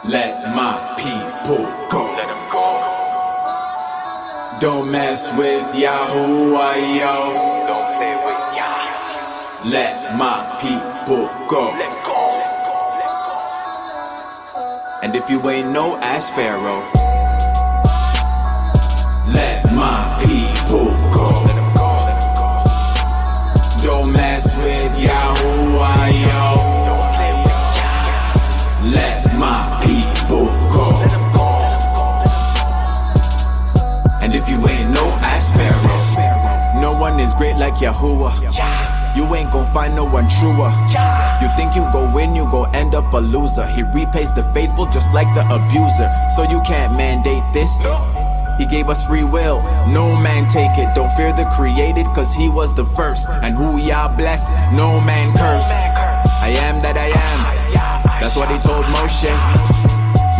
Let my people go. Let 'em go. Don't mess with Yahuwah, yo. Don't play with Yah. Let my people go. Let go. And if you ain't no, ask Pharaoh. Let my people go. Let 'em go. Don't mess with Yahuwah, yo. Don't play with Yah. Let my people go. Let 'em go. And if you ain't no, ask Pharaoh. No one is great like Yahuwah. Yah. You ain't gon' find no one truer. Yah. You think you gon' win, you gon' end up a loser. He repays the faithful just like the abuser. So you can't mandate this. He gave us free will, no man take it. Don't fear the created, cause he was the first. And who Yah bless, no man curse. I am that I am, that's what he told Moshe.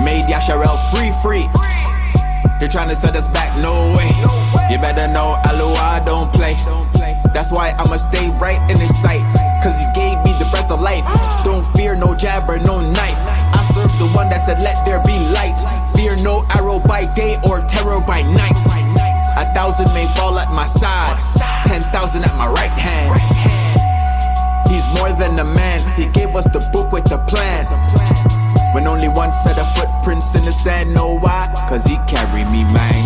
Made Yasharel free. You're trying to set us back, no way. You better know Aloha don't play. That's why I'ma stay right in his sight, cause he gave me the breath of life. Don't fear no jab or no knife. I serve the one that said let there be light. Fear no arrow by day or terror by night. 1,000 may fall at my side, 10,000 at my right hand. He's more than a man, he gave us the book with the plan. When only one set of footprints in the sand, know why? Cause he carry me, man.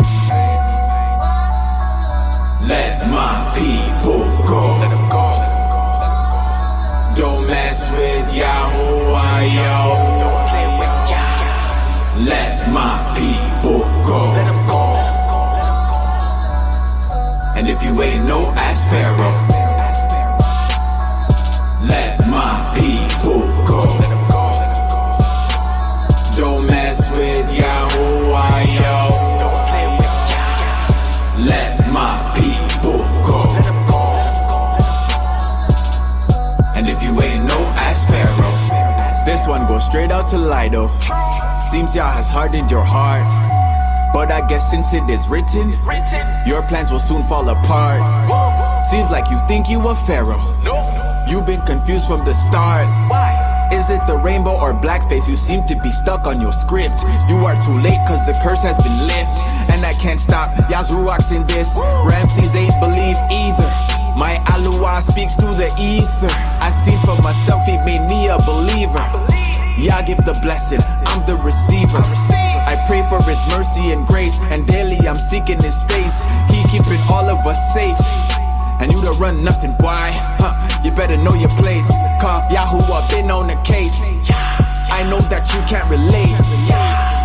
Let my people go. Let 'em go. Don't mess with Yahuwah, yo. Don't play with Yah. Let my people go. Let 'em go. And if you ain't no, ask Pharaoh. Let my people go. Let 'em go. Don't mess with Yahuwah, yo. Don't play with Yah. Let my people go. Let 'em go. And if you ain't no, ask Pharaoh. This one goes straight out to Lido. Seems Yah has hardened your heart, but I guess since it is written, Written. your plans will soon fall apart. Seems like you think you a pharaoh. No. You've been confused from the start. Why? Is it the rainbow or blackface? You seem to be stuck on your script. You are too late cause the curse has been lifted. And I can't stop Yah's ruachs in this. Ramses ain't believe either. My Aluah speaks through the ether. I see for myself, he made me a believer. Yah give the blessing, I'm the receiver. I pray for his mercy and grace, and daily I'm seeking his face. He keeping all of us safe. And you don't run nothing, why? You better know your place. Cause Yahuwah been on the case. I know that you can't relate.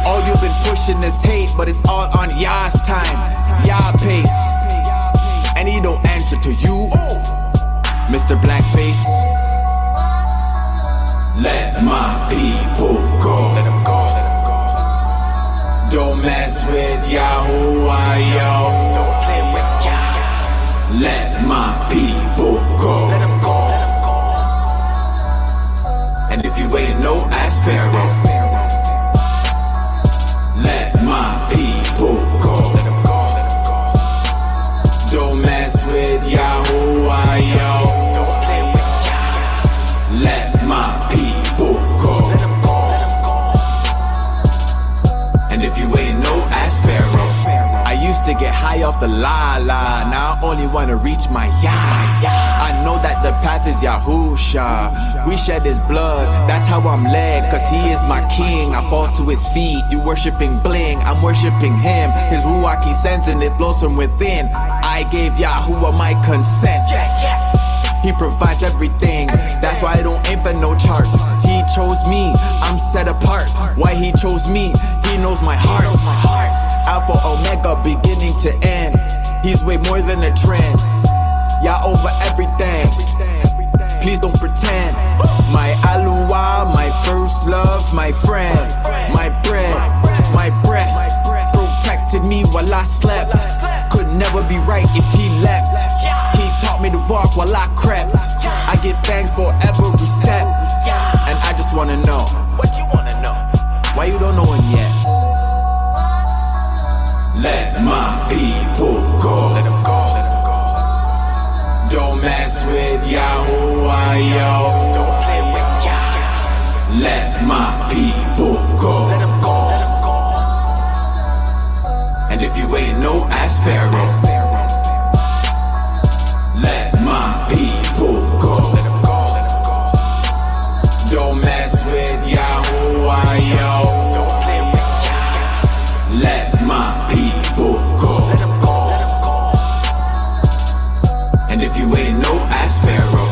All you've been pushing is hate, but it's all on Yah's time, Yah pace. And he don't answer to you, Mr. Blackface. Let my people go. Let 'em go. Don't mess with Yahuwah, yo. Don't play with Yah. Let my people go. Let 'em go. And if you ain't no, ask Pharaoh. Let my people go. Let 'em go. Don't mess with Yahuwah, yo. Don't play with Yah. Let my people go. Let 'em go. And if you ain't no, ask Pharaoh. I used to get high off the la, now I only wanna reach my Yah. I know that the path is Yahusha. We shed his blood, that's how I'm led, cause he is my king. I fall to his feet, you worshiping bling, I'm worshiping him. His ruach he sends and it flows from within. I gave Yahuwah my consent. He provides everything, that's why I don't aim for no charts. He chose me, I'm set apart. Why he chose me, he knows my heart. Alpha, Omega, beginning to end. He's way more than a trend. Yah over everything, please don't pretend. My Aluah, my first love, my friend. My bread, my breath, protected me while I slept. Could never be right if he left. He taught me to walk while I crept. I give thanks for every step. And I just wanna know, What you wanna know? why you don't know him yet? Let my people go. Let 'em go. Don't mess with Yahuwah, yo. Don't play with Yah. Don't mess with Yahuwah, yo. Don't play with Yah. Let my people go. Let 'em go. Let 'em go. And if you ain't no ask Pharaoh.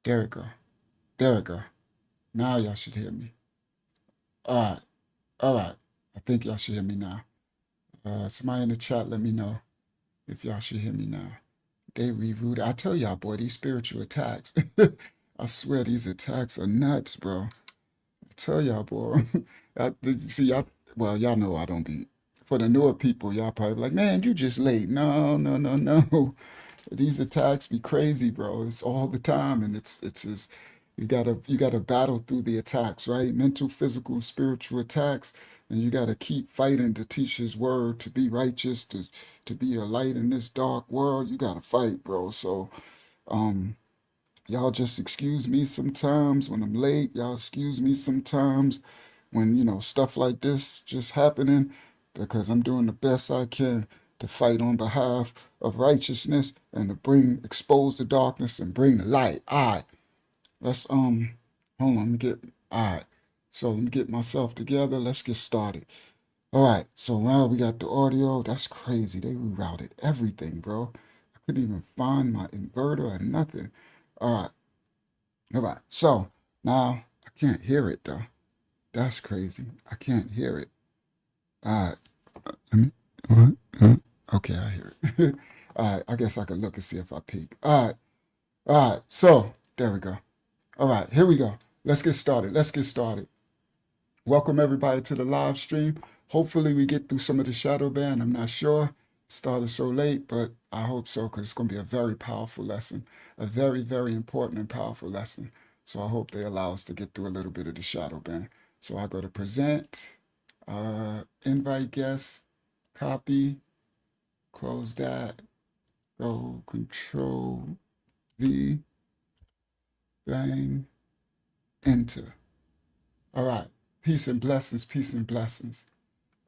There we go. There we go. Now y'all should hear me. All right. All right. I think y'all should hear me now. Somebody in the chat, let me know if y'all should hear me now. They rerouted. I tell y'all, boy, these spiritual attacks. I swear these attacks are nuts, bro. I tell y'all, boy. See, well, y'all know I don't be. For the newer people, y'all probably be like, man, you just late. No, no, no, no. These attacks be crazy, bro. It's all the time, and it's just you gotta battle through the attacks, right? Mental, physical, spiritual attacks, and you gotta keep fighting to teach His word, to be righteous, to be a light in this dark world. You gotta fight, bro. So, um, y'all just excuse me sometimes when I'm late. Y'all excuse me sometimes when stuff like this just happening, because I'm doing the best I can to fight on behalf of righteousness and to expose the darkness and bring the light. All right, let's hold on, let me get all right. So let me get myself together. Let's get started. All right, so now we got the audio. That's crazy. They rerouted everything, bro. I couldn't even find my inverter or nothing. All right, all right. So now I can't hear it though. That's crazy. I can't hear it. All right. Let me. What? Okay, I hear it. All right. I guess I could look and see if I peek. All right. All right. So there we go. All right. Here we go. Let's get started. Let's get started. Welcome everybody to the live stream. Hopefully we get through some of the shadow ban. I'm not sure. It started so late, but I hope so, because it's going to be a very powerful lesson, a very, very important and powerful lesson. So I hope they allow us to get through a little bit of the shadow ban. So I go to present, invite guests, copy, close that. Go Control V, bang, enter. All right. Peace and blessings, peace and blessings.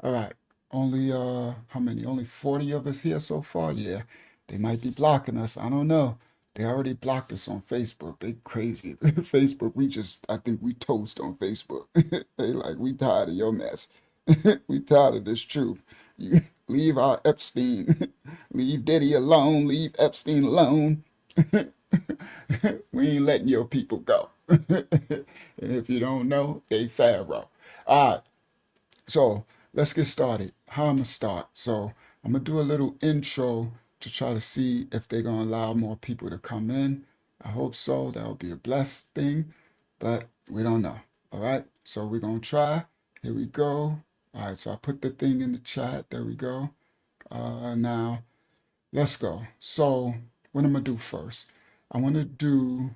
All right. Only how many? Only 40 of us here so far? Yeah. They might be blocking us. I don't know. They already blocked us on Facebook. They crazy. Facebook, I think we toast on Facebook. They like, we tired of your mess. We tired of this truth. You leave our Epstein, leave Diddy alone, leave Epstein alone. We ain't letting your people go. And if you don't know, they Pharaoh. All right. So let's get started. How I'm gonna start. So I'm gonna do a little intro to try to see if they're gonna allow more people to come in. I hope so. That'll be a blessed thing, but we don't know. All right. So we're gonna try. Here we go. All right. So I put the thing in the chat. There we go. Now let's go. So what I'm gonna do first? I want to do.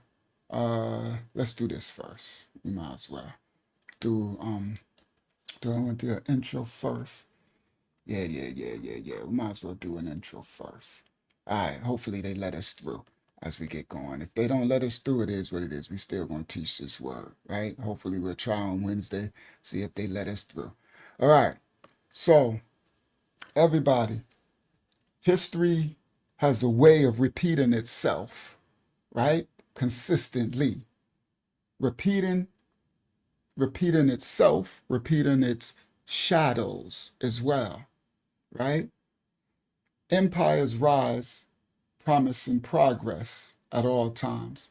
Let's do this first. We might as well do I want to do an intro first? Yeah. We might as well do an intro first. All right. Hopefully they let us through as we get going. If they don't let us through, it is what it is. We still gonna teach this word, right? Hopefully we'll try on Wednesday, see if they let us through. All right. So everybody, history has a way of repeating itself, right? Consistently. Repeating itself, repeating its shadows as well, right? Empires rise, promising progress at all times.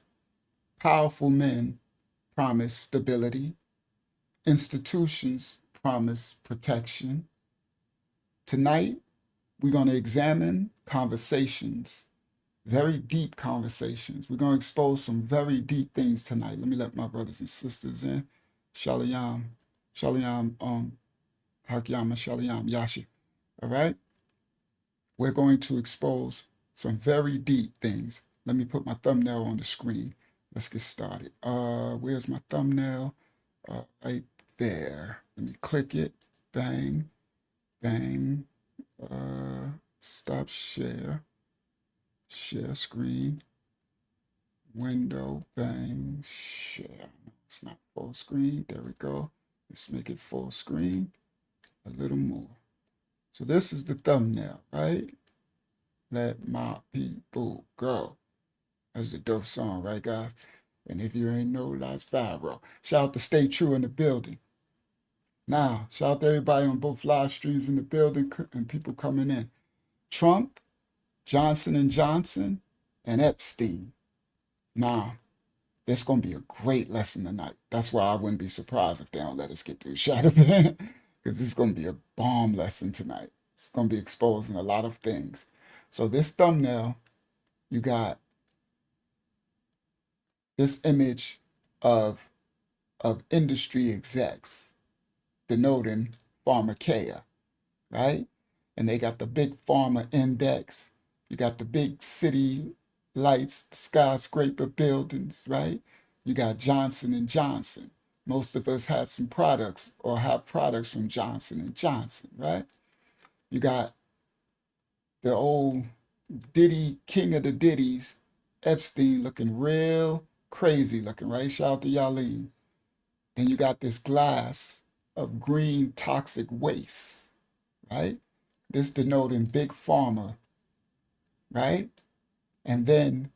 Powerful men promise stability. Institutions promise protection. Tonight, we're going to examine conversations, very deep conversations. We're going to expose some very deep things tonight. Let me let my brothers and sisters in. Shalom, Hakyama, Shalom, Yashi. All right? We're going to expose some very deep things. Let me put my thumbnail on the screen. Let's get started. Where's my thumbnail? Right there. Let me click it. Bang, bang. Stop share. Share screen. Window, bang, share. No, it's not full screen. There we go. Let's make it full screen a little more. So this is the thumbnail, right? Let my people go. That's a dope song, right, guys? And if you ain't know, that's Pharaoh. Shout out to Stay True in the building. Now, shout out to everybody on both live streams in the building and people coming in. Trump, Johnson & Johnson, and Epstein. Now, this going to be a great lesson tonight. That's why I wouldn't be surprised if they don't let us get through Shadow Ban, because this is going to be a bomb lesson tonight. It's going to be exposing a lot of things. So this thumbnail, you got this image of industry execs denoting pharmakeia, right? And they got the big pharma index. You got the big city lights, the skyscraper buildings, right? You got Johnson & Johnson. Most of us had some products or have products from Johnson & Johnson, right? You got the old Diddy, king of the Diddies, Epstein, looking real crazy looking, right? Shout out to Yaleen. Then you got this glass of green toxic waste, right? This denoting big pharma, right? And then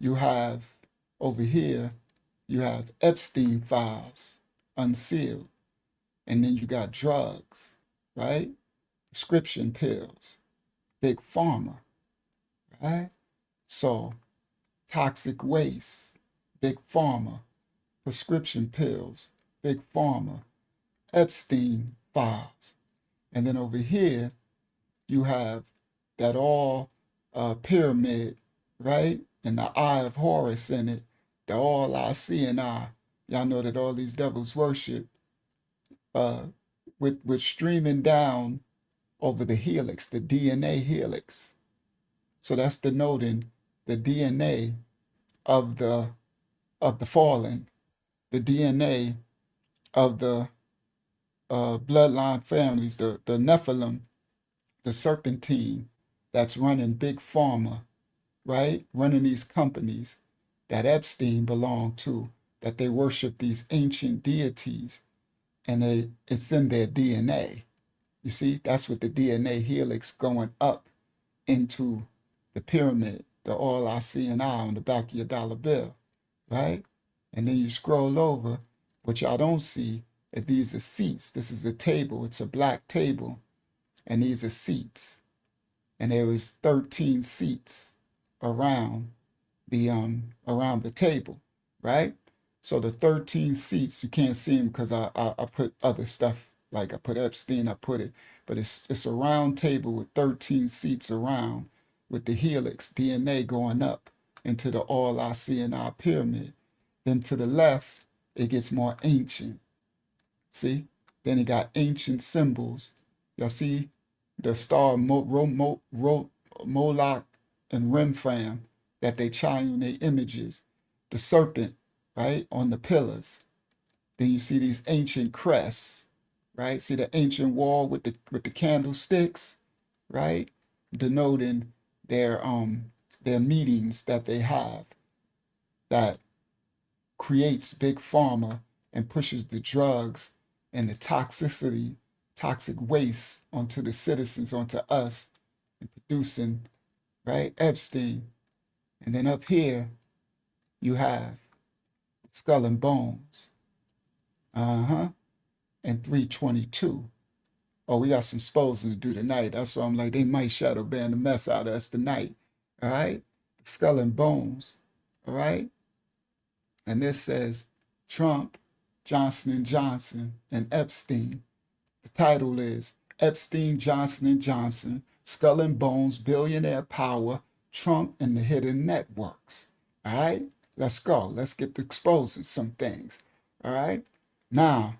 you have over here, you have Epstein files unsealed. And then you got drugs, right? Prescription pills, big pharma, right? So toxic waste, big pharma, prescription pills, big pharma, Epstein files. And then over here, you have that all pyramid, right? And the eye of Horus in it, the all I see and I. Y'all know that all these devils worship with streaming down over the helix, the DNA helix. So that's denoting the DNA of the fallen, the DNA of the bloodline families, the Nephilim, the serpentine, that's running big pharma, right? Running these companies that Epstein belonged to, that they worship these ancient deities, and it's in their DNA. You see, that's what the DNA helix going up into the pyramid, the all I see and I on the back of your dollar bill, right? And then you scroll over, what y'all don't see is these are seats. This is a table. It's a black table, and these are seats. And there was 13 seats around the table, right? So the 13 seats, you can't see them because I put other stuff, like I put Epstein, but it's a round table with 13 seats around, with the helix DNA going up into the all I see in our pyramid. Then to the left, it gets more ancient. See? Then it got ancient symbols. Y'all see the star Moloch and Remphan that they chime in their images. The serpent, right, on the pillars. Then you see these ancient crests, right? See the ancient wall with the candlesticks, right? Denoting their meetings that they have that creates big pharma and pushes the drugs and the toxic waste onto the citizens, onto us, and producing, right, Epstein. And then up here, you have skull and bones. And 322. Oh, we got some exposing to do tonight. That's why I'm like, they might shadow ban the mess out of us tonight. All right? Skull and bones. All right? And this says Trump, Johnson & Johnson, and Epstein. The title is Epstein, Johnson & Johnson, Skull and Bones, Billionaire Power, Trump and the Hidden Networks. All right? Let's go. Let's get to exposing some things. All right? Now,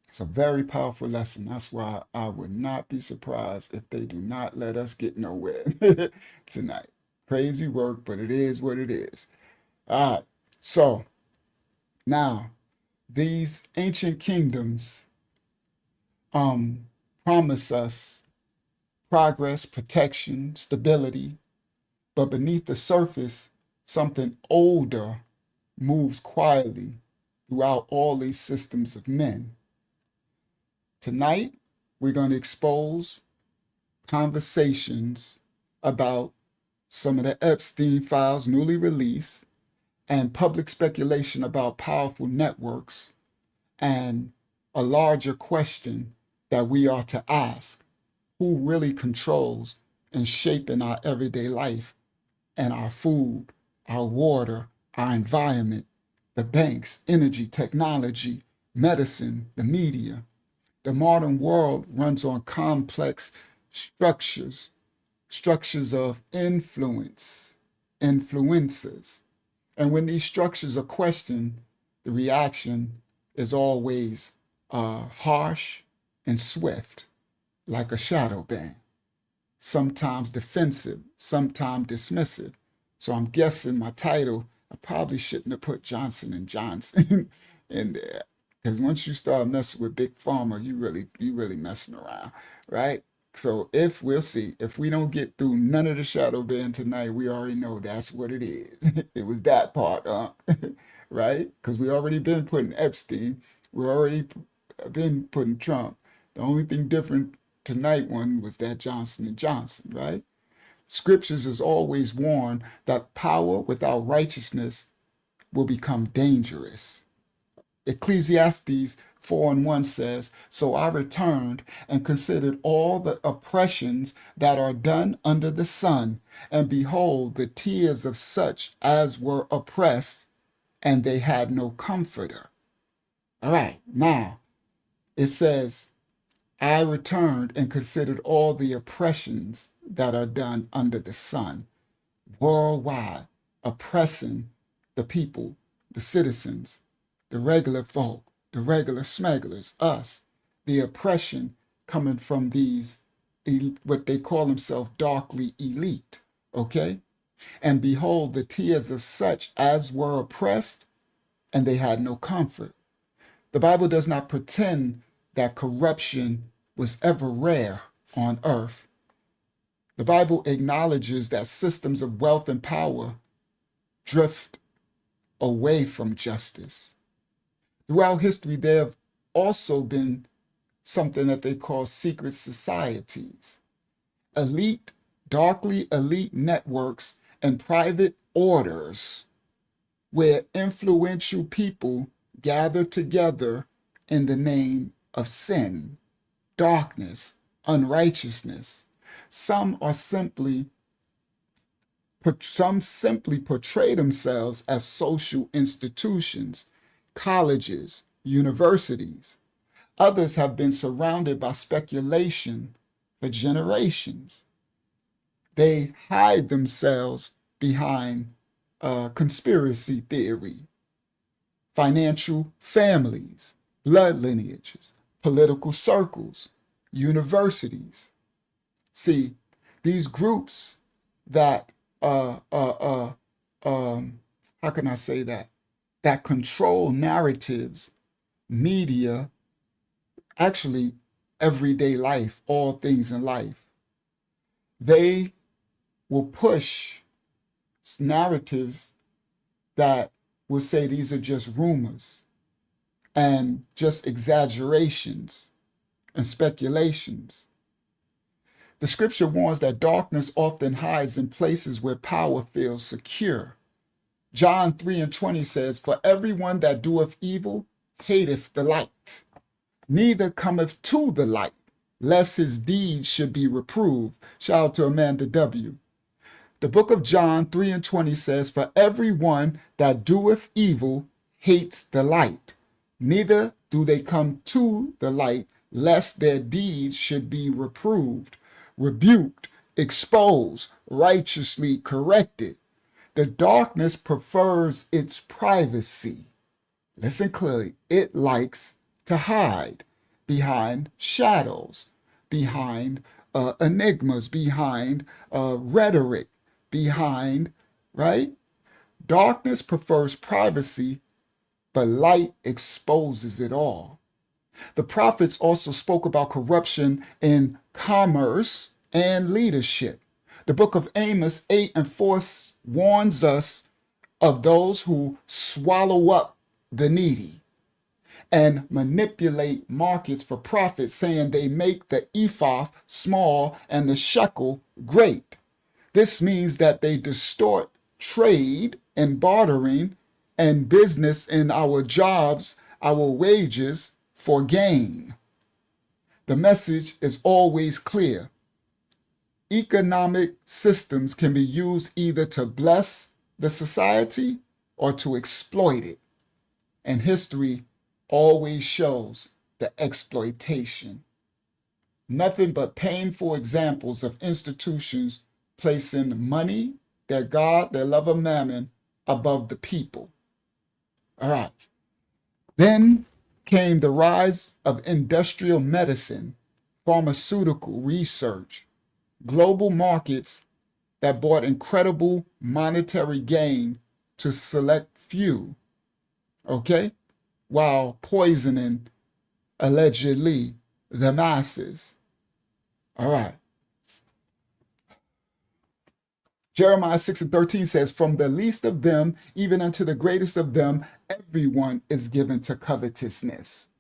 it's a very powerful lesson. That's why I would not be surprised if they do not let us get nowhere tonight. Crazy work, but it is what it is. All right. So, now, these ancient kingdoms promise us progress, protection, stability, but beneath the surface, something older moves quietly throughout all these systems of men. Tonight, we're going to expose conversations about some of the Epstein files newly released and public speculation about powerful networks, and a larger question that we are to ask: who really controls and shaping our everyday life and our food, our water, our environment, the banks, energy, technology, medicine, the media? The modern world runs on complex structures of influences. And when these structures are questioned, the reaction is always harsh and swift, like a shadow ban, sometimes defensive, sometimes dismissive. So I'm guessing my title, I probably shouldn't have put Johnson & Johnson in there. Because once you start messing with big pharma, you really messing around, right? So we'll see, if we don't get through none of the shadow ban tonight, we already know that's what it is. It was that part, right? Because we already been putting Epstein, we already been putting Trump. The only thing different tonight one was that Johnson & Johnson, right? Scriptures is always warned that power without righteousness will become dangerous. Ecclesiastes 4:1 says, "So I returned and considered all the oppressions that are done under the sun, and behold, the tears of such as were oppressed, and they had no comforter." All right, now it says, I returned and considered all the oppressions that are done under the sun, worldwide, oppressing the people, the citizens, the regular folk, the regular smugglers, us, the oppression coming from these, what they call themselves, darkly elite, okay? And behold, the tears of such as were oppressed, and they had no comfort. The Bible does not pretend that corruption was ever rare on earth. The Bible acknowledges that systems of wealth and power drift away from justice. Throughout history, there have also been something that they call secret societies, elite, darkly elite networks, and private orders where influential people gather together in the name of sin, darkness, unrighteousness. Some simply portray themselves as social institutions, colleges, universities. Others have been surrounded by speculation for generations. They hide themselves behind conspiracy theory, financial families, blood lineages, political circles, universities. See, these groups that, how can I say that control narratives, media, actually everyday life, all things in life, they will push narratives that will say these are just rumors and just exaggerations and speculations. The scripture warns that darkness often hides in places where power feels secure. John 3:20 says, "For everyone that doeth evil hateth the light, neither cometh to the light, lest his deeds should be reproved." Shout out to Amanda W. The book of John 3:20 says, "For everyone that doeth evil hates the light, neither do they come to the light, lest their deeds should be reproved, rebuked, exposed, righteously corrected." The darkness prefers its privacy. Listen clearly. It likes to hide behind shadows, behind enigmas, behind rhetoric, behind, right? Darkness prefers privacy, but light exposes it all. The prophets also spoke about corruption in commerce and leadership. The book of Amos 8:4 warns us of those who swallow up the needy and manipulate markets for profit, saying they make the ephah small and the shekel great. This means that they distort trade and bartering and business in our jobs, our wages for gain. The message is always clear. Economic systems can be used either to bless the society or to exploit it. And history always shows the exploitation. Nothing but painful examples of institutions placing money, their God, their love of mammon, above the people. All right. Then came the rise of industrial medicine, pharmaceutical research, global markets that brought incredible monetary gain to select few, okay, while poisoning, allegedly, the masses. All right. Jeremiah 6:13 says, "From the least of them, even unto the greatest of them, everyone is given to covetousness."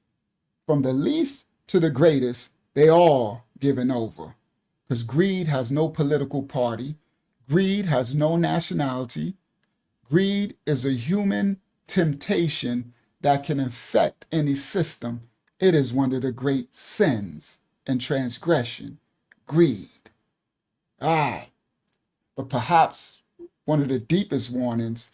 From the least to the greatest, they all given over. Because greed has no political party. Greed has no nationality. Greed is a human temptation that can infect any system. It is one of the great sins and transgression. Greed. All right. But perhaps one of the deepest warnings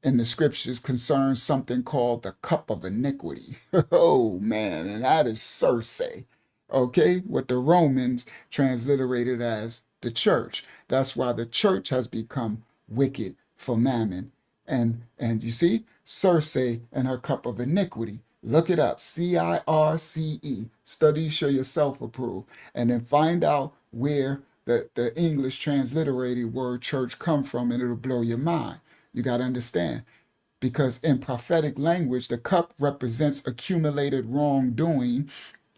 in the scriptures concerns something called the cup of iniquity. Oh man, and that is Circe, okay? What the Romans transliterated as the church. That's why the church has become wicked for mammon. And you see, Circe and her cup of iniquity. Look it up, CIRCE. Study, show yourself approved. And then find out where the English transliterated word church come from, and it'll blow your mind. You got to understand, because in prophetic language, the cup represents accumulated wrongdoing,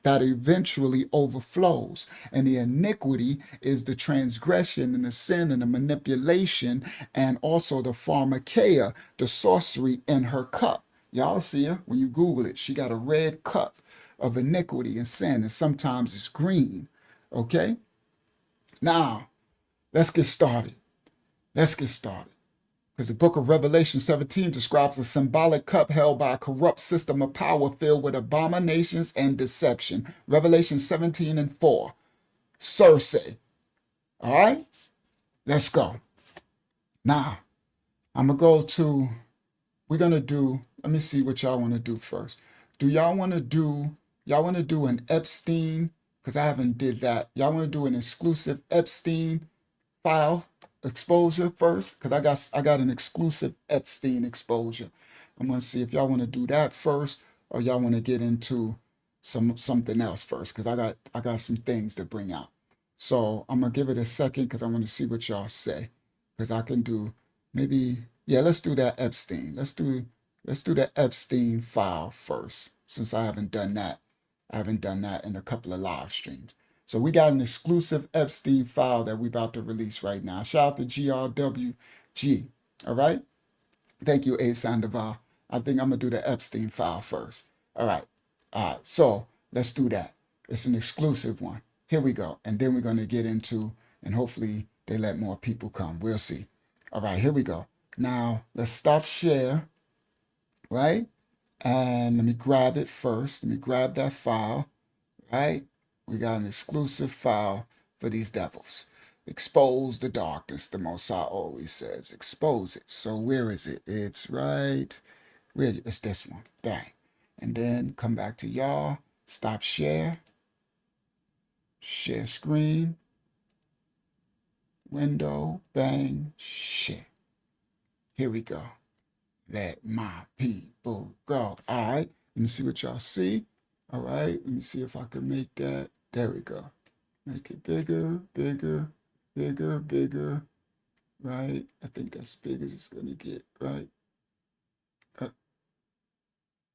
that eventually overflows. And the iniquity is the transgression and the sin and the manipulation and also the pharmakeia, the sorcery in her cup. Y'all see her when you Google it. She got a red cup of iniquity and sin, and sometimes it's green. Okay? Now, let's get started. Let's get started. Because the book of Revelation 17 describes a symbolic cup held by a corrupt system of power filled with abominations and deception. Revelation 17 and 4. Circe. All right? Let's go. Now, I'm going to go to, we're going to do, let me see what y'all want to do first. Do y'all want to do an Epstein, because I haven't did that. Y'all want to do an exclusive Epstein file exposure first? Because I got an exclusive Epstein exposure. I'm going to see if y'all want to do that first or y'all want to get into something else first, because I got some things to bring out. So I'm going to give it a second because I want to see what y'all say. Because I can do maybe, yeah, let's do that Epstein. Let's do the Epstein file first, since I haven't done that. I haven't done that in a couple of live streams. So we got an exclusive Epstein file that we're about to release right now. Shout out to GRWG. All right. Thank you, A. Sandoval. I think I'm going to do the Epstein file first. All right. All right. So let's do that. It's an exclusive one. Here we go. And then we're going to get into, and hopefully they let more people come. We'll see. All right. Here we go. Now let's stop share. Right. And let me grab it first. Let me grab that file. Right. We got an exclusive file for these devils. Expose the darkness, the Most High always says. Expose it. So where is it? It's right where. It's this one. Bang. And then come back to y'all. Stop share. Share screen. Window. Bang. Share. Here we go. Let my people go. All right. Let me see what y'all see. All right. Let me see if I can make that. There we go. Make it bigger, bigger, bigger, bigger. Right. I think that's big as it's going to get. Right.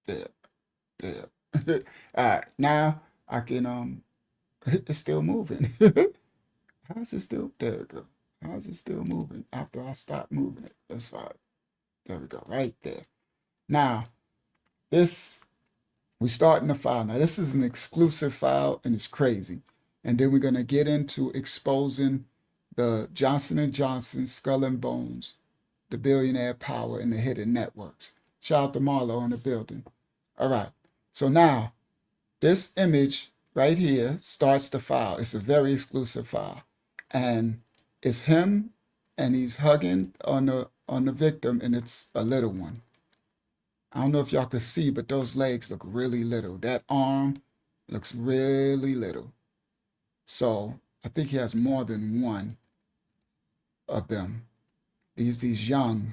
There. There. All right. Now I can, it's still moving. How is it still? There we go. How is it still moving after I stop moving it? That's fine. There we go. Right there. Now, we starting the file. Now, this is an exclusive file, and it's crazy. And then we're going to get into exposing the Johnson & Johnson, Skull and Bones, the billionaire power, and the hidden networks. Shout out to Marlo in the building. All right. So now, this image right here starts the file. It's a very exclusive file. And it's him, and he's hugging on the victim, and it's a little one. I don't know if y'all can see, but those legs look really little. That arm looks really little. So I think he has more than one of them. These young,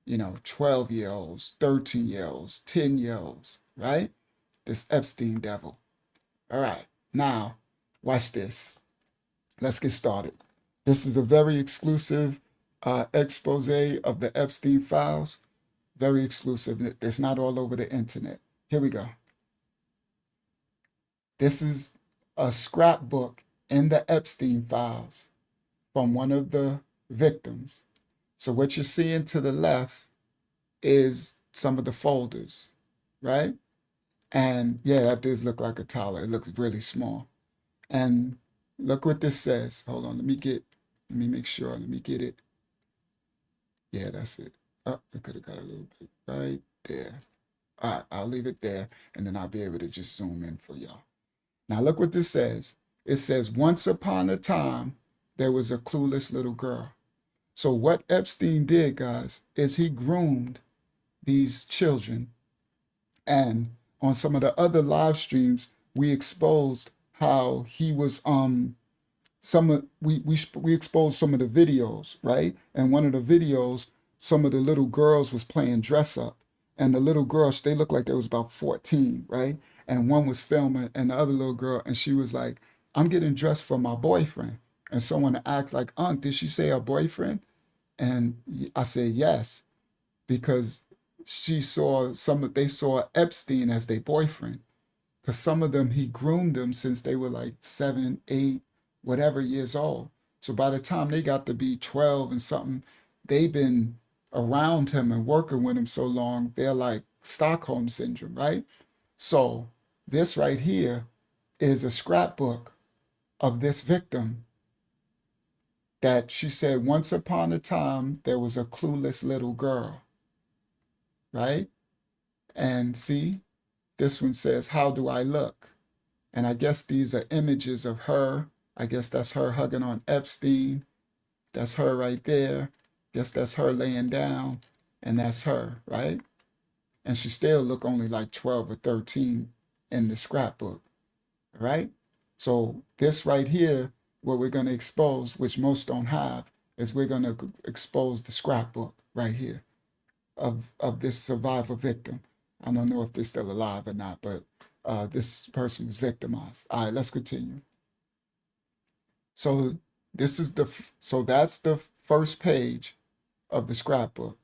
12-year-olds, 13-year-olds, 10-year-olds, right? This Epstein devil. All right, now watch this. Let's get started. This is a very exclusive expose of the Epstein files. Very exclusive. It's not all over the internet. Here we go. This is a scrapbook in the Epstein files from one of the victims. So what you're seeing to the left is some of the folders, right? And yeah, that does look like a toddler. It looks really small. And look what this says. Hold on, let me make sure. Let me get it. Yeah, that's it. Oh, I could have got a little bit right there. All right, I'll leave it there, and then I'll be able to just zoom in for y'all. Now look what this says. It says, once upon a time, there was a clueless little girl. So what Epstein did, guys, is he groomed these children. And on some of the other live streams, we exposed how he was we exposed some of the videos, right? And one of the videos, some of the little girls was playing dress up, and the little girls, they looked like they was about 14, right? And one was filming, and the other little girl, and she was like, I'm getting dressed for my boyfriend. And someone asked like, Unc, did she say her boyfriend? And I said yes, because they saw Epstein as their boyfriend. Because some of them, he groomed them since they were like 7, 8, whatever years old. So by the time they got to be 12 and something, they've been around him and working with him so long, they're like Stockholm syndrome, right? So this right here is a scrapbook of this victim that she said, once upon a time, there was a clueless little girl, right? And see, this one says, how do I look? And I guess these are images of her. I guess that's her hugging on Epstein. That's her right there. Guess that's her laying down. And that's her, right? And she still look only like 12 or 13 in the scrapbook, right? So this right here, what we're going to expose, which most don't have, is we're going to expose the scrapbook right here of this survivor victim. I don't know if they're still alive or not, but this person was victimized. All right, let's continue. So this is so that's the first page of the scrapbook.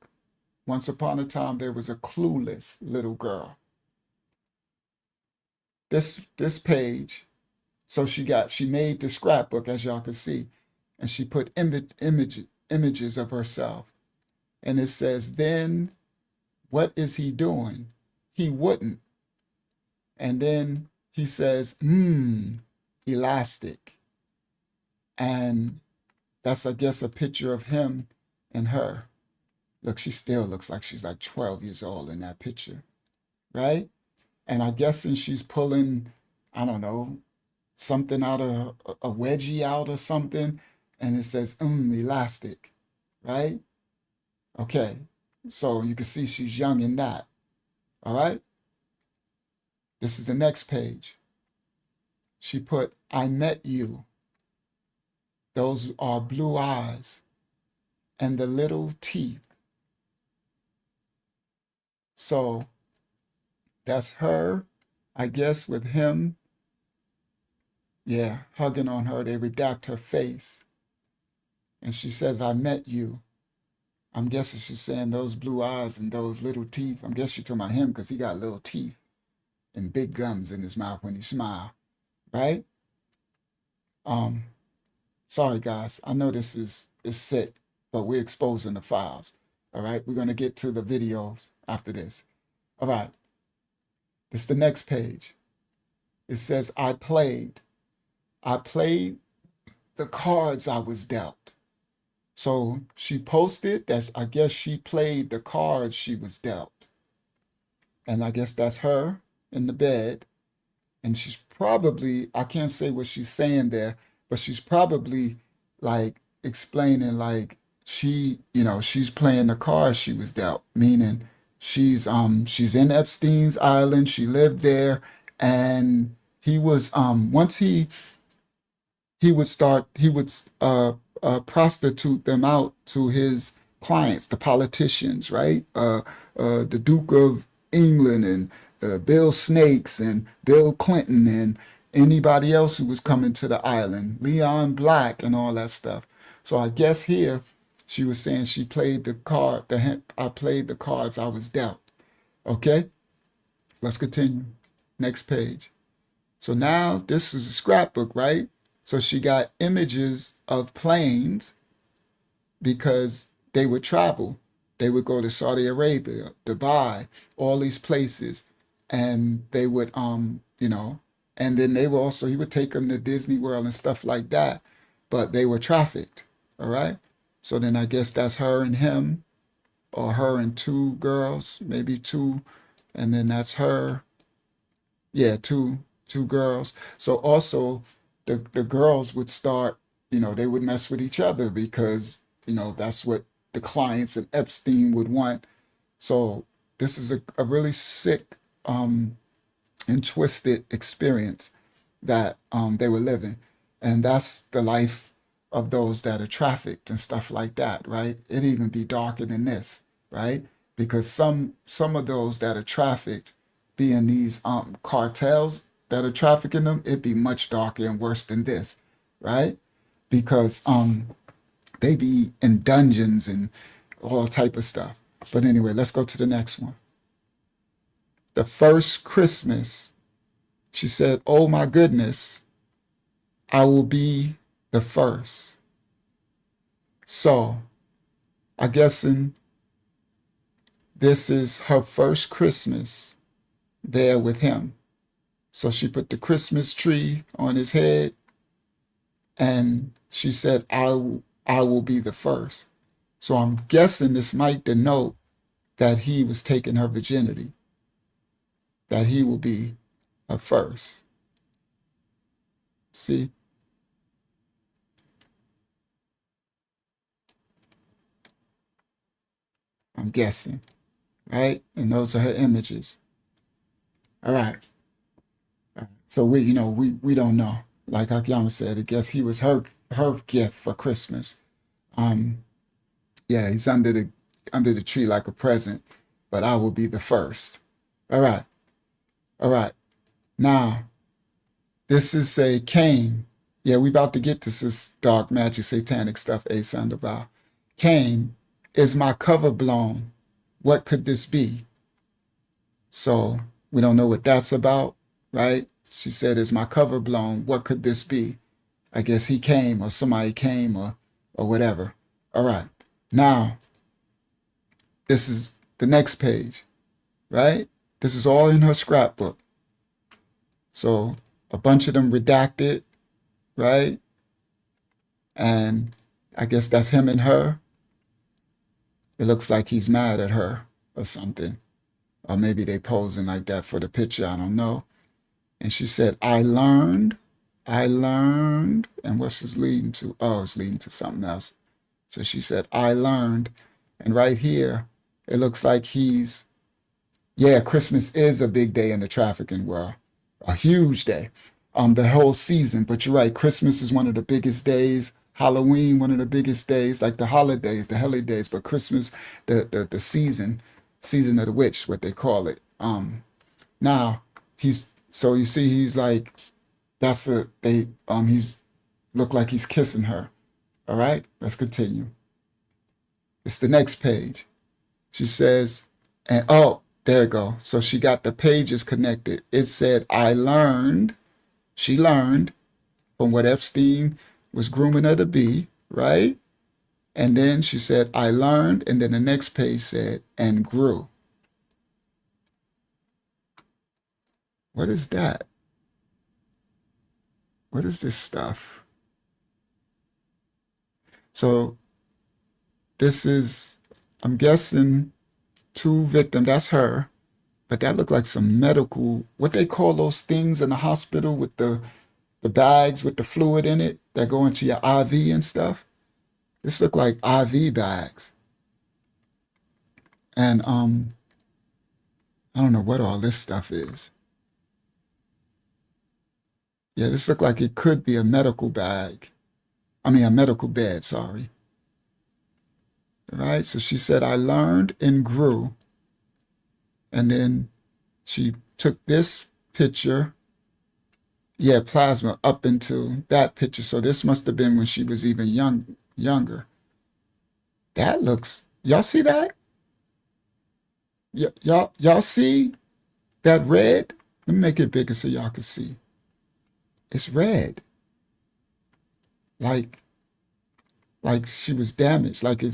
Once upon a time, there was a clueless little girl. This page, so she made the scrapbook, as y'all can see, and she put images of herself. And it says, then what is he doing? He wouldn't. And then he says, elastic. And that's, I guess, a picture of him and her. Look, she still looks like she's like 12 years old in that picture, right? And I'm guessing she's pulling, I don't know, something out of a wedgie out or something. And it says, elastic, right? Okay, so you can see she's young in that, all right? This is the next page. She put, I met you. Those are blue eyes and the little teeth. So that's her, I guess, with him. Yeah, hugging on her. They redact her face. And she says, I met you. I'm guessing she's saying those blue eyes and those little teeth. I'm guessing she's talking about him because he got little teeth and big gums in his mouth when he smiles, right? Sorry guys, I know this is sick, but we're exposing the files. All right, we're gonna get to the videos after this. All right, this is the next page. It says, I played the cards I was dealt. So she posted that I guess she played the cards she was dealt. And I guess that's her in the bed. And she's probably, I can't say what she's saying there, but she's probably like explaining like she's playing the cards she was dealt, meaning she's in Epstein's island, she lived there, and he was once he would prostitute them out to his clients, the politicians, right? The Duke of England and Bill Snakes and Bill Clinton and anybody else who was coming to the island, Leon Black and all that stuff. So I guess here she was saying she played the card, I played the cards I was dealt. Okay, let's continue. Next page. So now this is a scrapbook, right? So she got images of planes because they would travel. They would go to Saudi Arabia, Dubai, all these places. And they would, and then they were also, he would take them to Disney World and stuff like that. But they were trafficked, all right? So then I guess that's her and him, or her and two girls, maybe two. And then that's her. Yeah, two girls. So also, the girls would start, they would mess with each other because, that's what the clients at Epstein would want. So this is a really sick and twisted experience that they were living. And that's the life of those that are trafficked and stuff like that, right? It'd even be darker than this, right? Because some of those that are trafficked, being these cartels that are trafficking them, it'd be much darker and worse than this, right? Because they be in dungeons and all type of stuff. But anyway, let's go to the next one. The first Christmas. She said, oh my goodness, I will be the first. So I guessing this is her first Christmas there with him. So she put the Christmas tree on his head and she said, I will be the first. So I'm guessing this might denote that he was taking her virginity, that he will be her first. See? I'm guessing, right? And those are her images. All right. So we don't know. Like Akiyama said, I guess he was her gift for Christmas. Um, yeah, he's under the tree like a present, but I will be the first. All right. All right. Now, this is a Cain. Yeah, we about to get to this dark magic, satanic stuff, A Sandoval. Cain, is my cover blown? What could this be? So we don't know what that's about, right? She said, is my cover blown? What could this be? I guess he came or somebody came or whatever. All right. Now, this is the next page, right? This is all in her scrapbook. So a bunch of them redacted, right? And I guess that's him and her. It looks like he's mad at her or something. Or maybe they posing like that for the picture. I don't know. And she said, I learned. And what's this leading to? Oh, it's leading to something else. So she said, I learned. And right here, it looks like Christmas is a big day in the trafficking world. A huge day. The whole season. But you're right, Christmas is one of the biggest days. Halloween, one of the biggest days, like the holidays, the holidays, but Christmas, the season of the witch, what they call it. Now so you see he's like, he's looked like he's kissing her. All right, let's continue. It's the next page. She says, and oh, there you go. So she got the pages connected. It said, she learned from what Epstein was grooming her to be, right? And then she said, I learned. And then the next page said, and grew. What is that? What is this stuff? So this is, I'm guessing, two victims. That's her. But that looked like some medical, what they call those things in the hospital with the bags with the fluid in it that go into your IV and stuff. This looked like IV bags. And I don't know what all this stuff is. Yeah, this looked like it could be a medical bag. I mean, a medical bed, sorry. All right, so she said, I learned and grew. And then she took this picture, plasma, up into that picture. So this must have been when she was even younger. That looks, y'all see that? Y'all see that red? Let me make it bigger so y'all can see. It's red. Like she was damaged. Like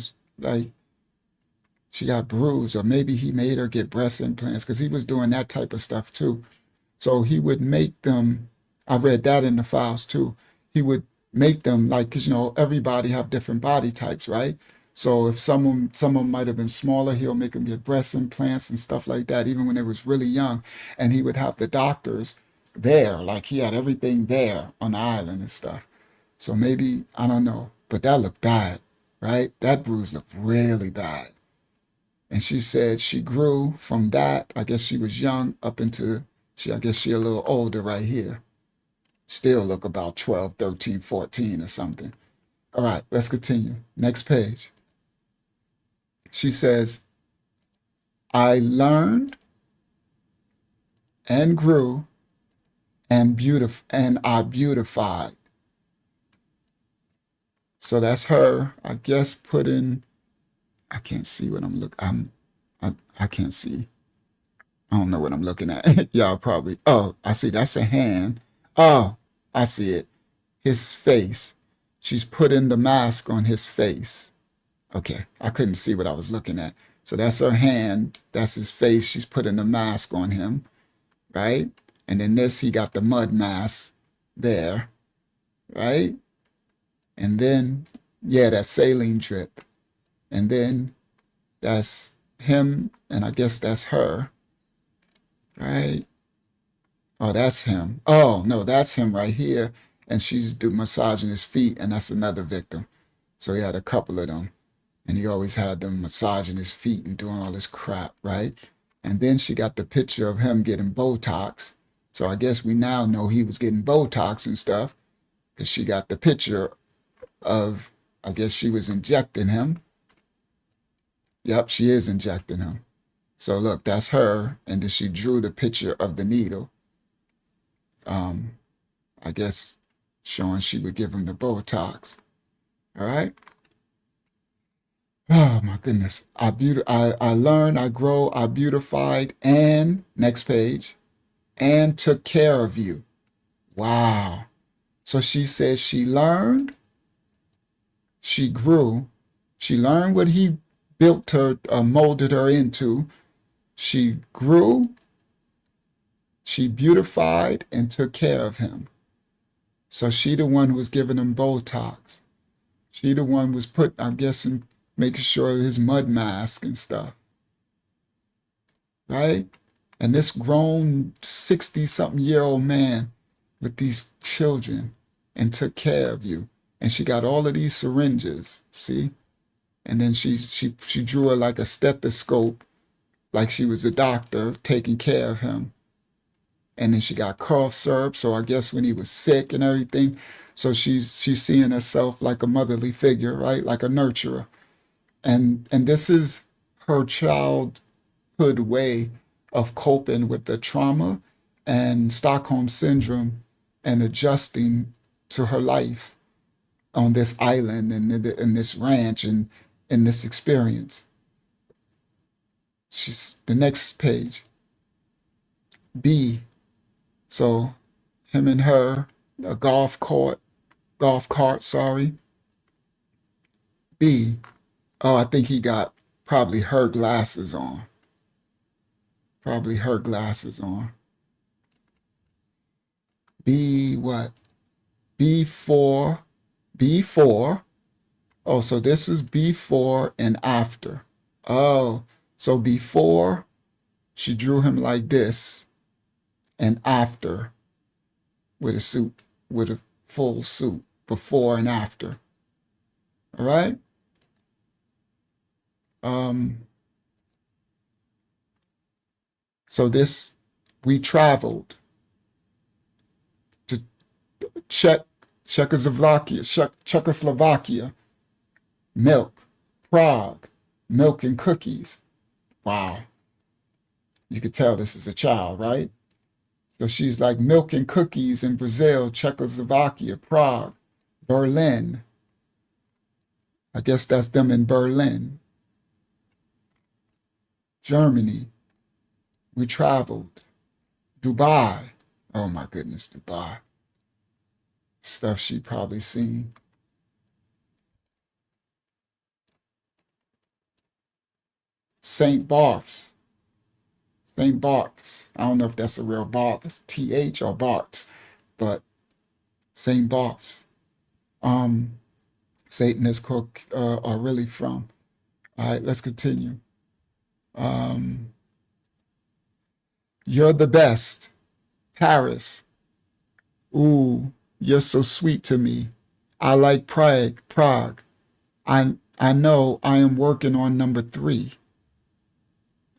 she got bruised, or maybe he made her get breast implants because he was doing that type of stuff too. So he would make them, I read that in the files too. He would make them like, because everybody have different body types, right? So if someone might have been smaller, he'll make them get breast implants and stuff like that, even when they was really young. And he would have the doctors there, like he had everything there on the island and stuff. So maybe, I don't know, but that looked bad, right? That bruise looked really bad. And she said she grew from that. I guess she was young up into, I guess she a little older right here. Still look about 12, 13, 14 or something. All right, let's continue. Next page. She says, I learned and grew and I beautified. So that's her, I guess, I can't see what I'm looking, I can't see. I don't know what I'm looking at. Y'all probably, oh, I see, that's a hand. Oh, I see it. His face. She's putting the mask on his face. Okay, I couldn't see what I was looking at. So that's her hand. That's his face. She's putting the mask on him, right? And then this, he got the mud mask there, right? And then, yeah, that saline drip. And then that's him, and I guess that's her, right? Oh, that's him. Oh, no, that's him right here. And she's massaging his feet, and that's another victim. So he had a couple of them. And he always had them massaging his feet and doing all this crap, right? And then she got the picture of him getting Botox. So I guess we now know he was getting Botox and stuff because she got the picture of, I guess she was injecting him. Yep, she is injecting him. So look, that's her. And then she drew the picture of the needle. I guess showing she would give him the Botox. All right. Oh my goodness. I learned, I grow, I beautified, and next page, and took care of you. Wow. So she says she learned, she grew, she learned what he built her, molded her into. She grew, she beautified, and took care of him. So she the one who was giving him Botox. She the one was put, I'm guessing, making sure his mud mask and stuff. Right? And this grown 60-something-year-old man with these children and took care of you. And she got all of these syringes, see? And then she drew her like a stethoscope, like she was a doctor taking care of him. And then she got cough syrup, so I guess when he was sick and everything. So she's seeing herself like a motherly figure, right? Like a nurturer. And this is her childhood way of coping with the trauma and Stockholm syndrome and adjusting to her life on this island and in this ranch and in this experience. She's the next page. B. So him and her, a golf cart, sorry. B. Oh, I think he got probably her glasses on. Probably her glasses on. B what? B4. B4. Oh, so this is before and after. Oh, so before she drew him like this, and after with a suit, with a full suit, before and after. All right? So this, we traveled to Czechoslovakia, milk, Prague, milk and cookies. Wow. You could tell this is a child, right? So she's like milk and cookies in Brazil, Czechoslovakia, Prague, Berlin. I guess that's them in Berlin. Germany. We traveled. Dubai. Oh my goodness, Dubai. Stuff she probably seen. St. Barths. St. Barths. I don't know if that's a real Barths, TH or Barths, but St. Barths. Satanists are really from. All right, let's continue. You're the best. Paris. Ooh, you're so sweet to me. I like Prague. I know I am working on number 3.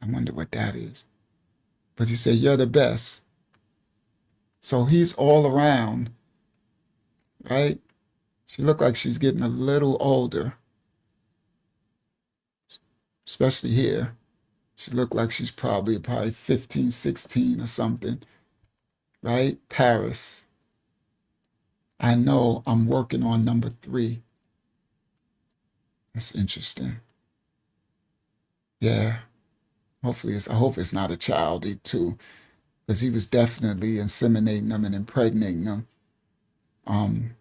I wonder what that is. But he said, you're the best. So he's all around, right? She looked like she's getting a little older, especially here. She looked like she's probably 15, 16 or something, right? Paris. I know I'm working on number 3. That's interesting. Yeah. I hope it's not a child too, because he was definitely inseminating them and impregnating them. Um,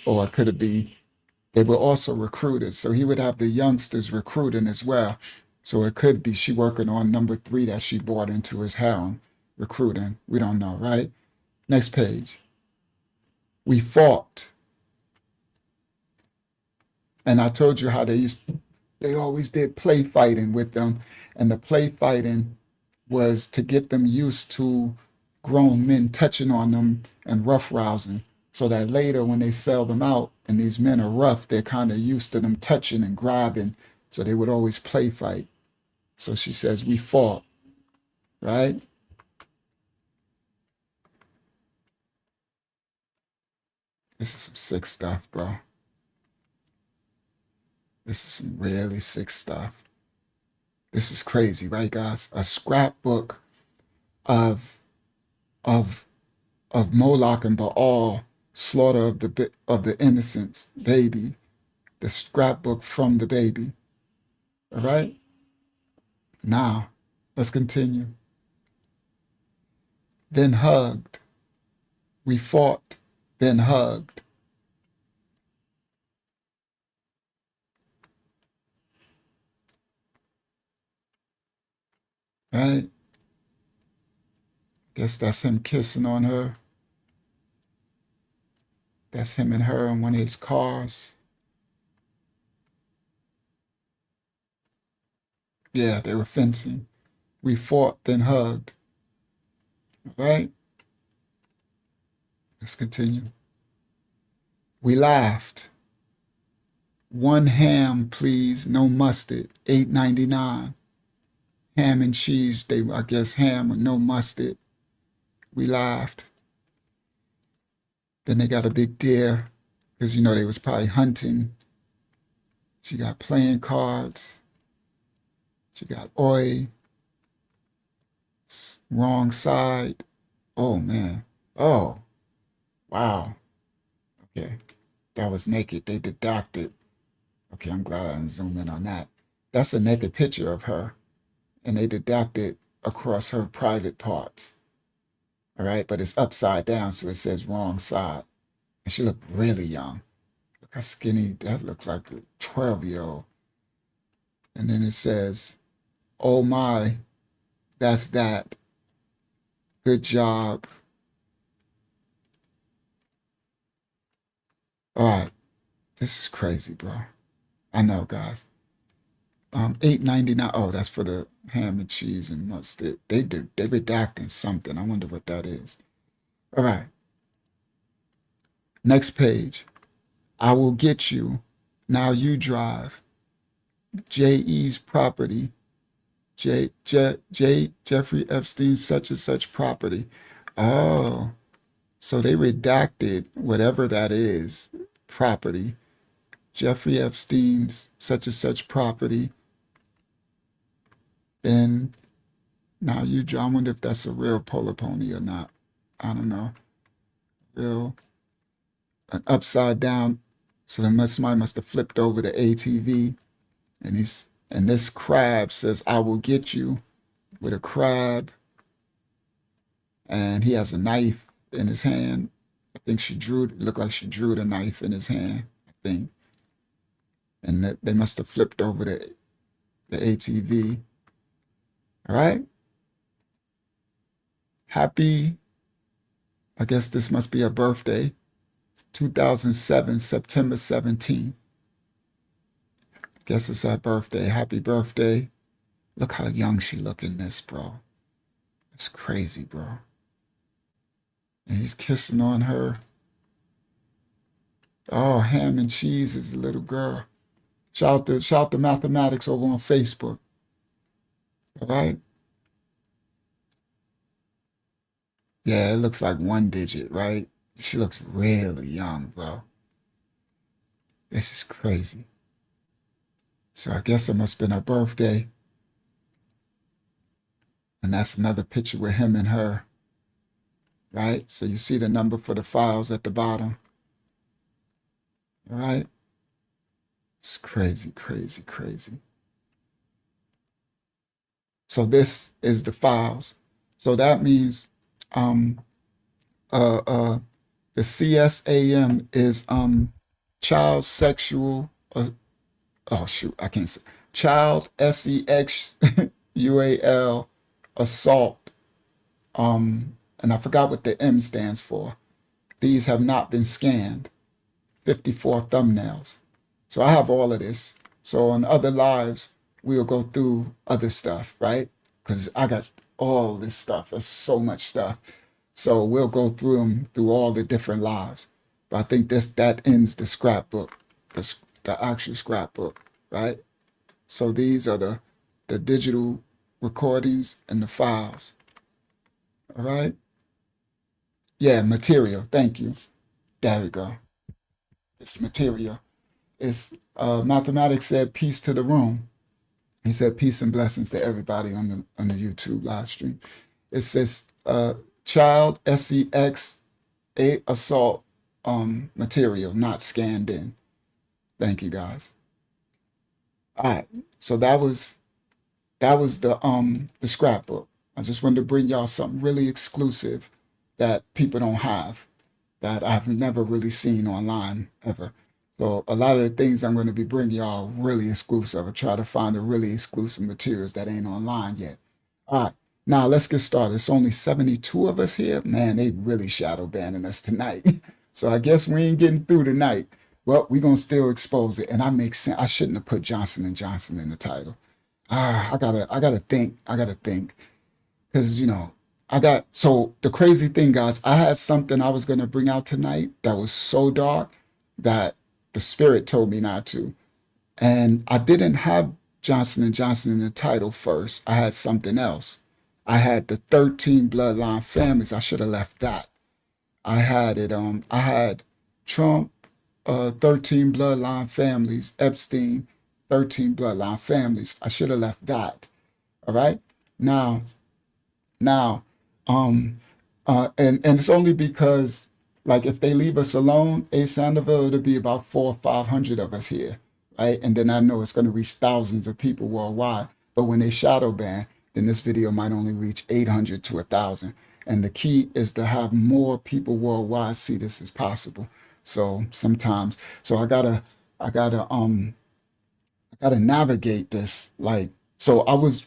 or could it be they were also recruited? So he would have the youngsters recruiting as well. So it could be she working on number 3 that she brought into his harem, recruiting. We don't know, right? Next page. We fought. And I told you how they always did play fighting with them. And the play fighting was to get them used to grown men touching on them and roughhousing, so that later when they sell them out and these men are rough, they're kind of used to them touching and grabbing. So they would always play fight. So she says, we fought, right? This is some sick stuff, bro. This is some really sick stuff. This is crazy, right, guys? A scrapbook of of of Moloch and Baal, slaughter of the innocents, baby. The scrapbook from the baby. All right? Now, let's continue. Then hugged. We fought, then hugged. Right? Guess that's him kissing on her. That's him and her in one of his cars. Yeah, they were fencing. We fought, then hugged. All right? Let's continue. We laughed. One ham, please, no mustard. $8.99. Ham and cheese, I guess ham with no mustard. We laughed. Then they got a big deer, because they was probably hunting. She got playing cards. She got oi. Wrong side. Oh man. Oh. Wow. Okay. That was naked. They deducted. Okay, I'm glad I didn't zoom in on that. That's a naked picture of her. And they deducted across her private parts. All right, but it's upside down, so it says wrong side. And she looked really young. Look how skinny. That looks like a 12-year-old. And then it says, oh my, that's that. Good job. All right, this is crazy, bro. I know, guys. $8.99. Oh, that's for the ham and cheese and mustard. They redacting something. I wonder what that is. All right. Next page. I will get you. Now you drive. J.E.'s property. Jeffrey Epstein such and such property. Oh, so they redacted whatever that is, property. Jeffrey Epstein's such and such property. Then now you, I wonder if that's a real polar pony or not. I don't know. Real, an upside down. So somebody must have flipped over the ATV, and this crab says, "I will get you," with a crab, and he has a knife in his hand. I think looked like she drew the knife in his hand, I think. And that they must have flipped over the ATV. All right. Happy, I guess this must be her birthday. 2007, September 17th. I guess it's her birthday. Happy birthday. Look how young she look in this, bro. It's crazy, bro. And he's kissing on her. Oh, ham and cheese is a little girl. Shout to mathematics over on Facebook. All right. Yeah, it looks like 1 digit, right? She looks really young, bro. This is crazy. So I guess it must have been her birthday. And that's another picture with him and her. Right? So you see the number for the files at the bottom. All right? It's crazy, crazy, crazy. So this is the files. So that means um, the CSAM is child sexual. Oh shoot, I can't say child SEXUAL assault. And I forgot what the M stands for. These have not been scanned. 54 thumbnails. So I have all of this. So on other lives, we'll go through other stuff, right? Because I got all this stuff. There's so much stuff. So we'll go through them through all the different lives. But I think that ends the scrapbook, the actual scrapbook, right? So these are the digital recordings and the files. All right. Yeah, material. Thank you. There we go. It's material. It's mathematics said peace to the room. He said peace and blessings to everybody on the YouTube live stream. It says child SEX assault material not scanned in. Thank you guys. All right. So that was the scrapbook. I just wanted to bring y'all something really exclusive that people don't have, that I've never really seen online ever. So a lot of the things I'm going to be bringing y'all really exclusive. I try to find the really exclusive materials that ain't online yet. All right, now let's get started. It's only 72 of us here. Man, they really shadow banning us tonight. So I guess we ain't getting through tonight. Well, we're going to still expose it. And I make sense. I shouldn't have put Johnson & Johnson in the title. I gotta think. Because, so the crazy thing, guys, I had something I was going to bring out tonight that was so dark that the spirit told me not to. And I didn't have Johnson & Johnson in the title first. I had something else. I had the 13 bloodline families. I should have left that. I had it, I had Trump, 13 bloodline families, Epstein, 13 bloodline families. I should have left that. All right. Now, and it's only because, like, if they leave us alone, A. Sandoval, it'll be about 400 or 500 of us here, right? And then I know it's going to reach thousands of people worldwide. But when they shadow ban, then this video might only reach 800 to 1,000. And the key is to have more people worldwide see this as possible. So sometimes, so I gotta navigate this. Like, so I was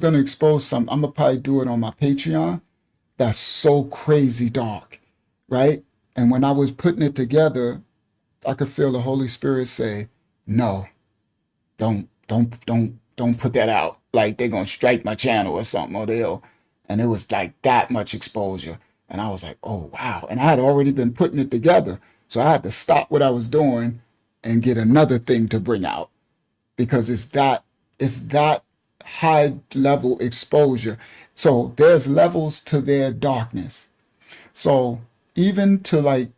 gonna expose some. I'm gonna probably do it on my Patreon. That's so crazy dark, right? And when I was putting it together, I could feel the Holy Spirit say, "No, don't put that out. Like they're gonna strike my channel or something, or they'll." And it was like that much exposure, and I was like, "Oh wow!" And I had already been putting it together, so I had to stop what I was doing and get another thing to bring out because it's that high level exposure. So there's levels to their darkness. So even to like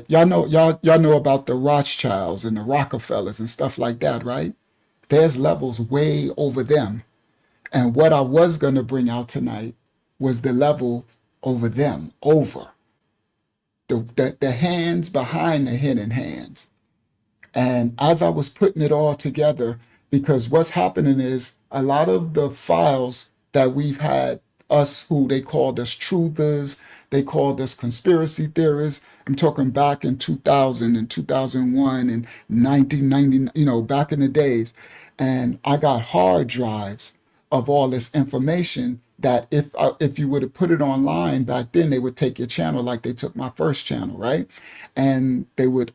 y'all know about the Rothschilds and the Rockefellers and stuff like that, right? There's levels way over them. And what I was going to bring out tonight was the level over them, over the hands behind the hidden hands. And as I was putting it all together, because what's happening is a lot of the files that we've had, us who they called us truthers, they called us conspiracy theorists. I'm talking back in 2000 and 2001 and 1990, back in the days. And I got hard drives of all this information that if you would have put it online back then, they would take your channel like they took my first channel, right? And they would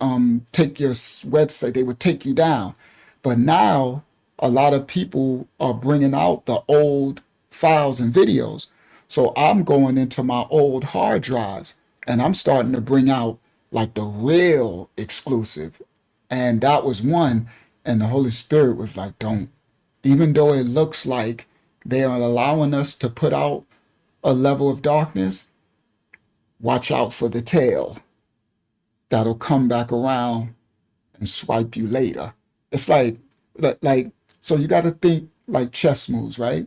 take your website, they would take you down. But now a lot of people are bringing out the old files and videos. So I'm going into my old hard drives and I'm starting to bring out like the real exclusive. And that was one. And the Holy Spirit was like, don't. Even though it looks like they are allowing us to put out a level of darkness, watch out for the tail that'll come back around and swipe you later. It's like, so you got to think like chess moves, right?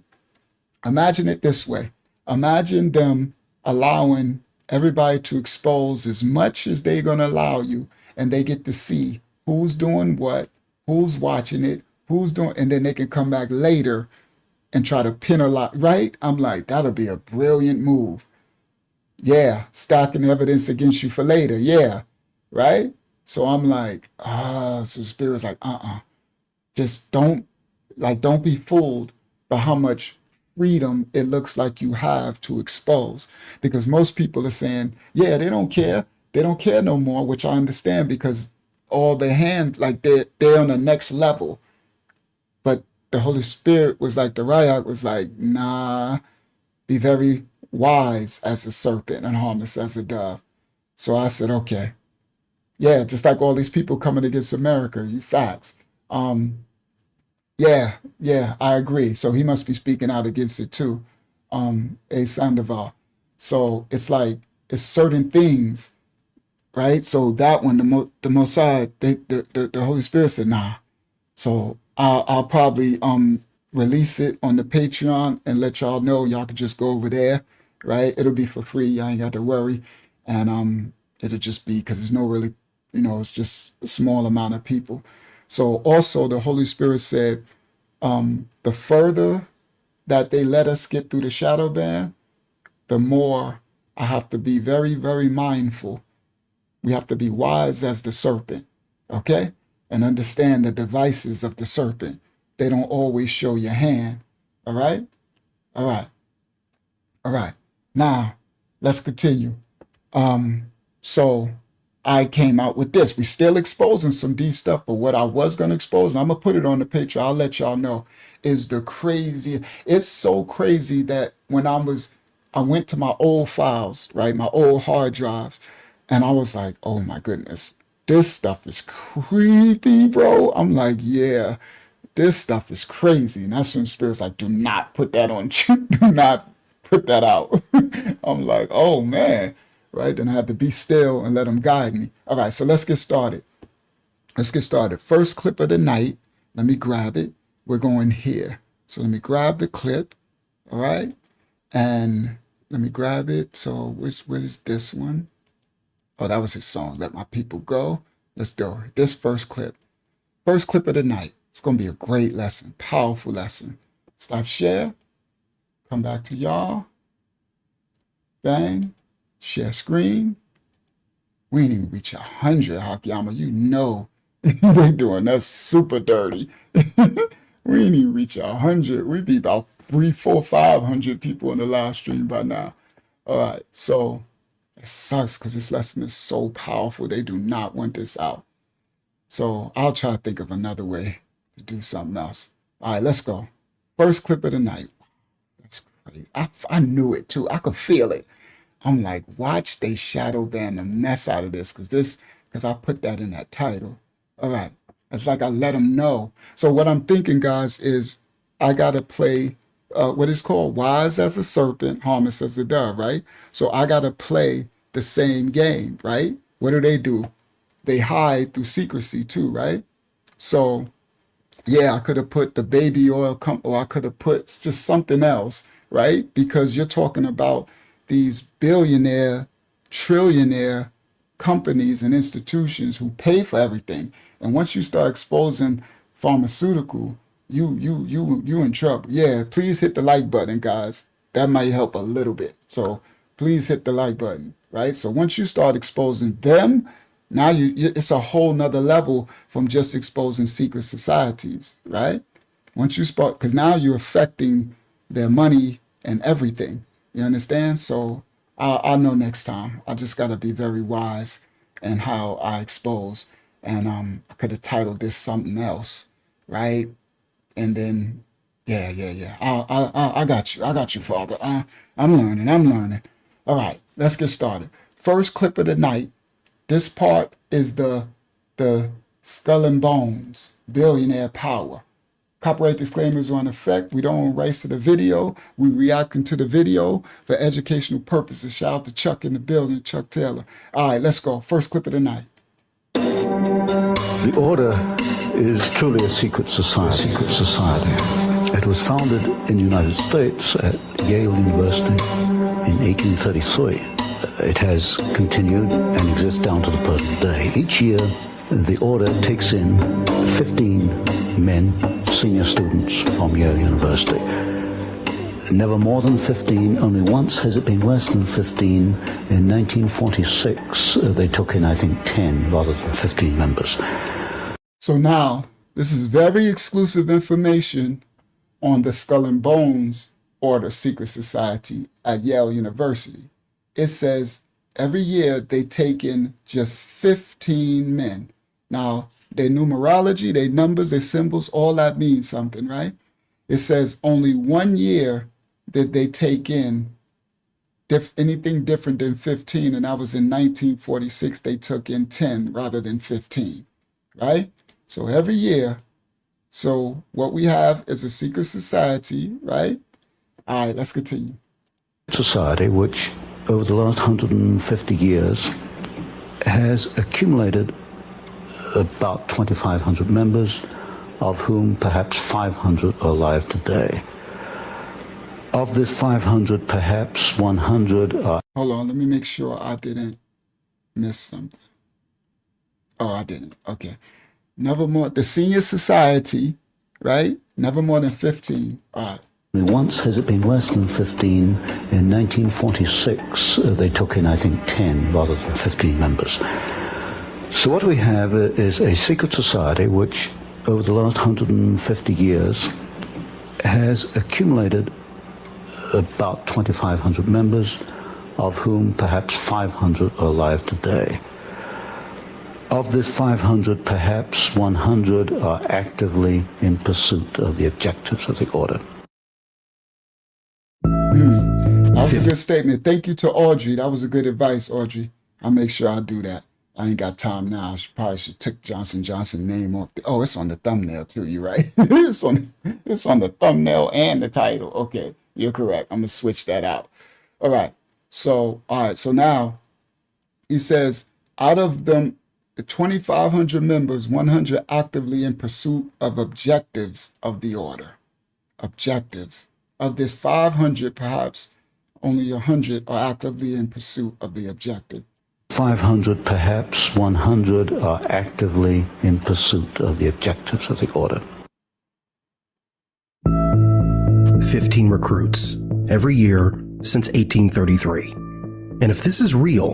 Imagine it this way. Imagine them allowing everybody to expose as much as they're going to allow you, and they get to see who's doing what, who's watching it, Who's doing, and then they can come back later and try to penalize, right? I'm like, that'll be a brilliant move. Yeah, stacking evidence against you for later. Yeah, right? So I'm like, so the spirit's like, just don't be fooled by how much freedom it looks like you have to expose. Because most people are saying, yeah, they don't care. They don't care no more, which I understand because all their hand, like they're on the next level. But the Holy Spirit was like, the Rayak was like, nah, be very wise as a serpent and harmless as a dove. So I said, okay. Yeah, just like all these people coming against America, you facts. Yeah, I agree. So he must be speaking out against it too, A. Sandoval. So it's like, it's certain things, right? So that one, the Mossad, the Holy Spirit said, nah. So I'll probably release it on the Patreon and let y'all know. Y'all can just go over there, right? It'll be for free. Y'all ain't got to worry. And it'll just be, because there's no really, it's just a small amount of people. So also the Holy Spirit said, the further that they let us get through the shadow band, the more I have to be very, very mindful. We have to be wise as the serpent, okay? And understand the devices of the serpent. They don't always show your hand, all right? All right. All right. Now, let's continue. So I came out with this. We're still exposing some deep stuff, but what I was going to expose, and I'm going to put it on the Patreon, I'll let y'all know, is the crazy. It's so crazy that when I went to my old files, right, my old hard drives, and I was like, oh my goodness, this stuff is creepy, bro. I'm like, yeah, this stuff is crazy. And that's when the Spirit's like, do not put that on, do not put that out. I'm like, oh man. Right? Then I had to be still and let them guide me. All right, so let's get started. Let's get started. First clip of the night. Let me grab it. We're going here. So let me grab the clip. All right. And let me grab it. So what is this one? Oh, that was his song. Let My People Go. Let's do this first clip. First clip of the night. It's going to be a great lesson. Powerful lesson. Stop share. Come back to y'all. Bang. Share screen. We ain't even reach 100, Hakiyama. You know they doing us super dirty. We ain't even reach 100. We'd be about 300, 400, 500 people in the live stream by now. All right, so it sucks because this lesson is so powerful. They do not want this out. So I'll try to think of another way to do something else. All right, let's go. First clip of the night. That's crazy. I knew it too. I could feel it. I'm like, watch they shadow ban the mess out of this because I put that in that title. All right. It's like I let them know. So what I'm thinking, guys, is I got to play what is called wise as a serpent, harmless as a dove, right? So I got to play the same game, right? What do? They hide through secrecy too, right? So yeah, I could have put the baby oil or I could have put just something else, right? Because you're talking about these billionaire, trillionaire companies and institutions who pay for everything. And once you start exposing pharmaceutical, you in trouble. Yeah, please hit the like button, guys. That might help a little bit. So please hit the like button, right? So once you start exposing them, now it's a whole nother level from just exposing secret societies, right? Once you start, because now you're affecting their money and everything. You understand? So I'll know next time. I just got to be very wise in how I expose. And I could have titled this something else, right? And then, yeah. I got you, Father. I'm learning. All right, let's get started. First clip of the night. This part is the Skull and Bones, Billionaire Power. Copyright disclaimers are in effect. We don't own rights to the video. We reacting to the video for educational purposes. Shout out to Chuck in the building, Chuck Taylor. All right, let's go. First clip of the night. The Order is truly a secret society. It was founded in the United States at Yale University in 1833. It has continued and exists down to the present day. Each year, the Order takes in 15 men senior students from Yale University. Never more than 15, only once has it been less than 15. In 1946, they took in, I think, 10 rather than 15 members. So now, this is very exclusive information on the Skull and Bones Order Secret Society at Yale University. It says every year they take in just 15 men. Now, their numerology, their numbers, their symbols, all that means something, right? It says only 1 year did they take in anything different than 15, and that was in 1946. They took in 10 rather than 15, right? So every year, so what we have is a secret society, right? All right, let's continue. Society, which over the last 150 years has accumulated about 2,500 members, of whom perhaps 500 are alive today. Of this 500, perhaps 100 are... Hold on, let me make sure I didn't miss something. Oh, I didn't. Okay. Never more, the senior society, right? Never more than 15. All right. Once has it been less than 15. In 1946, they took in, I think, 10 rather than 15 members. So what we have is a secret society which, over the last 150 years, has accumulated about 2,500 members, of whom perhaps 500 are alive today. Of this 500, perhaps 100 are actively in pursuit of the objectives of the order. That was a good statement. Thank you to Audrey. That was a good advice, Audrey. I'll make sure I do that. I ain't got time now. I probably should take Johnson Johnson name off. Oh, it's on the thumbnail too. You right? it's on the thumbnail and the title. Okay, you're correct. I'm gonna switch that out. All right. So now he says out of them, the 2,500 members, 100 actively in pursuit of objectives of the order. Objectives. Of this 500, perhaps only 100 are actively in pursuit of the objective. 500, perhaps 100 are actively in pursuit of the objectives of the order. 15 recruits every year since 1833. And if this is real,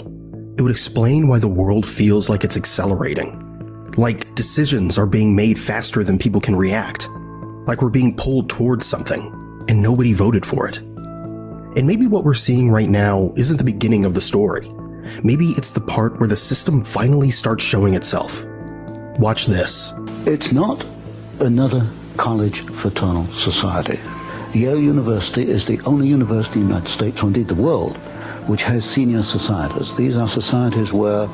it would explain why the world feels like it's accelerating. Like decisions are being made faster than people can react. Like we're being pulled towards something, and nobody voted for it. And maybe what we're seeing right now isn't the beginning of the story. Maybe it's the part where the system finally starts showing itself. Watch this. It's not another college fraternal society. Yale University is the only university in the United States, or indeed the world, which has senior societies. These are societies where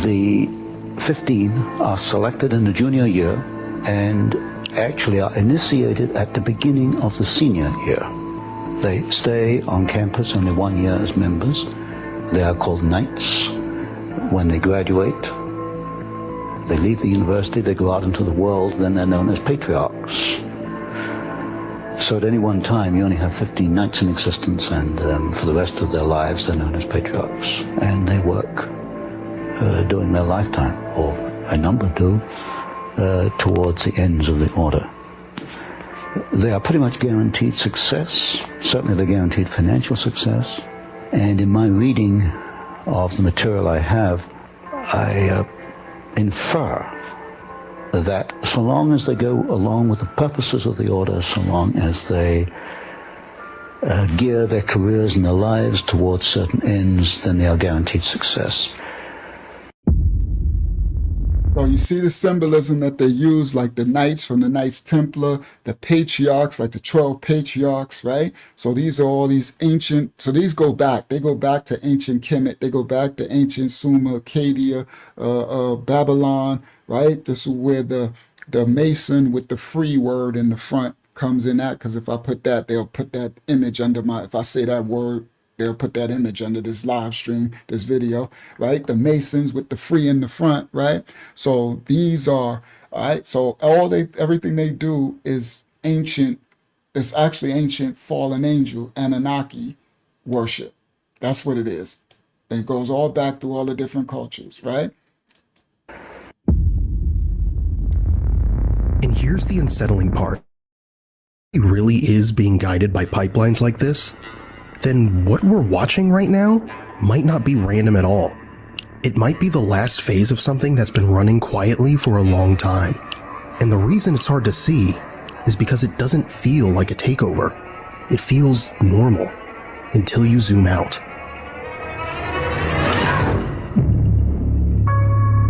the 15 are selected in the junior year and actually are initiated at the beginning of the senior year. They stay on campus only 1 year as members. They are called knights. When they graduate, they leave the university, they go out into the world, then they're known as patriarchs. So at any one time, you only have 15 knights in existence, and for the rest of their lives, they're known as patriarchs. And they work during their lifetime, or a number do, towards the ends of the order. They are pretty much guaranteed success. Certainly they're guaranteed financial success. And in my reading of the material I have, I infer that so long as they go along with the purposes of the order, so long as they gear their careers and their lives towards certain ends, then they are guaranteed success. So you see the symbolism that they use, like the knights from the Knights Templar, the patriarchs, like the 12 patriarchs, right? So these are all these ancient, so these go back. They go back to ancient Kemet. They go back to ancient Sumer, Akkadia, Babylon, right? This is where the Mason with the free word in the front comes in at, because if I put that, they'll put that image under if I say that word, they'll put that image under this live stream, this video, right? The Masons with the free in the front, right? So these are, all right, so everything they do is ancient, it's actually ancient fallen angel, Anunnaki worship. That's what it is. And it goes all back through all the different cultures, right? And here's the unsettling part. really is being guided by pipelines like this, then what we're watching right now might not be random at all. It might be the last phase of something that's been running quietly for a long time. And the reason it's hard to see is because it doesn't feel like a takeover. It feels normal until you zoom out.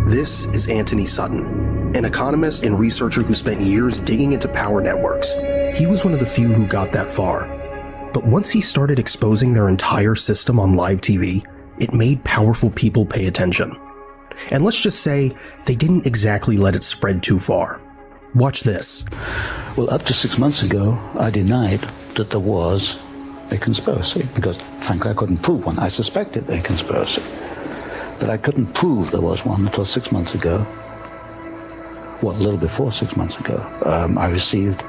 This is Anthony Sutton, an economist and researcher who spent years digging into power networks. He was one of the few who got that far. But once he started exposing their entire system on live TV, it made powerful people pay attention. And let's just say they didn't exactly let it spread too far. Watch this. Well, up to 6 months ago, I denied that there was a conspiracy because, frankly, I couldn't prove one. I suspected a conspiracy, but I couldn't prove there was one until 6 months ago. Well, a little before 6 months ago, I received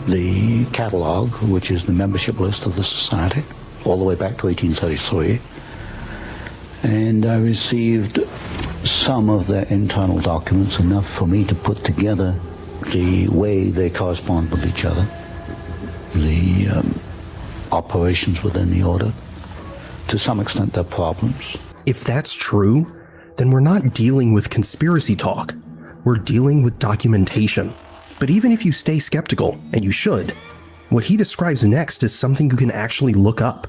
the catalog, which is the membership list of the society, all the way back to 1833. And I received some of their internal documents, enough for me to put together the way they correspond with each other, the operations within the order, to some extent their problems. If that's true, then we're not dealing with conspiracy talk. We're dealing with documentation. But even if you stay skeptical, and you should, what he describes next is something you can actually look up.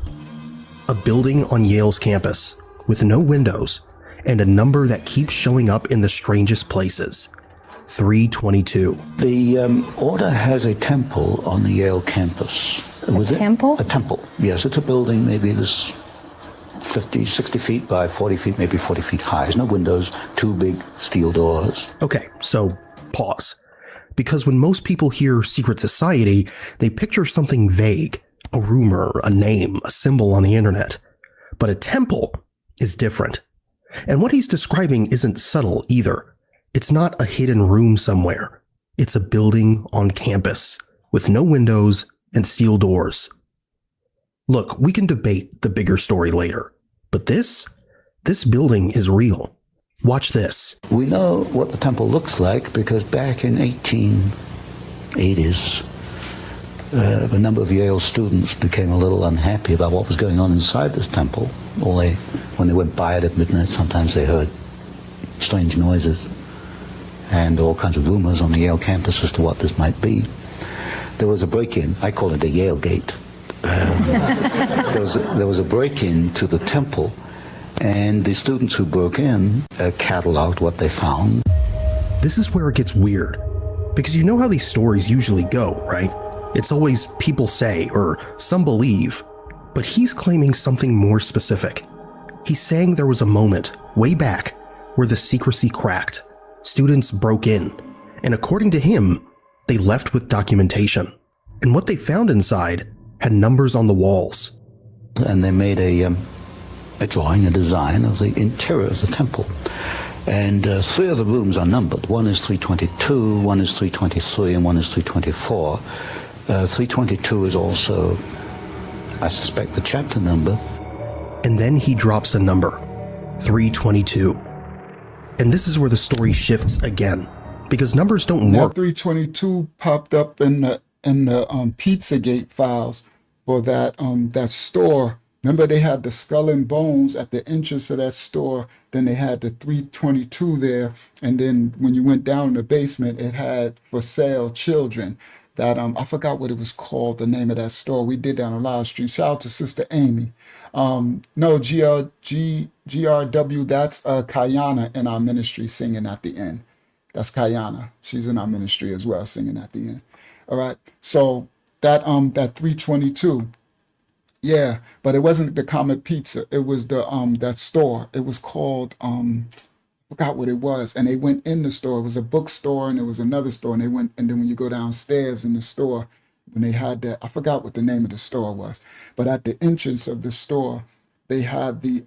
A building on Yale's campus, with no windows, and a number that keeps showing up in the strangest places. 322. The order has a temple on the Yale campus. A temple? A temple, yes. It's a building, maybe this 50, 60 feet by 40 feet, maybe 40 feet high. There's no windows, two big steel doors. Okay, so pause. Because when most people hear secret society, they picture something vague, a rumor, a name, a symbol on the internet. But a temple is different. And what he's describing isn't subtle either. It's not a hidden room somewhere. It's a building on campus, with no windows and steel doors. Look, we can debate the bigger story later, but this building is real. Watch this. We know what the temple looks like because back in 1880s, a number of Yale students became a little unhappy about what was going on inside this temple. When they went by it at midnight, sometimes they heard strange noises and all kinds of rumors on the Yale campus as to what this might be. There was a break-in. I call it a Yale gate. There was a break-in to the temple, and the students who broke in cataloged what they found. This is where it gets weird, because you know how these stories usually go, right? It's always people say, or some believe, but he's claiming something more specific. He's saying there was a moment, way back, where the secrecy cracked. Students broke in, and according to him, they left with documentation. And what they found inside had numbers on the walls. And they made a drawing, a design of the interior of the temple. And 3 of the rooms are numbered. One is 322, one is 323, and one is 324. 322 is also, I suspect, the chapter number. And then he drops a number, 322. And this is where the story shifts again, because numbers don't Now, work. 322 popped up in the Pizzagate files for that store. Remember, they had the skull and bones at the entrance of that store. Then they had the 322 there, and then when you went down in the basement, it had for sale children. That I forgot what it was called, the name of that store. We did that on a live stream. Shout out to Sister Amy. No, GRW, that's Kayana in our ministry singing at the end. That's Kayana. She's in our ministry as well, singing at the end. All right. So that 322, yeah, but it wasn't the Comet Pizza. It was the that store. It was called forgot what it was. And they went in the store. It was a bookstore and there was another store. And they went, and then when you go downstairs in the store, when they had that, I forgot what the name of the store was, but at the entrance of the store, they had the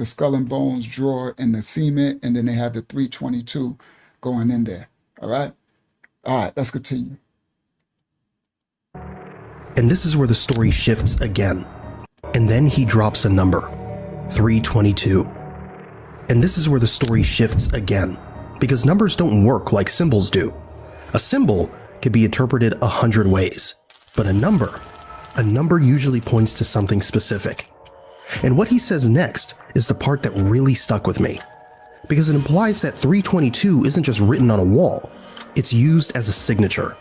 skull and bones drawer and the cement, and then they had the 322 going in there. All right, let's continue. And this is where the story shifts again. And then he drops a number, 322. And this is where the story shifts again, because numbers don't work like symbols do. A symbol can be interpreted 100 ways, but a number usually points to something specific. And what he says next is the part that really stuck with me, because it implies that 322 isn't just written on a wall, it's used as a signature,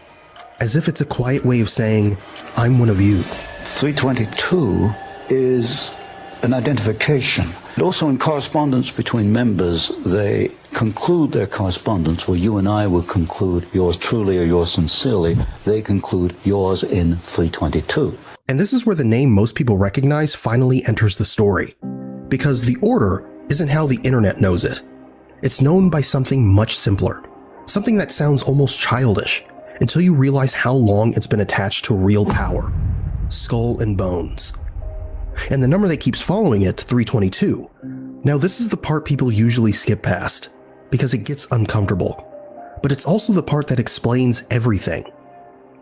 as if it's a quiet way of saying, I'm one of you. 322 is an identification. And also in correspondence between members, they conclude their correspondence where you and I will conclude yours truly or yours sincerely. They conclude yours in 322. And this is where the name most people recognize finally enters the story. Because the order isn't how the internet knows it. It's known by something much simpler. Something that sounds almost childish, until you realize how long it's been attached to real power. Skull and bones. And the number that keeps following it, 322. Now this is the part people usually skip past, because it gets uncomfortable. But it's also the part that explains everything.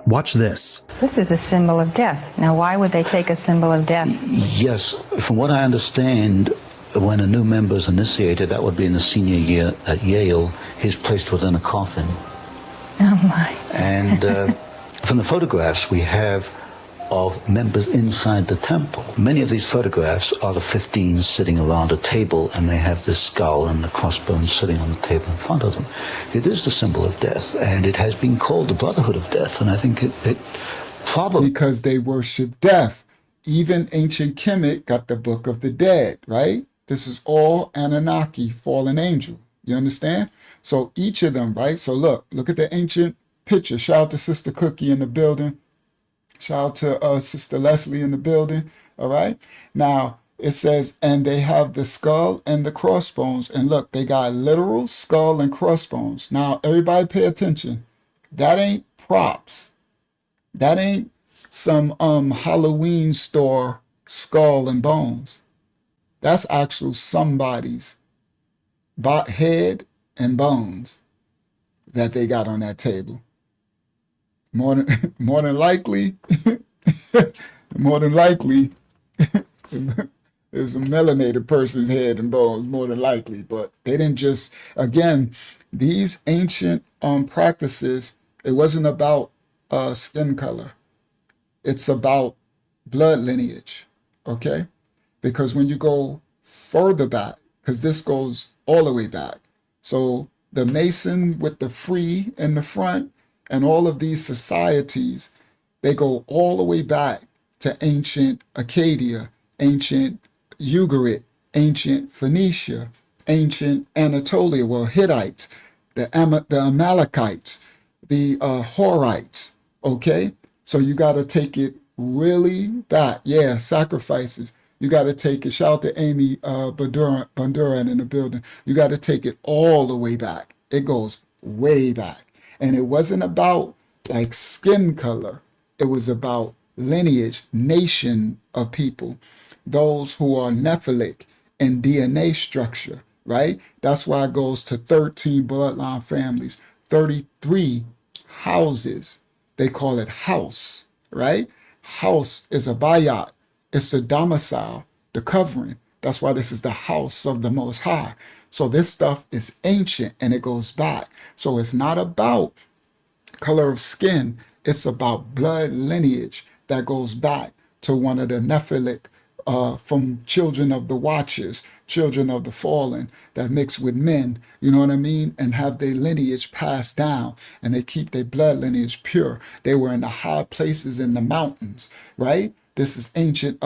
Watch this. This is a symbol of death. Now why would they take a symbol of death? Yes, from what I understand, when a new member is initiated, that would be in the senior year at Yale, he's placed within a coffin. Oh my. And from the photographs we have of members inside the temple, many of these photographs are the 15 sitting around a table, and they have this skull and the crossbones sitting on the table in front of them. It is the symbol of death, and it has been called the Brotherhood of Death, and I think it probably... Because they worship death. Even ancient Kemet got the Book of the Dead, right? This is all Anunnaki, fallen angel. You understand? So each of them, right? So look at the ancient picture. Shout out to Sister Cookie in the building. Shout out to Sister Leslie in the building. All right. Now it says, and they have the skull and the crossbones. And look, they got literal skull and crossbones. Now, everybody pay attention. That ain't props. That ain't some Halloween store skull and bones. That's actual somebody's head and bones that they got on that table. More than likely, there's a melanated person's head and bones, more than likely. But they didn't just, again, these ancient practices, it wasn't about skin color. It's about blood lineage, okay? Because when you go further back, because this goes all the way back. So the Mason with the free in the front, and all of these societies, they go all the way back to ancient Acadia, ancient Ugarit, ancient Phoenicia, ancient Anatolia, well, Hittites, the Amalekites, the Horites, okay? So you got to take it really back. Yeah, sacrifices. You got to take it. Shout out to Amy Bonduran in the building. You got to take it all the way back. It goes way back. And it wasn't about like skin color. It was about lineage, nation of people, those who are Nephilic in DNA structure, right? That's why it goes to 13 bloodline families, 33 houses. They call it house, right? House is a bayat. It's a domicile, the covering. That's why this is the house of the Most High. So this stuff is ancient and it goes back. So it's not about color of skin. It's about blood lineage that goes back to one of the Nephilic from children of the Watchers, children of the fallen that mix with men, you know what I mean? And have their lineage passed down and they keep their blood lineage pure. They were in the high places in the mountains, right? This is ancient.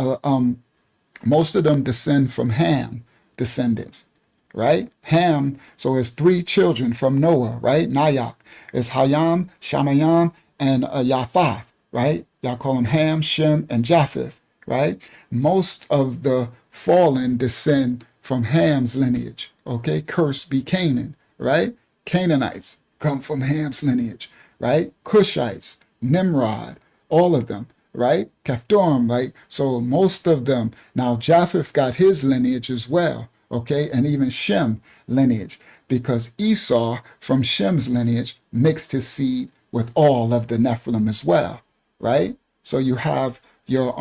Most of them descend from Ham descendants, right? Ham, so it's 3 children from Noah, right? Nayak. It's Hayam, Shamayam, and Yafeth, right? Y'all call them Ham, Shem, and Japheth, right? Most of the fallen descend from Ham's lineage, okay? Cursed be Canaan, right? Canaanites come from Ham's lineage, right? Cushites, Nimrod, all of them, right? Kephtorim, right? So most of them. Now Japheth got his lineage as well, okay? And even Shem lineage, because Esau from Shem's lineage mixed his seed with all of the Nephilim as well, right? So you have your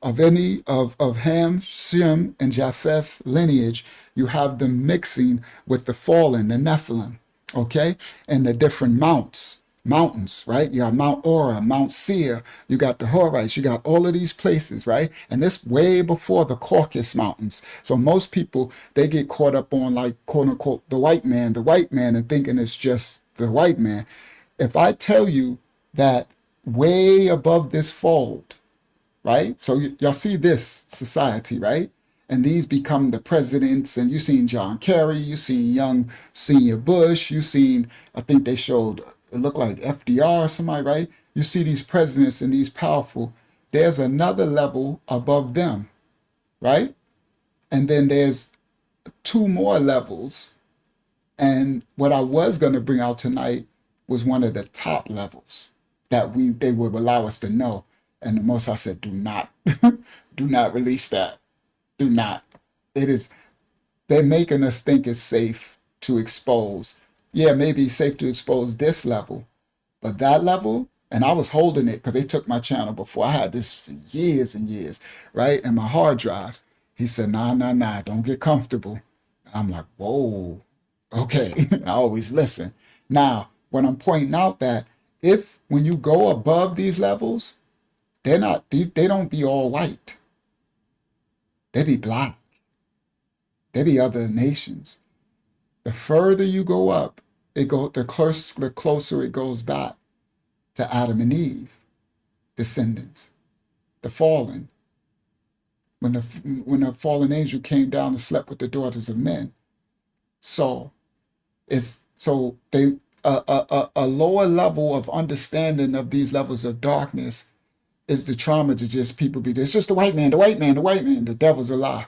of Ham, Shem, and Japheth's lineage, you have them mixing with the fallen, the Nephilim, okay? And the different mounts mountains, right? You got Mount Ora, Mount Seir, you got the Horites, you got all of these places, right? And this way before the Caucasus Mountains. So most people, they get caught up on like, quote unquote, the white man, and thinking it's just the white man. If I tell you that way above this fold, right? So y'all see this society, right? And these become the presidents, and you seen John Kerry, you seen young senior Bush, you seen, I think they showed, it looked like FDR or somebody, right? You see these presidents and these powerful, there's another level above them, right? And then there's two more levels. And what I was going to bring out tonight was one of the top levels that they would allow us to know. And the Most High said, do not, do not release that. Do not. It is, they're making us think it's safe to expose. Yeah, maybe it's safe to expose this level, but that level, and I was holding it because they took my channel before. I had this for years and years, right? And my hard drives. He said, nah, don't get comfortable. I'm like, whoa, okay. I always listen. Now, when I'm pointing out that when you go above these levels, they don't be all white. They be black. They be other nations. The further you go up, the closer it goes back to Adam and Eve, descendants, the fallen. When the fallen angel came down and slept with the daughters of men. So a lower level of understanding of these levels of darkness is the trauma to just people be, it's just the white man. The devil's a lie.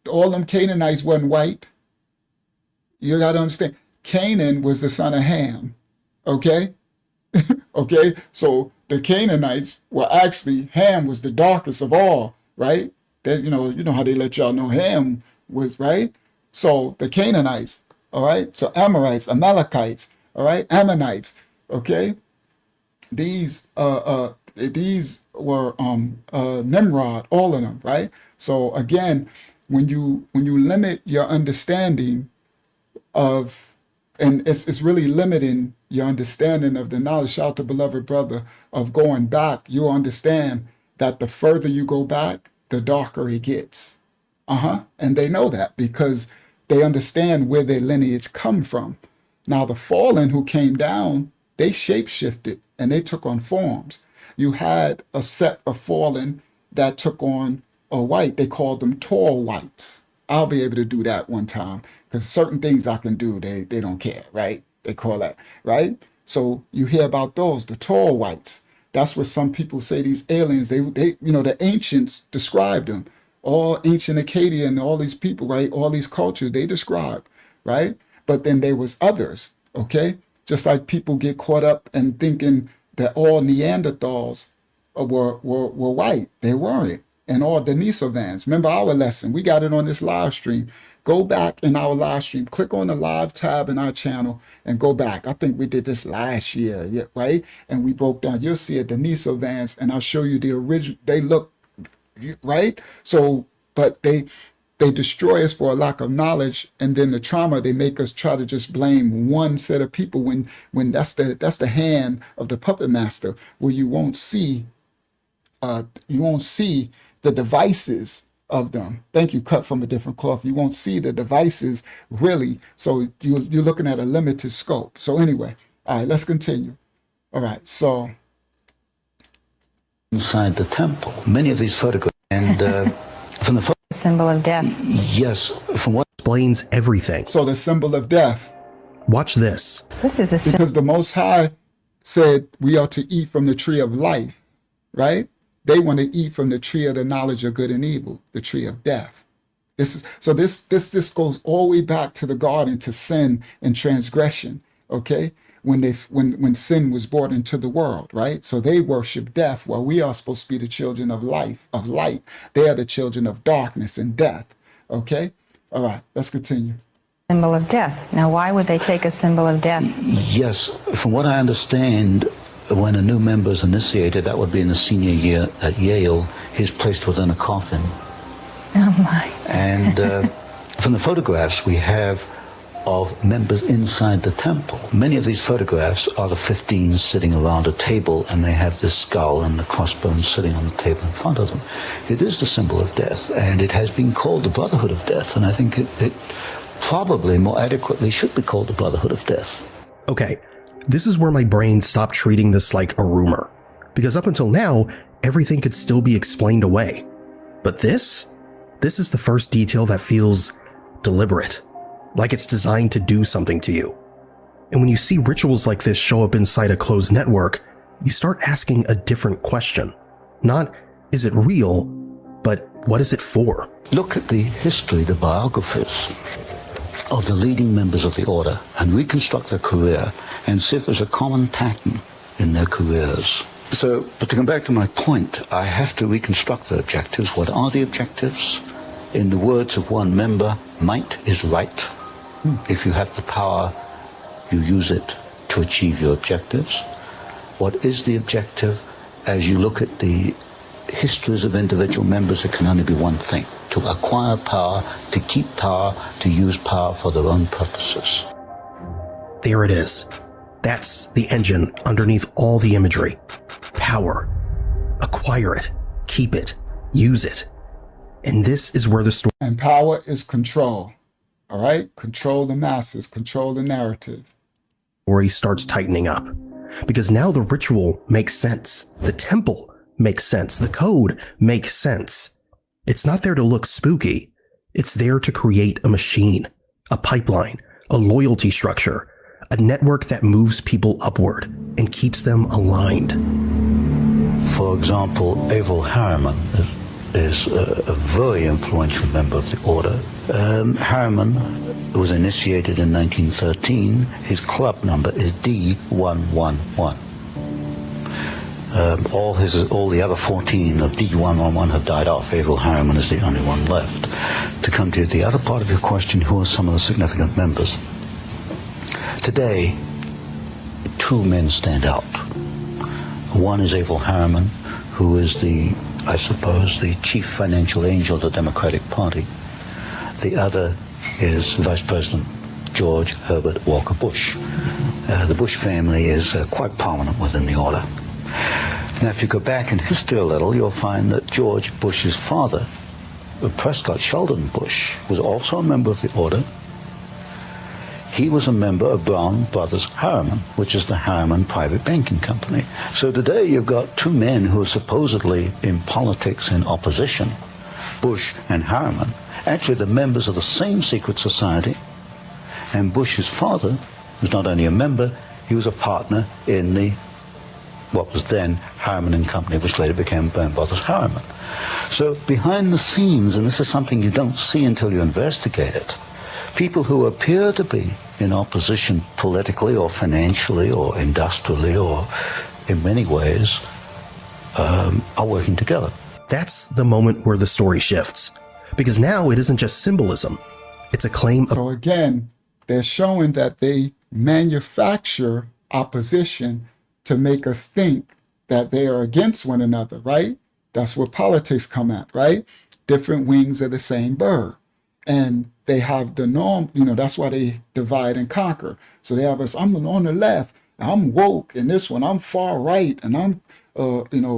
All them Canaanites wasn't white. You got to understand. Canaan was the son of Ham. Okay? Okay? So the Canaanites were actually, Ham was the darkest of all, right? You know how they let y'all know Ham was, right? So the Canaanites, all right? So Amorites, Amalekites, all right? Ammonites, okay? These were Nimrod, all of them, right? So again, when you limit your understanding of, and it's really limiting your understanding of the knowledge, shout out to beloved brother, of going back, you'll understand that the further you go back, the darker it gets. And they know that because they understand where their lineage come from. Now the fallen who came down, they shape-shifted and they took on forms. You had a set of fallen that took on a white. They called them tall whites. I'll be able to do that one time because certain things I can do, they don't care, right? They call that, right? So you hear about those, the tall whites. That's what some people say these aliens, they the ancients described them. All ancient Acadia and all these people, right? All these cultures, they describe, right? But then there was others, okay? Just like people get caught up in thinking that all Neanderthals were white. They weren't. And all Denisovans. Remember our lesson. We got it on this live stream. Go back in our live stream. Click on the live tab in our channel and go back. I think we did this last year, right? And we broke down. You'll see a Denisovans, and I'll show you the original. They look, right? So, but they destroy us for a lack of knowledge, and then the trauma, they make us try to just blame one set of people when that's the hand of the puppet master, where you won't see the devices of them. Thank you, cut from a different cloth. You won't see the devices really, so you're looking at a limited scope. So anyway, all right, let's continue. All right, so inside the temple, many of these photographs, and from the symbol of death. Yes, from what Explains everything. So the symbol of death. Watch this. This is a Because the Most High said we are to eat from the tree of life, right? They want to eat from the tree of the knowledge of good and evil, the tree of death. This goes all the way back to the garden, to sin and transgression, okay? When sin was brought into the world, right? So they worship death, while we are supposed to be the children of life, of light. They are the children of darkness and death, okay? All right, let's continue. symbol of death. Now, why would they take a symbol of death? Yes, from what I understand, when a new member is initiated, that would be in the senior year at Yale, he's placed within a coffin. Oh, my. And from the photographs, we have of members inside the temple. Many of these photographs are the 15 sitting around a table, and they have this skull and the crossbones sitting on the table in front of them. It is the symbol of death, and it has been called the Brotherhood of Death, and I think it probably more adequately should be called the Brotherhood of Death. Okay, this is where my brain stopped treating this like a rumor, because up until now, everything could still be explained away. But this is the first detail that feels deliberate, like it's designed to do something to you. And when you see rituals like this show up inside a closed network, you start asking a different question. Not, is it real, but what is it for? Look at the history, the biographies of the leading members of the order, and reconstruct their career and see if there's a common pattern in their careers. But to come back to my point, I have to reconstruct the objectives. What are the objectives? In the words of one member, might is right. If you have the power, you use it to achieve your objectives. What is the objective? As you look at the histories of individual members, it can only be one thing: to acquire power, to keep power, to use power for their own purposes. There it is. That's the engine underneath all the imagery. Power. Acquire it. Keep it. Use it. And this is where the story... And power is control. All right? Control the masses. Control the narrative. Story starts tightening up. Because now the ritual makes sense. The temple makes sense. The code makes sense. It's not there to look spooky. It's there to create a machine, a pipeline, a loyalty structure, a network that moves people upward and keeps them aligned. For example, Abel Harriman is a very influential member of the order. Harriman was initiated in 1913. His club number is D111. All the other 14 of D111 have died off. Abel Harriman is the only one left. To come to the other part of your question, who are some of the significant members? Today, two men stand out. One is Abel Harriman, who is I suppose, the chief financial angel of the Democratic Party. The other is Vice President George Herbert Walker Bush. The Bush family is quite prominent within the order. Now, if you go back in history a little, you'll find that George Bush's father, Prescott Sheldon Bush, was also a member of the order. He was a member of Brown Brothers Harriman, which is the Harriman private banking company. So today you've got two men who are supposedly in politics in opposition, Bush and Harriman, actually the members of the same secret society. And Bush's father was not only a member, he was a partner in what was then Harriman and Company, which later became Brown Brothers Harriman. So behind the scenes, and this is something you don't see until you investigate it, people who appear to be in opposition politically or financially or industrially or in many ways are working together. That's the moment where the story shifts. Because now it isn't just symbolism. It's a claim of... So again, they're showing that they manufacture opposition to make us think that they are against one another, right? That's where politics come at, right? Different wings of the same bird. And they have the norm, that's why they divide and conquer. So they have us, I'm on the left, I'm woke, and this one, I'm far right, and I'm,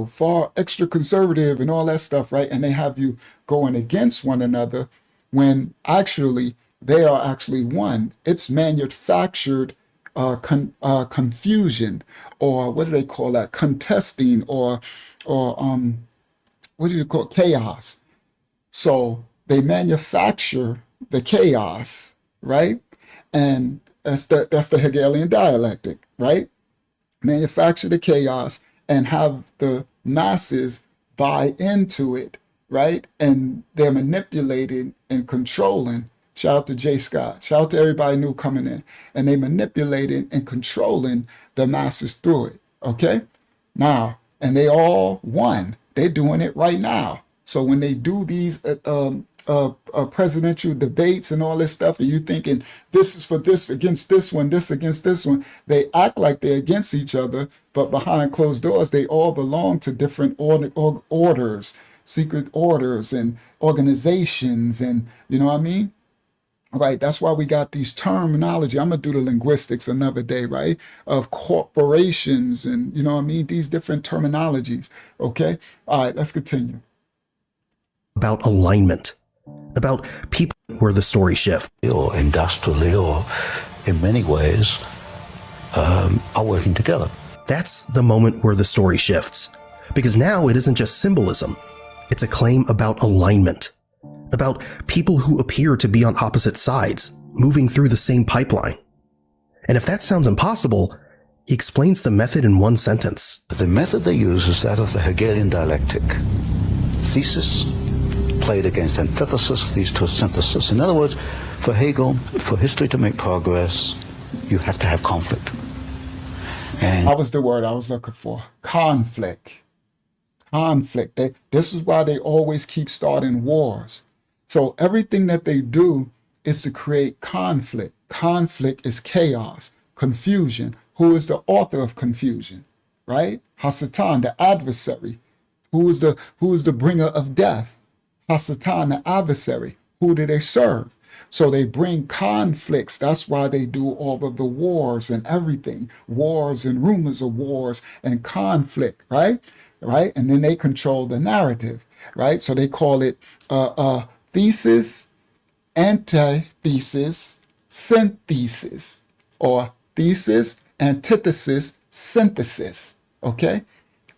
far extra conservative and all that stuff, right? And they have you going against one another when actually they are actually one. It's manufactured confusion, or what do they call that? Contesting, or what do you call it? Chaos. So they manufacture the chaos, right? And that's the Hegelian dialectic, right? Manufacture the chaos and have the masses buy into it, right? And they're manipulating and controlling. Shout out to Jay Scott. Shout out to everybody new coming in. And they manipulating and controlling the masses through it, okay? Now, and they all won. They're doing it right now. So when they do these presidential debates and all this stuff, and you thinking this is for this against this one, this against this one, they act like they're against each other, but behind closed doors, they all belong to different orders, secret orders and organizations, and you know what I mean? Right, that's why we got these terminology. I'm gonna do the linguistics another day, right? Of corporations and you know what I mean, these different terminologies. Okay, all right, let's continue. About alignment, about people where the story shifts. Or industrially, or in many ways, are working together. That's the moment where the story shifts. Because now it isn't just symbolism, it's a claim about alignment, about people who appear to be on opposite sides, moving through the same pipeline. And if that sounds impossible, he explains the method in one sentence. The method they use is that of the Hegelian dialectic. Thesis played against antithesis leads to a synthesis. In other words, for Hegel, for history to make progress, you have to have conflict. And That was the word I was looking for. Conflict. Conflict. This is why they always keep starting wars. So everything that they do is to create conflict. Conflict is chaos, confusion. Who is the author of confusion? Right? Hasatan, the adversary. Who is the bringer of death? Hasatan, the adversary. Who do they serve? So they bring conflicts. That's why they do all of the wars and everything. Wars and rumors of wars and conflict, right? Right? And then they control the narrative, right? So they call it thesis, antithesis, synthesis, or thesis, antithesis, synthesis, okay?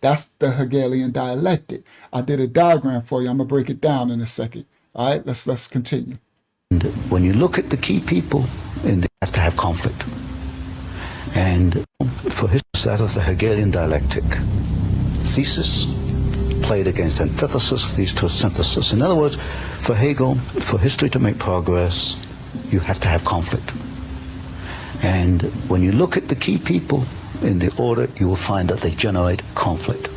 That's the Hegelian dialectic. I did a diagram for you. I'm going to break it down in a second. All right, let's continue. when you look at the key people, and they have to have conflict. And for history, that of the Hegelian dialectic. Thesis played against antithesis leads to a synthesis. In other words, for Hegel, for history to make progress, you have to have conflict. And when you look at the key people in the order, you will find that they generate conflict.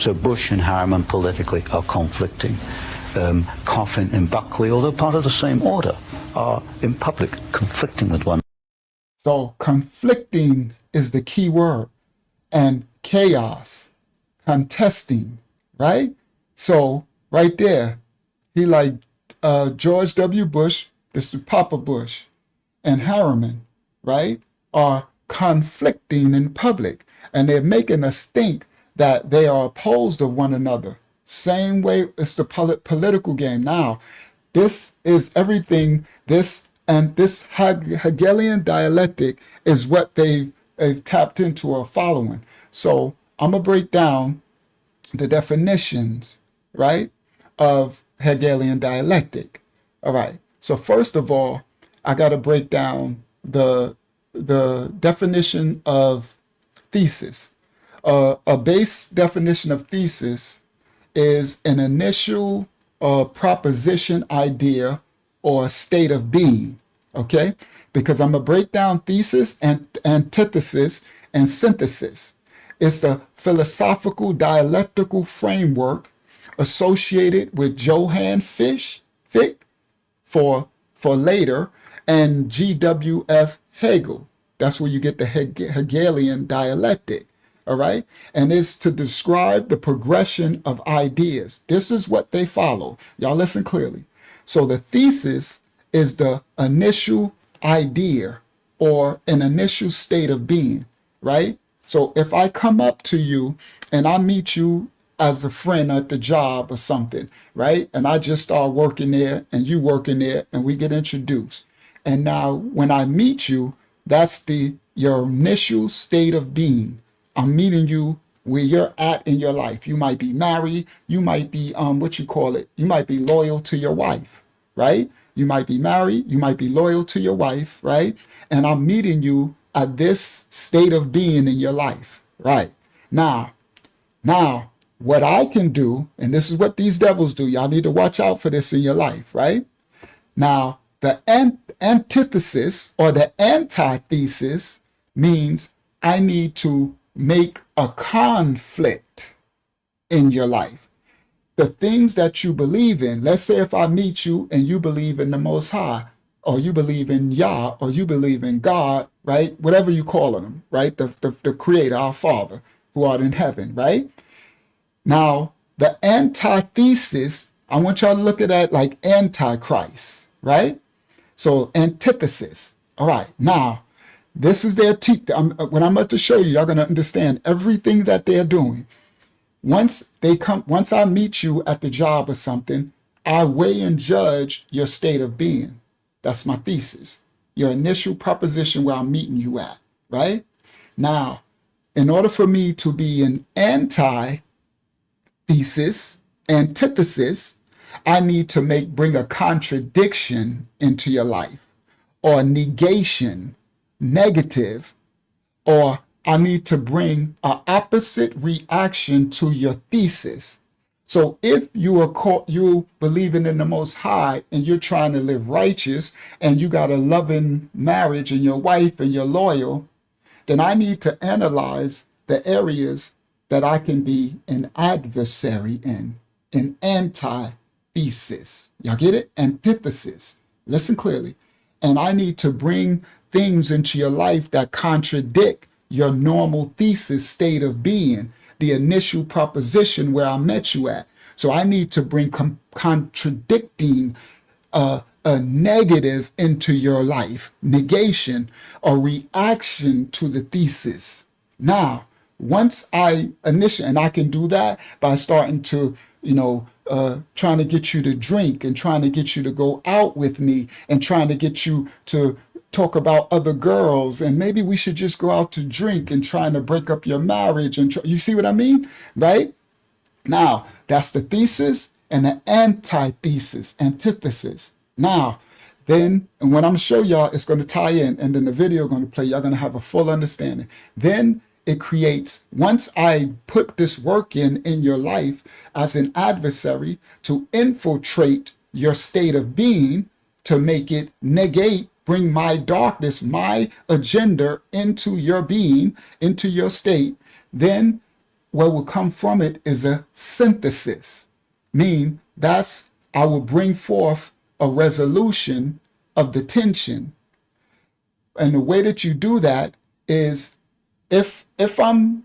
So Bush and Harriman politically are conflicting. Coffin and Buckley, although part of the same order, are in public conflicting with one. So conflicting is the key word, and chaos, contesting, right? So right there, he like George W. Bush, this is Papa Bush, and Harriman, right, are conflicting in public, and they're making us think that they are opposed of one another. Same way it's the political game. Now, this is everything, this Hegelian dialectic is what they've tapped into or following. So I'm going to break down the definitions, right, of Hegelian dialectic. All right. So first of all, I got to break down the definition of thesis. A base definition of thesis is an initial proposition, idea, or state of being, okay? Because I'm going to break down thesis and antithesis and synthesis. It's a philosophical dialectical framework associated with Johann Fichte for later and G.W.F. Hegel. That's where you get the Hegelian dialectic. All right. And it's to describe the progression of ideas. This is what they follow. Y'all listen clearly. So the thesis is the initial idea or an initial state of being, right? So if I come up to you and I meet you as a friend at the job or something, right? And I just start working there and you working there and we get introduced. And now when I meet you, that's your initial state of being. I'm meeting you where you're at in your life. You might be married. You might be, you might be loyal to your wife, right? You might be married. You might be loyal to your wife, right? And I'm meeting you at this state of being in your life, right? Now, what I can do, and this is what these devils do. Y'all need to watch out for this in your life, right? Now, the antithesis or the antithesis means I need to make a conflict in your life. The things that you believe in, let's say if I meet you and you believe in the Most High, or you believe in Yah, or you believe in God, right? Whatever you call him, right? The Creator, our Father, who art in heaven, right? Now, the antithesis, I want y'all to look at that like Antichrist, right? So antithesis. All right. Now, this is their when I'm about to show you, you're going to understand everything that they're doing. Once I meet you at the job or something, I weigh and judge your state of being. That's my thesis. Your initial proposition where I'm meeting you at, right? Now, in order for me to be an antithesis, I need to bring a contradiction into your life, or negation, negative, or I need to bring an opposite reaction to your thesis. So if you believing in the Most High and you're trying to live righteous and you got a loving marriage and your wife and you're loyal, then I need to analyze the areas that I can be an adversary in, an antithesis. Y'all get it? Antithesis. Listen clearly. And I need to bring things into your life that contradict your normal thesis state of being, the initial proposition where I met you at. So I need to bring contradicting a negative into your life, negation, or reaction to the thesis. Now, once I initiate, and I can do that by starting to, trying to get you to drink and trying to get you to go out with me and trying to get you to talk about other girls, and maybe we should just go out to drink and trying to break up your marriage. And you see what I mean? Right? Now, that's the thesis and the antithesis, antithesis. Now, then, and when I'm going to show y'all, it's going to tie in, and then the video going to play, y'all going to have a full understanding. Then it creates, once I put this work in your life as an adversary to infiltrate your state of being, to make it negate, bring my darkness, my agenda into your being, into your state, then what will come from it is a synthesis. Mean that's, I will bring forth a resolution of the tension. And the way that you do that is, if I'm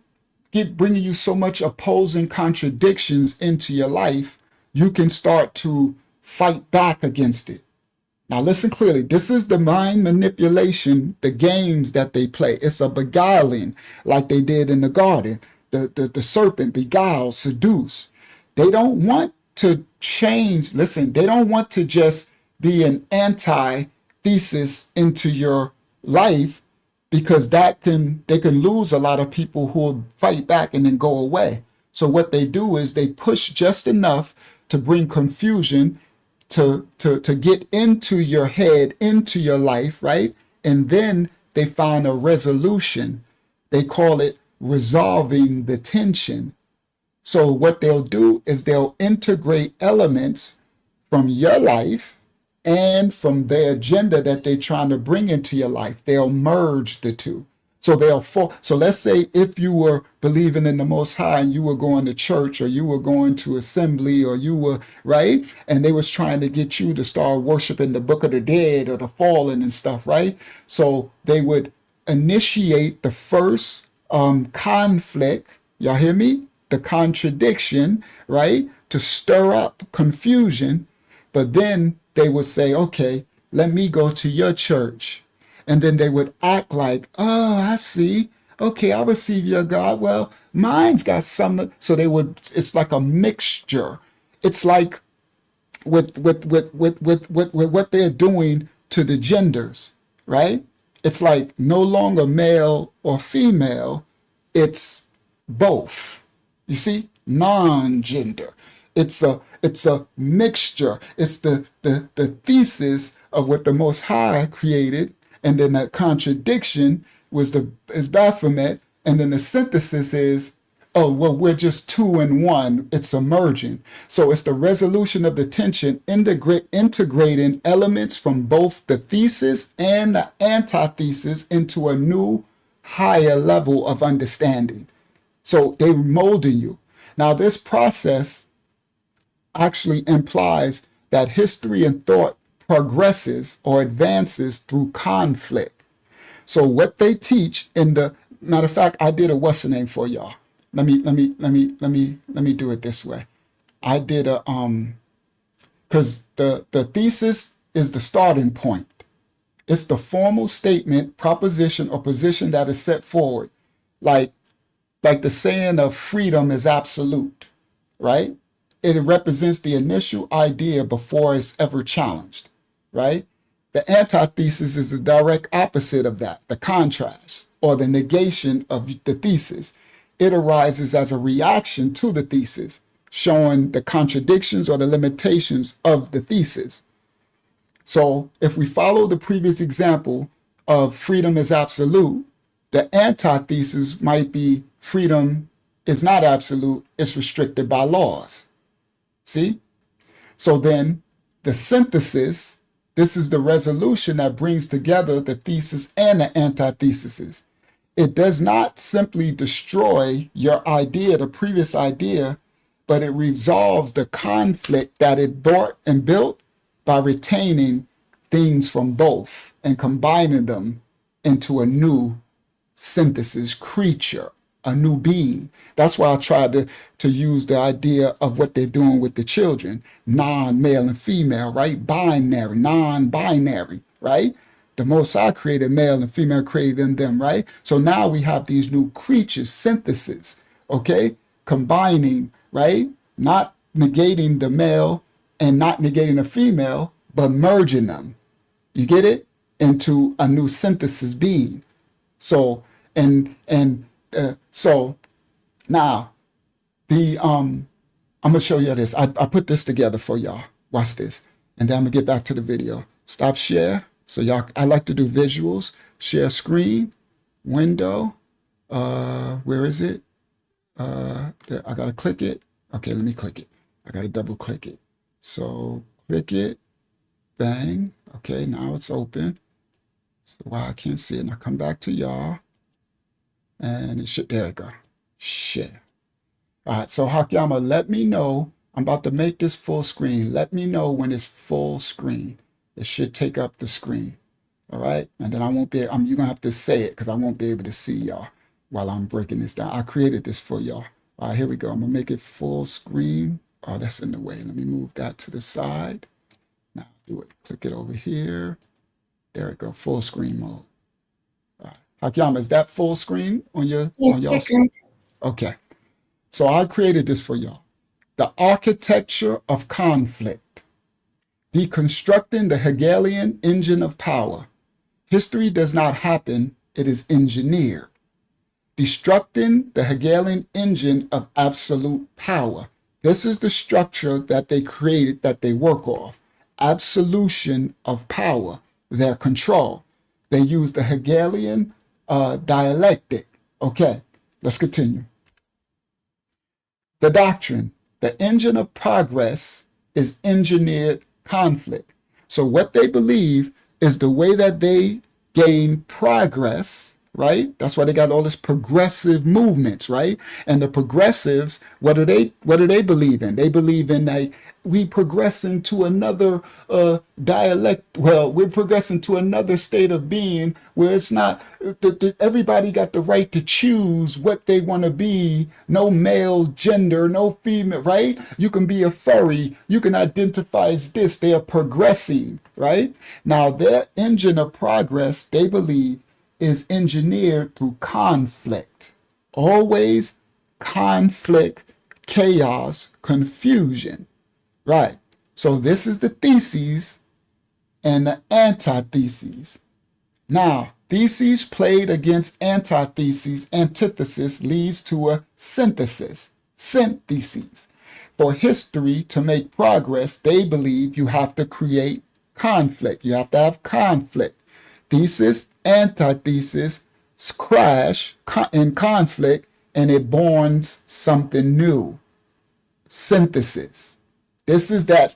bringing you so much opposing contradictions into your life, you can start to fight back against it. Now listen clearly, this is the mind manipulation, the games that they play. It's a beguiling, like they did in the garden. The serpent, beguile, seduce. They don't want to change. Listen, they don't want to just be an antithesis into your life, because they can lose a lot of people who will fight back and then go away. So what they do is they push just enough to bring confusion, to get into your head, into your life, right? And then they find a resolution. They call it resolving the tension. So what they'll do is they'll integrate elements from your life and from their agenda that they're trying to bring into your life. They'll merge the two. So so let's say if you were believing in the Most High and you were going to church, or you were going to assembly, or you were, right? And they was trying to get you to start worshiping the Book of the Dead or the Fallen and stuff, right? So they would initiate the first conflict. Y'all hear me? The contradiction, right? To stir up confusion. But then they would say, okay, let me go to your church. And then they would act like, oh, I see. Okay, I receive your God. Well, mine's got some. So it's like a mixture. It's like with what they're doing to the genders, right? It's like no longer male or female. It's both. You see, non-gender. It's a mixture. It's the thesis of what the Most High created, and then that contradiction is Baphomet, and then the synthesis is, oh, well, we're just two in one. It's emerging. So it's the resolution of the tension, integrating elements from both the thesis and the antithesis into a new, higher level of understanding. So they're molding you. Now, this process actually implies that history and thought progresses or advances through conflict. So what they teach matter of fact, I did a what's the name for y'all. Let me do it this way. I did because the thesis is the starting point. It's the formal statement, proposition, or position that is set forward. Like the saying of freedom is absolute, right? It represents the initial idea before it's ever challenged, right? The antithesis is the direct opposite of that, the contrast or the negation of the thesis. It arises as a reaction to the thesis, showing the contradictions or the limitations of the thesis. So if we follow the previous example of freedom is absolute, the antithesis might be freedom is not absolute, it's restricted by laws. See? So then the synthesis, this is the resolution that brings together the thesis and the antithesis. It does not simply destroy your idea, the previous idea, but it resolves the conflict that it brought and built by retaining things from both and combining them into a new synthesis creature, a new being. That's why I tried to use the idea of what they're doing with the children, non-male and female, right? Binary, non-binary, right? The Most High created male and female, created in them, right? So now we have these new creatures, synthesis, okay? Combining, right? Not negating the male and not negating the female, but merging them. You get it? Into a new synthesis being. So, so now I'm gonna show you this. I put this together for y'all. Watch this. And then I'm gonna get back to the video. Stop share. So y'all, I like to do visuals. Share screen, window. Where is it? I gotta click it. Okay, let me click it. I gotta double click it. So click it, bang. Okay, now it's open. So why I can't see it. Now come back to y'all. And it should, there we go. Share. All right, so Hakyama, let me know. I'm about to make this full screen. Let me know when it's full screen. It should take up the screen. All right, and then I won't be, you're gonna have to say it because I won't be able to see y'all while I'm breaking this down. I created this for y'all. All right, here we go. I'm gonna make it full screen. Oh, that's in the way. Let me move that to the side. Now do it. Click it over here. There we go. Full screen mode. All right. Hakyama, is that full screen on your screen? Okay. So I created this for y'all. The architecture of conflict. Deconstructing the Hegelian engine of power. History does not happen, it is engineered. Destructing the Hegelian engine of absolute power. This is the structure that they created, that they work off. Absolution of power, their control. They use the Hegelian dialectic. Okay, let's continue. The doctrine, the engine of progress is engineered conflict. So what they believe is the way that they gain progress, right? That's why they got all this progressive movements, right? And the progressives, what do they believe in? They believe in we progress into another dialect. Well, we're progressing to another state of being where it's not, everybody got the right to choose what they want to be. No male gender, no female, right? You can be a furry. You can identify as this. They are progressing, right? Now, their engine of progress, they believe, is engineered through conflict. Always conflict, chaos, confusion. Right. So this is the theses and the antitheses. Now, theses played against antitheses, antithesis leads to a synthesis, syntheses. For history to make progress, they believe you have to create conflict. You have to have conflict. Thesis, antithesis crash in conflict, and it borns something new. Synthesis. This is that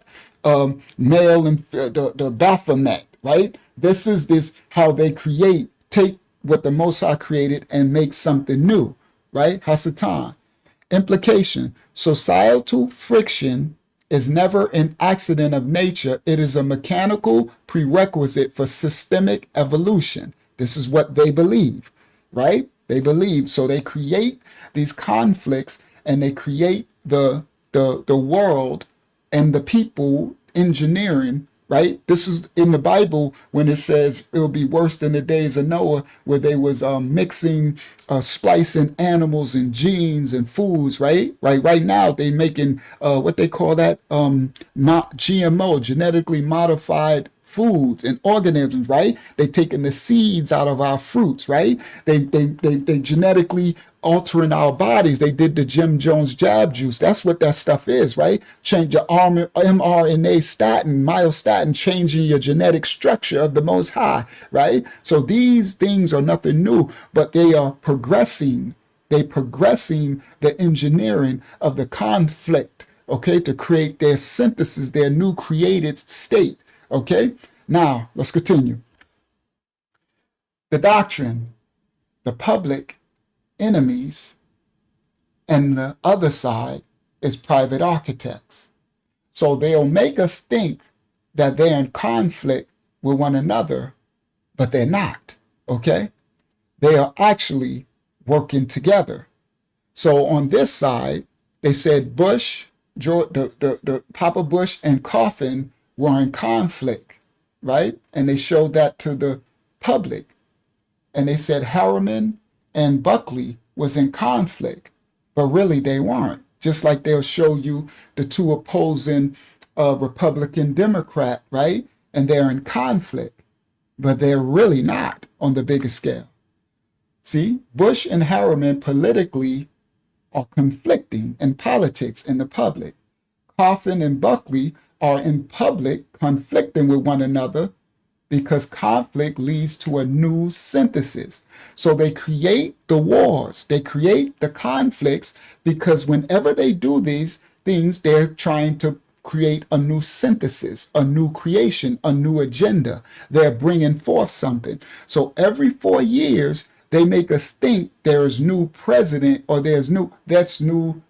male and the Baphomet, right? This is how they take what the Most High created and make something new, right? Hasatan. Implication, societal friction is never an accident of nature. It is a mechanical prerequisite for systemic evolution. This is what they believe, right? They believe. So they create these conflicts and they create the world and the people engineering right? This is in the Bible when it says it will be worse than the days of Noah, where they was mixing, splicing animals and genes and foods, right? Right now they making what they call that not GMO, genetically modified foods and organisms, right? They taking the seeds out of our fruits, right? They genetically altering our bodies. They did the Jim Jones jab juice. That's what that stuff is, right? Change your mRNA statin, myostatin, changing your genetic structure of the Most High, right? So these things are nothing new, but they are progressing. They progressing the engineering of the conflict, okay, to create their synthesis, their new created state, okay? Now, let's continue. The doctrine, the public enemies, and the other side is private architects. So they'll make us think that they're in conflict with one another, but they're not, okay? They are actually working together. So on this side, they said Bush, the Papa Bush and Coffin were in conflict, right? And they showed that to the public. And they said Harriman and Buckley was in conflict, but really they weren't. Just like they'll show you the two opposing Republican Democrat, right? And they're in conflict, but they're really not on the bigger scale. See, Bush and Harriman politically are conflicting in politics in the public. Coffin and Buckley are in public conflicting with one another because conflict leads to a new synthesis. So they create the wars, they create the conflicts, because whenever they do these things, they're trying to create a new synthesis, a new creation, a new agenda. They're bringing forth something. So every 4 years, they make us think there is new president or that's new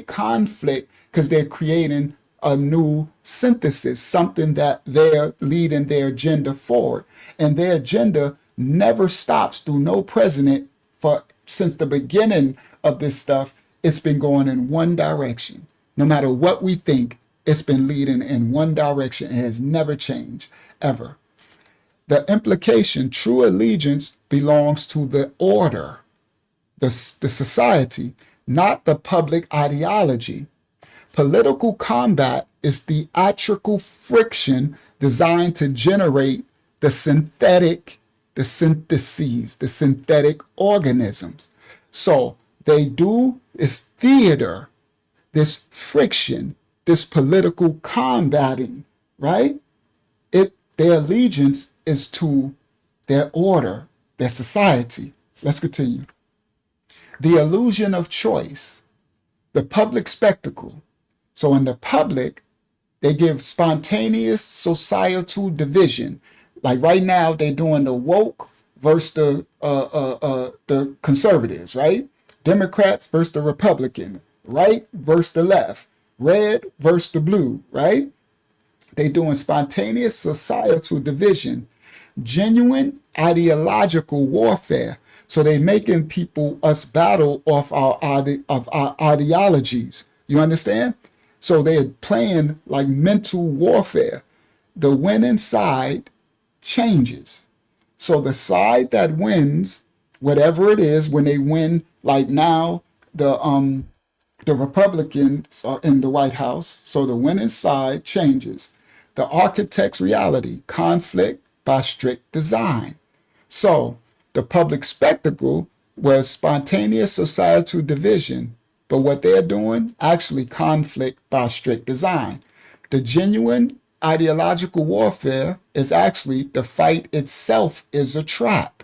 conflict, because they're creating a new synthesis, something that they're leading their agenda forward. And their agenda never stops through no president since the beginning of this stuff. It's been going in one direction. No matter what we think, it's been leading in one direction. It has never changed, ever. The implication, true allegiance belongs to the order, the society, not the public ideology. Political combat is theatrical friction designed to generate the synthetic, the syntheses, the synthetic organisms. So they do this theater, this friction, this political combating, right? Their allegiance is to their order, their society. Let's continue. The illusion of choice, the public spectacle. So in the public, they give spontaneous societal division. Like right now, they're doing the woke versus the conservatives, right? Democrats versus the Republican, right versus the left, red versus the blue, right? They're doing spontaneous societal division, genuine ideological warfare. So they're making us battle off our ideologies. You understand? So they're playing like mental warfare. The winning side changes. So the side that wins, whatever it is, when they win, like now, the Republicans are in the White House, so the winning side changes. The architect's reality, conflict by strict design. So the public spectacle was spontaneous societal division, but what they're doing, actually conflict by strict design. The genuine ideological warfare is actually the fight itself is a trap.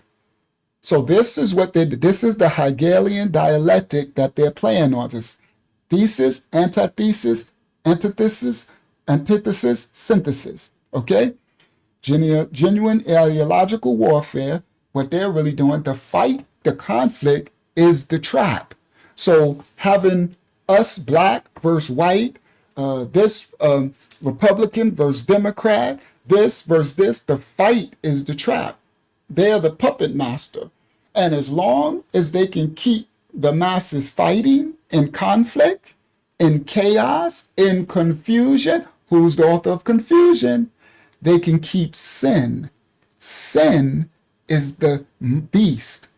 So this is this is the Hegelian dialectic that they're playing on. This thesis, antithesis, antithesis, antithesis, synthesis. Okay? Genuine ideological warfare, what they're really doing, the fight, the conflict is the trap. So having us black versus white, this Republican versus Democrat, this versus this, the fight is the trap. They're the puppet master. And as long as they can keep the masses fighting in conflict, in chaos, in confusion, who's the author of confusion? they can keep sin. Sin is the beast.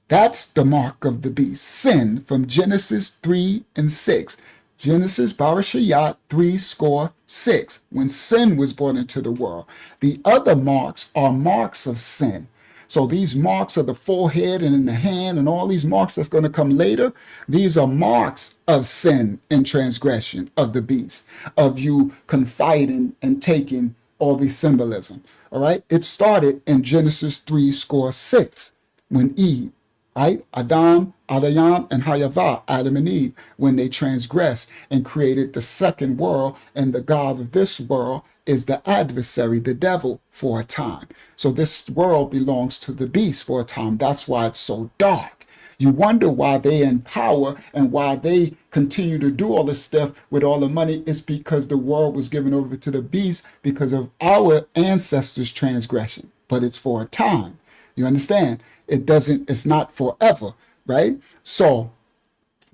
That's the mark of the beast. Sin, from Genesis 3 and 6. Genesis Barashayat 3:6. When sin was brought into the world. The other marks are marks of sin. So these marks of the forehead and in the hand and all these marks that's going to come later, these are marks of sin and transgression of the beast, of you confiding and taking all these symbolism. All right. It started in Genesis 3:6 when Eve, right? Adam, and Hayavah, Adam and Eve, when they transgressed and created the second world, and the God of this world is the adversary, the devil, for a time. So this world belongs to the beast for a time. That's why it's so dark. You wonder why they in power and why they continue to do all this stuff with all the money. It's because the world was given over to the beast because of our ancestors' transgression. But it's for a time. You understand? It's not forever, right? So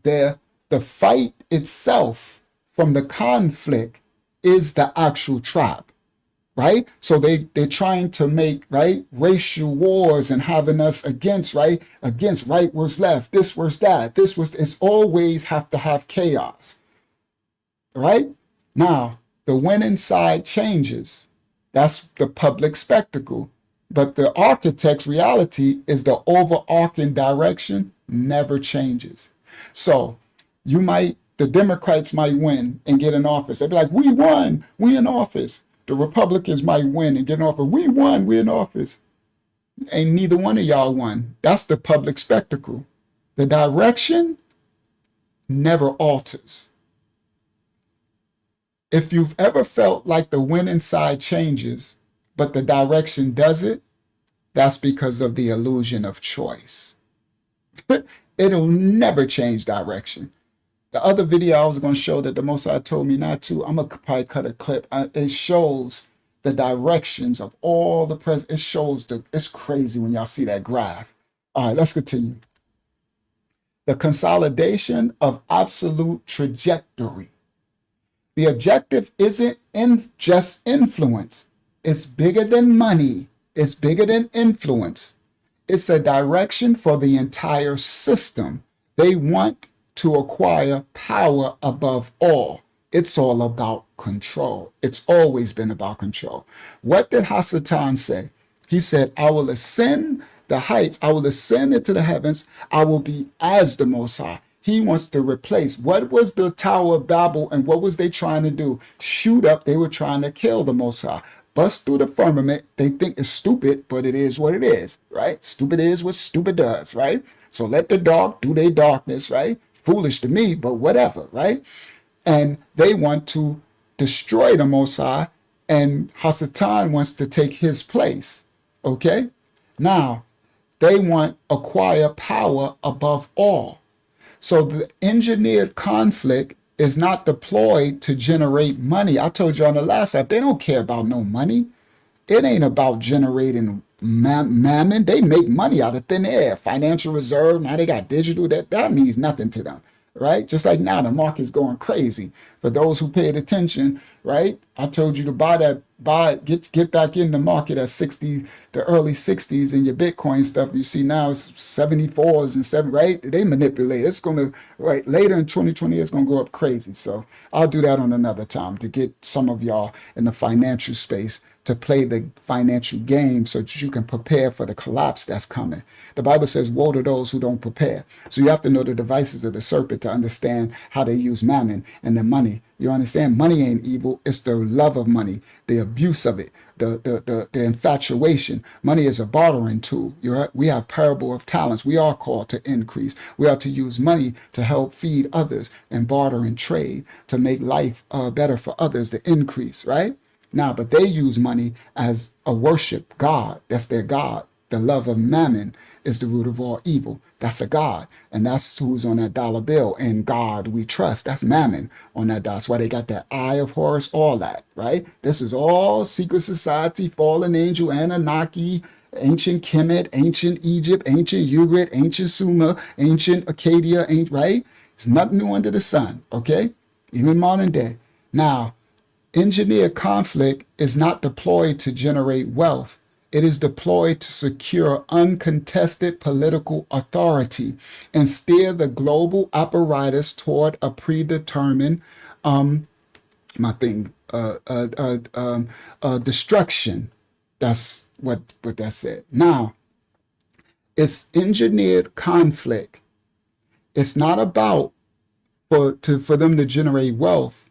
the fight itself from the conflict is the actual trap, right? So they're trying to make, right, racial wars and having us against right versus left, this versus that, it's always have to have chaos, right? Now, the winning side changes. That's the public spectacle. But the architect's reality is the overarching direction never changes. So the Democrats might win and get in office. They'd be like, we won, we in office. The Republicans might win and get in office. We won, we in office. Ain't neither one of y'all won. That's the public spectacle. The direction never alters. If you've ever felt like the winning side changes, but the direction does it, that's because of the illusion of choice. It'll never change direction. The other video I was going to show that the Most High told me not to, I'm going to probably cut a clip. It shows the directions of all the presidents. It shows it's crazy when y'all see that graph. All right, let's continue. The consolidation of absolute trajectory. The objective isn't just influence. It's bigger than money. It's bigger than influence. It's a direction for the entire system. They want to acquire power above all. It's all about control. It's always been about control. What did Hasatan say? He said, I will ascend the heights. I will ascend into the heavens. I will be as the Most High. He wants to replace. What was the Tower of Babel and what was they trying to do? Shoot up. They were trying to kill the Most High. Bust through the firmament. They think it's stupid, but it is what it is, right? Stupid is what stupid does, right? So let the dark do their darkness, right? Foolish to me, but whatever, right? And they want to destroy the Most High, and Hasatan wants to take his place, okay? Now, they want acquire power above all. So the engineered conflict is not deployed to generate money. I told you on the last app, they don't care about no money. It ain't about generating mammon. They make money out of thin air. Financial reserve, now they got digital. That means nothing to them, right? Just like now, the market's going crazy. For those who paid attention, right? I told you to get back in the market at 60, the early 60s in your Bitcoin stuff. You see now it's 74s and 7, right? They manipulate. It's going to, right, later in 2020, it's going to go up crazy. So I'll do that on another time to get some of y'all in the financial space to play the financial game so that you can prepare for the collapse that's coming. The Bible says, woe to those who don't prepare. So you have to know the devices of the serpent to understand how they use mammon and the money. You understand? Money ain't evil. It's the love of money, the abuse of it, the infatuation. Money is a bartering tool. We have parable of talents. We are called to increase. We are to use money to help feed others and barter and trade to make life better for others, to increase, right? Now, but they use money as a worship God. That's their God. The love of mammon is the root of all evil. That's a God. And that's who's on that dollar bill. In God we trust. That's mammon on that dollar. That's why they got that eye of Horus, all that, right? This is all secret society, fallen angel, Anunnaki, ancient Kemet, ancient Egypt, ancient Ugarit, ancient Sumer, ancient Acadia, right? It's nothing new under the sun, okay? Even modern day. Now, Engineered conflict is not deployed to generate wealth. It is deployed to secure uncontested political authority and steer the global apparatus toward a predetermined destruction. That's what that said. Now, it's engineered conflict. It's not about for them to generate wealth.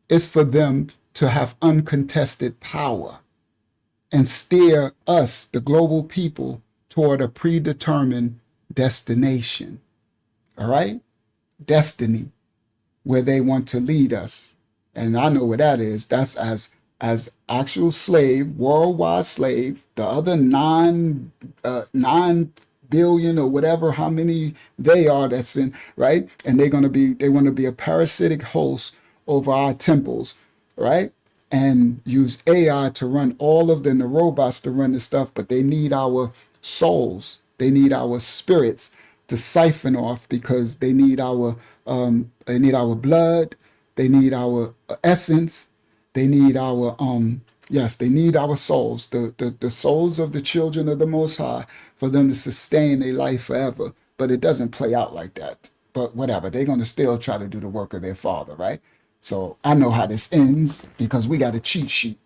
It's for them to have uncontested power and steer us, the global people, toward a predetermined destination. All right? Destiny, where they want to lead us. And I know what that is. That's as actual slave, worldwide slave, the other 9 billion or whatever, how many they are that's in, right? And they want to be a parasitic host over our temples, right? And use AI to run all of the robots to run the stuff, but they need our souls. They need our spirits to siphon off because they need our blood, they need our essence, they need our they need our souls, the souls of the children of the Most High, for them to sustain their life forever. But it doesn't play out like that. But whatever, they're going to still try to do the work of their father, right? So I know how this ends because we got a cheat sheet,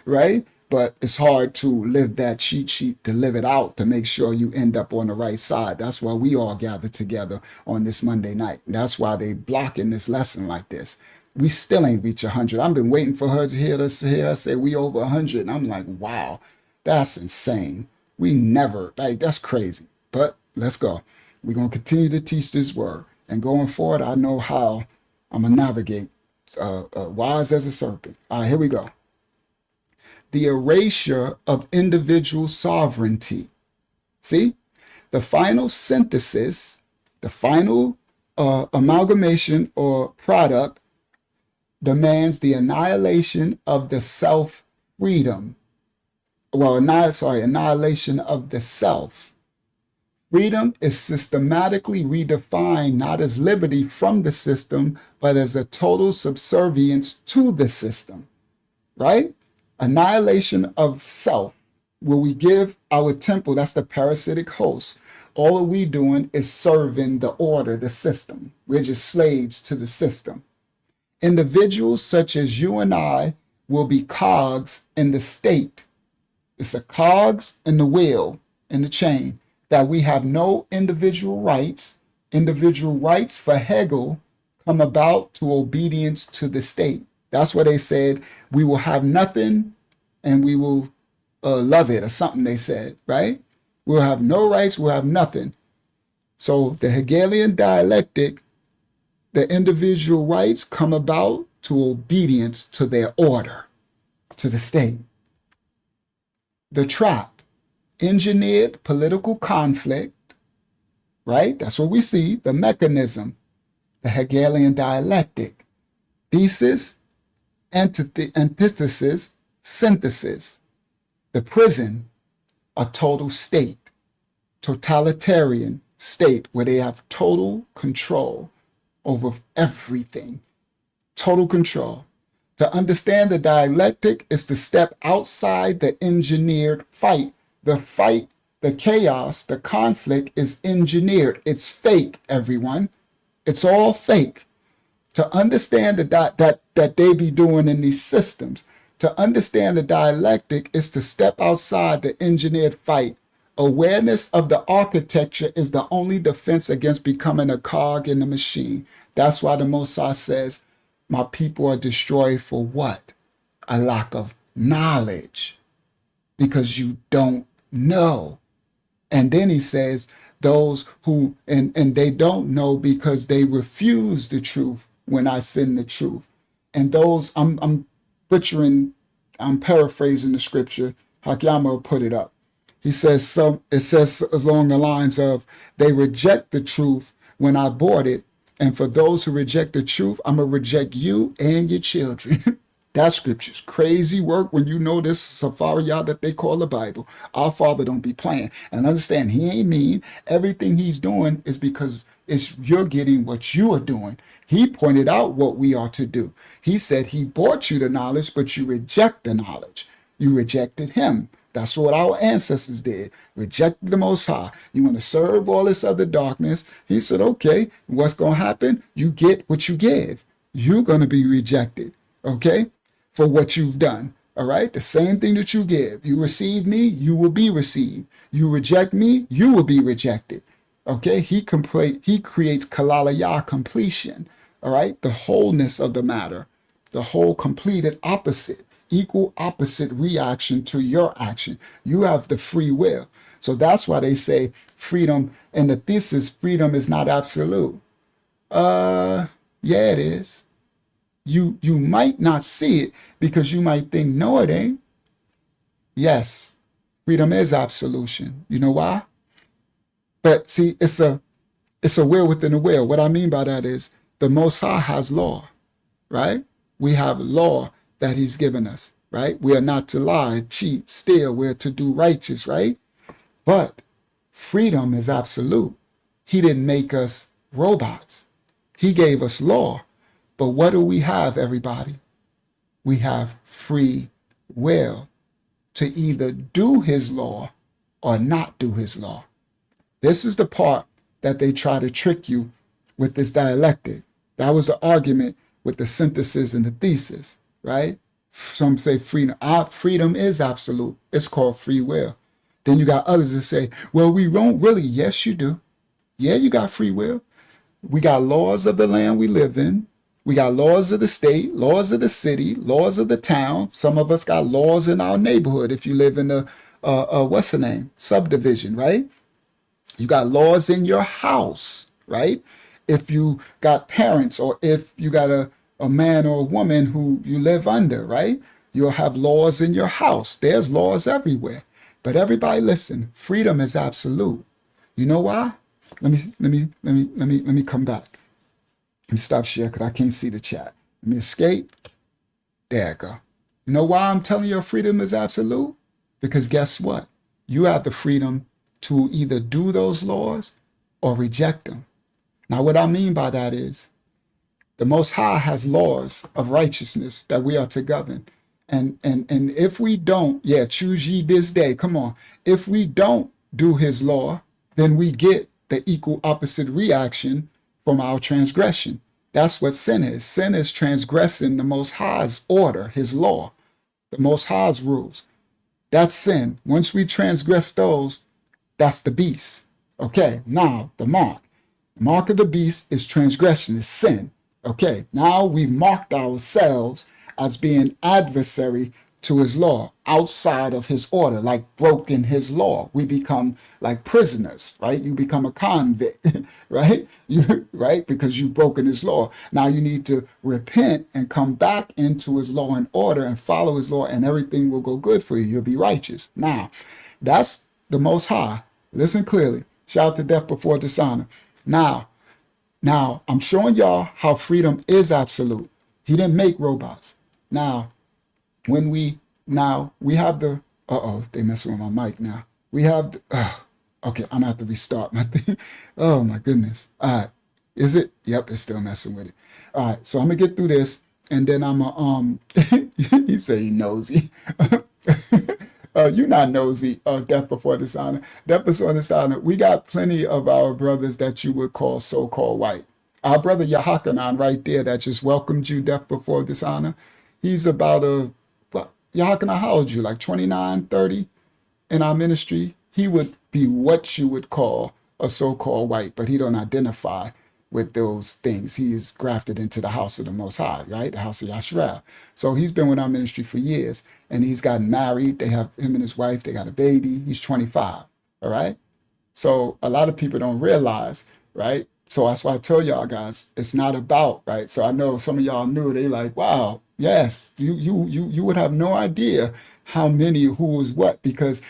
right? But it's hard to live that cheat sheet, to live it out, to make sure you end up on the right side. That's why we all gather together on this Monday night. That's why they blocking this lesson like this. We still ain't reach 100. I've been waiting for her to hear us say we over 100. And I'm like, wow, that's insane. We never, that's crazy. But let's go. We're going to continue to teach this word. And going forward, I know how I'm going to navigate wise as a serpent. All right, here we go. The erasure of individual sovereignty. See, the final synthesis, the final amalgamation or product demands the annihilation of the self-freedom. Well, annihilation of the self. Freedom is systematically redefined not as liberty from the system, but as a total subservience to the system, right? Annihilation of self, where we give our temple, that's the parasitic host. All that we doing is serving the order, the system. We're just slaves to the system. Individuals such as you and I will be cogs in the state. It's a cogs in the wheel, in the chain, that we have no individual rights. Individual rights for Hegel come about to obedience to the state. That's why they said we will have nothing and we will love it, or something they said, right? We'll have no rights, we'll have nothing. So the Hegelian dialectic, the individual rights come about to obedience to their order, to the state. The trap, engineered political conflict, right? That's what we see, the mechanism, the Hegelian dialectic. Thesis, antithesis, synthesis. The prison, a total state, totalitarian state where they have total control over everything, total control. To understand the dialectic is to step outside the engineered fight. The fight, the chaos, the conflict is engineered. It's fake, everyone. It's all fake. To understand that they be doing in these systems, to understand the dialectic is to step outside the engineered fight. Awareness of the architecture is the only defense against becoming a cog in the machine. That's why the Most High says, my people are destroyed for what? A lack of knowledge. Because you don't know. And then he says, those who, and they don't know because they refuse the truth when I send the truth. And those, I'm paraphrasing the scripture. Hakyama put it up. He says, it says along the lines of, they reject the truth when I brought it. And for those who reject the truth, I'm going to reject you and your children. That scripture's crazy work when you know this Safari Yah that they call the Bible. Our Father don't be playing. And understand, he ain't mean. Everything he's doing is because It's you're getting what you are doing. He pointed out what we are to do. He said he brought you the knowledge, but you reject the knowledge. You rejected him. That's what our ancestors did. Rejected the Most High. You want to serve all this other darkness. He said, okay, what's going to happen? You get what you give. You're going to be rejected, okay, for what you've done. All right, the same thing that you give. You receive me, you will be received. You reject me, you will be rejected. Okay, he creates kalalaya, completion. All right, the wholeness of the matter, the whole completed opposite, equal opposite reaction to your action. You have the free will. So that's why they say freedom, and the thesis, freedom is not absolute. Yeah, it is. You might not see it because you might think, no, it ain't. Yes, freedom is absolution. You know why? But see, it's a will within a will. What I mean by that is the Most High has law, right? We have law that he's given us, right? We are not to lie, cheat, steal. We're to do righteous, right? But freedom is absolute. He didn't make us robots. He gave us law. But what do we have, everybody? We have free will to either do his law or not do his law. This is the part that they try to trick you with this dialectic. That was the argument with the synthesis and the thesis, right? Some say freedom. Freedom is absolute. It's called free will. Then you got others that say, well, we won't really. Yes, you do. Yeah, you got free will. We got laws of the land we live in. We got laws of the state, laws of the city, laws of the town. Some of us got laws in our neighborhood. If you live in a what's the name? Subdivision, right? You got laws in your house, right? If you got parents, or if you got a man or a woman who you live under, right? You'll have laws in your house. There's laws everywhere. But everybody listen, freedom is absolute. You know why? Let me come back. Let me stop share because I can't see the chat. Let me escape. There I go. You know why I'm telling you freedom is absolute? Because guess what? You have the freedom to either do those laws or reject them. Now, what I mean by that is the Most High has laws of righteousness that we are to govern. And if we don't, choose ye this day. Come on. If we don't do his law, then we get the equal opposite reaction from our transgression. That's what sin is. Sin is transgressing the Most High's order, his law, the Most High's rules. That's sin. Once we transgress those, that's the beast. Okay, now the mark. The mark of the beast is transgression, is sin. Okay, now we marked ourselves as being adversary to his law, outside of his order, like broken his law. We become like prisoners, right? You become a convict, right? Right? Because you've broken his law. Now you need to repent and come back into his law and order and follow his law, and everything will go good for you. You'll be righteous. Now, that's the Most High. Listen clearly. Shout to death before dishonor. Now, I'm showing y'all how freedom is absolute. He didn't make robots. Now, when we have the, they messing with my mic now. We have, okay, I'm gonna have to restart my thing. Oh my goodness. All right, is it? Yep, it's still messing with it. All right, so I'm gonna get through this, and then I'm you say he nosy. You're not nosy, death before dishonor. Death before dishonor, we got plenty of our brothers that you would call so-called white. Our brother Yahakanan right there that just welcomed you, death before dishonor. He's about Yahakanan, how old are you? Like 29, 30 in our ministry? He would be what you would call a so-called white, but he don't identify with those things. He is grafted into the house of the Most High, right? The house of Yashrael. So he's been with our ministry for years, and he's gotten married. They have him and his wife. They got a baby. He's 25, all right? So a lot of people don't realize, right? So that's why I tell y'all guys, it's not about, right? So I know some of y'all knew, they like, wow, yes, you would have no idea how many, who was what, because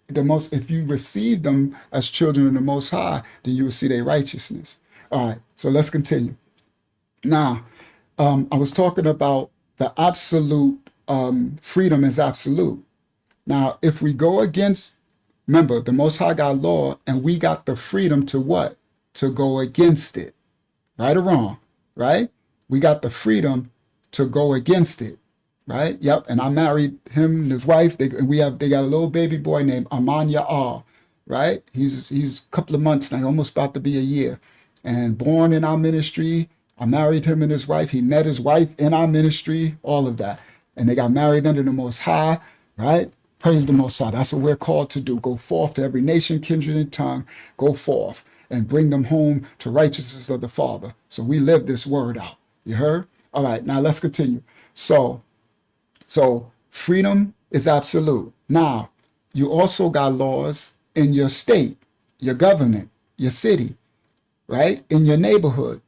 if you receive them as children of the Most High, then you will see their righteousness. All right, so let's continue. Now, I was talking about the absolute, freedom is absolute. Now, if we go against, remember, the Most High got law, and we got the freedom to what? to go against it. Right or wrong, right? We got the freedom to go against it, right? Yep. And I married him and his wife. They got a little baby boy named Aman Ya'al, right? He's a couple of months now, almost about to be a year, and born in our ministry. I married him and his wife. He met his wife in our ministry, all of that. And they got married under the Most High, right? Praise the Most High. That's what we're called to do. Go forth to every nation, kindred, and tongue. Go forth and bring them home to righteousness of the Father. So we live this word out. You heard? All right, now let's continue. So freedom is absolute. Now, you also got laws in your state, your government, your city, right? In your neighborhood.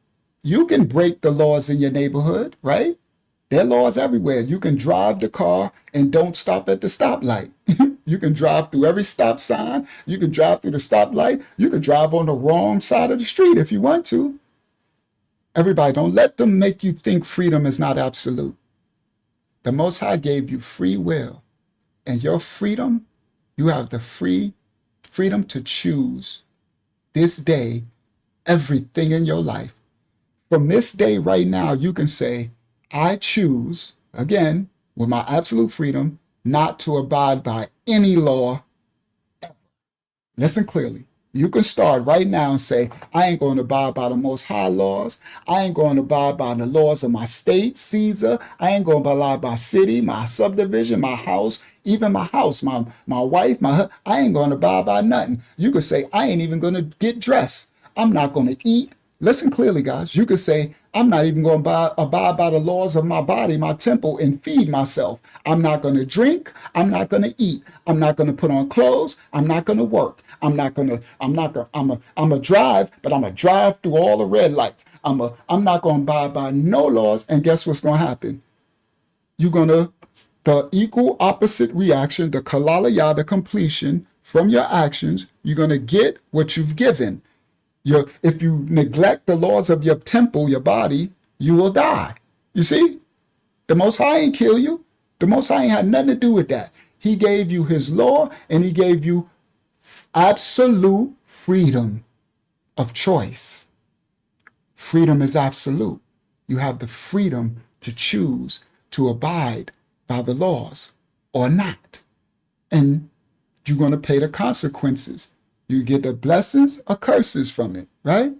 You can break the laws in your neighborhood, right? There are laws everywhere. You can drive the car and don't stop at the stoplight. You can drive through every stop sign. You can drive through the stoplight. You can drive on the wrong side of the street if you want to. Everybody, don't let them make you think freedom is not absolute. The Most High gave you free will. And your freedom, you have the freedom to choose this day everything in your life. From this day right now, you can say, I choose, again, with my absolute freedom, not to abide by any law. Listen clearly. You can start right now and say, I ain't going to abide by the Most High laws. I ain't going to abide by the laws of my state, Caesar. I ain't going to abide by city, my subdivision, my house, even my house, my wife, I ain't going to abide by nothing. You could say, I ain't even going to get dressed. I'm not going to eat. Listen clearly, guys. You could say, I'm not even going to abide by the laws of my body, my temple, and feed myself. I'm not going to drink. I'm not going to eat. I'm not going to put on clothes. I'm not going to work. I'm a drive, but I'm going to drive through all the red lights. I'm not going to abide by no laws. And guess what's going to happen? You're going to, the equal opposite reaction, the kalalaya, the completion from your actions, you're going to get what you've given. If you neglect the laws of your temple, your body, you will die. You see? The Most High ain't kill you. The Most High ain't had nothing to do with that. He gave you his law, and he gave you absolute freedom of choice. Freedom is absolute. You have the freedom to choose to abide by the laws or not. And you're going to pay the consequences. You get the blessings or curses from it, right?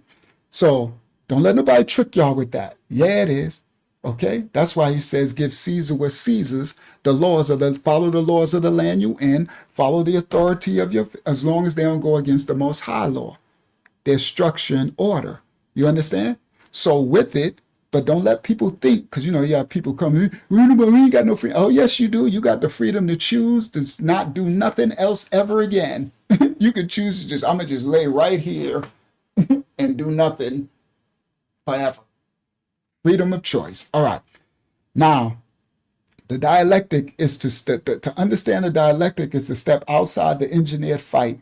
So don't let nobody trick y'all with that. Yeah, it is. Okay? That's why he says, give Caesar what's Caesar's. Follow the laws of the land you in. Follow the authority of as long as they don't go against the Most High law. Their structure and order. You understand? So with it, but don't let people think, because you have people coming, we ain't got no freedom. Oh, yes, you do. You got the freedom to choose to not do nothing else ever again. You can choose to I'm going to just lay right here and do nothing forever. Freedom of choice. All right. Now, the dialectic is to understand the dialectic is to step outside the engineered fight.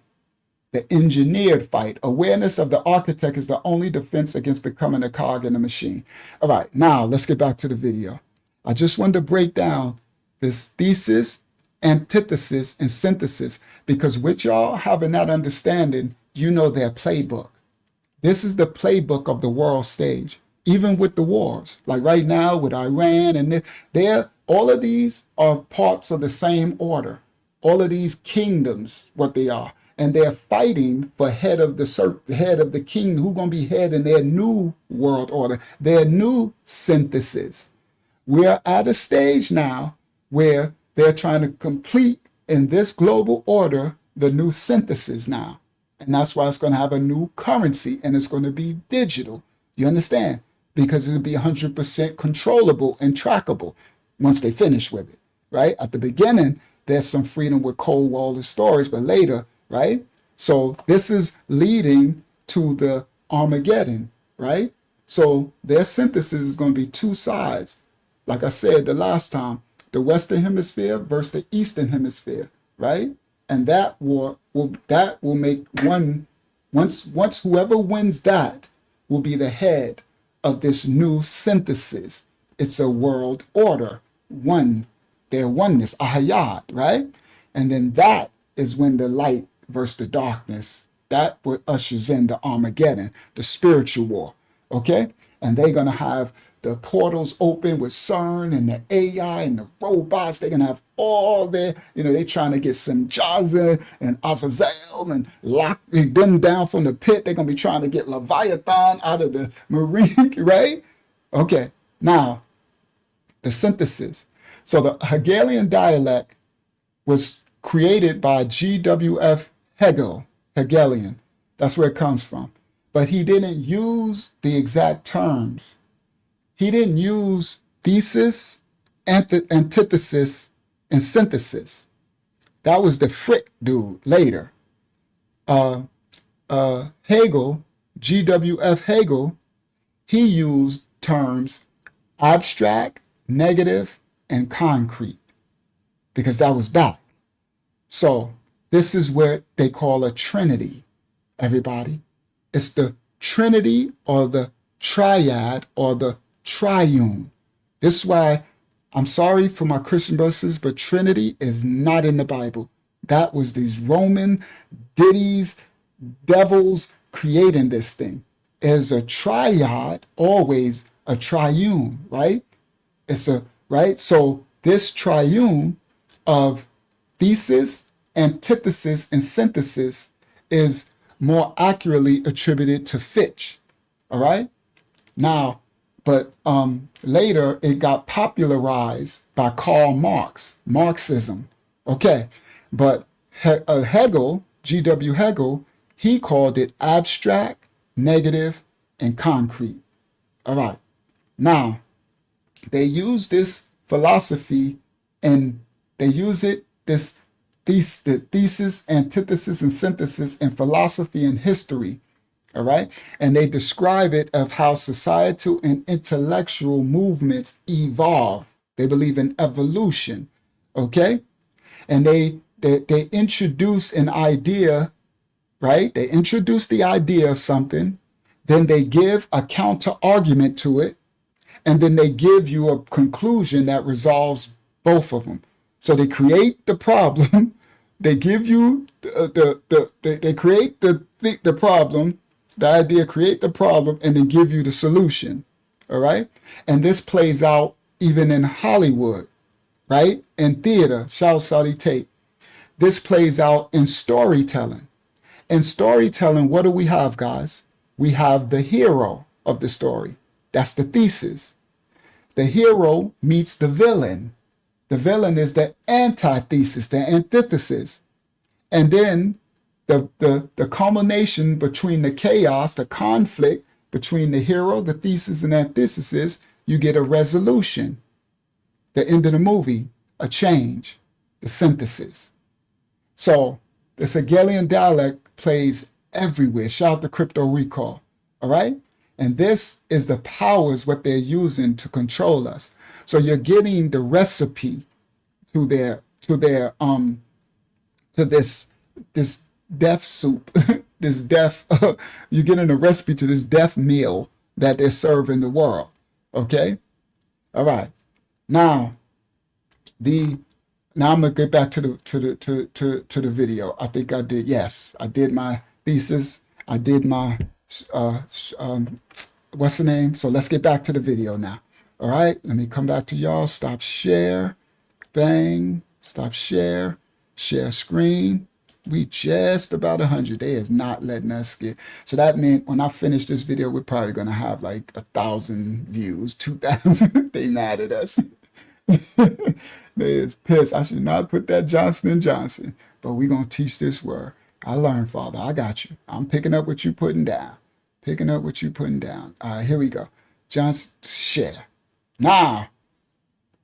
The engineered fight. Awareness of the architect is the only defense against becoming a cog in a machine. All right. Now, let's get back to the video. I just wanted to break down this thesis, antithesis, and synthesis, because with y'all having that understanding, you know their playbook. This is the playbook of the world stage, even with the wars. Like right now with Iran, and all of these are parts of the same order. All of these kingdoms, what they are. And they're fighting for head of the king, who's going to be head in their new world order, their new synthesis. We're at a stage now where they're trying to complete in this global order the new synthesis now. And that's why it's going to have a new currency, and it's going to be digital. You understand? Because it'll be 100% controllable and trackable once they finish with it, right? At the beginning, there's some freedom with Cold War and storage, but later, right? So this is leading to the Armageddon, right? So their synthesis is going to be two sides. Like I said the last time, the Western Hemisphere versus the Eastern Hemisphere, right? And that will make one, once whoever wins that will be the head of this new synthesis. It's a world order, their oneness, ahayat, right? And then that is when the light versus the darkness That what ushers in the Armageddon, the spiritual war. Okay? And they're going to have the portals open with CERN and the AI and the robots. They're going to have all their, they're trying to get Simjaza and Azazel and lock them down from the pit. They're going to be trying to get Leviathan out of the marine, right? Okay. Now, the synthesis. So the Hegelian dialect was created by G.W.F. Hegelian. That's where it comes from. But he didn't use the exact terms. He didn't use thesis, antithesis, and synthesis. That was the Frick dude later. Hegel, G.W.F. Hegel, he used terms abstract, negative, and concrete because that was back. So this is what they call a trinity, everybody. It's the trinity or the triad or the triune. This is why I'm sorry for my Christian brothers, but Trinity is not in the Bible. That was these Roman ditties, devils creating this thing. Is a triad always a triune, right? It's a, right? So this triune of thesis, antithesis, and synthesis is more accurately attributed to Fitch, all right? Now, but later it got popularized by Karl Marx, Marxism, okay? But Hegel, G.W. Hegel, he called it abstract, negative, and concrete, all right? Now, they use this philosophy and they use it, the thesis, antithesis, and synthesis in philosophy and history, all right? And they describe it of how societal and intellectual movements evolve. They believe in evolution, okay? And they introduce an idea, right? They introduce the idea of something, then they give a counter argument to it, and then they give you a conclusion that resolves both of them. So they create the problem, they give you they create the problem, the idea, create the problem, and then give you the solution, all right? And this plays out even in Hollywood, right? In theater, Shal Sadi Tate. This plays out in storytelling. In storytelling, what do we have, guys? We have the hero of the story. That's the thesis. The hero meets the villain. The villain is the antithesis, the antithesis. And then the culmination between the chaos, the conflict between the hero, the thesis, and antithesis, you get a resolution. The end of the movie, a change, the synthesis. So the Hegelian dialect plays everywhere. Shout out to Crypto Recall, all right? And this is the powers, what they're using to control us. So you're getting the recipe to this death soup, this death, you're getting a recipe to this death meal that they're serving the world. Okay? All right. Now I'm gonna get back to the video. I think I did. Yes, I did my thesis. I did my what's the name? So let's get back to the video now. All right, let me come back to y'all. Stop share, bang, stop share, share screen. We just about 100. They is not letting us get. So that meant when I finish this video, we're probably gonna have like 1,000 views, 2,000. They mad at us. They is pissed. I should not put that Johnson & Johnson, but we gonna teach this word. I learned, Father. I got you. I'm picking up what you putting down. Picking up what you putting down. All right, here we go. Johnson, share. Now,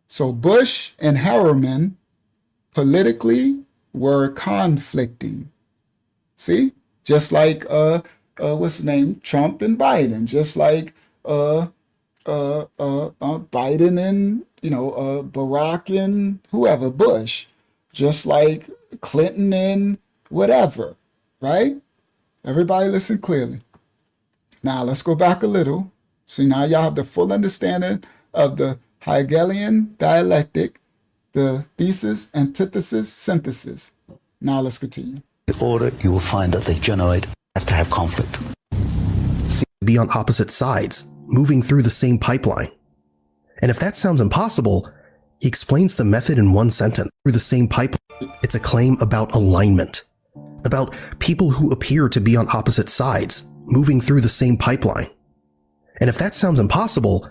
so Bush and Harriman politically were conflicting. See? Just like what's the name? Trump and Biden. Just like Biden and Barack and whoever, Bush. Just like Clinton and whatever, right? Everybody listen clearly. Now let's go back a little. So now y'all have the full understanding of the Hegelian dialectic, the thesis, antithesis, synthesis. Now let's continue. the order, you will find that they have to have conflict. Be on opposite sides, moving through the same pipeline. And if that sounds impossible, he explains the method in one sentence. Through the same pipeline, it's a claim about alignment, about people who appear to be on opposite sides, moving through the same pipeline. And if that sounds impossible,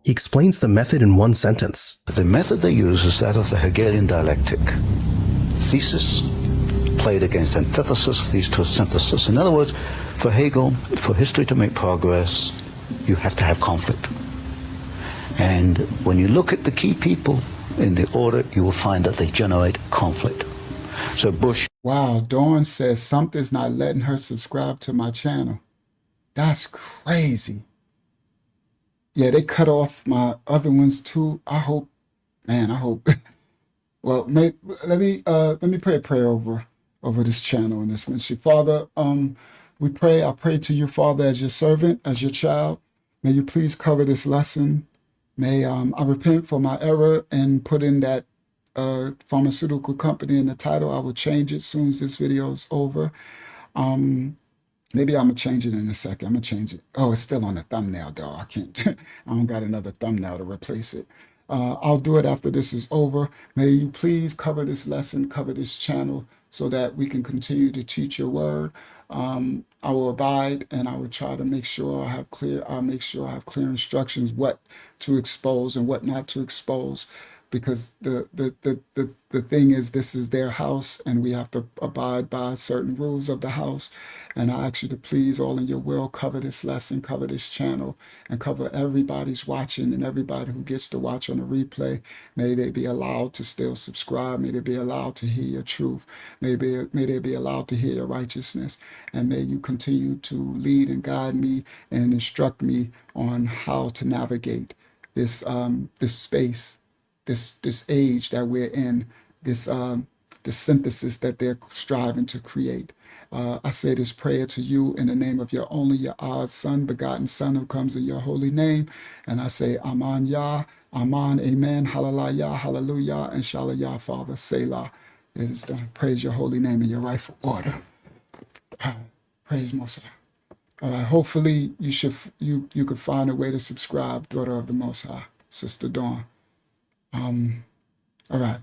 he explains the method in one sentence. The method they use is that of the Hegelian dialectic. Thesis played against antithesis leads to a synthesis. In other words, for Hegel, for history to make progress, you have to have conflict. And when you look at the key people in the order, you will find that they generate conflict. So Bush... Wow, Dawn says something's not letting her subscribe to my channel. That's crazy. Yeah, they cut off my other ones too. I hope. Well, let me pray a prayer over this channel and this ministry. Father, we pray. I pray to you, Father, as your servant, as your child. May you please cover this lesson. May I repent for my error and put in that pharmaceutical company in the title. I will change it as soon as this video is over. Maybe I'm gonna change it in a second. I'm gonna change it. Oh, it's still on the thumbnail though. I can't. I don't got another thumbnail to replace it. I'll do it after this is over. May you please cover this lesson, cover this channel, so that we can continue to teach your word. I will abide, and I will try to make sure I have clear. I'll make sure I have clear instructions what to expose and what not to expose, because the thing is, this is their house, and we have to abide by certain rules of the house. And I ask you to please, all in your will, cover this lesson, cover this channel, and cover everybody's watching and everybody who gets to watch on the replay. May they be allowed to still subscribe. May they be allowed to hear your truth. May they be allowed to hear your righteousness. And may you continue to lead and guide me and instruct me on how to navigate this space, this age that we're in, this synthesis that they're striving to create. I say this prayer to you in the name of your only, your odd Son, begotten Son, who comes in your holy name. And I say, Aman Yah, Aman, Amen, Hallelujah, Hallelujah, and Shalom, Father, Selah. It is done. Praise your holy name in your rightful order. Praise Most High. All right, hopefully you could find a way to subscribe, daughter of the Most High, Sister Dawn. All right,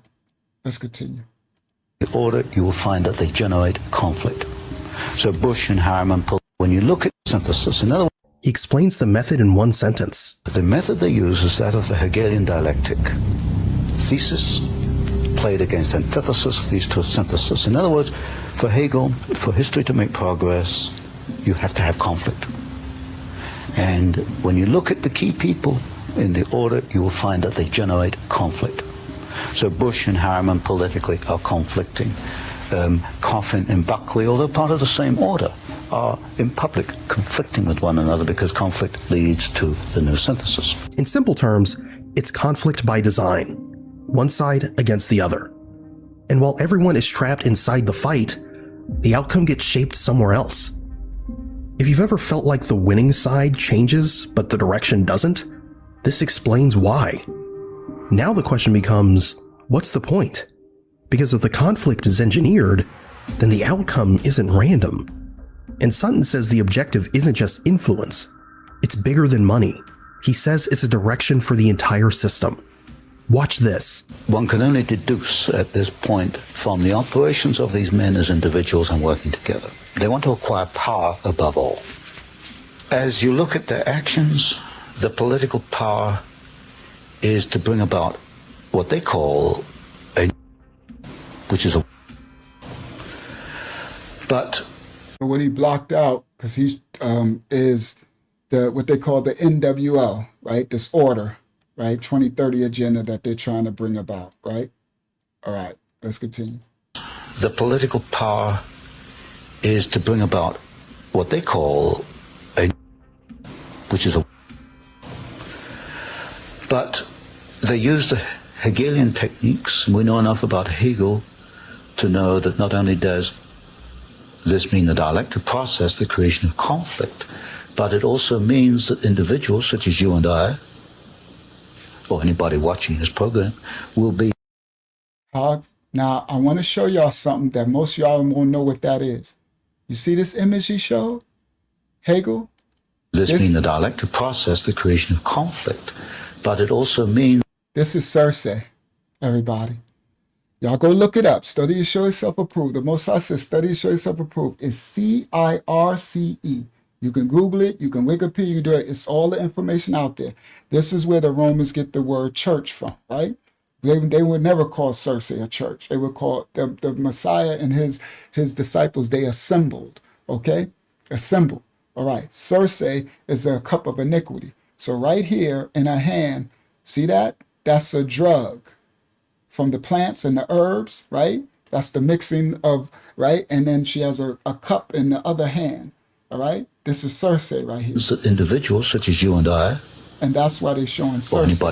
let's continue. The order, you will find that they generate conflict. So Bush and Harriman, when you look at synthesis, in other words, he explains the method in one sentence. The method they use is that of the Hegelian dialectic. Thesis played against antithesis leads to a synthesis. In other words, for Hegel, for history to make progress, you have to have conflict. And when you look at the key people in the order, you will find that they generate conflict. So Bush and Harriman politically are conflicting. Coffin and Buckley, although part of the same order, are in public conflicting with one another because conflict leads to the new synthesis. In simple terms, it's conflict by design, one side against the other. And while everyone is trapped inside the fight, the outcome gets shaped somewhere else. If you've ever felt like the winning side changes, but the direction doesn't, this explains why. Now the question becomes, what's the point? Because if the conflict is engineered, then the outcome isn't random. And Sutton says the objective isn't just influence, it's bigger than money. He says it's a direction for the entire system. Watch this. One can only deduce at this point from the operations of these men as individuals and working together. They want to acquire power above all. As you look at their actions, the political power is to bring about what they call a, which is a, but what he blocked out, because he's is what they call the NWO, right? This order, right? 2030 agenda that they're trying to bring about, right? All right, let's continue. The political power is to bring about what they call a, which is a, but they use the Hegelian techniques. We know enough about Hegel to know that not only does this mean the dialectic process, the creation of conflict, but it also means that individuals such as you and I, or anybody watching this program, will be... Now Now, I want to show y'all something that most of y'all won't know what that is. You see this image he showed? Hegel? This means the dialectic process, the creation of conflict, but it also means... This is Circe, everybody. Y'all go look it up. Study to show yourself approved. The Most High says study to show yourself approved. It's C-I-R-C-E. You can Google it. You can Wikipedia. You can do it. It's all the information out there. This is where the Romans get the word church from, right? They would never call Circe a church. They would call the Messiah and his disciples, they assembled, okay? Assembled. All right. Circe is a cup of iniquity. So right here in her hand, see that? That's a drug from the plants and the herbs, right? That's the mixing of, right? And then she has a cup in the other hand, all right? This is Circe right here. Individuals such as you and I. And that's why they're showing Circe.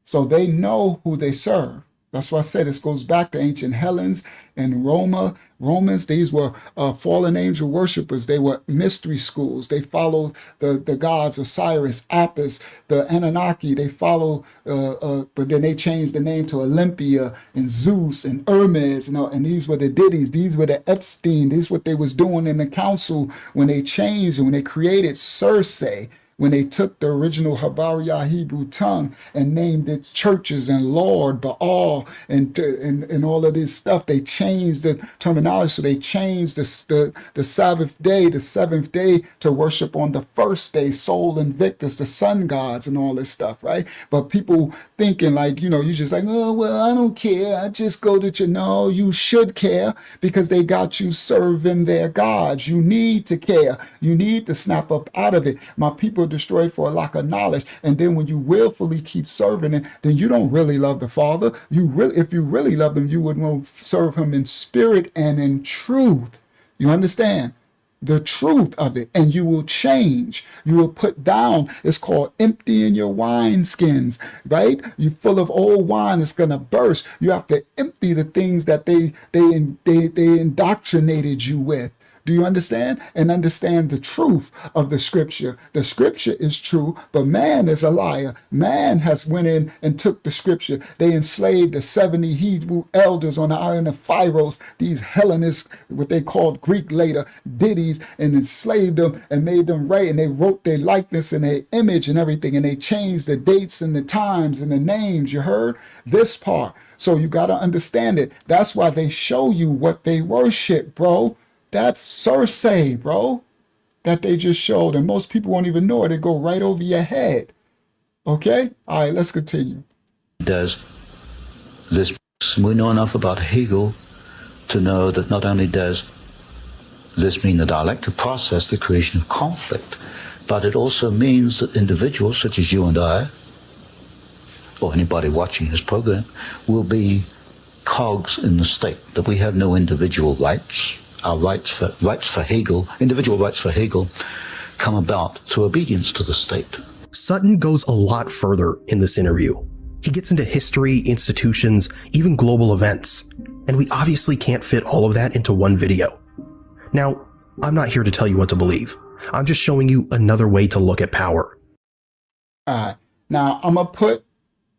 So they know who they serve. That's why I said this goes back to ancient Hellenes and Romans. These were fallen angel worshipers. They were mystery schools. They followed the gods Osiris, Apis, the Anunnaki. They followed, but then they changed the name to Olympia and Zeus and Hermes. And these were the Diddies. These were the Epstein. This is what they was doing in the council when they changed and when they created Circe. When they took the original Habariya Hebrew tongue and named it churches and Lord, Baal, and all of this stuff, they changed the terminology. So they changed the Sabbath day, the seventh day, to worship on the first day, Sol Invictus, the sun gods, and all this stuff, right? But people thinking like, you just like, oh, well, I don't care. I just go to church. No, you should care because they got you serving their gods. You need to care. You need to snap up out of it. My people destroyed for a lack of knowledge, and then when you willfully keep serving it, then you don't really love the Father. If you really love him, you would serve him in spirit and in truth. You understand the truth of it, and you will change. You will put down. It's called emptying your wine skins, right? You're full of old wine. It's gonna burst. You have to empty the things that they indoctrinated you with. Do you understand? And understand the truth of the scripture. The scripture is true, but man is a liar. Man has went in and took the scripture. They enslaved the 70 Hebrew elders on the island of Pharos, these Hellenists, what they called Greek later, Diddies, and enslaved them and made them write. And they wrote their likeness and their image and everything. And they changed the dates and the times and the names. You heard this part. So you got to understand it. That's why they show you what they worship, bro. That's Circe, bro, that they just showed. And most people won't even know it. It go right over your head. Okay? All right, let's continue. Does this, we know enough about Hegel to know that not only does this mean the dialectic process, the creation of conflict, but it also means that individuals such as you and I, or anybody watching his program, will be cogs in the state, that we have no individual rights. Our rights for Hegel, individual rights for Hegel, come about through obedience to the state. Sutton goes a lot further in this interview. He gets into history, institutions, even global events, and we obviously can't fit all of that into one video. Now, I'm not here to tell you what to believe. I'm just showing you another way to look at power. All right. Now, I'm going to put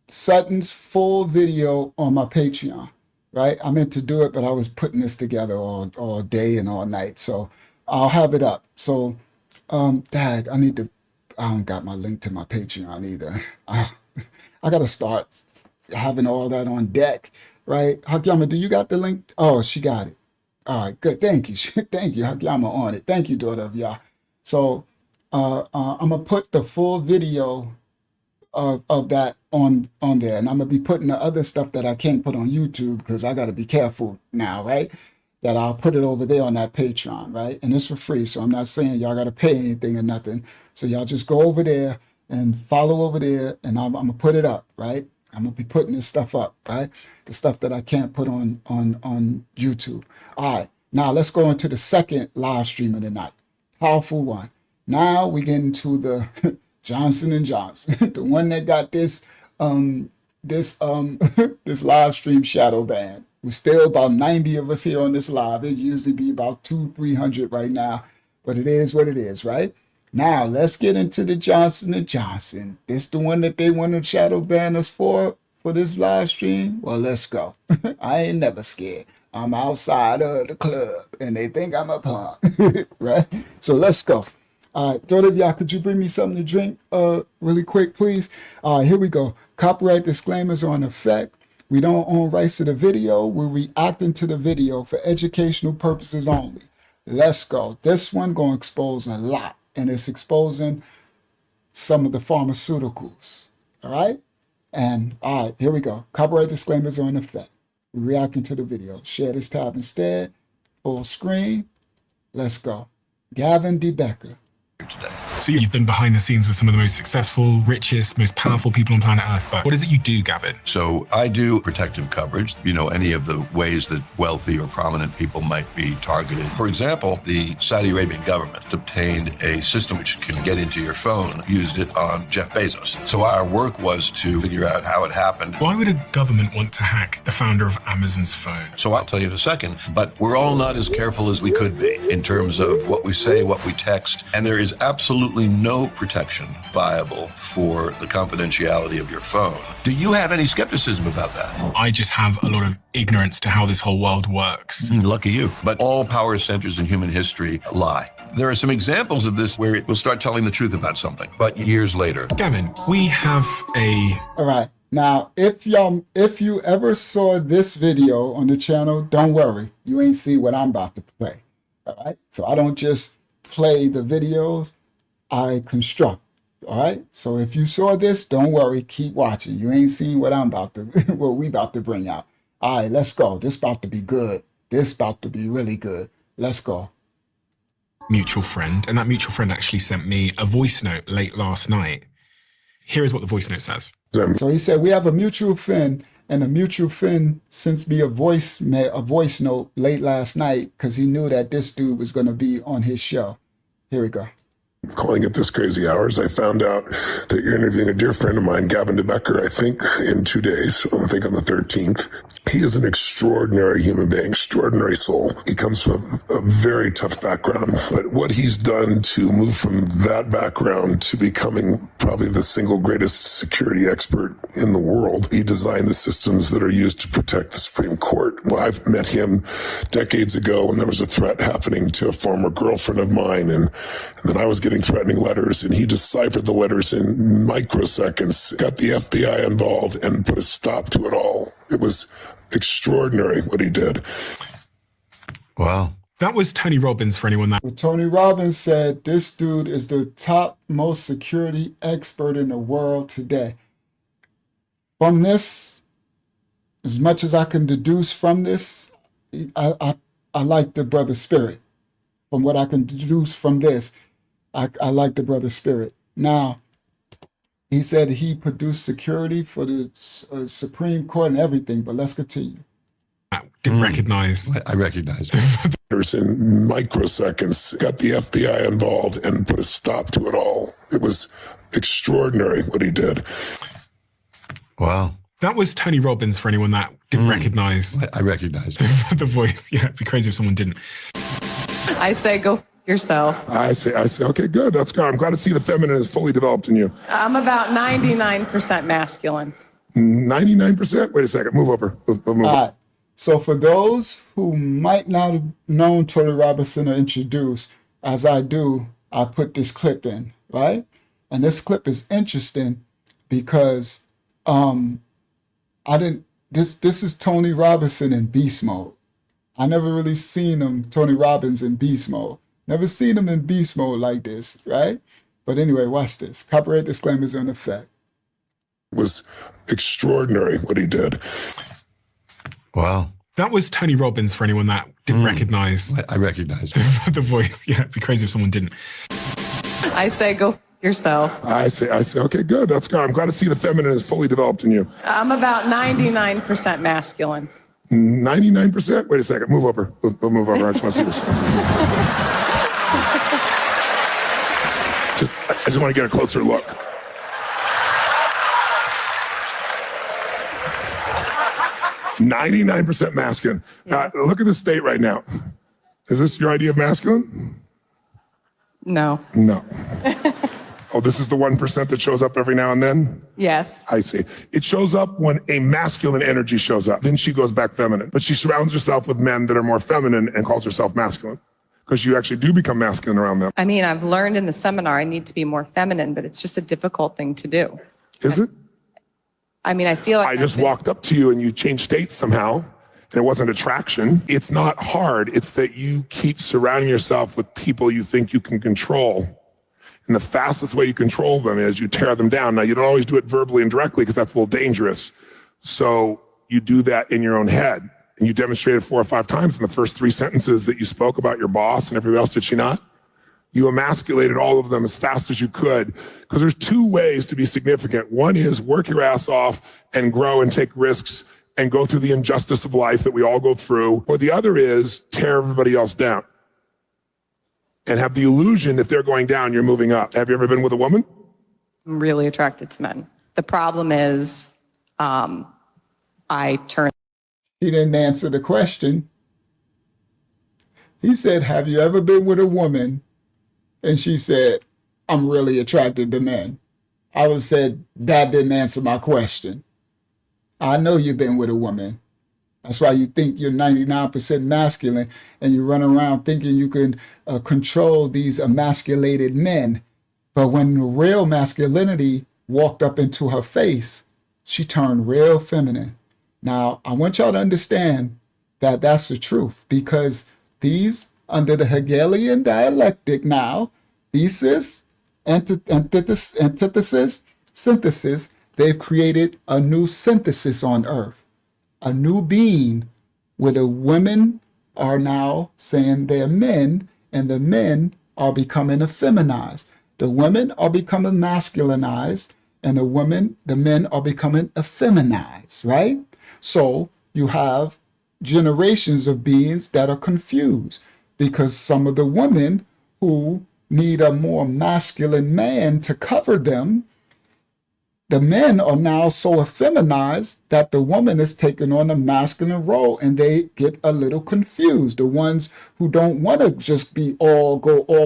Sutton's full video on my Patreon. Right? I meant to do it, but I was putting this together all day and all night. So I'll have it up. So, Dad, I don't got my link to my Patreon either. I got to start having all that on deck, right? Hakyama, do you got the link? Oh, she got it. All right, good. Thank you. Thank you, Hakyama, on it. Thank you, daughter of Yah. So I'm going to put the full video of that on there, and I'm gonna be putting the other stuff that I can't put on YouTube because I got to be careful now, right? That I'll put it over there on that Patreon, right? And it's for free, so I'm not saying y'all got to pay anything or nothing. So y'all just go over there and follow over there, and I'm gonna put it up, right? I'm gonna be putting this stuff up, right? The stuff that I can't put on YouTube. All right, now let's go into the second live stream of the night. Powerful one. Now we get into the Johnson & Johnson, the one that got this this live stream shadow ban. We're still about 90 of us here on this live. It usually be about 200-300 right now, but it is what it is, right? Now let's get into the Johnson & Johnson. This the one that they want to shadow ban us for for this live stream? Well, let's go. I ain't never scared. I'm outside of the club and they think I'm a punk, right? So let's go. All right, those of y'all, could you bring me something to drink really quick, please? All right, here we go. Copyright disclaimers are in effect. We don't own rights to the video. We're reacting to the video for educational purposes only. Let's go. This one going to expose a lot, and it's exposing some of the pharmaceuticals. All right? And all right, here we go. Copyright disclaimers are in effect. We're reacting to the video. Share this tab instead. Full screen. Let's go. Gavin D. Becker. Today. So you've been behind the scenes with some of the most successful, richest, most powerful people on planet Earth, but what is it you do, Gavin? So I do protective coverage, any of the ways that wealthy or prominent people might be targeted. For example, the Saudi Arabian government obtained a system which can get into your phone, used it on Jeff Bezos. So our work was to figure out how it happened. Why would a government want to hack the founder of Amazon's phone? So I'll tell you in a second, but we're all not as careful as we could be in terms of what we say, what we text, and there is absolutely no protection viable for the confidentiality of your phone. Do you have any skepticism about that? I just have a lot of ignorance to how this whole world works. Lucky you. But all power centers in human history lie. There are some examples of this where it will start telling the truth about something, but years later. Gavin, we have a... All right. Now, if you ever saw this video on the channel, don't worry. You ain't see what I'm about to play. All right. So I don't just play the videos, I construct. All right. So if you saw this, don't worry, keep watching. You ain't seen what what we about to bring out. All right, let's go. This about to be good. This about to be really good. Let's go. Mutual friend, and that mutual friend actually sent me a voice note late last night. Here is what the voice note says. So he said, we have a mutual friend, and a mutual friend sent me a voice note late last night because he knew that this dude was going to be on his show. Here we go. Calling at this crazy hours, I found out that you're interviewing a dear friend of mine, Gavin DeBecker, I think in 2 days, I think on the 13th. He is an extraordinary human being, extraordinary soul. He comes from a very tough background, but what he's done to move from that background to becoming probably the single greatest security expert in the world. He designed the systems that are used to protect the Supreme Court. Well, I've met him decades ago when there was a threat happening to a former girlfriend of mine, and then I was getting threatening letters, and he deciphered the letters in microseconds, got the FBI involved, and put a stop to it all. It was extraordinary what he did. Wow. That was Tony Robbins, for anyone that... Well, Tony Robbins said this dude is the top most security expert in the world today. From this, as much as I can deduce from this, I like the brother spirit. From what I can deduce from this, I like the brother spirit. Now, he said he produced security for the Supreme Court and everything, but let's continue. I didn't recognize. I recognized him. In microseconds, got the FBI involved and put a stop to it all. It was extraordinary what he did. Wow. That was Tony Robbins, for anyone that didn't recognize. I recognized him. The voice. Yeah, it'd be crazy if someone didn't. I say go yourself. I say, okay, good. That's good. I'm glad to see the feminine is fully developed in you. I'm about 99% masculine. 99%? Wait a second. Move over. Move All right. So for those who might not have known Tony Robinson or introduced, as I do, I put this clip in, right? And this clip is interesting because this is Tony Robinson in beast mode. I never really seen him, Tony Robbins, in beast mode. Never seen him in beast mode like this, right? But anyway, watch this. Copyright disclaimers are in effect. It was extraordinary what he did. Wow. That was Tony Robbins, for anyone that didn't recognize. I recognized him. The voice. Yeah, it'd be crazy if someone didn't. I say go yourself. I say, okay, good. That's good. I'm glad to see the feminine is fully developed in you. I'm about 99% masculine. 99%? Wait a second. Move over. Move over. I just want to see this. I just want to get a closer look. "99% masculine." Look at the state right now. Is this your idea of masculine? No. No. Oh, this is the 1% that shows up every now and then? Yes. I see. It shows up when a masculine energy shows up. Then she goes back feminine. But she surrounds herself with men that are more feminine and calls herself masculine. Because you actually do become masculine around them. I mean, I've learned in the seminar I need to be more feminine, but it's just a difficult thing to do. Is it? I mean, I feel like I just walked up to you and you changed states somehow. And it wasn't attraction. It's not hard. It's that you keep surrounding yourself with people you think you can control. And the fastest way you control them is you tear them down. Now, you don't always do it verbally and directly because that's a little dangerous. So you do that in your own head. And you demonstrated 4 or 5 times in the first 3 sentences that you spoke about your boss and everybody else, did she not? You emasculated all of them as fast as you could. Because there's 2 ways to be significant. One is work your ass off and grow and take risks and go through the injustice of life that we all go through. Or the other is tear everybody else down and have the illusion that they're going down, you're moving up. Have you ever been with a woman? I'm really attracted to men. The problem is I turn. He didn't answer the question. He said, have you ever been with a woman? And she said, I'm really attracted to men. I would said, that didn't answer my question. I know you've been with a woman. That's why you think you're 99% masculine and you run around thinking you can control these emasculated men. But when the real masculinity walked up into her face, she turned real feminine. Now, I want y'all to understand that that's the truth, because these, under the Hegelian dialectic now, thesis, antithesis, synthesis, they've created a new synthesis on earth, a new being where the women are now saying they're men and the men are becoming effeminized. The women are becoming masculinized and the men are becoming effeminized, right? So you have generations of beings that are confused because some of the women who need a more masculine man to cover them, the men are now so effeminized that the woman is taking on a masculine role and they get a little confused. The ones who don't want to just go all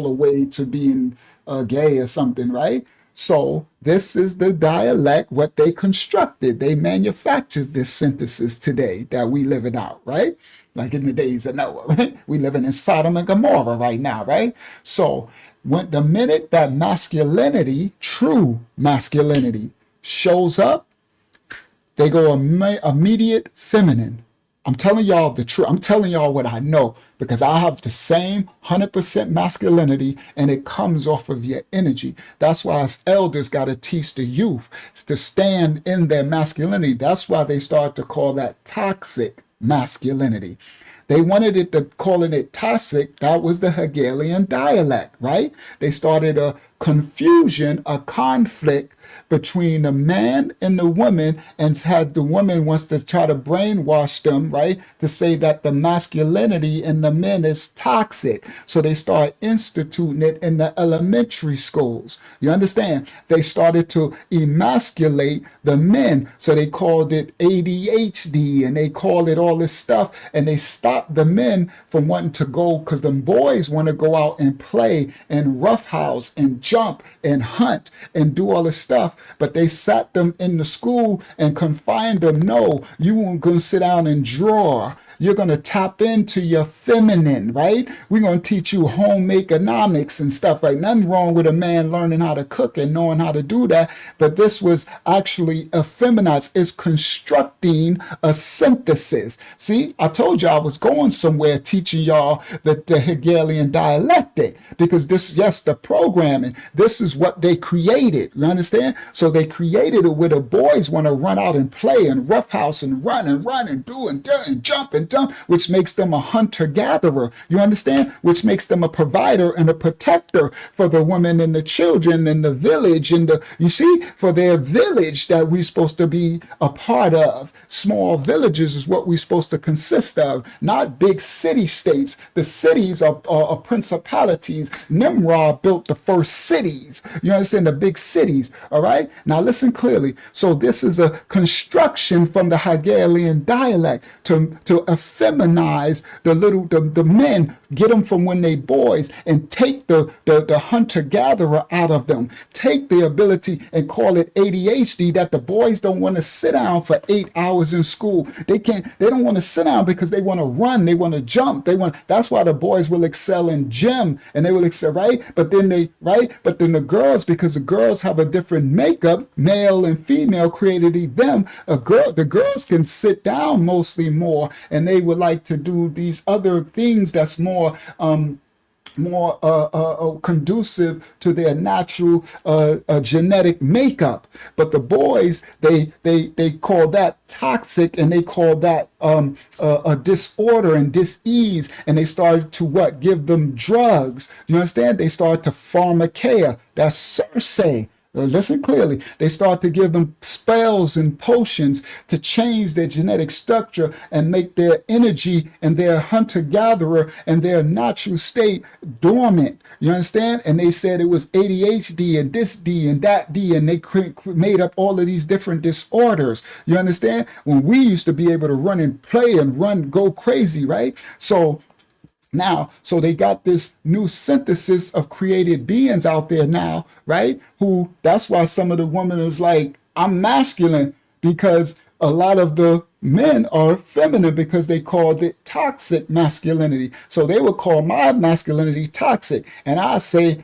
the way to being gay or something, right? So this is the dialect, what they constructed. They manufactured this synthesis today that we living out, right? Like in the days of Noah, right? We living in Sodom and Gomorrah right now, right? So when the minute that masculinity, true masculinity, shows up, they go immediate feminine. I'm telling y'all the truth. I'm telling y'all what I know because I have the same 100% masculinity and it comes off of your energy. That's why us elders got to teach the youth to stand in their masculinity. That's why they start to call that toxic masculinity. They wanted it to calling it toxic. That was the Hegelian dialect, right? They started a confusion, a conflict between the man and the woman, and had the woman wants to try to brainwash them, right? To say that the masculinity in the men is toxic. So they start instituting it in the elementary schools. You understand? They started to emasculate the men. So they called it ADHD and they called it all this stuff. And they stopped the men from wanting to go because the boys want to go out and play and roughhouse and jump and hunt and do all this stuff. But they sat them in the school and confined them. No, you weren't going to sit down and draw. You're going to tap into your feminine, right? We're going to teach you home economics and stuff, right? Nothing wrong with a man learning how to cook and knowing how to do that. But this was actually effeminized. It's constructing a synthesis. See, I told you I was going somewhere teaching y'all the Hegelian dialectic because this, yes, the programming, this is what they created. You understand? So they created it where the boys want to run out and play and roughhouse and run and do and jump and dump, which makes them a hunter-gatherer. You understand? Which makes them a provider and a protector for the women and the children and the village and you see, for their village that we're supposed to be a part of. Small villages is what we're supposed to consist of, not big city-states. The cities are principalities. Nimrod built the first cities. You understand? The big cities. All right? Now listen clearly. So this is a construction from the Hegelian dialect to feminize the men get them from when they boys and take the hunter-gatherer out of them. Take the ability and call it ADHD, that the boys don't want to sit down for 8 hours in school. They don't want to sit down because they want to run, they want to jump, that's why the boys will excel in gym and they will excel, right? But then the girls, because the girls have a different makeup, male and female created them, the girls can sit down mostly more, and they would like to do these other things that's more conducive to their natural genetic makeup. But the boys, they call that toxic, and they call that a disorder and dis-ease, and they started to give them drugs. You understand? They started to pharmakeia. That's Circe. Listen clearly. They start to give them spells and potions to change their genetic structure and make their energy and their hunter-gatherer and their natural state dormant. You understand? And they said it was ADHD and this D and that D, and they made up all of these different disorders. You understand? When we used to be able to run and play and go crazy, right? So they got this new synthesis of created beings out there now, right? That's why some of the women is like, I'm masculine, because a lot of the men are feminine because they called it toxic masculinity. So they would call my masculinity toxic. And I say,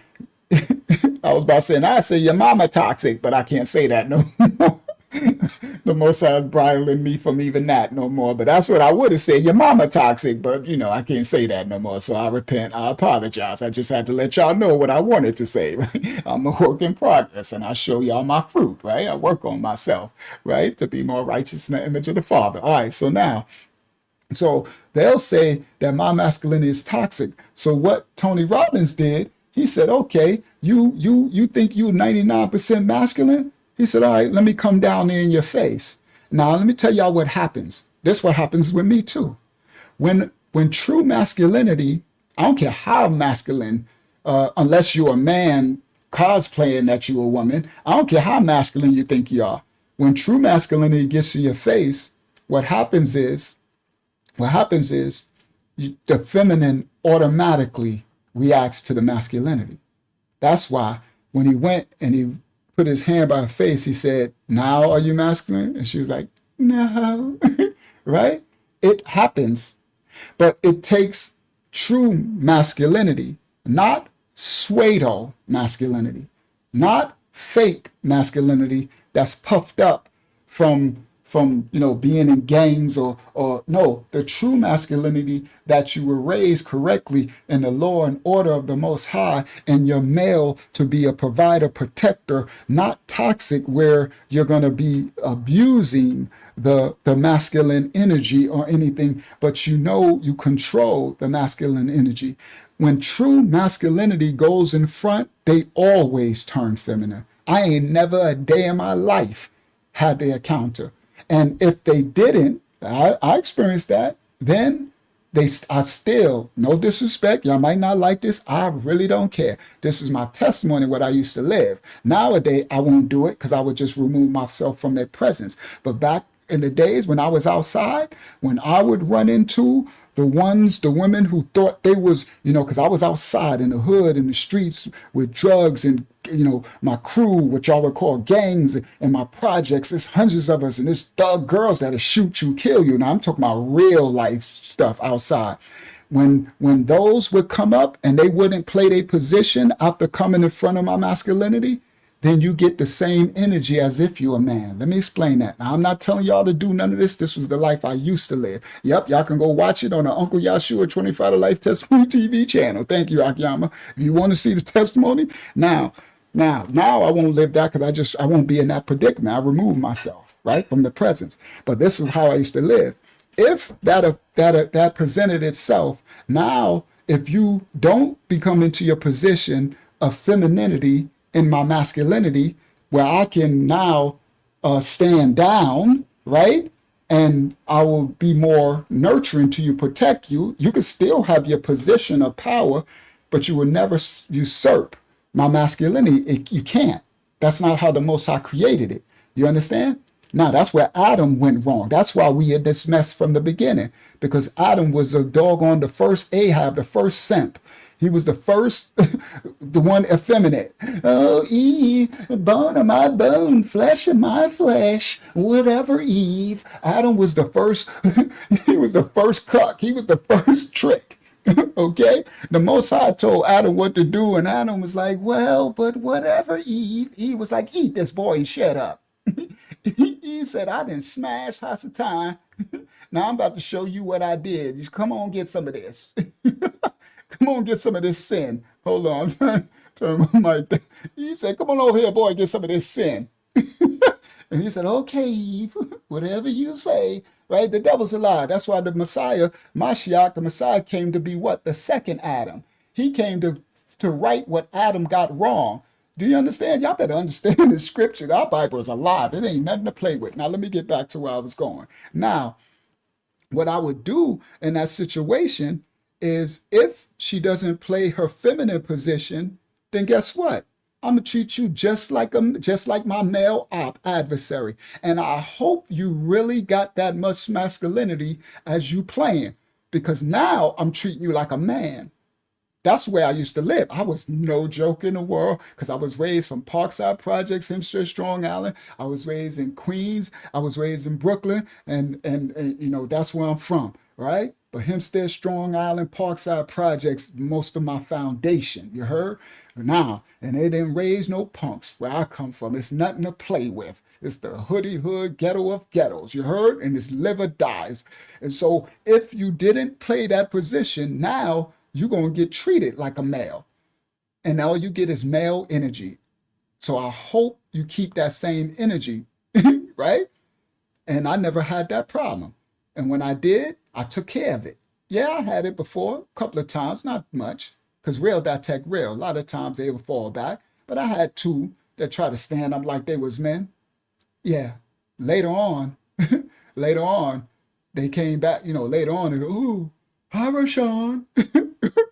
I say your mama toxic, but I can't say that no more. The Most High is bridling me from even that no more. But that's what I would have said. Your mama toxic, but I can't say that no more. So I repent. I apologize. I just had to let y'all know what I wanted to say. Right? I'm a work in progress, and I show y'all my fruit. Right? I work on myself, right, to be more righteous in the image of the Father. All right. So they'll say that my masculinity is toxic. So what Tony Robbins did, he said, okay, you think you 99% masculine? He said, all right, let me come down there in your face. Now, let me tell y'all what happens. This is what happens with me too. When true masculinity, I don't care how masculine, unless you're a man cosplaying that you're a woman, I don't care how masculine you think you are. When true masculinity gets in your face, what happens is the feminine automatically reacts to the masculinity. That's why when he went and he put his hand by her face, he said, now are you masculine? And she was like, no, right? It happens, but it takes true masculinity, not pseudo masculinity, not fake masculinity that's puffed up from being in gangs or no, the true masculinity that you were raised correctly in the law and order of the Most High, and you're male to be a provider, protector, not toxic where you're going to be abusing the masculine energy or anything, but you control the masculine energy. When true masculinity goes in front, they always turn feminine. I ain't never a day in my life had their counter. And if they didn't, I experienced that, then I still, no disrespect, y'all might not like this, I really don't care. This is my testimony, what I used to live. Nowadays, I won't do it because I would just remove myself from their presence. But back in the days when I was outside, when I would run into the women who thought they was, because I was outside in the hood, in the streets with drugs and, my crew, which y'all would call gangs, and my projects, there's hundreds of us, and there's thug girls that'll shoot you, kill you. Now I'm talking about real life stuff outside. When those would come up and they wouldn't play their position after coming in front of my masculinity, then you get the same energy as if you're a man. Let me explain that. Now, I'm not telling y'all to do none of this. This was the life I used to live. Yep, y'all can go watch it on the Uncle Yahshua 25 to Life Testimony TV channel. Thank you, Akiyama. If you want to see the testimony, now I won't live that because I won't be in that predicament. I remove myself, right, from the presence. But this is how I used to live. If that presented itself, now if you don't become into your position of femininity in my masculinity, where I can now stand down, right? And I will be more nurturing to you, protect you. You can still have your position of power, but you will never usurp my masculinity. You can't. That's not how the Most High created it. You understand? Now, that's where Adam went wrong. That's why we in this mess from the beginning, because Adam was a doggone the first Ahab, the first simp. He was the first, the one effeminate. Oh, Eve, bone of my bone, flesh of my flesh, whatever, Eve. Adam was the first, he was the first cuck. He was the first trick. Okay? The Most High told Adam what to do, and Adam was like, well, but whatever, Eve. Eve was like, eat this boy and shut up. Eve said, I didn't smash Hasatan. Now I'm about to show you what I did. You come on, get some of this. Come on, get some of this sin. Hold on, turn my mic down. He said, come on over here, boy, get some of this sin. And he said, okay, Eve, whatever you say. Right? The devil's a lie. That's why the Messiah, Mashiach, the Messiah came to be what? The second Adam. He came to right what Adam got wrong. Do you understand? Y'all better understand the scripture. Our Bible is alive. It ain't nothing to play with. Now, let me get back to where I was going. Now, what I would do in that situation is if she doesn't play her feminine position, then guess what? I'm gonna treat you just like my male adversary. And I hope you really got that much masculinity as you playing, because now I'm treating you like a man. That's where I used to live. I was no joke in the world, because I was raised from Parkside Projects, Hempstead, Strong Island. I was raised in Queens. I was raised in Brooklyn, and you know, that's where I'm from, right? But Hempstead, Strong Island, Parkside Projects, most of my foundation, you heard? Now, and they didn't raise no punks where I come from. It's nothing to play with. It's the hoodie hood ghetto of ghettos, you heard? And it's live or dies. And so if you didn't play that position, now you're going to get treated like a male. And all you get is male energy. So I hope you keep that same energy, right? And I never had that problem. And when I did, I took care of it. Yeah, I had it before, a couple of times, not much. Because real that tech real. A lot of times they would fall back. But I had two that tried to stand up like they was men. Yeah. Later on, they came back, you know, later on, they go, ooh, hi, Rashawn.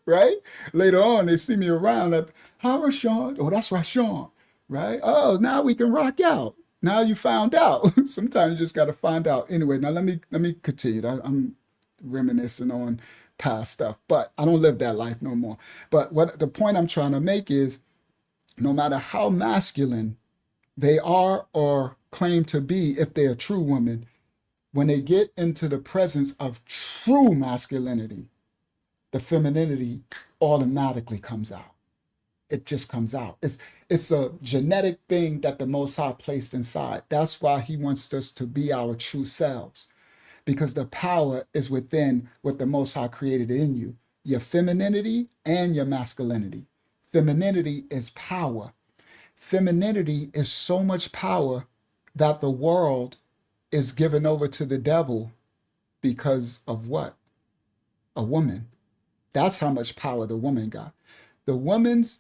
Right? Later on, they see me around, like, hi, Rashawn. Oh, that's Rashawn. Right? Oh, now we can rock out. Now you found out. Sometimes you just got to find out. Anyway, now let me continue. I'm reminiscing on past stuff, but I don't live that life no more. But what the point I'm trying to make is, no matter how masculine they are or claim to be, if they're a true woman, when they get into the presence of true masculinity, the femininity automatically comes out. It just comes out. It's a genetic thing that the Most High placed inside. That's why he wants us to be our true selves, because the power is within what the Most High created in you, your femininity and your masculinity. Femininity is power. Femininity is so much power that the world is given over to the devil because of what? A woman. That's how much power the woman got. The woman's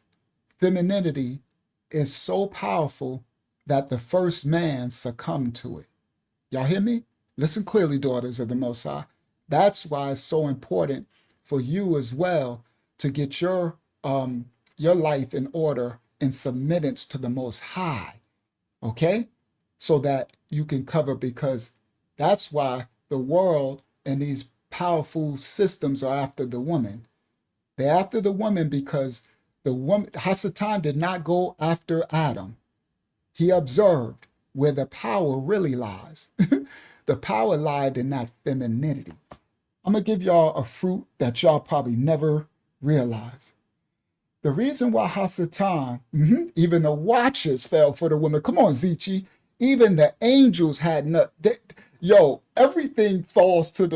femininity is so powerful that the first man succumbed to it. Y'all hear me? Listen clearly, daughters of the Most High. That's why it's so important for you as well to get your life in order in submittance to the Most High, okay? So that you can cover, because that's why the world and these powerful systems are after the woman. They're after the woman because the woman, Hasatan did not go after Adam. He observed where the power really lies. The power lied in that femininity. I'm going to give y'all a fruit that y'all probably never realized. The reason why Hasatan, even the watchers fell for the woman. Come on, Zichi. Even the angels had everything falls to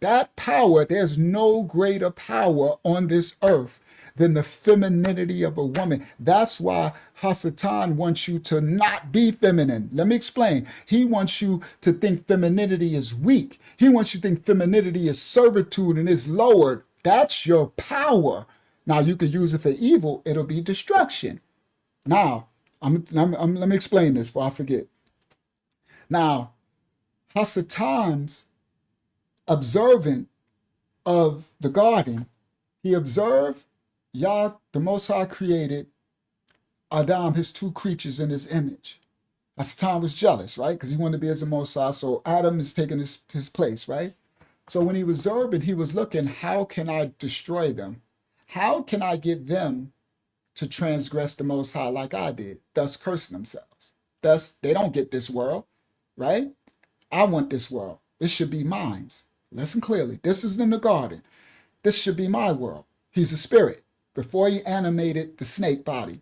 that power. There's no greater power on this earth than the femininity of a woman. That's why Hasatan wants you to not be feminine. Let me explain. He wants you to think femininity is weak. He wants you to think femininity is servitude and is lowered. That's your power. Now you can use it for evil. It'll be destruction. Now, let me explain this before I forget. Now, Hasatan's observant of the garden, he observed Yah, the Most High, created Adam, his two creatures in his image. Hasatan was jealous, right? Because he wanted to be as the Most High. So Adam is taking his place, right? So when he was observing, he was looking, how can I destroy them? How can I get them to transgress the Most High like I did, thus cursing themselves? Thus, they don't get this world, right? I want this world. This should be mine. Listen clearly. This is in the garden. This should be my world. He's a spirit before he animated the snake body,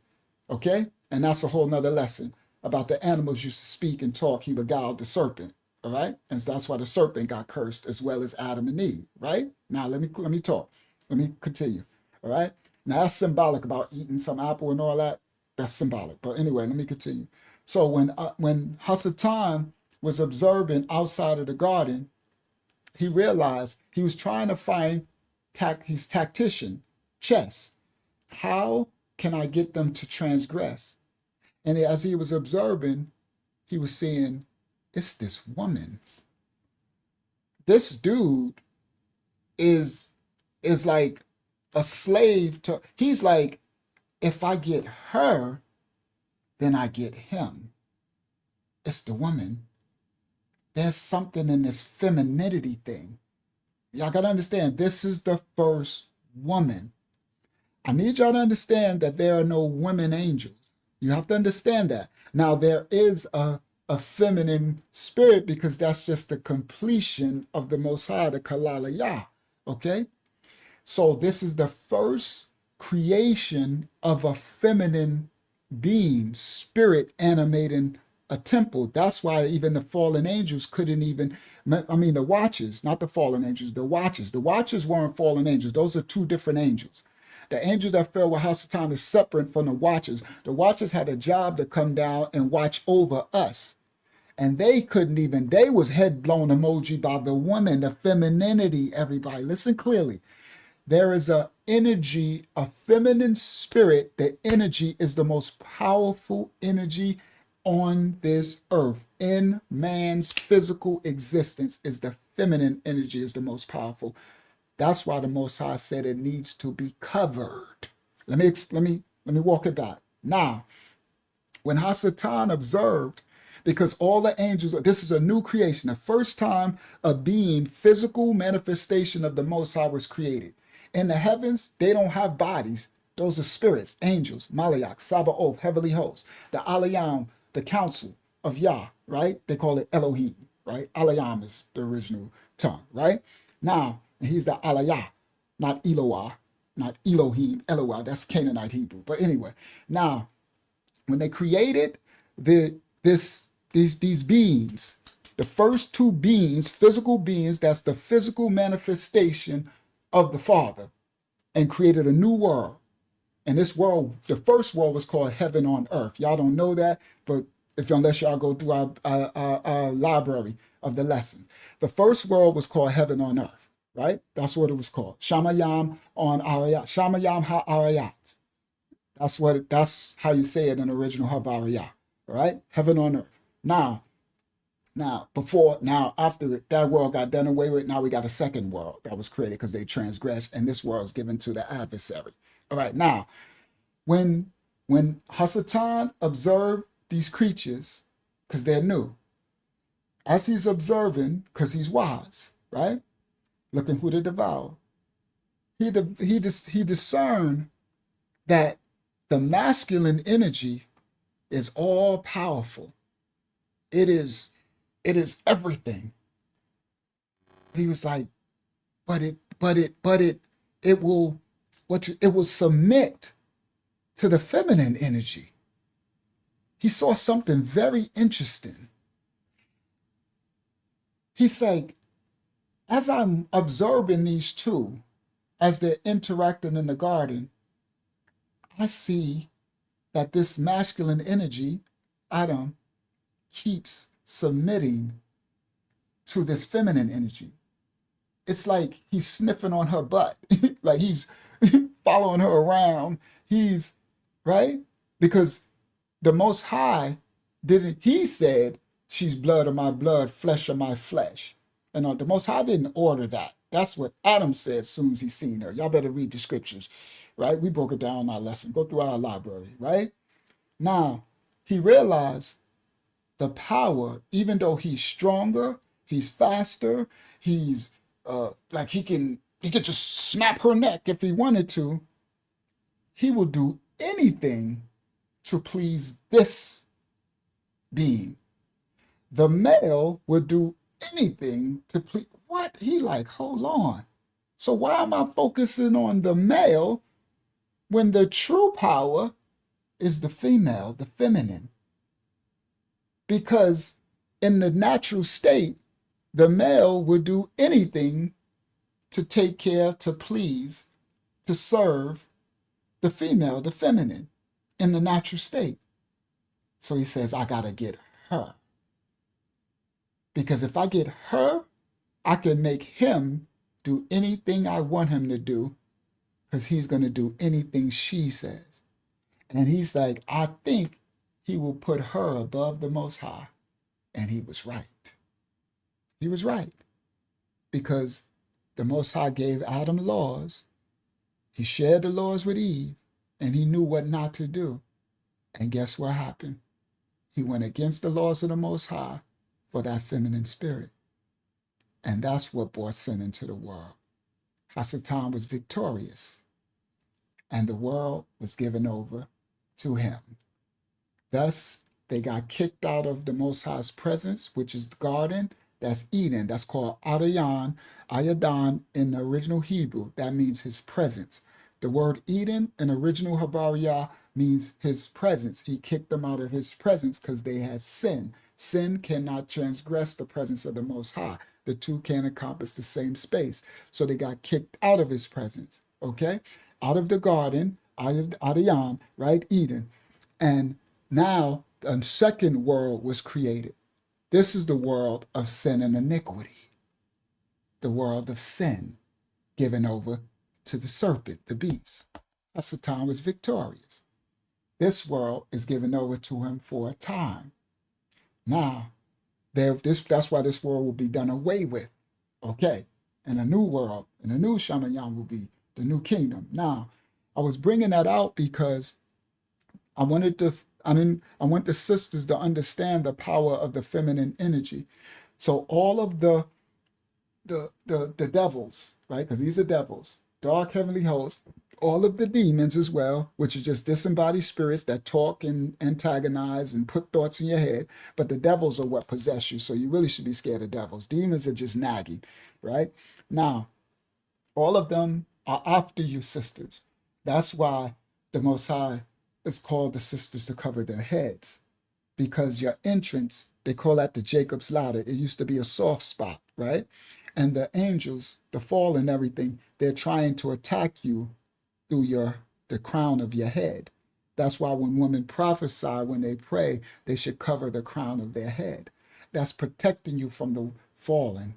okay? And that's a whole nother lesson about the animals used to speak and talk. He beguiled the serpent, all right? And so that's why the serpent got cursed as well as Adam and Eve, right? Now, let me talk. Let me continue, all right? Now, that's symbolic about eating some apple and all that. That's symbolic. But anyway, let me continue. So when Hasatan was observing outside of the garden, he realized he was trying to find his tactician, chess. How can I get them to transgress? And as he was observing, he was seeing, it's this woman. This dude is like a slave to, he's like, if I get her, then I get him. It's the woman. There's something in this femininity thing. Y'all got to understand, this is the first woman. I need y'all to understand that there are no women angels. You have to understand that. Now, there is a feminine spirit because that's just the completion of the Most High, the Kalalaya, okay? So this is the first creation of a feminine being, spirit animating a temple. That's why even the fallen angels couldn't even, I mean, the watchers, not the fallen angels, the watchers. The watchers weren't fallen angels. Those are two different angels. The angels that fell with Hasatan is separate from the watchers. The watchers had a job to come down and watch over us. And they couldn't even, they was head blown emoji by the woman, the femininity, everybody. Listen clearly. There is a energy, a feminine spirit. The energy is the most powerful energy on this earth. In man's physical existence is the feminine energy is the most powerful. That's why the Most High said it needs to be covered. Let me walk it back. Now, when Hasatan observed, because all the angels, this is a new creation, the first time a being, physical manifestation of the Most High was created. In the heavens, they don't have bodies. Those are spirits, angels, Malayak, Sabaoth, heavenly hosts, the Aliyam, the council of Yah, right? They call it Elohim, right? Aliyam is the original tongue, right? Now, he's the Aliyah, not Eloah, not Elohim, Eloah, that's Canaanite Hebrew. But anyway, now, when they created these beings, the first two beings, physical beings, that's the physical manifestation of the Father, and created a new world. And this world, the first world was called heaven on earth. Y'all don't know that, but unless y'all go through our library of the lessons. The first world was called heaven on earth, right? That's what it was called. Shamayam on Arayat. Shamayam ha-Arayat. That's how you say it in original Habariyah, right? Heaven on earth. Now, after that world got done away with, now we got a second world that was created because they transgressed, and this world is given to the adversary. All right, now, when Hasatan observed these creatures, because they're new, as he's observing, because he's wise, right? Looking who to devour, he discerned that the masculine energy is all powerful. It is everything. He was like, it will submit to the feminine energy. He saw something very interesting. He's like, as I'm observing these two, as they're interacting in the garden, I see that this masculine energy, Adam, keeps submitting to this feminine energy. It's like he's sniffing on her butt, like he's following her around. He's right, because the Most High he said, she's blood of my blood, flesh of my flesh. And the Most High didn't order that. That's what Adam said as soon as he seen her. Y'all better read the scriptures, right? We broke it down in our lesson. Go through our library, right? Now, he realized the power, even though he's stronger, he's faster, he's like he could just snap her neck if he wanted to. He will do anything to please this being. The male will do anything to please. What? He like, hold on. So why am I focusing on the male when the true power is the female, the feminine? Because in the natural state, the male will do anything to take care, to please, to serve the female, the feminine, in the natural state. So he says, I gotta get her. Because if I get her, I can make him do anything I want him to do, because he's gonna do anything she says. And he's like, I think he will put her above the Most High. And he was right. He was right. Because the Most High gave Adam laws. He shared the laws with Eve, and he knew what not to do. And guess what happened? He went against the laws of the Most High for that feminine spirit. And that's what brought sin into the world. Hasatan was victorious, and the world was given over to him. Thus, they got kicked out of the Most High's presence, which is the garden. That's Eden. That's called Adayan, Ayadan in the original Hebrew. That means his presence. The word Eden in original Habariyah means his presence. He kicked them out of his presence because they had sin. Sin cannot transgress the presence of the Most High. The two can't encompass the same space. So they got kicked out of his presence, okay? Out of the garden, Adayan, right? Eden. And now a second world was created. This is the world of sin and iniquity. The world of sin given over to the serpent, the beast. Hasatan was victorious. This world is given over to him for a time. Now, that's why this world will be done away with. Okay, and a new world, and a new Shamayam will be the new kingdom. Now, I was bringing that out because I want the sisters to understand the power of the feminine energy. So all of the devils, right? Because these are devils, dark heavenly hosts, all of the demons as well, which are just disembodied spirits that talk and antagonize and put thoughts in your head. But the devils are what possess you. So you really should be scared of devils. Demons are just nagging, right? Now, all of them are after you, sisters. That's why the Most High is called the sisters to cover their heads. Because your entrance, they call that the Jacob's ladder. It used to be a soft spot, right? And the angels, the fall and everything, they're trying to attack you through the crown of your head. That's why when women prophesy, when they pray, they should cover the crown of their head. That's protecting you from the fallen,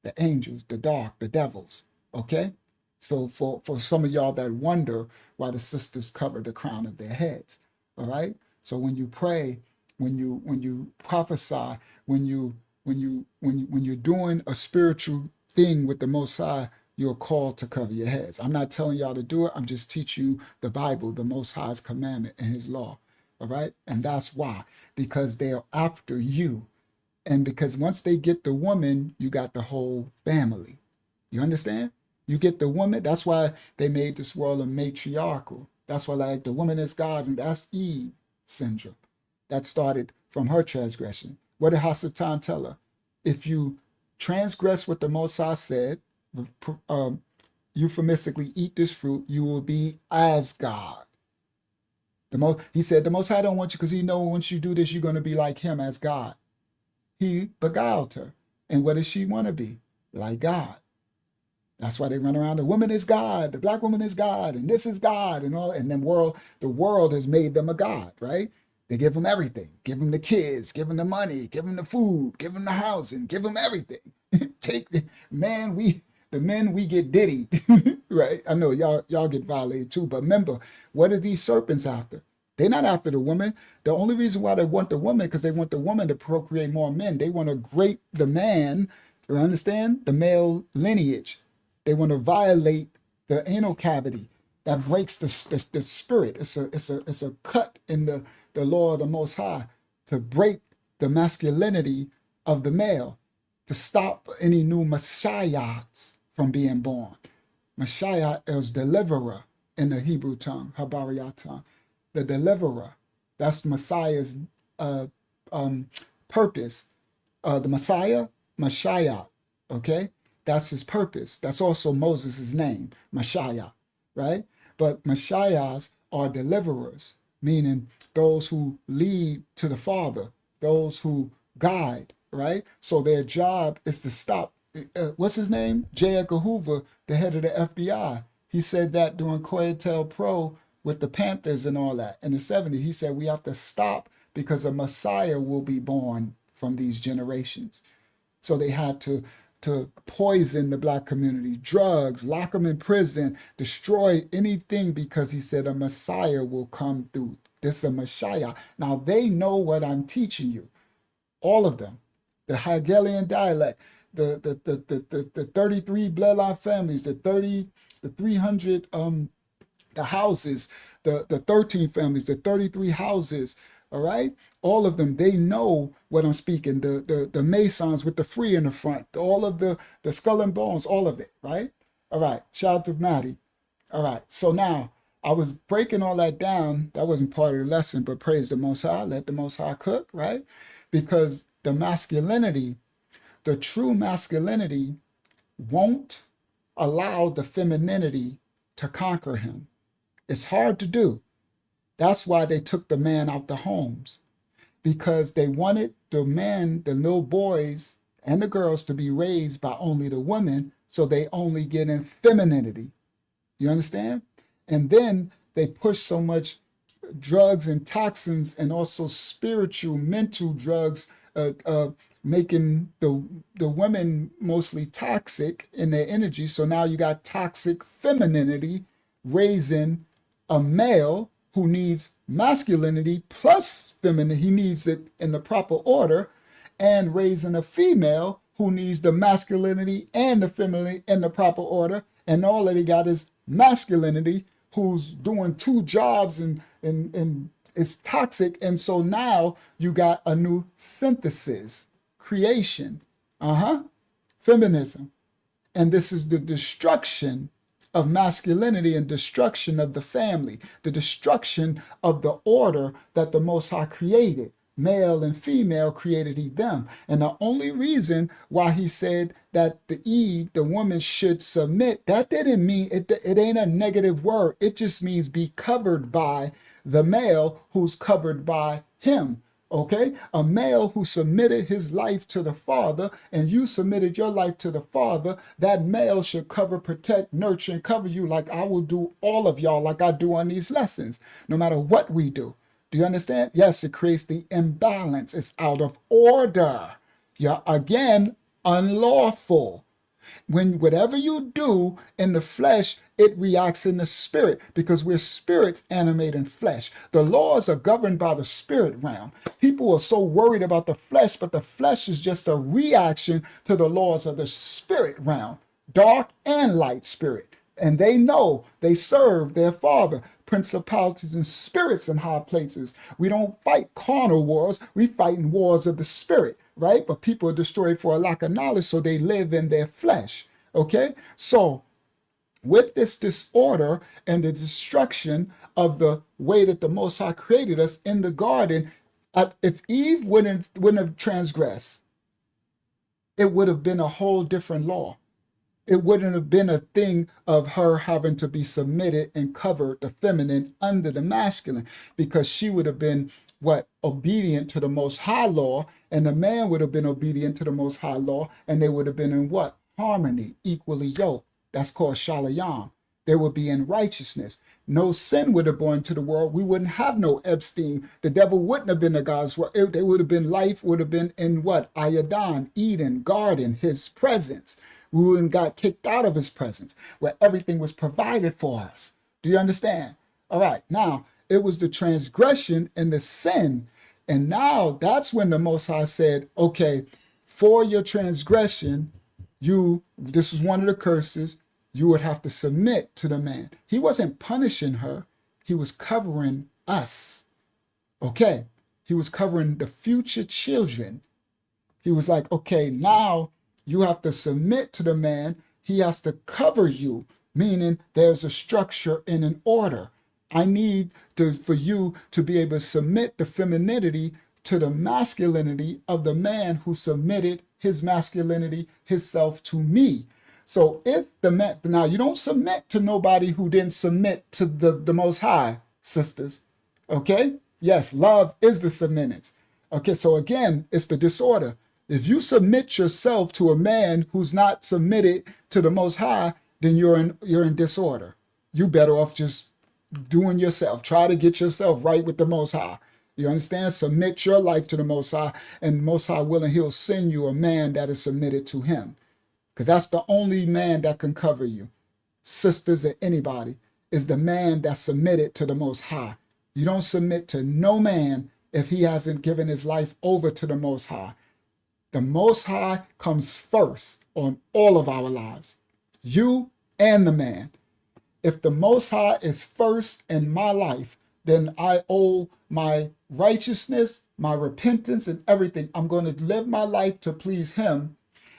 the angels, the dark, the devils, okay? So for some of y'all that wonder why the sisters cover the crown of their heads, all right? So when you pray, when you prophesy, when you're doing a spiritual thing with the Most High, you're called to cover your heads. I'm not telling y'all to do it. I'm just teaching you the Bible, the Most High's commandment and his law, all right? And that's why, because they are after you. And because once they get the woman, you got the whole family. You understand? You get the woman. That's why they made this world a matriarchal. That's why, like, the woman is God, and that's Eve syndrome. That started from her transgression. What did Hasatan tell her? If you transgress what the Most High said, euphemistically eat this fruit, you will be as God. He said the Most High don't want you because he know once you do this, you're going to be like him as God. He beguiled her. And what does she want to be? Like God. That's why they run around. The woman is God. The black woman is God. And this is God. And all. And then the world has made them a God, right? They give them everything. Give them the kids. Give them the money. Give them the food. Give them the housing. Give them everything. The men we get diddied, right? I know y'all get violated too. But remember, what are these serpents after? They're not after the woman. The only reason why they want the woman, because they want the woman to procreate more men. They want to grape the man, you understand? The male lineage. They want to violate the anal cavity that breaks the spirit. It's a cut in the law of the Most High to break the masculinity of the male, to stop any new messiahs from being born. Messiah is deliverer in the Hebrew tongue, Habariyah tongue. The deliverer. That's Messiah's purpose. The Messiah, Messiah, okay? That's his purpose. That's also Moses' name, Messiah, right? But Messiahs are deliverers, meaning those who lead to the Father, those who guide, right? So their job is to stop. What's his name? J. Edgar Hoover, the head of the FBI. He said that during COINTELPRO with the Panthers and all that in the 70s. He said we have to stop because a Messiah will be born from these generations. So they had to poison the black community, drugs, lock them in prison, destroy anything, because he said a Messiah will come through. This is a Messiah. Now they know what I'm teaching you, all of them. The Hegelian dialect, the 33 bloodline families, the 300 the houses, the 13 families, the 33 houses, all right? All of them, they know what I'm speaking. The Masons with the free in the front, all of the skull and bones, all of it, right? All right, shout out to Maddie. All right, so now I was breaking all that down. That wasn't part of the lesson, but praise the Most High, let the Most High cook, right? Because the masculinity, the true masculinity won't allow the femininity to conquer him. It's hard to do. That's why they took the man out the homes, because they wanted the men, the little boys and the girls, to be raised by only the women, so they only get in femininity. You understand? And then they push so much drugs and toxins, and also spiritual, mental drugs, making the women mostly toxic in their energy. So now you got toxic femininity raising a male who needs masculinity plus femininity. He needs it in the proper order, and raising a female who needs the masculinity and the femininity in the proper order. And all that he got is masculinity, who's doing two jobs, and it's toxic. And so now you got a new synthesis, creation, feminism. And this is the destruction of masculinity and destruction of the family, the destruction of the order that the Most High created. Male and female created he them. And the only reason why he said that the Eve, the woman, should submit, that didn't mean, it ain't a negative word. It just means be covered by the male who's covered by him. Okay, a male who submitted his life to the Father, and you submitted your life to the Father, that male should cover, protect, nurture, and cover you, like I will do all of y'all, like I do on these lessons, no matter what we do. Do you understand? Yes, it creates the imbalance. It's out of order. You're, again, unlawful. When whatever you do in the flesh, it reacts in the spirit, because we're spirits animating flesh. The laws are governed by the spirit realm. People are so worried about the flesh, but the flesh is just a reaction to the laws of the spirit realm, dark and light spirit. And they know they serve their Father, principalities and spirits in high places. We don't fight carnal wars. We fight in wars of the spirit, right? But people are destroyed for a lack of knowledge, so they live in their flesh, okay? So with this disorder and the destruction of the way that the Most High created us in the garden, if Eve wouldn't have transgressed, it would have been a whole different law. It wouldn't have been a thing of her having to be submitted and covered, the feminine under the masculine, because she would have been obedient to the Most High law, and the man would have been obedient to the Most High law, and they would have been in what? Harmony, equally yoked. That's called Shalayam. They would be in righteousness. No sin would have born to the world. We wouldn't have no Epstein. The devil wouldn't have been the God's world. They would have been, life would have been in what? Ayadan, Eden, garden, his presence. We wouldn't got kicked out of his presence, where everything was provided for us. Do you understand? All right, now it was the transgression and the sin. And now that's when the Most High said, okay, for your transgression, this is one of the curses, you would have to submit to the man. He wasn't punishing her. He was covering us. Okay. He was covering the future children. He was like, okay, now you have to submit to the man. He has to cover you, meaning there's a structure and an order. I need for you to be able to submit the femininity to the masculinity of the man who submitted his masculinity, his self to me. So if the man, now you don't submit to nobody who didn't submit to the Most High, sisters. Okay? Yes, love is the submittance. Okay, so again, it's the disorder. If you submit yourself to a man who's not submitted to the Most High, then you're in disorder. You better off just doing yourself. Try to get yourself right with the Most High. You understand? Submit your life to the Most High, and the Most High willing, he'll send you a man that is submitted to him. Because that's the only man that can cover you. Sisters or anybody is the man that's submitted to the Most High. You don't submit to no man if he hasn't given his life over to the Most High. The Most High comes first on all of our lives. You and the man. If the Most High is first in my life, then I owe my righteousness, my repentance, and everything. I'm going to live my life to please him.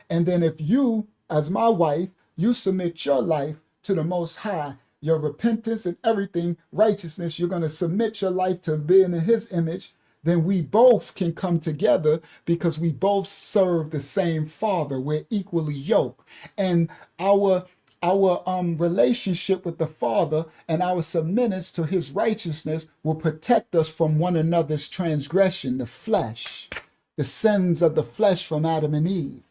And then if you, as my wife, you submit your life to the Most High, your repentance and everything, righteousness, you're going to submit your life to being in his image, then we both can come together because we both serve the same Father. We're equally yoked. And our relationship with the Father and our submittance to his righteousness will protect us from one another's transgression, the flesh, the sins of the flesh from Adam and Eve.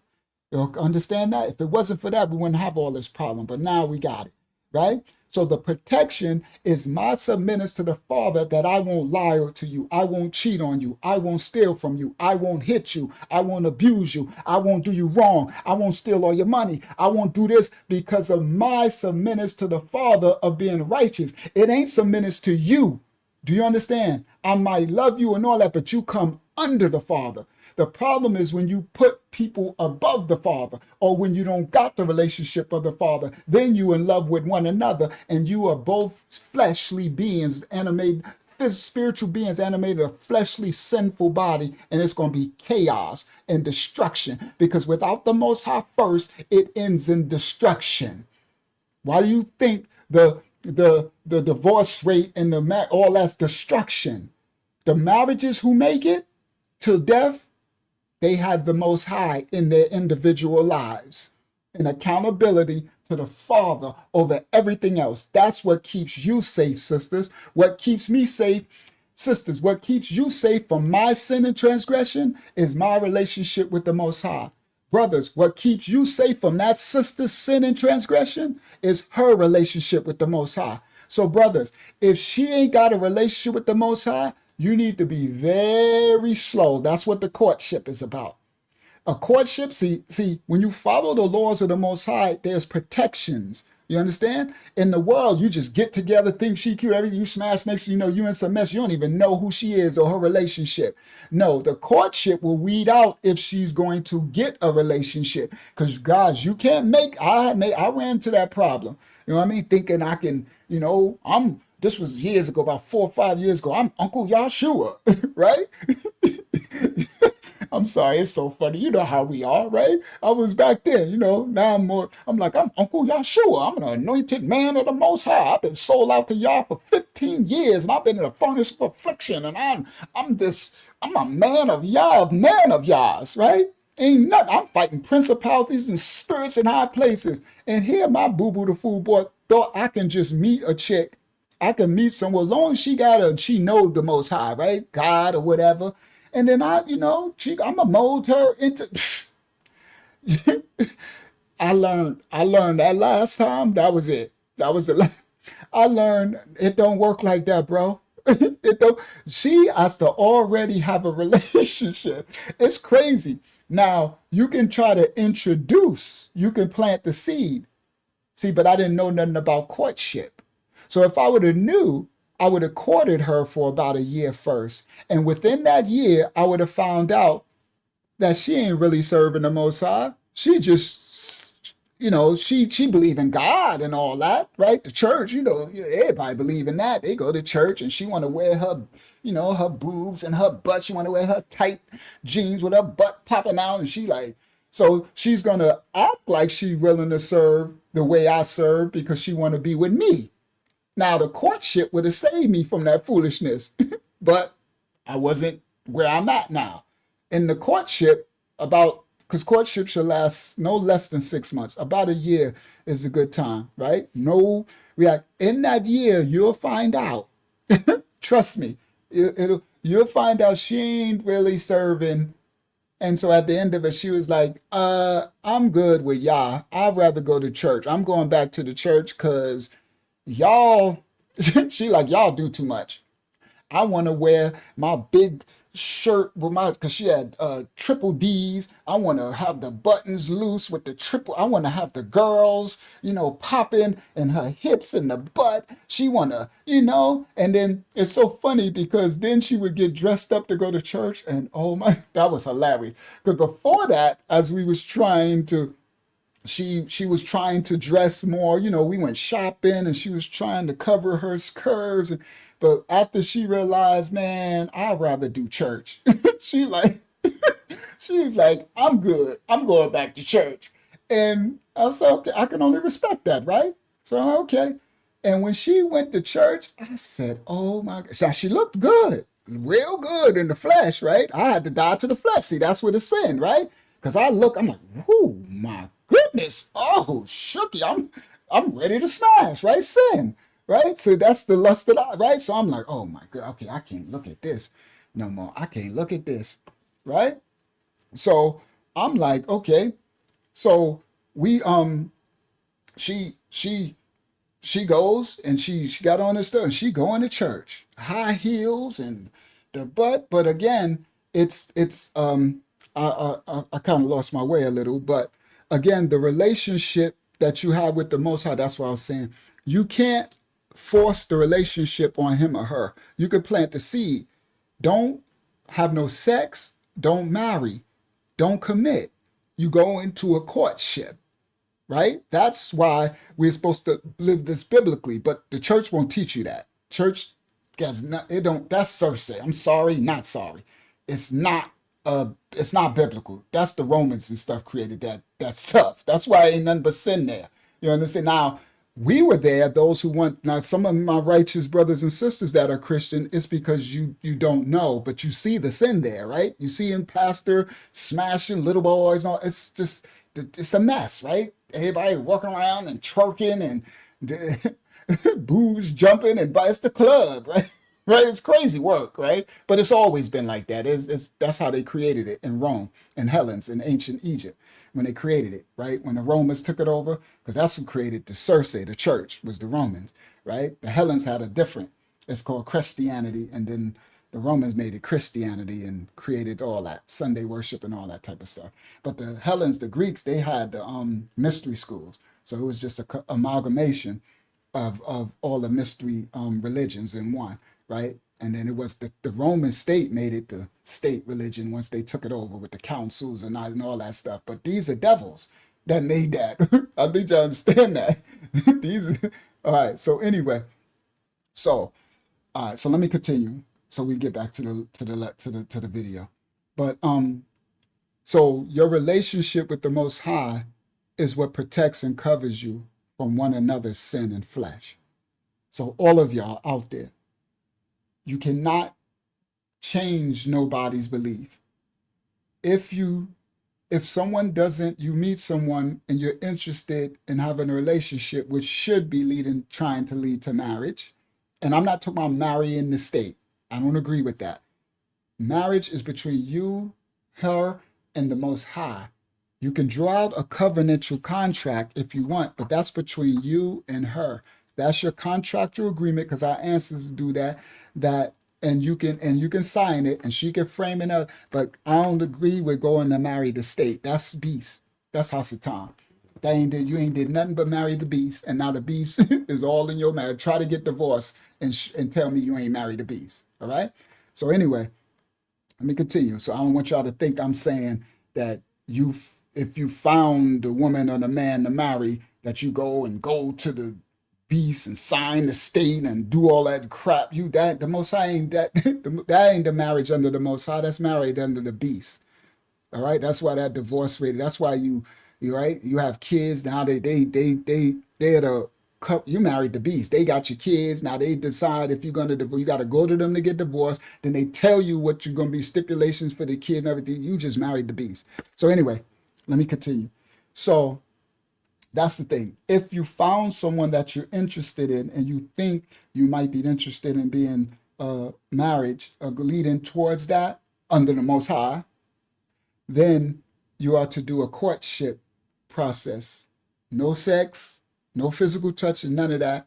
You understand that? If it wasn't for that, we wouldn't have all this problem. But now we got it, right? So the protection is my submittance to the Father, that I won't lie to you. I won't cheat on you. I won't steal from you. I won't hit you. I won't abuse you. I won't do you wrong. I won't steal all your money. I won't do this because of my submittance to the Father of being righteous. It ain't submittance to you. Do you understand? I might love you and all that, but you come under the Father. The problem is when you put people above the Father, or when you don't got the relationship of the Father, then you in love with one another, and you are both fleshly beings, animated, spiritual beings animated a fleshly sinful body, and it's going to be chaos and destruction, because without the Most High first, it ends in destruction. Why do you think the divorce rate and all that's destruction? The marriages who make it to death, they have the Most High in their individual lives and accountability to the Father over everything else. That's what keeps you safe, sisters. What keeps me safe, sisters, what keeps you safe from my sin and transgression is my relationship with the Most High. Brothers, what keeps you safe from that sister's sin and transgression is her relationship with the Most High. So brothers, if she ain't got a relationship with the Most High, you need to be very slow. That's what the courtship is about. A courtship, see, when you follow the laws of the Most High, there's protections. You understand? In the world, you just get together, think she cute, everything, you smash, next thing you know, you in some mess. You don't even know who she is or her relationship. No, the courtship will weed out if she's going to get a relationship. Because guys, you can't I ran into that problem. You know what I mean? Thinking I can, this was years ago, about 4 or 5 years ago. I'm Uncle Yahshua, right? I'm sorry, it's so funny. You know how we are, right? I was back then, now I'm like, I'm Uncle Yahshua. I'm an anointed man of the Most High. I've been sold out to Yah for 15 years, and I've been in a furnace of affliction, and I'm a man of Yah, man of Yahs, right? Ain't nothing. I'm fighting principalities and spirits in high places. And here my boo-boo the fool boy thought I can just meet a chick. I can meet someone, as long as she know the Most High, right? God or whatever. And then I'm gonna mold her into. I learned that last time. That was it. That was the. I learned it don't work like that, bro. It don't. She has to already have a relationship. It's crazy. Now you can try to introduce. You can plant the seed. See, but I didn't know nothing about courtship. So if I would have knew, I would have courted her for about a year first. And within that year, I would have found out that she ain't really serving the Most High. She just, she believe in God and all that, right? The church, everybody believe in that. They go to church and she want to wear her her boobs and her butt. She want to wear her tight jeans with her butt popping out. And so she's going to act like she's willing to serve the way I serve because she want to be with me. Now, the courtship would have saved me from that foolishness, but I wasn't where I'm at now. In the courtship, because courtship should last no less than 6 months. About a year is a good time, right? In that year, you'll find out. Trust me, you'll find out she ain't really serving. And so at the end of it, she was like, I'm good with y'all. I'd rather go to church. I'm going back to the church because y'all, she like, y'all do too much. I want to wear my big shirt with because she had triple D's. I want to have the buttons loose with the triple. I want to have the girls, popping and her hips and the butt. She want to, and then it's so funny because then she would get dressed up to go to church. And oh my, that was hilarious. Because before that, as we was trying to, she was trying to dress more, we went shopping and she was trying to cover her curves. But after she realized, man, I'd rather do church. she's like, I'm good. I'm going back to church. And I was like, okay, I can only respect that, right? So, okay. And when she went to church, I said, oh my God. Now, she looked good, real good in the flesh, right? I had to die to the flesh. See, that's where the sin, right? Because I'm like, oh my goodness. Oh, shooky. I'm ready to smash, right? Sin. Right? So that's the lust of the eye, right? So I'm like, oh my God, okay, I can't look at this no more. I can't look at this, right? So I'm like, okay. So we she goes and she got on this stuff and she going to church, high heels and the butt. But again, it's I kind of lost my way a little, but again, the relationship that you have with the Most High, that's what I was saying. You can't force the relationship on him or her. You can plant the seed. Don't have no sex. Don't marry. Don't commit. You go into a courtship, right? That's why we're supposed to live this biblically, but the church won't teach you that. Church that's Cersei. I'm sorry, not sorry. It's not biblical. That's the Romans and stuff created that stuff. That's why ain't nothing but sin there. You understand? Now, we were there, those who want, now some of my righteous brothers and sisters that are Christian, it's because you don't know, but you see the sin there, right? You see him pastor smashing little boys and all. It's a mess, right? Everybody walking around and twerking and boobs jumping and it's the club, right? Right? It's crazy work, right? But it's always been like that. That's how they created it in Rome and Hellenes in ancient Egypt. When they created it, right? When the Romans took it over, because that's who created the Circe, the church, was the Romans, right? The Hellenes had a different, it's called Christianity, and then the Romans made it Christianity and created all that, Sunday worship and all that type of stuff. But the Hellenes, the Greeks, they had the mystery schools. So it was just an amalgamation of all the mystery religions in one, right? And then it was the Roman state made it the state religion once they took it over with the councils and all that stuff. But these are devils that made that. I think you understand that. All right. So anyway, all right. So let me continue. So we get back to the video. But so your relationship with the Most High is what protects and covers you from one another's sin and flesh. So all of y'all out there, you cannot change nobody's belief. If someone doesn't, you meet someone and you're interested in having a relationship, which should be trying to lead to marriage. And I'm not talking about marrying the state. I don't agree with that. Marriage is between you, her, and the Most High. You can draw out a covenantal contract if you want, but that's between you and her. That's your contractual agreement, because our ancestors do that. And you can sign it and she can frame it up, but I don't agree with going to marry the state. That's beast. That's Hasatan. You ain't did nothing but marry the beast, and now the beast is all in your marriage. Try to get divorced and tell me you ain't married the beast. All right. So anyway, let me continue. So I don't want y'all to think I'm saying that if you found the woman or the man to marry, that you go to the beast and sign the state and do all that crap. The Most High ain't that. That ain't the marriage under the Most High. That's married under the beast. All right. That's why that divorce rate. That's why you right. You have kids now. They're the you married the beast. They got your kids now. They decide if you're gonna you got to go to them to get divorced. Then they tell you what you're gonna be stipulations for the kid and everything. You just married the beast. So anyway, let me continue. So that's the thing. If you found someone that you're interested in and you think you might be interested in being marriage or leading towards that under the Most High, then you are to do a courtship process. No sex, no physical touch, and none of that.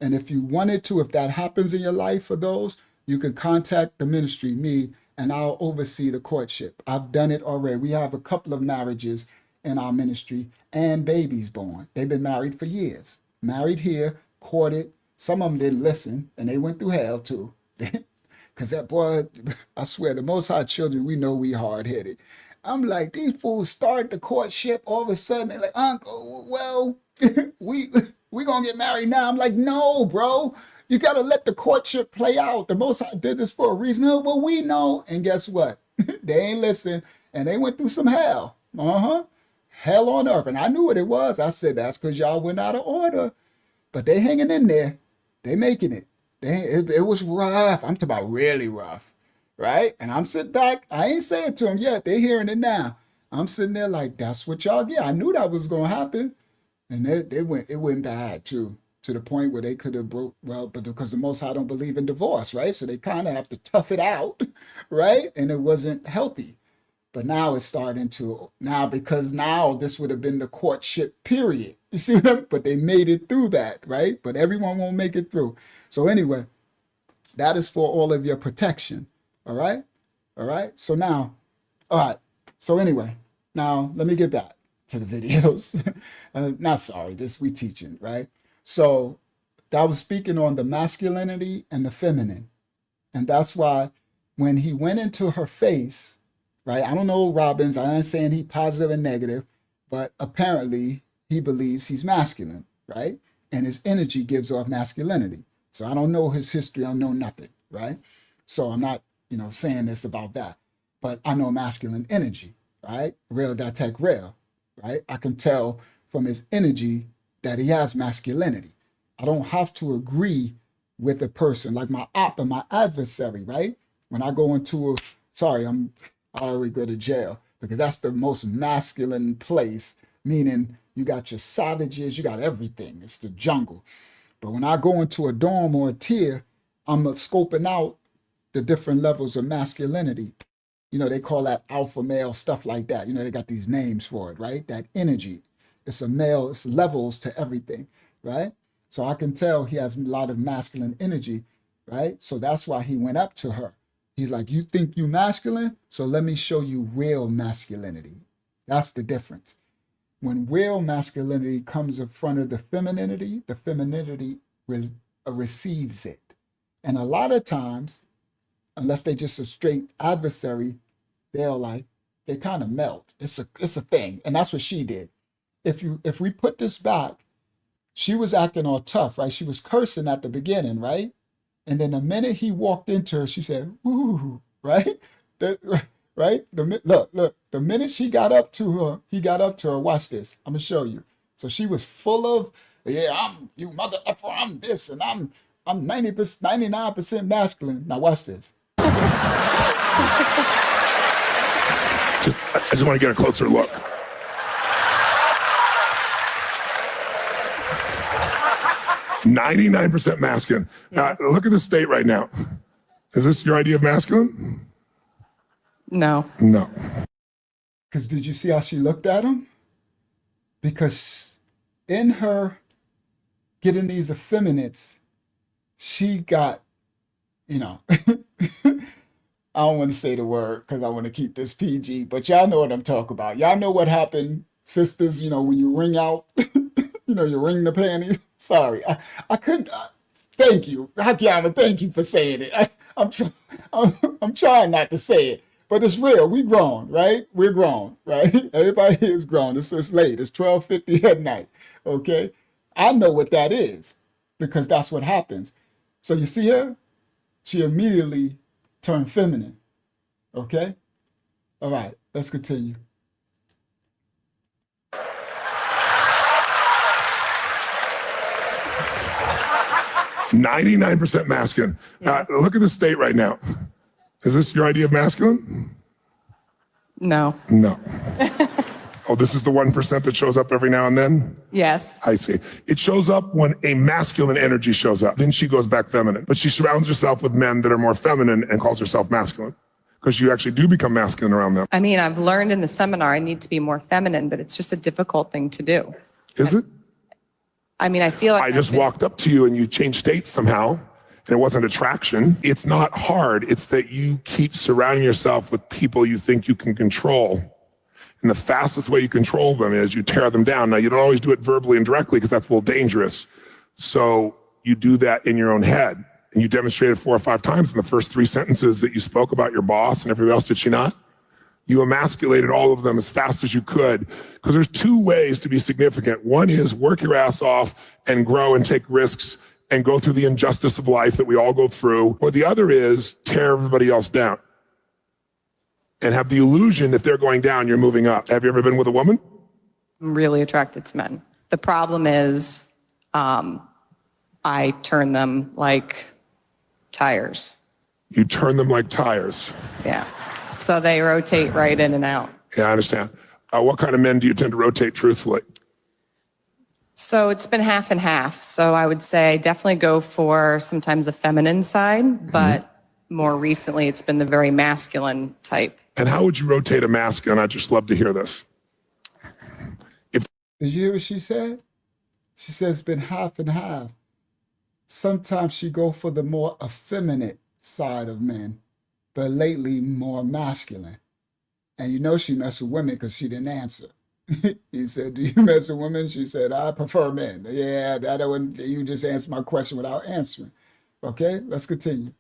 And if you wanted to, if that happens in your life for those, you can contact the ministry, me, and I'll oversee the courtship. I've done it already. We have a couple of marriages in our ministry and babies born. They've been married for years. Married here, courted. Some of them didn't listen, and they went through hell too. Because that boy, I swear, the Most High children, we know we hard-headed. I'm like, these fools start the courtship, all of a sudden, they're like, Uncle, well, we gonna get married now. I'm like, no, bro. You gotta let the courtship play out. The Most High did this for a reason. Oh, well, we know. And guess what? They ain't listen, and they went through some hell. Hell on earth. And I knew what it was. I said, that's because y'all went out of order. But they hanging in there. They making it. It was rough. I'm talking about really rough. Right? And I'm sitting back. I ain't saying to them yet. They're hearing it now. I'm sitting there like, that's what y'all get. I knew that was going to happen. And it went bad too, to the point where they could have broke, well, but because the Most High don't believe in divorce, right? So they kind of have to tough it out, right? And it wasn't healthy. But now it's starting to, because now this would have been the courtship period. You see what I'm, but they made it through that, right? But everyone won't make it through. So anyway, that is for all of your protection. All right. All right. So now, all right. So anyway, now let me get back to the videos. Not sorry, this we teaching, right? So I was speaking on the masculinity and the feminine. And that's why when he went into her face, right? I don't know Robbins. I ain't saying he positive and negative, but apparently he believes he's masculine, right? And his energy gives off masculinity. So I don't know his history. I don't know nothing, right? So I'm not, saying this about that, but I know masculine energy, right? Real that take real, right? I can tell from his energy that he has masculinity. I don't have to agree with a person like my op and my adversary, right? When I go into I already go to jail because that's the most masculine place, meaning you got your savages, you got everything. It's the jungle. But when I go into a dorm or a tier, I'm scoping out the different levels of masculinity. They call that alpha male, stuff like that. They got these names for it, right? That energy. It's a male, it's levels to everything, right? So I can tell he has a lot of masculine energy, right? So that's why he went up to her. He's like, you think you masculine? So let me show you real masculinity. That's the difference. When real masculinity comes in front of the femininity receives it. And a lot of times, unless they just a straight adversary, they kind of melt. It's a thing. And that's what she did. If we put this back, she was acting all tough, right? She was cursing at the beginning, right? And then the minute he walked into her, she said, ooh, right? Right? Look, the minute he got up to her, watch this. I'm going to show you. So she was full of, I'm you mother effer, I'm this, and I'm 90%, 99% masculine. Now watch this. I just want to get a closer look. "99% masculine." Now, look at the state right now. Is this your idea of masculine? No. No. Because did you see how she looked at him? Because in her getting these effeminates, she got, I don't want to say the word because I want to keep this PG, but y'all know what I'm talking about. Y'all know what happened, sisters, when you wring out, you wring the panties. Sorry, I couldn't. Thank you, Hakiana. Thank you for saying it. I'm trying not to say it, but it's real. We grown, right? We're grown, right? Everybody here is grown. It's late. It's 12:50 at night. Okay, I know what that is. because that's what happens. So you see her, she immediately turned feminine. Okay? All right, let's continue. 99% masculine. Look at the state right now. Is this your idea of masculine? No. No. Oh, this is the 1% that shows up every now and then? Yes. I see. It shows up when a masculine energy shows up. Then she goes back feminine. But she surrounds herself with men that are more feminine and calls herself masculine. Because you actually do become masculine around them. I mean, I've learned in the seminar I need to be more feminine, but it's just a difficult thing to do. Is it? I mean, I feel like I just walked up to you and you changed states somehow, and it wasn't attraction. It's not hard. It's that you keep surrounding yourself with people you think you can control. And the fastest way you control them is you tear them down. Now, you don't always do it verbally and directly because that's a little dangerous. So you do that in your own head. And you demonstrated 4 or 5 times in the first 3 sentences that you spoke about your boss and everybody else, did she not? You emasculated all of them as fast as you could, because there's 2 ways to be significant. One is work your ass off and grow and take risks and go through the injustice of life that we all go through. Or the other is tear everybody else down and have the illusion that they're going down, you're moving up. Have you ever been with a woman? I'm really attracted to men. The problem is I turn them like tires. You turn them like tires. Yeah. So they rotate right in and out. Yeah, I understand. What kind of men do you tend to rotate truthfully? So it's been half and half. So I would say I definitely go for sometimes the feminine side, but more recently it's been the very masculine type. And how would you rotate a masculine? I'd just love to hear this. Did you hear what she said? She says it's been half and half. Sometimes she go for the more effeminate side of men, but lately more masculine. And you know she messed with women because she didn't answer. He said, do you mess with women? She said, I prefer men. Yeah, that wouldn't, you just answered my question without answering. Okay, let's continue.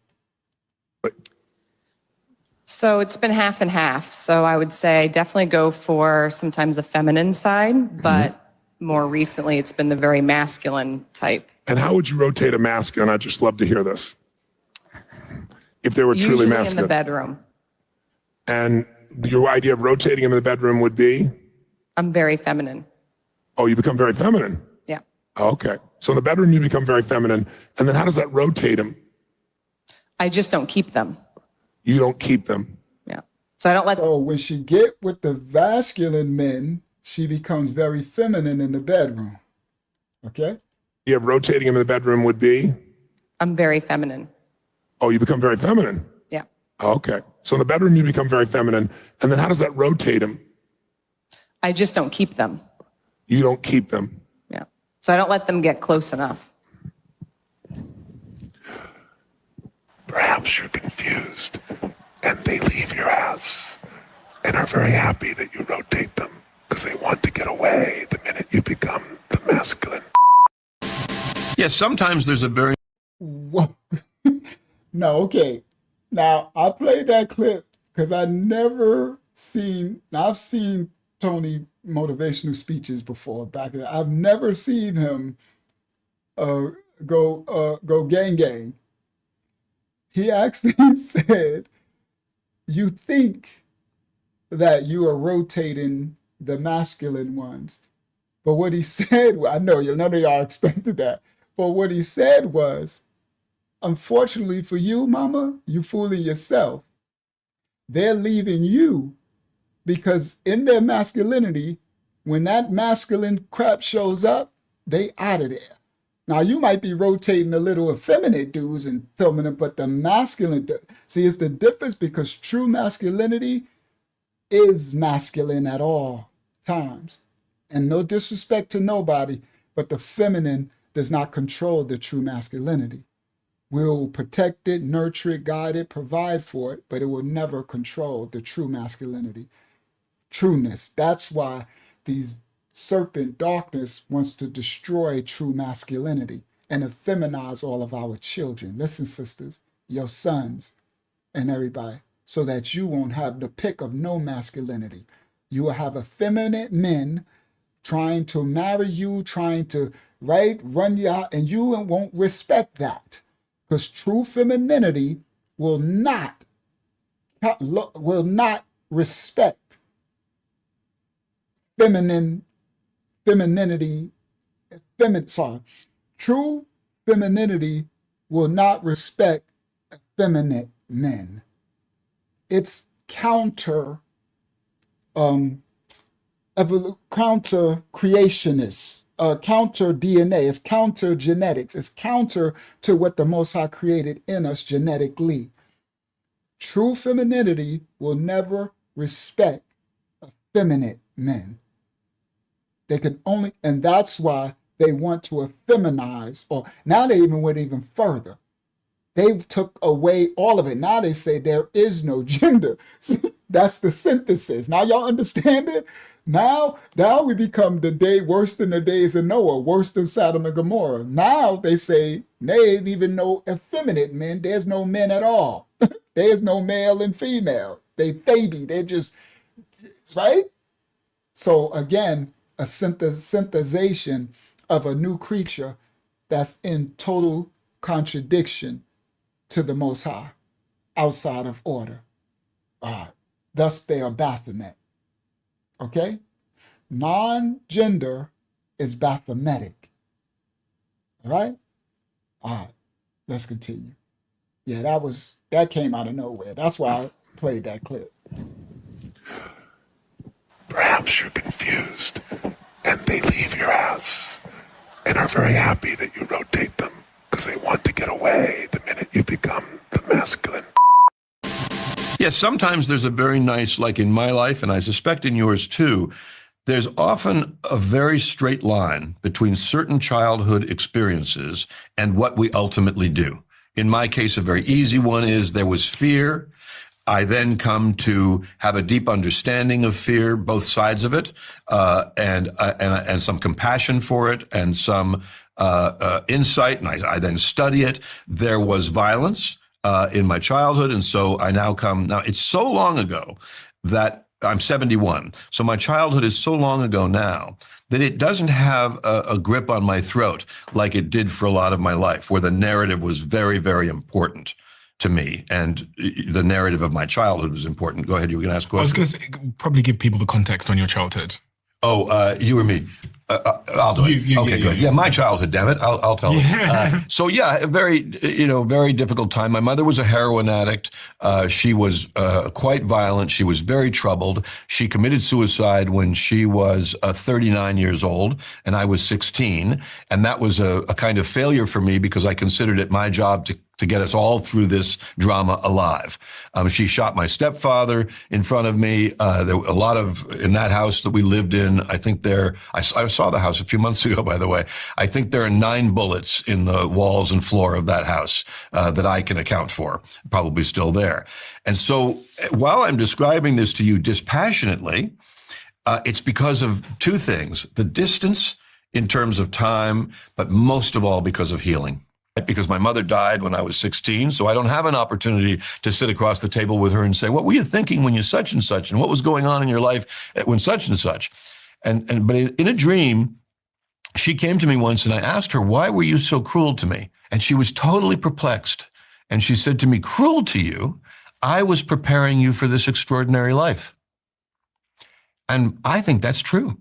So it's been half and half. So I would say I definitely go for sometimes the feminine side, but more recently it's been the very masculine type. And how would you rotate a masculine? I'd just love to hear this. If they were truly Usually masculine. in the bedroom. And your idea of rotating them in the bedroom would be? I'm very feminine. Oh, you become very feminine? Yeah. Okay. So in the bedroom, you become very feminine. And then how does that rotate them? I just don't keep them. You don't keep them. Yeah. So I don't let. So when she get with the masculine men, she becomes very feminine in the bedroom. Okay? Yeah, rotating them in the bedroom would be? I'm very feminine. Oh, you become very feminine? Yeah. Okay. So in the bedroom, you become very feminine. And then how does that rotate them? I just don't keep them. You don't keep them. Yeah. So I don't let them get close enough. Perhaps you're confused and they leave your house and are very happy that you rotate them because they want to get away the minute you become the masculine. Yes, sometimes there's a very... Whoa. No, okay. Now, I played that clip because I've seen Tony motivational speeches before back then. I've never seen him go gang. He actually said, you think that you are rotating the masculine ones. But what he said, I know none of y'all expected that, but what he said was, unfortunately for you, mama, you fooling yourself. They're leaving you because in their masculinity, when that masculine crap shows up, they out of there. Now, you might be rotating the little effeminate dudes and feminine, but the masculine, see, it's the difference because true masculinity is masculine at all times. And no disrespect to nobody, but the feminine does not control the true masculinity. We'll protect it, nurture it, guide it, provide for it, but it will never control the true masculinity. Trueness. That's why these serpent darkness wants to destroy true masculinity and effeminize all of our children. Listen, sisters, your sons and everybody, so that you won't have the pick of no masculinity. You will have effeminate men trying to marry you, trying to, right, run you out, and you won't respect that. Because true femininity will not respect true femininity will not respect effeminate men. It's counter creationists, counter DNA, it's counter genetics, it's counter to what the Most High created in us genetically. True femininity will never respect effeminate men. They can only, and that's why they want to effeminize, or now they even went even further. They took away all of it. Now they say there is no gender. That's the synthesis. Now y'all understand it? Now we become worse than the days of Noah, worse than Sodom and Gomorrah. Now they say they ain't even no effeminate men. There's no men at all. There's no male and female. They're just, right? So again, a synthesization of a new creature that's in total contradiction to the Most High, outside of order. Thus they are Baphomet. Okay? Non-gender is Baphometic. All right? All right, let's continue. Yeah, that came out of nowhere. That's why I played that clip. Perhaps you're confused and they leave your house and are very happy that you rotate them because they want to get away the minute you become the masculine. Yes, sometimes there's a very nice, like in my life, and I suspect in yours too, there's often a very straight line between certain childhood experiences and what we ultimately do. In my case, a very easy one is there was fear. I then come to have a deep understanding of fear, both sides of it, and some compassion for it, and some insight, and I then study it. There was violence in my childhood, and so I now it's so long ago that I'm 71, so my childhood is so long ago now that it doesn't have a grip on my throat like it did for a lot of my life, where the narrative was very, very important to me, and the narrative of my childhood was important. Go ahead, you were going to ask a question. I was going to probably give people the context on your childhood. Oh, you or me? I'll do it. Okay, good. Yeah, my childhood, damn it. I'll tell it. So yeah, a very, very difficult time. My mother was a heroin addict. She was quite violent. She was very troubled. She committed suicide when she was 39 years old, and I was 16. And that was a kind of failure for me because I considered it my job to get us all through this drama alive. She shot my stepfather in front of me. There were a lot in that house that we lived in. I think I saw the house a few months ago, by the way. I think there are 9 bullets in the walls and floor of that house that I can account for, probably still there. And so while I'm describing this to you dispassionately, it's because of 2 things: the distance in terms of time, but most of all because of healing. Because my mother died when I was 16, so I don't have an opportunity to sit across the table with her and say, what were you thinking when you such and such, and what was going on in your life when such and such? But in a dream, she came to me once and I asked her, why were you so cruel to me? And she was totally perplexed. And she said to me, cruel to you? I was preparing you for this extraordinary life. And I think that's true.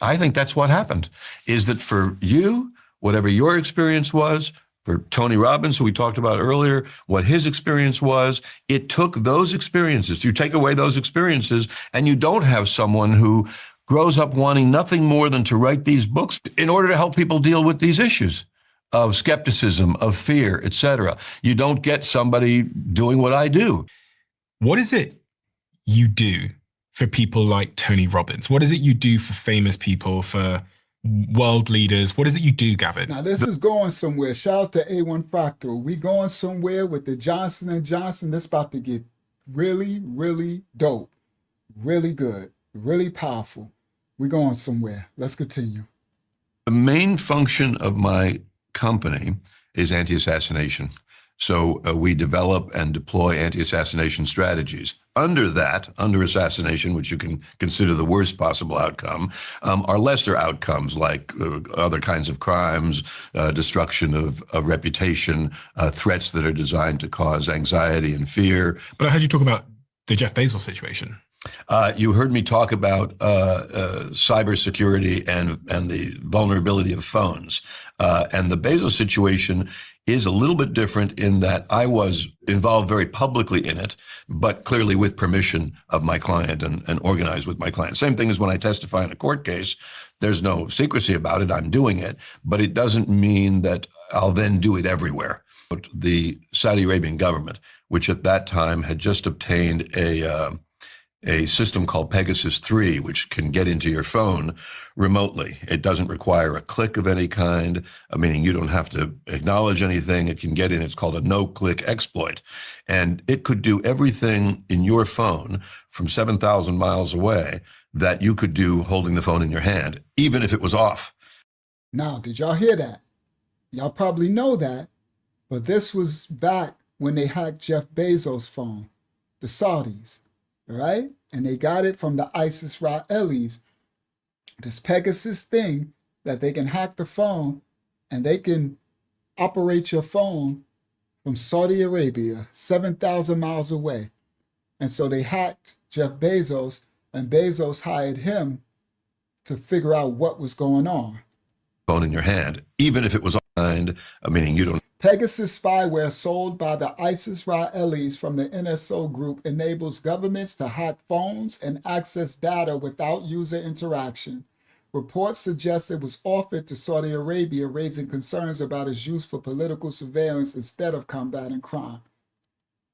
I think that's what happened, is that for you, whatever your experience was, for Tony Robbins, who we talked about earlier, what his experience was, it took those experiences. You take away those experiences, and you don't have someone who grows up wanting nothing more than to write these books in order to help people deal with these issues of skepticism, of fear, etc. You don't get somebody doing what I do. What is it you do for people like Tony Robbins? What is it you do for famous people, for world leaders? What is it you do, Gavin? Now this is going somewhere. Shout out to A1 Fractal. We going somewhere with the Johnson & Johnson. This about to get really, really dope. Really good. Really powerful. We going somewhere. Let's continue. The main function of my company is anti-assassination. So we develop and deploy anti-assassination strategies. Under assassination, which you can consider the worst possible outcome, are lesser outcomes like other kinds of crimes, destruction of reputation, threats that are designed to cause anxiety and fear. But I heard you talk about the Jeff Bezos situation. You heard me talk about cybersecurity and the vulnerability of phones. And the Bezos situation is a little bit different in that I was involved very publicly in it, but clearly with permission of my client and organized with my client. Same thing as when I testify in a court case. There's no secrecy about it. I'm doing it, but it doesn't mean that I'll then do it everywhere. But the Saudi Arabian government, which at that time had just obtained a system called Pegasus 3, which can get into your phone remotely. It doesn't require a click of any kind, meaning you don't have to acknowledge anything. It can get in. It's called a no-click exploit. And it could do everything in your phone from 7,000 miles away that you could do holding the phone in your hand, even if it was off. Now, did y'all hear that? Y'all probably know that, but this was back when they hacked Jeff Bezos' phone, the Saudis. Right? And they got it from the ISIS-Israelis. This Pegasus thing that they can hack the phone and they can operate your phone from Saudi Arabia, 7,000 miles away. And so they hacked Jeff Bezos, and Bezos hired him to figure out what was going on. Phone in your hand, even if it was online, meaning you don't. Pegasus spyware sold by the ISIS-Israelis from the NSO group enables governments to hack phones and access data without user interaction. Reports suggest it was offered to Saudi Arabia, raising concerns about its use for political surveillance instead of combating crime.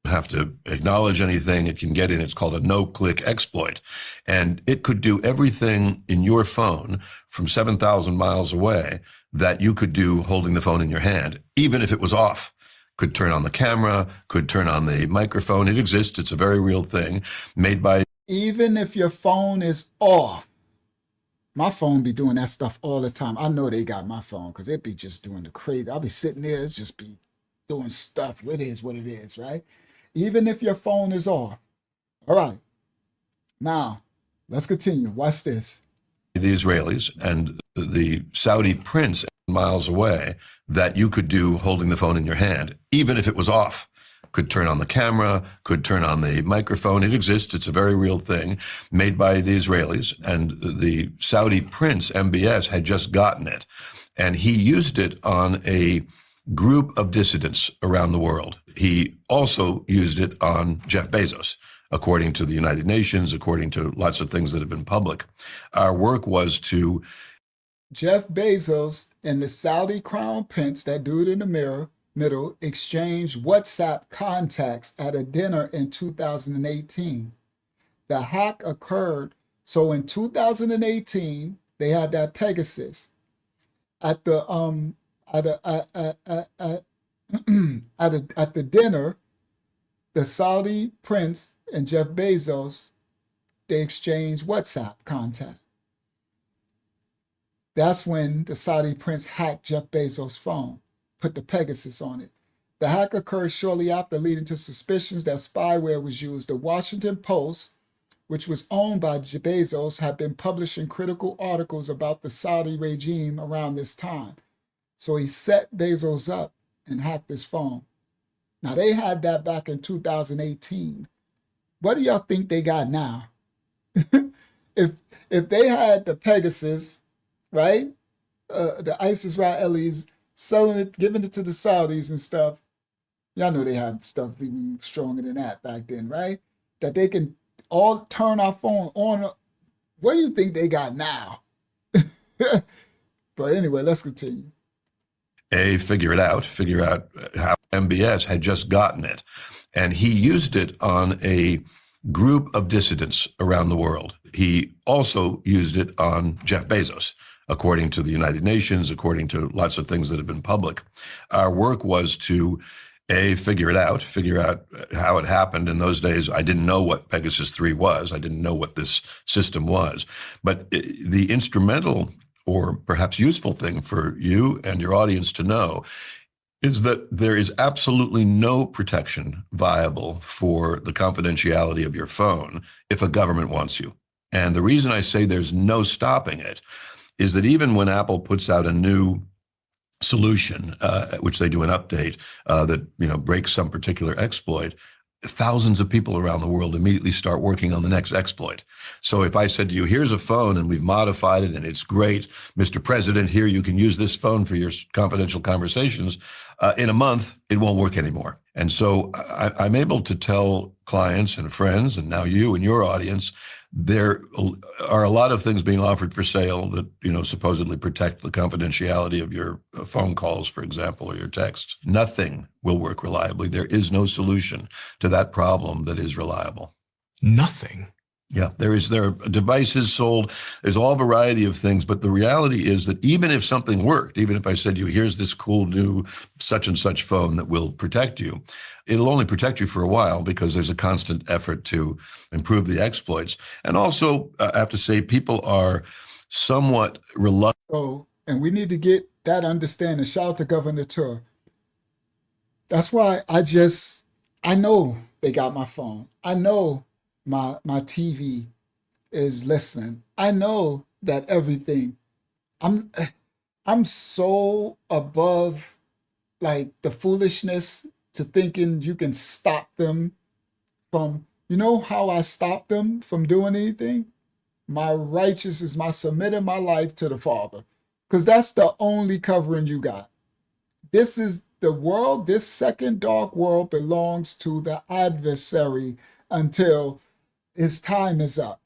Have to acknowledge anything it can get in. It's called a no-click exploit. And it could do everything in your phone from 7,000 miles away that you could do holding the phone in your hand, even if it was off. Could turn on the camera, could turn on the microphone. It exists. It's a very real thing made by... Even if your phone is off. My phone be doing that stuff all the time. I know they got my phone because it be just doing the crazy. I'll be sitting there, it's just be doing stuff. It is what it is, right? Even if your phone is off. All right. Now, let's continue. Watch this. The Israelis and the Saudi prince miles away that you could do holding the phone in your hand, even if it was off. Could turn on the camera, could turn on the microphone. It exists. It's a very real thing made by the Israelis. And the Saudi prince, MBS, had just gotten it. And he used it on a group of dissidents around the world. He also used it on Jeff Bezos, according to the United Nations, according to lots of things that have been public. Our work was to... Jeff Bezos and the Saudi crown prince, that dude in the middle, exchanged WhatsApp contacts at a dinner in 2018. The hack occurred. So in 2018, they had that Pegasus at the at the dinner. The Saudi prince and Jeff Bezos, they exchanged WhatsApp contact. That's when the Saudi prince hacked Jeff Bezos' phone, put the Pegasus on it. The hack occurred shortly after, leading to suspicions that spyware was used. The Washington Post, which was owned by Bezos, had been publishing critical articles about the Saudi regime around this time. So he set Bezos up and hacked his phone. Now, they had that back in 2018. What do y'all think they got now? If they had the Pegasus, right? The ISIS-Israelis selling it, giving it to the Saudis and stuff. Y'all know they have stuff even stronger than that back then, right? That they can all turn our phone on. What do you think they got now? But anyway, let's continue. Figure out how MBS had just gotten it. And he used it on a group of dissidents around the world. He also used it on Jeff Bezos, according to the United Nations, according to lots of things that have been public. Our work was to figure out how it happened. In those days, I didn't know what Pegasus 3 was. I didn't know what this system was. But the instrumental or perhaps useful thing for you and your audience to know is that there is absolutely no protection viable for the confidentiality of your phone if a government wants you. And the reason I say there's no stopping it is that even when Apple puts out a new solution, which they do an update that breaks some particular exploit, thousands of people around the world immediately start working on the next exploit. So if I said to you, here's a phone and we've modified it and it's great, Mr. President, here you can use this phone for your confidential conversations, in a month, it won't work anymore. And so I'm able to tell clients and friends, and now you and your audience, there are a lot of things being offered for sale that, supposedly protect the confidentiality of your phone calls, for example, or your texts. Nothing will work reliably. There is no solution to that problem that is reliable. Nothing. Yeah, there are devices sold. There's all variety of things, but the reality is that even if something worked, even if I said to you, here's this cool new such and such phone that will protect you, it'll only protect you for a while because there's a constant effort to improve the exploits. And also, I have to say, people are somewhat reluctant. So, and we need to get that understanding. Shout out to Governor Tour. That's why I know they got my phone. I know my TV is listening. I know that everything. I'm so above like the foolishness to thinking you can stop them from, how I stop them from doing anything? My righteousness, my submitting my life to the Father. Because that's the only covering you got. This is the world, this second dark world belongs to the adversary until his time is up.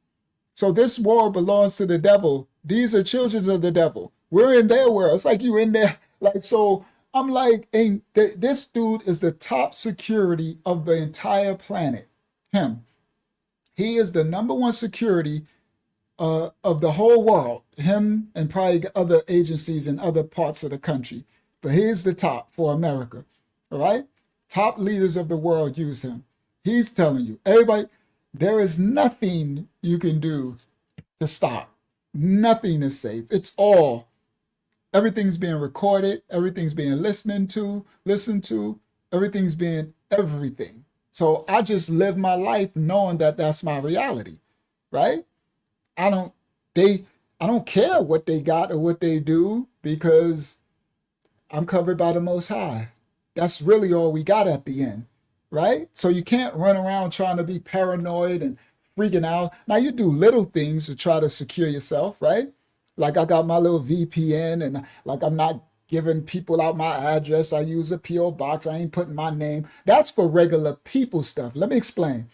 So this world belongs to the devil. These are children of the devil. We're in their world. It's like you in there. So I'm like, this dude is the top security of the entire planet. Him. He is the number one security of the whole world. Him and probably other agencies in other parts of the country. But he's the top for America. All right? Top leaders of the world use him. He's telling you, everybody, there is nothing you can do to stop. Nothing is safe. It's all. Everything's being recorded. Everything's being listened to. Everything's being everything. So I just live my life knowing that that's my reality, right? I don't care what they got or what they do because I'm covered by the Most High. That's really all we got at the end, right? So you can't run around trying to be paranoid and freaking out. Now you do little things to try to secure yourself, right? Like I got my little VPN and like I'm not giving people out my address. I use a PO box. I ain't putting my name. That's for regular people stuff. Let me explain.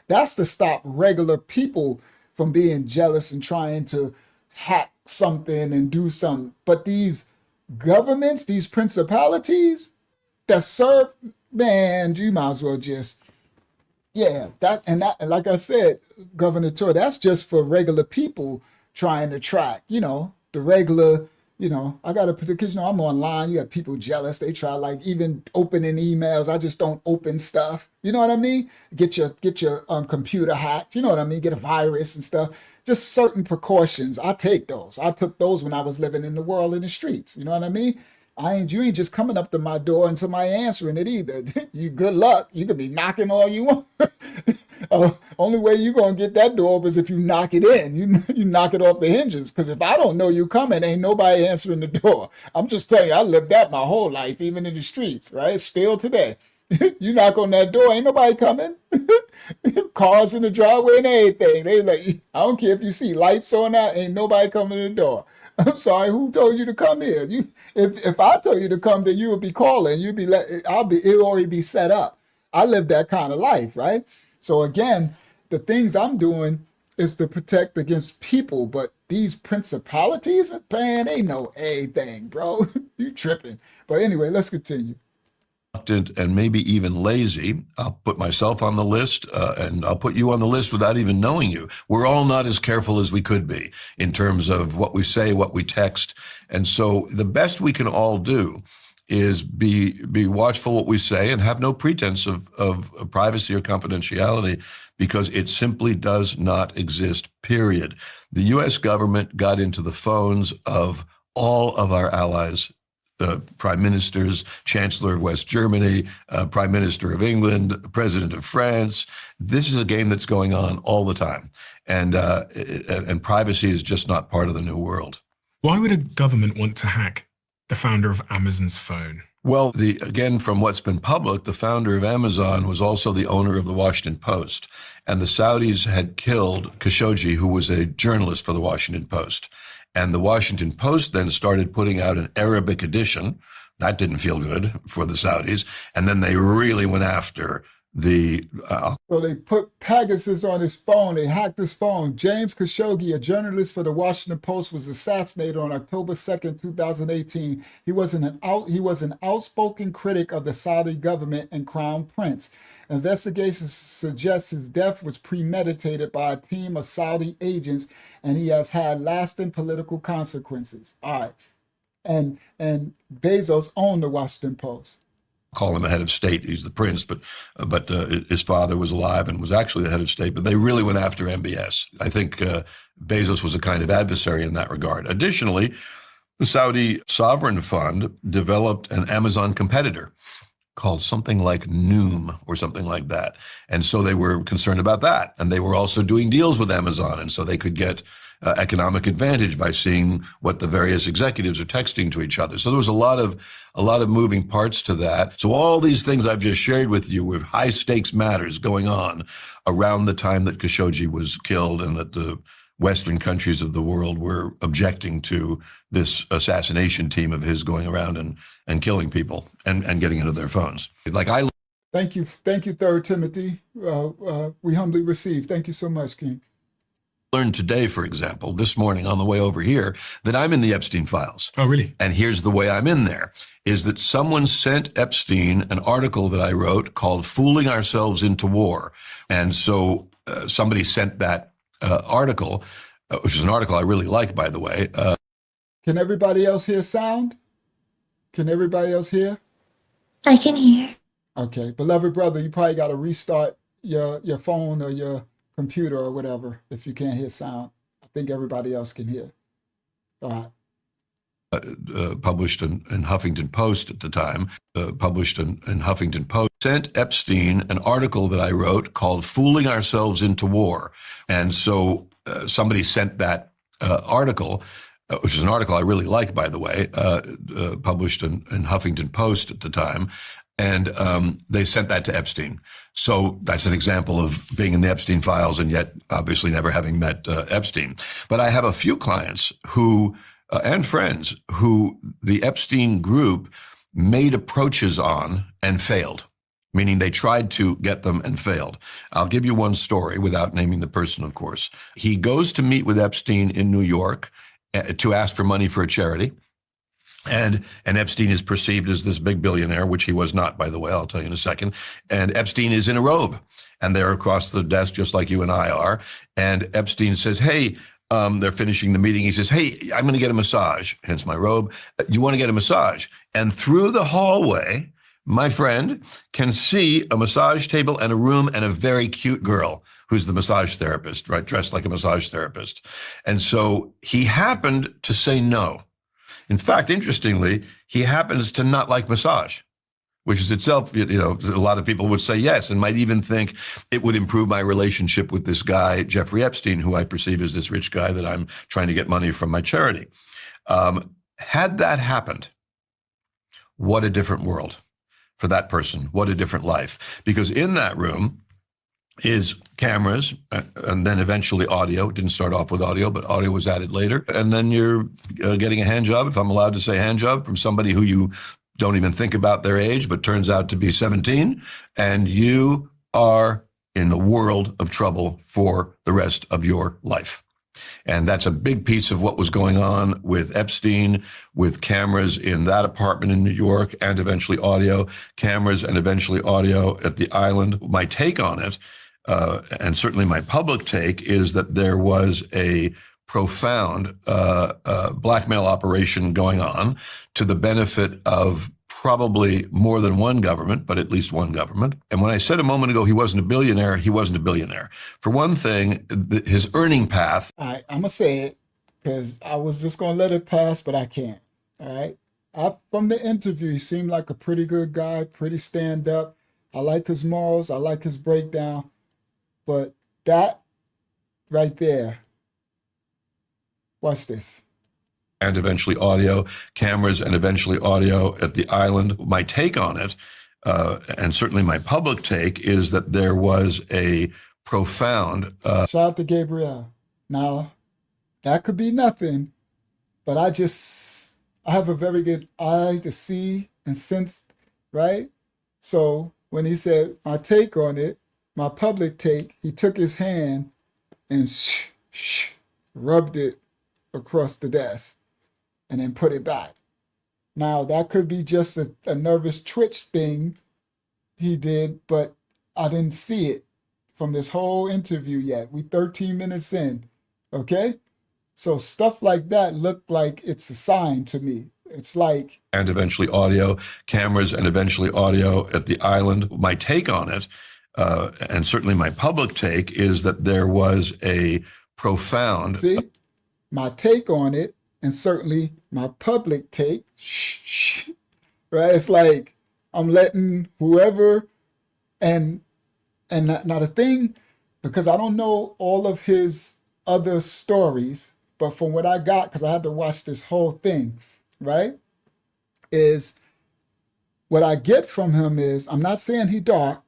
That's to stop regular people from being jealous and trying to hack something and do something. But these governments, these principalities that serve, man, you might as well just, that, like I said, Governor Tour, that's just for regular people trying to track, the regular, I got to put because, I'm online. You got people jealous. They try like even opening emails. I just don't open stuff. You know what I mean? Get your computer hacked. You know what I mean? Get a virus and stuff. Just certain precautions. I take those. I took those when I was living in the world in the streets. You know what I mean? You ain't just coming up to my door and somebody answering it either. You good luck. You could be knocking all you want. Only way you gonna get that door open is if you knock it in. You knock it off the hinges. Because if I don't know you coming, ain't nobody answering the door. I'm just telling you, I lived that my whole life, even in the streets, right? Still today. You knock on that door, ain't nobody coming. Cars in the driveway and everything. They like, I don't care if you see lights on out, ain't nobody coming in the door. I'm sorry, who told you to come here? If I told you to come, then you would be calling. It'll already be set up. I live that kind of life, right? So again, the things I'm doing is to protect against people, but these principalities, man, they know anything, bro. You tripping. But anyway, let's continue. And maybe even lazy. I'll put myself on the list, and I'll put you on the list without even knowing you. We're all not as careful as we could be in terms of what we say, what we text. And so the best we can all do is be watchful what we say and have no pretense of privacy or confidentiality, because it simply does not exist, period. The U.S. government got into the phones of all of our allies prime ministers, Chancellor of West Germany, Prime Minister of England, President of France. This is a game that's going on all the time. And privacy is just not part of the new world. Why would a government want to hack the founder of Amazon's phone? Well, again, from what's been public, the founder of Amazon was also the owner of the Washington Post. And the Saudis had killed Khashoggi, who was a journalist for the Washington Post. And the Washington Post then started putting out an Arabic edition. That didn't feel good for the Saudis. And then they really went after the... So they put Pegasus on his phone. They hacked his phone. James Khashoggi, a journalist for the Washington Post, was assassinated on October 2nd, 2018. He was an outspoken critic of the Saudi government and crown prince. Investigations suggest his death was premeditated by a team of Saudi agents, and he has had lasting political consequences. All right. And Bezos owned the Washington Post. Call him a head of state. He's the prince, but his father was alive and was actually the head of state. But they really went after MBS. I think Bezos was a kind of adversary in that regard. Additionally, the Saudi sovereign fund developed an Amazon competitor called something like Noom or something like that. And so they were concerned about that. And they were also doing deals with Amazon. And so they could get economic advantage by seeing what the various executives are texting to each other. So there was a lot of moving parts to that. So all these things I've just shared with you were high stakes matters going on around the time that Khashoggi was killed, and that the Western countries of the world were objecting to this assassination team of his going around and killing people and getting into their phones. Thank you, 3rd Timothy. We humbly receive. Thank you so much, King. Learned today, for example, this morning on the way over here, that I'm in the Epstein files. Oh, really? And here's the way I'm in there, is that someone sent Epstein an article that I wrote called "Fooling Ourselves into War." And so somebody sent that article, which is an article I really like, by the way. Can everybody else hear sound? Can everybody else hear? I can hear. Okay, beloved brother, you probably got to restart your phone or your computer or whatever if you can't hear sound. I think everybody else can hear. Go ahead. Published in Huffington Post at the time, published in Huffington Post, sent Epstein an article that I wrote called "Fooling Ourselves into War." And so somebody sent that article, which is an article I really like, by the way, published in Huffington Post at the time. And they sent that to Epstein. So that's an example of being in the Epstein files and yet obviously never having met Epstein. But I have a few clients who, and friends, who the Epstein group made approaches on and failed, meaning they tried to get them and failed. I'll give you one story without naming the person, of course. He goes to meet with Epstein in New York to ask for money for a charity. And Epstein is perceived as this big billionaire, which he was not, by the way, I'll tell you in a second. And Epstein is in a robe, and they're across the desk just like you and I are. And Epstein says, hey, they're finishing the meeting. He says, hey, I'm going to get a massage, hence my robe. You want to get a massage? And through the hallway, my friend can see a massage table and a room and a very cute girl who's the massage therapist, right? Dressed like a massage therapist. And so he happened to say no. In fact, interestingly, he happens to not like massage, which is itself, a lot of people would say yes, and might even think it would improve my relationship with this guy, Jeffrey Epstein, who I perceive as this rich guy that I'm trying to get money from my charity. Had that happened, what a different world for that person. What a different life. Because in that room is cameras and then eventually audio. It didn't start off with audio, but audio was added later. And then you're getting a hand job, if I'm allowed to say hand job, from somebody who you don't even think about their age, but turns out to be 17. And you are in a world of trouble for the rest of your life. And that's a big piece of what was going on with Epstein, with cameras in that apartment in New York, and eventually audio, cameras and eventually audio at the island. My take on it, and certainly my public take, is that there was a profound blackmail operation going on to the benefit of probably more than one government, but at least one government. And when I said a moment ago he wasn't a billionaire, he wasn't a billionaire. For one thing, his earning path. All right, I'm going to say it because I was just going to let it pass, but I can't. All right. from the interview, he seemed like a pretty good guy, pretty stand up. I like his morals. I like his breakdown. But that right there, watch this. And eventually audio, cameras, and eventually audio at the island. My take on it, and certainly my public take, is that there was a profound... Shout out to Gabriel. Now, that could be nothing, but I have a very good eye to see and sense, right? So when he said my take on it, my public take, he took his hand and rubbed it across the desk and then put it back. Now, that could be just a nervous twitch thing he did, but I didn't see it from this whole interview yet. We 13 minutes in, okay? So stuff like that looked like it's a sign to me. It's like... And eventually audio, cameras, and eventually audio at the island. My take on it, and certainly my public take, is that there was a profound... See? My take on it, and certainly my public take, right? It's like I'm letting whoever, and now the thing, because I don't know all of his other stories, but from what I got, because I had to watch this whole thing, right, is what I get from him is, I'm not saying he dark,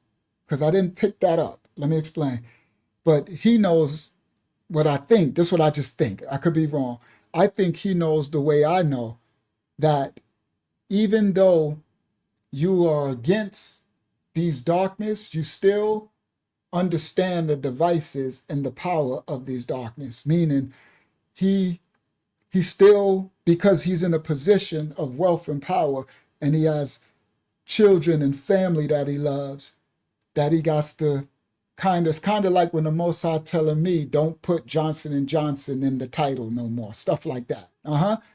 because I didn't pick that up. Let me explain. But he knows what I think. This is what I just think. I could be wrong. I think he knows the way I know that even though you are against these darkness, you still understand the devices and the power of these darkness. Meaning he still, because he's in a position of wealth and power, and he has children and family that he loves, that he got to it's kind of like when the Most High telling me, don't put Johnson & Johnson in the title no more, stuff like that.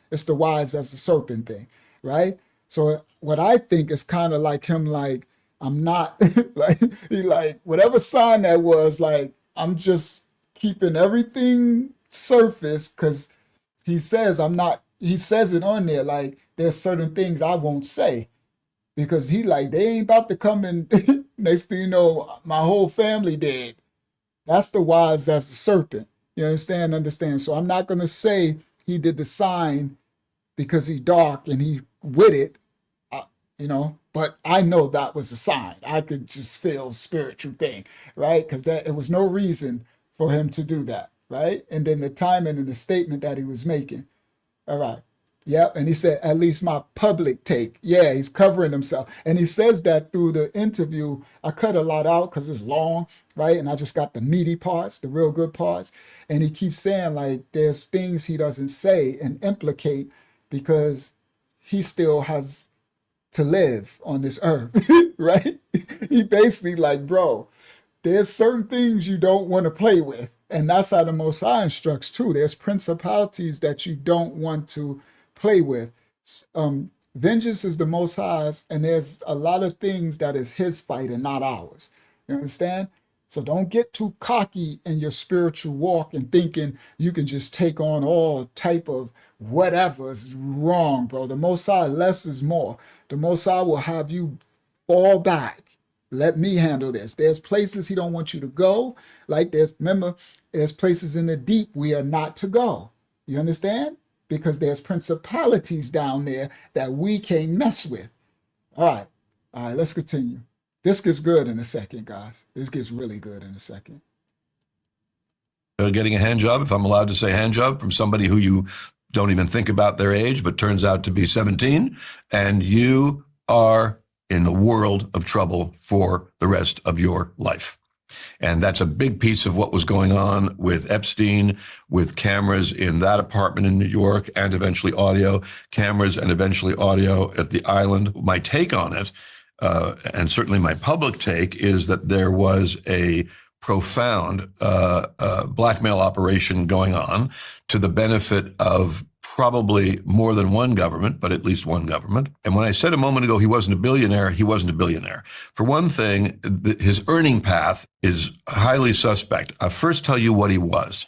It's the wise as the serpent thing, right? So what I think is kind of like him, like, I'm not, like, he like, whatever sign that was, like, I'm just keeping everything surface, because he says I'm not, he says it on there, like, there's certain things I won't say. Because he like, they ain't about to come and next thing you know, my whole family dead. That's the wise as the serpent. You understand? So I'm not going to say he did the sign because he dark and he with it, but I know that was a sign. I could just feel spiritual thing, right? Because it was no reason for him to do that, right? And then the timing and the statement that he was making. All right. Yep, and he said, at least my public take. Yeah, he's covering himself. And he says that through the interview. I cut a lot out because it's long, right? And I just got the meaty parts, the real good parts. And he keeps saying, like, there's things he doesn't say and implicate because he still has to live on this earth, right? He basically like, bro, there's certain things you don't want to play with. And that's how the Most High instructs too. There's principalities that you don't want to play with. Vengeance is the Most High's, and there's a lot of things that is his fight and not ours. You understand? So don't get too cocky in your spiritual walk and thinking you can just take on all type of whatever. Is wrong, bro. The Most High, less is more. The Most High will have you fall back. Let me handle this. There's places he don't want you to go. Like remember, there's places in the deep we are not to go. You understand? Because there's principalities down there that we can't mess with. All right, let's continue. This gets good in a second, guys. This gets really good in a second. Getting a hand job, if I'm allowed to say hand job, from somebody who you don't even think about their age, but turns out to be 17, and you are in a world of trouble for the rest of your life. And that's a big piece of what was going on with Epstein, with cameras in that apartment in New York, and eventually audio, cameras and eventually audio at the island. My take on it, and certainly my public take, is that there was a profound blackmail operation going on to the benefit of probably more than one government, but at least one government. And when I said a moment ago he wasn't a billionaire, he wasn't a billionaire. For one thing, his earning path is highly suspect. I'll first tell you what he was.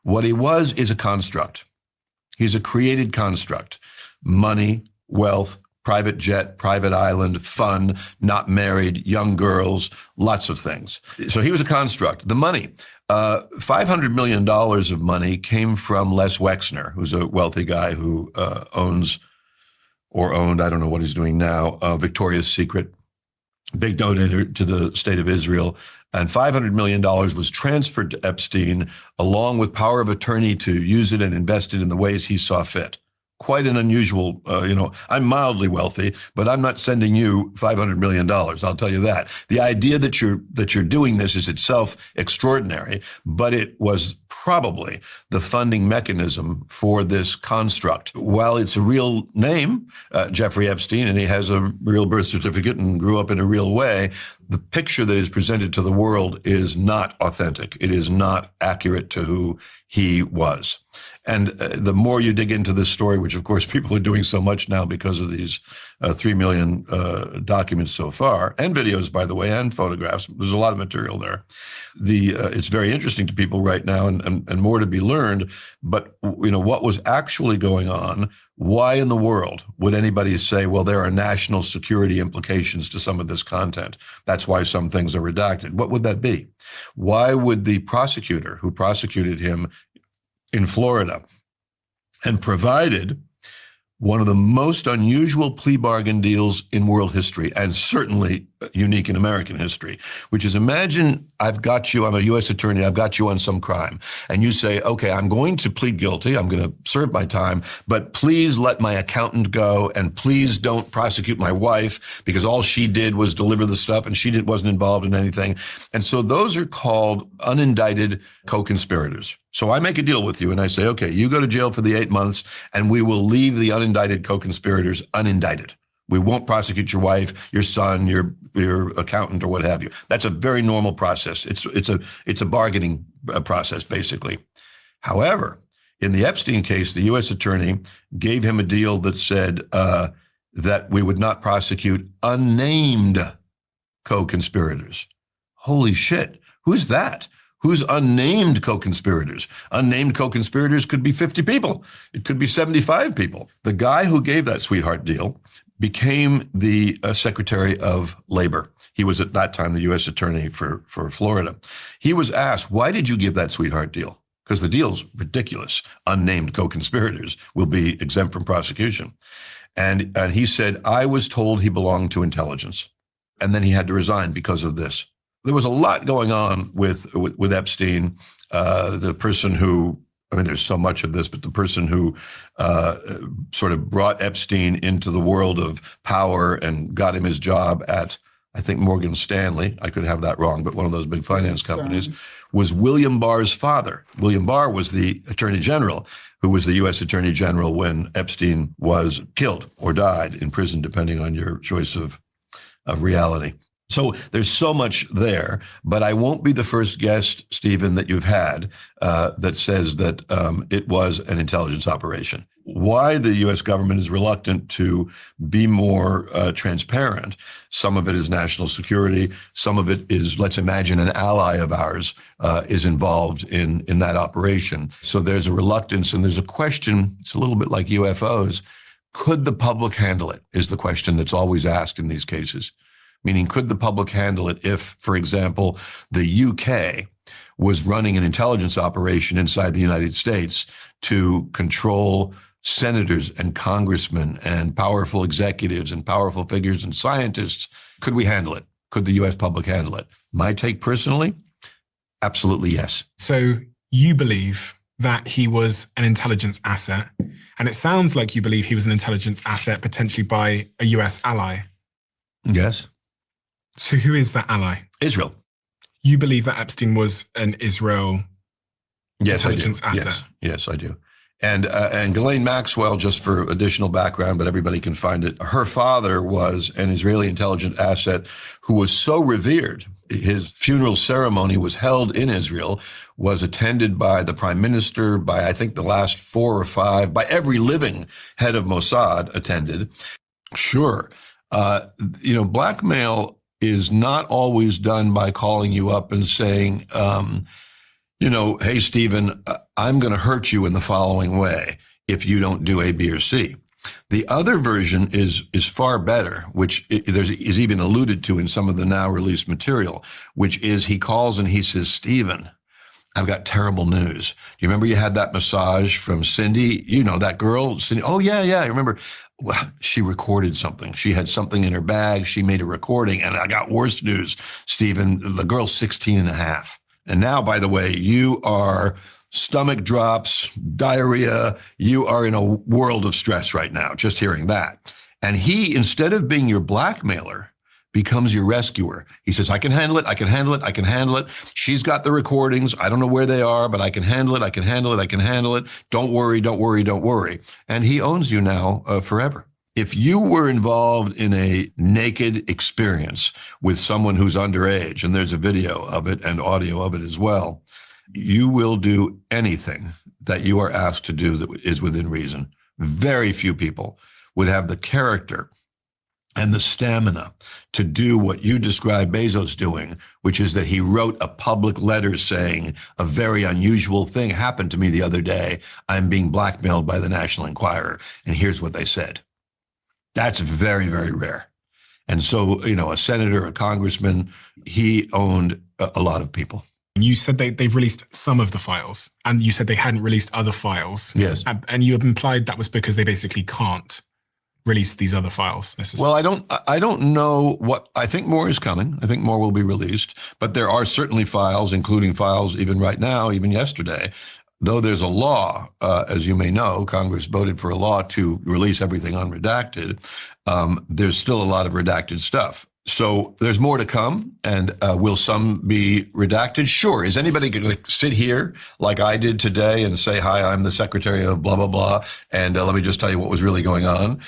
What he was is a construct. He's a created construct. Money, wealth, private jet, private island, fun, not married, young girls, lots of things. So he was a construct. The money, $500 million of money came from Les Wexner, who's a wealthy guy who owned, I don't know what he's doing now, Victoria's Secret, big donor to the state of Israel. And $500 million was transferred to Epstein along with power of attorney to use it and invest it in the ways he saw fit. Quite an unusual, I'm mildly wealthy, but I'm not sending you $500 million. I'll tell you that. The idea that you're doing this is itself extraordinary, but it was probably the funding mechanism for this construct. While it's a real name, Jeffrey Epstein, and he has a real birth certificate and grew up in a real way, the picture that is presented to the world is not authentic. It is not accurate to who he was. And the more you dig into this story, which of course people are doing so much now because of these 3 million documents so far, and videos, by the way, and photographs, there's a lot of material there. It's very interesting to people right now, and more to be learned. But what was actually going on? Why in the world would anybody say, well, there are national security implications to some of this content? That's why some things are redacted. What would that be? Why would the prosecutor who prosecuted him in Florida and provided one of the most unusual plea bargain deals in world history, and certainly unique in American history, which is, imagine I've got you, I'm a U.S. attorney, I've got you on some crime, and you say, okay, I'm going to plead guilty, I'm going to serve my time, but please let my accountant go, and please don't prosecute my wife, because all she did was deliver the stuff, and she wasn't involved in anything. And so those are called unindicted co-conspirators. So I make a deal with you, and I say, okay, you go to jail for the 8 months, and we will leave the unindicted co-conspirators unindicted. We won't prosecute your wife, your son, your accountant, or what have you. That's a very normal process. It's a bargaining process, basically. However, in the Epstein case, the U.S. attorney gave him a deal that said that we would not prosecute unnamed co-conspirators. Holy shit! Who's that? Who's unnamed co-conspirators? Unnamed co-conspirators could be 50 people. It could be 75 people. The guy who gave that sweetheart deal became the Secretary of Labor. He was at that time the U.S. attorney for Florida. He was asked, why did you give that sweetheart deal? Because the deal's ridiculous. Unnamed co-conspirators will be exempt from prosecution. And he said, I was told he belonged to intelligence. And then he had to resign because of this. There was a lot going on with Epstein, the person who, there's so much of this, but the person who sort of brought Epstein into the world of power and got him his job at, I think, Morgan Stanley, I could have that wrong, but one of those big finance companies, was William Barr's father. William Barr was the Attorney General, who was the U.S. Attorney General when Epstein was killed or died in prison, depending on your choice of reality. So there's so much there, but I won't be the first guest, Stephen, that you've had that says that it was an intelligence operation. Why the U.S. government is reluctant to be more transparent, some of it is national security, some of it is, let's imagine an ally of ours is involved in that operation. So there's a reluctance, and there's a question, it's a little bit like UFOs, could the public handle it, is the question that's always asked in these cases. Meaning, could the public handle it if, for example, the UK was running an intelligence operation inside the United States to control senators and congressmen and powerful executives and powerful figures and scientists? Could we handle it? Could the US public handle it? My take personally, absolutely yes. So you believe that he was an intelligence asset, and it sounds like you believe he was an intelligence asset potentially by a US ally. Yes. So who is that ally? Israel. You believe that Epstein was an Israel intelligence asset? Yes, I do. And Ghislaine Maxwell, just for additional background, but everybody can find it, her father was an Israeli intelligence asset who was so revered. His funeral ceremony was held in Israel, was attended by the prime minister, by I think the last 4 or 5, by every living head of Mossad attended. Sure. Blackmail is not always done by calling you up and saying, hey, Stephen, I'm going to hurt you in the following way if you don't do A, B, or C. The other version is far better, which is even alluded to in some of the now released material, which is he calls and he says, Stephen, I've got terrible news. You remember you had that massage from Cindy? You know, that girl, Cindy. Oh, yeah. I remember. Well, she recorded something. She had something in her bag. She made a recording. And I got worse news, Stephen. The girl's 16 and a half. And now, by the way, you are stomach drops, diarrhea. You are in a world of stress right now, just hearing that. And he, instead of being your blackmailer, becomes your rescuer. He says, I can handle it. I can handle it. I can handle it. She's got the recordings. I don't know where they are, but I can handle it. I can handle it. I can handle it. Don't worry. Don't worry. Don't worry. And he owns you now forever. If you were involved in a naked experience with someone who's underage, and there's a video of it and audio of it as well, you will do anything that you are asked to do that is within reason. Very few people would have the character and the stamina to do what you describe Bezos doing, which is that he wrote a public letter saying a very unusual thing happened to me the other day. I'm being blackmailed by the National Enquirer, and here's what they said. That's very, very rare. And so, you know, a senator, a congressman, he owned a lot of people. You said they've released some of the files, and you said they hadn't released other files. Yes. And you implied that was because they basically can't release these other files necessarily. Well, I don't know what, I think more is coming. I think more will be released, but there are certainly files, including files even right now, even yesterday. Though there's a law, as you may know, Congress voted for a law to release everything unredacted. There's still a lot of redacted stuff. So there's more to come, and will some be redacted? Sure. Is anybody going to sit here like I did today and say, hi, I'm the secretary of blah, blah, blah, and let me just tell you what was really going on?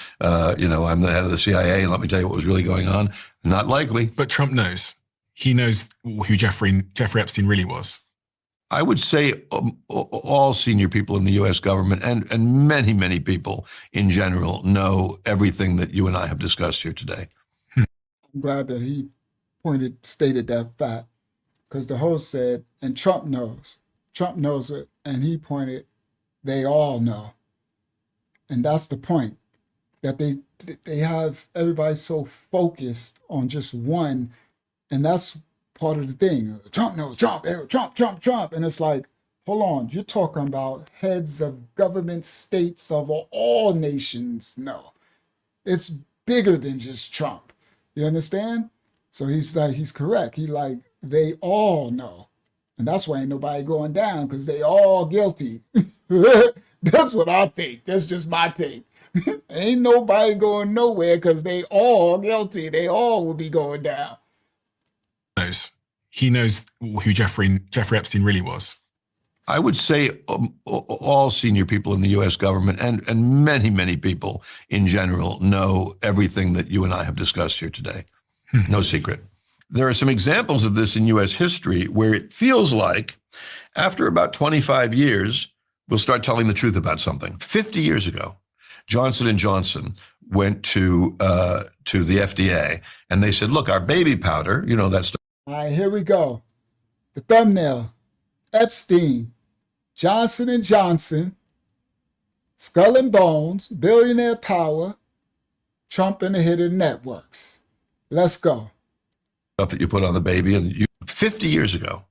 You know, I'm the head of the CIA, and let me tell you what was really going on? Not likely. But Trump knows. He knows who Jeffrey Epstein really was. I would say all senior people in the U.S. government and many, many people in general know everything that you and I have discussed here today. I'm glad that he stated that fact, because the host said, and Trump knows it, and he pointed, they all know. And that's the point, that they have everybody so focused on just one, and that's part of the thing. Trump knows, Trump. And it's like, hold on, you're talking about heads of government states of all nations. No, it's bigger than just Trump. You understand? So he's correct. They all know. And that's why ain't nobody going down, because they all guilty. That's what I think. That's just my take. Ain't nobody going nowhere because they all guilty. They all will be going down. He knows who Jeffrey Epstein really was. I would say all senior people in the U.S. government and many, many people in general know everything that you and I have discussed here today. No secret. There are some examples of this in U.S. history where it feels like after about 25 years, we'll start telling the truth about something. 50 years ago, Johnson & Johnson went to the FDA and they said, look, our baby powder, you know, that stuff. All right, here we go. The thumbnail. Epstein, Johnson & Johnson, Skull and Bones, Billionaire Power, Trump and the Hidden Networks. Let's go. Stuff that you put on the baby. And 50 years ago,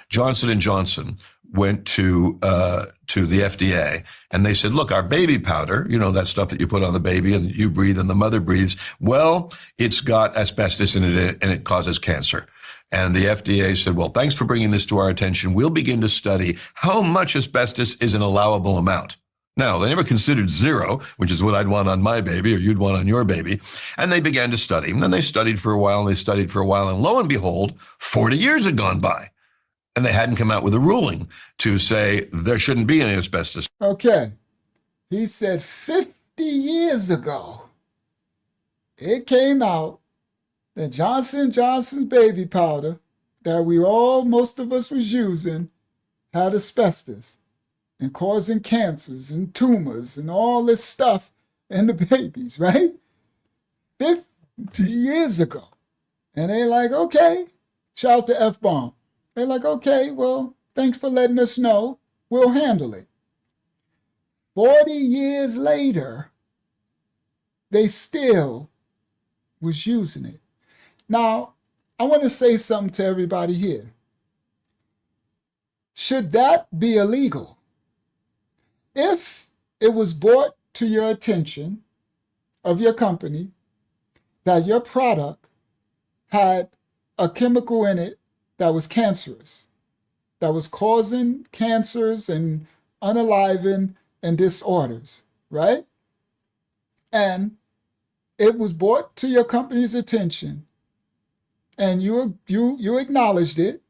Johnson & Johnson went to the FDA and they said, look, our baby powder, you know, that stuff that you put on the baby and you breathe and the mother breathes, well, it's got asbestos in it and it causes cancer. And the FDA said, well, thanks for bringing this to our attention. We'll begin to study how much asbestos is an allowable amount. Now, they never considered zero, which is what I'd want on my baby or you'd want on your baby. And they began to study. And then they studied for a while and they studied for a while. And lo and behold, 40 years had gone by. And they hadn't come out with a ruling to say there shouldn't be any asbestos. Okay. He said 50 years ago, it came out that Johnson & Johnson's baby powder that most of us was using had asbestos and causing cancers and tumors and all this stuff in the babies, right? 50 years ago. And they're like, okay, shout to F-bomb. They're like, okay, well, thanks for letting us know. We'll handle it. 40 years later, they still was using it. Now, I want to say something to everybody here. Should that be illegal? If it was brought to your attention of your company that your product had a chemical in it that was cancerous, that was causing cancers and unaliving and disorders, right? And it was brought to your company's attention and you acknowledged it,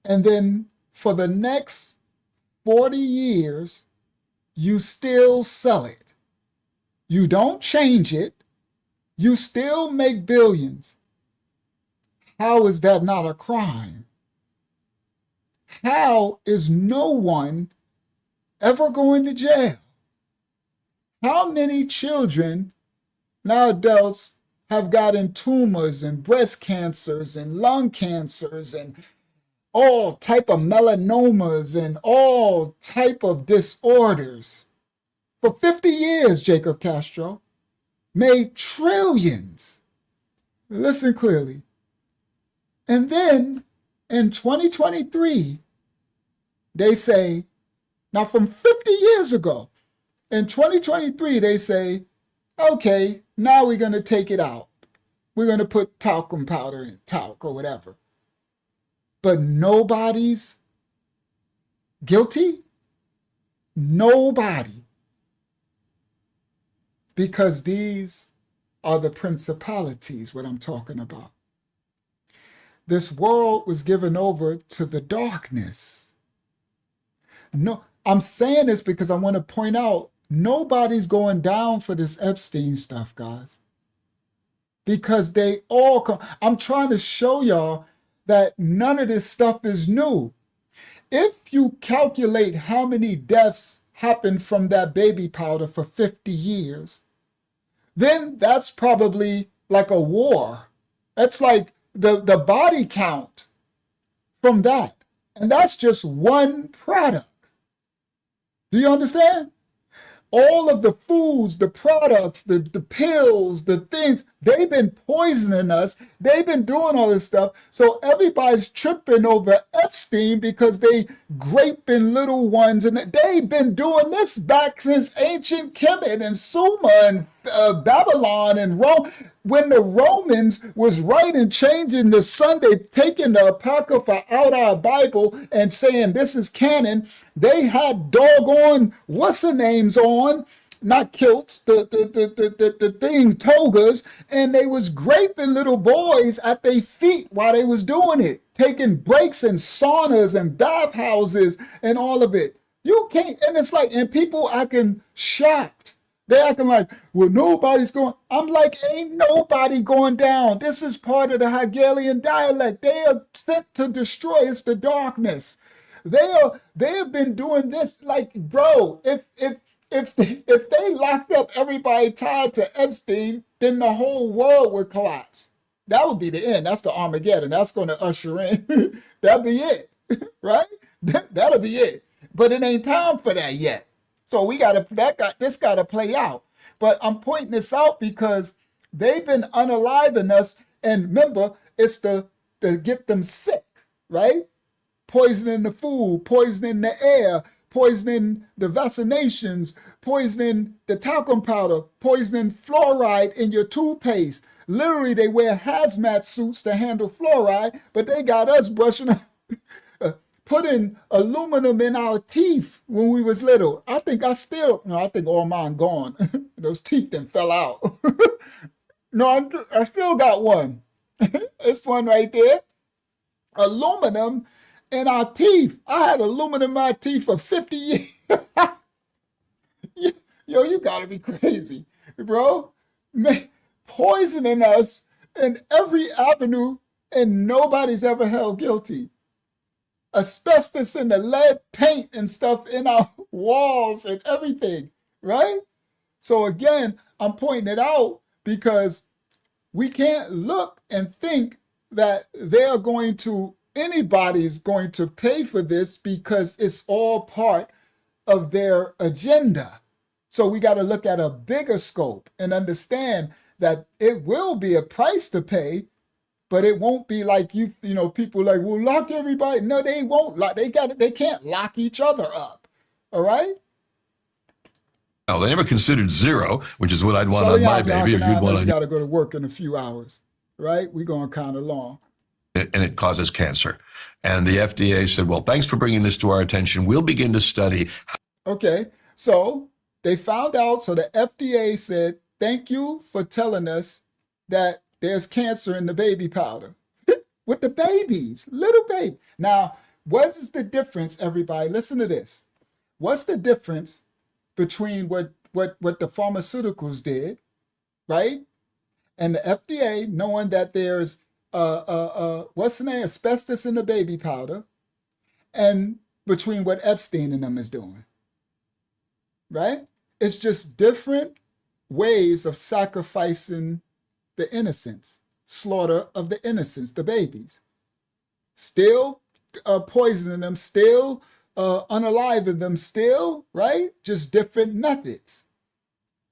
and then for the next 40 years, you still sell it. You don't change it. You still make billions. How is that not a crime? How is no one ever going to jail? How many children, now adults, have gotten tumors and breast cancers and lung cancers and all type of melanomas and all type of disorders? For 50 years, Jacob Castro made trillions. Listen clearly. And then in 2023, they say, now from 50 years ago, in 2023, they say, okay, now we're going to take it out. We're going to put talcum powder in, talc or whatever. But nobody's guilty? Nobody. Because these are the principalities, what I'm talking about. This world was given over to the darkness. No, I'm saying this because I want to point out nobody's going down for this Epstein stuff, guys. Because they all come. I'm trying to show y'all that none of this stuff is new. If you calculate how many deaths happened from that baby powder for 50 years, then that's probably like a war. That's like the body count from that. And that's just one product. Do you understand? All of the foods, the products, the pills, the things, they've been poisoning us. They've been doing all this stuff. So everybody's tripping over Epstein because they graping little ones. And they've been doing this back since ancient Kemet and Sumer and Babylon and Rome. When the Romans was writing, changing the Sunday, taking the Apocrypha out our Bible and saying this is canon, they had doggone what's-the-names on, not kilts, the thing, togas, and they was graping little boys at their feet while they was doing it, taking breaks in saunas and bathhouses and all of it. You can't, and it's like, and people acting shocked. They acting like, well, nobody's going. I'm like, ain't nobody going down. This is part of the Hegelian dialect. They are sent to destroy. It's the darkness. They have been doing this, like, bro, if they locked up everybody tied to Epstein, then the whole world would collapse. That would be the end. That's the Armageddon. That's going to usher in. That'll be it, right? That'll be it. But it ain't time for that yet. So this got to play out. But I'm pointing this out because they've been unaliving us. And remember, it's to get them sick, right? Poisoning the food, poisoning the air, poisoning the vaccinations, poisoning the talcum powder, poisoning fluoride in your toothpaste. Literally, they wear hazmat suits to handle fluoride, but they got us brushing putting aluminum in our teeth when we was little. I think all mine gone. Those teeth then fell out. No, I still got one. This one right there. Aluminum in our teeth. I had aluminum in my teeth for 50 years. Yo, you gotta be crazy, bro. Poisoning us in every avenue and nobody's ever held guilty. Asbestos in the lead paint and stuff in our walls and everything, right? So again, I'm pointing it out because we can't look and think that anybody's going to pay for this because it's all part of their agenda. So we got to look at a bigger scope and understand that it will be a price to pay, but it won't be like people like, well, lock everybody. No, they won't lock. They can't lock each other up. All right. No, they never considered zero, which is what I'd want on my baby, or you'd want on you. Got to go to work in a few hours, right? We're going kind of long. And it causes cancer. And the FDA said, well, thanks for bringing this to our attention. We'll begin to study. Okay, so they found out. So the FDA said, thank you for telling us that there's cancer in the baby powder with the babies, little baby. Now, what is the difference, everybody? Listen to this. What's the difference between what the pharmaceuticals did, right? And the FDA knowing that there's what's the name, asbestos in the baby powder, and between what Epstein and them is doing, right? It's just different ways of sacrificing the innocents, slaughter of the innocents, the babies, still poisoning them, still unaliving them, still, right? Just different methods.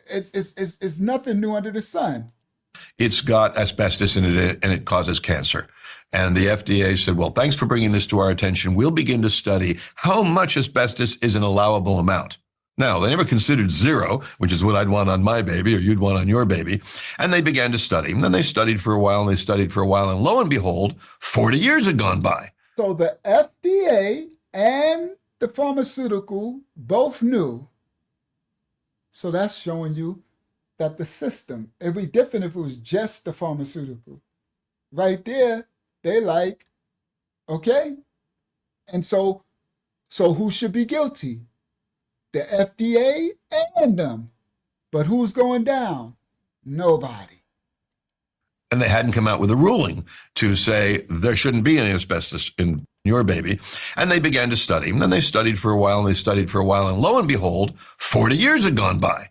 It's nothing new under the sun. It's got asbestos in it and it causes cancer. And the FDA said, well, thanks for bringing this to our attention. We'll begin to study how much asbestos is an allowable amount. Now, they never considered zero, which is what I'd want on my baby or you'd want on your baby. And they began to study. And then they studied for a while and they studied for a while. And lo and behold, 40 years had gone by. So the FDA and the pharmaceutical both knew. So that's showing you that the system, it'd be different if it was just the pharmaceutical. Right there, they like, okay. And so who should be guilty? The FDA and them. But who's going down? Nobody. And they hadn't come out with a ruling to say there shouldn't be any asbestos in your baby. And they began to study. And then they studied for a while and they studied for a while. And lo and behold, 40 years had gone by.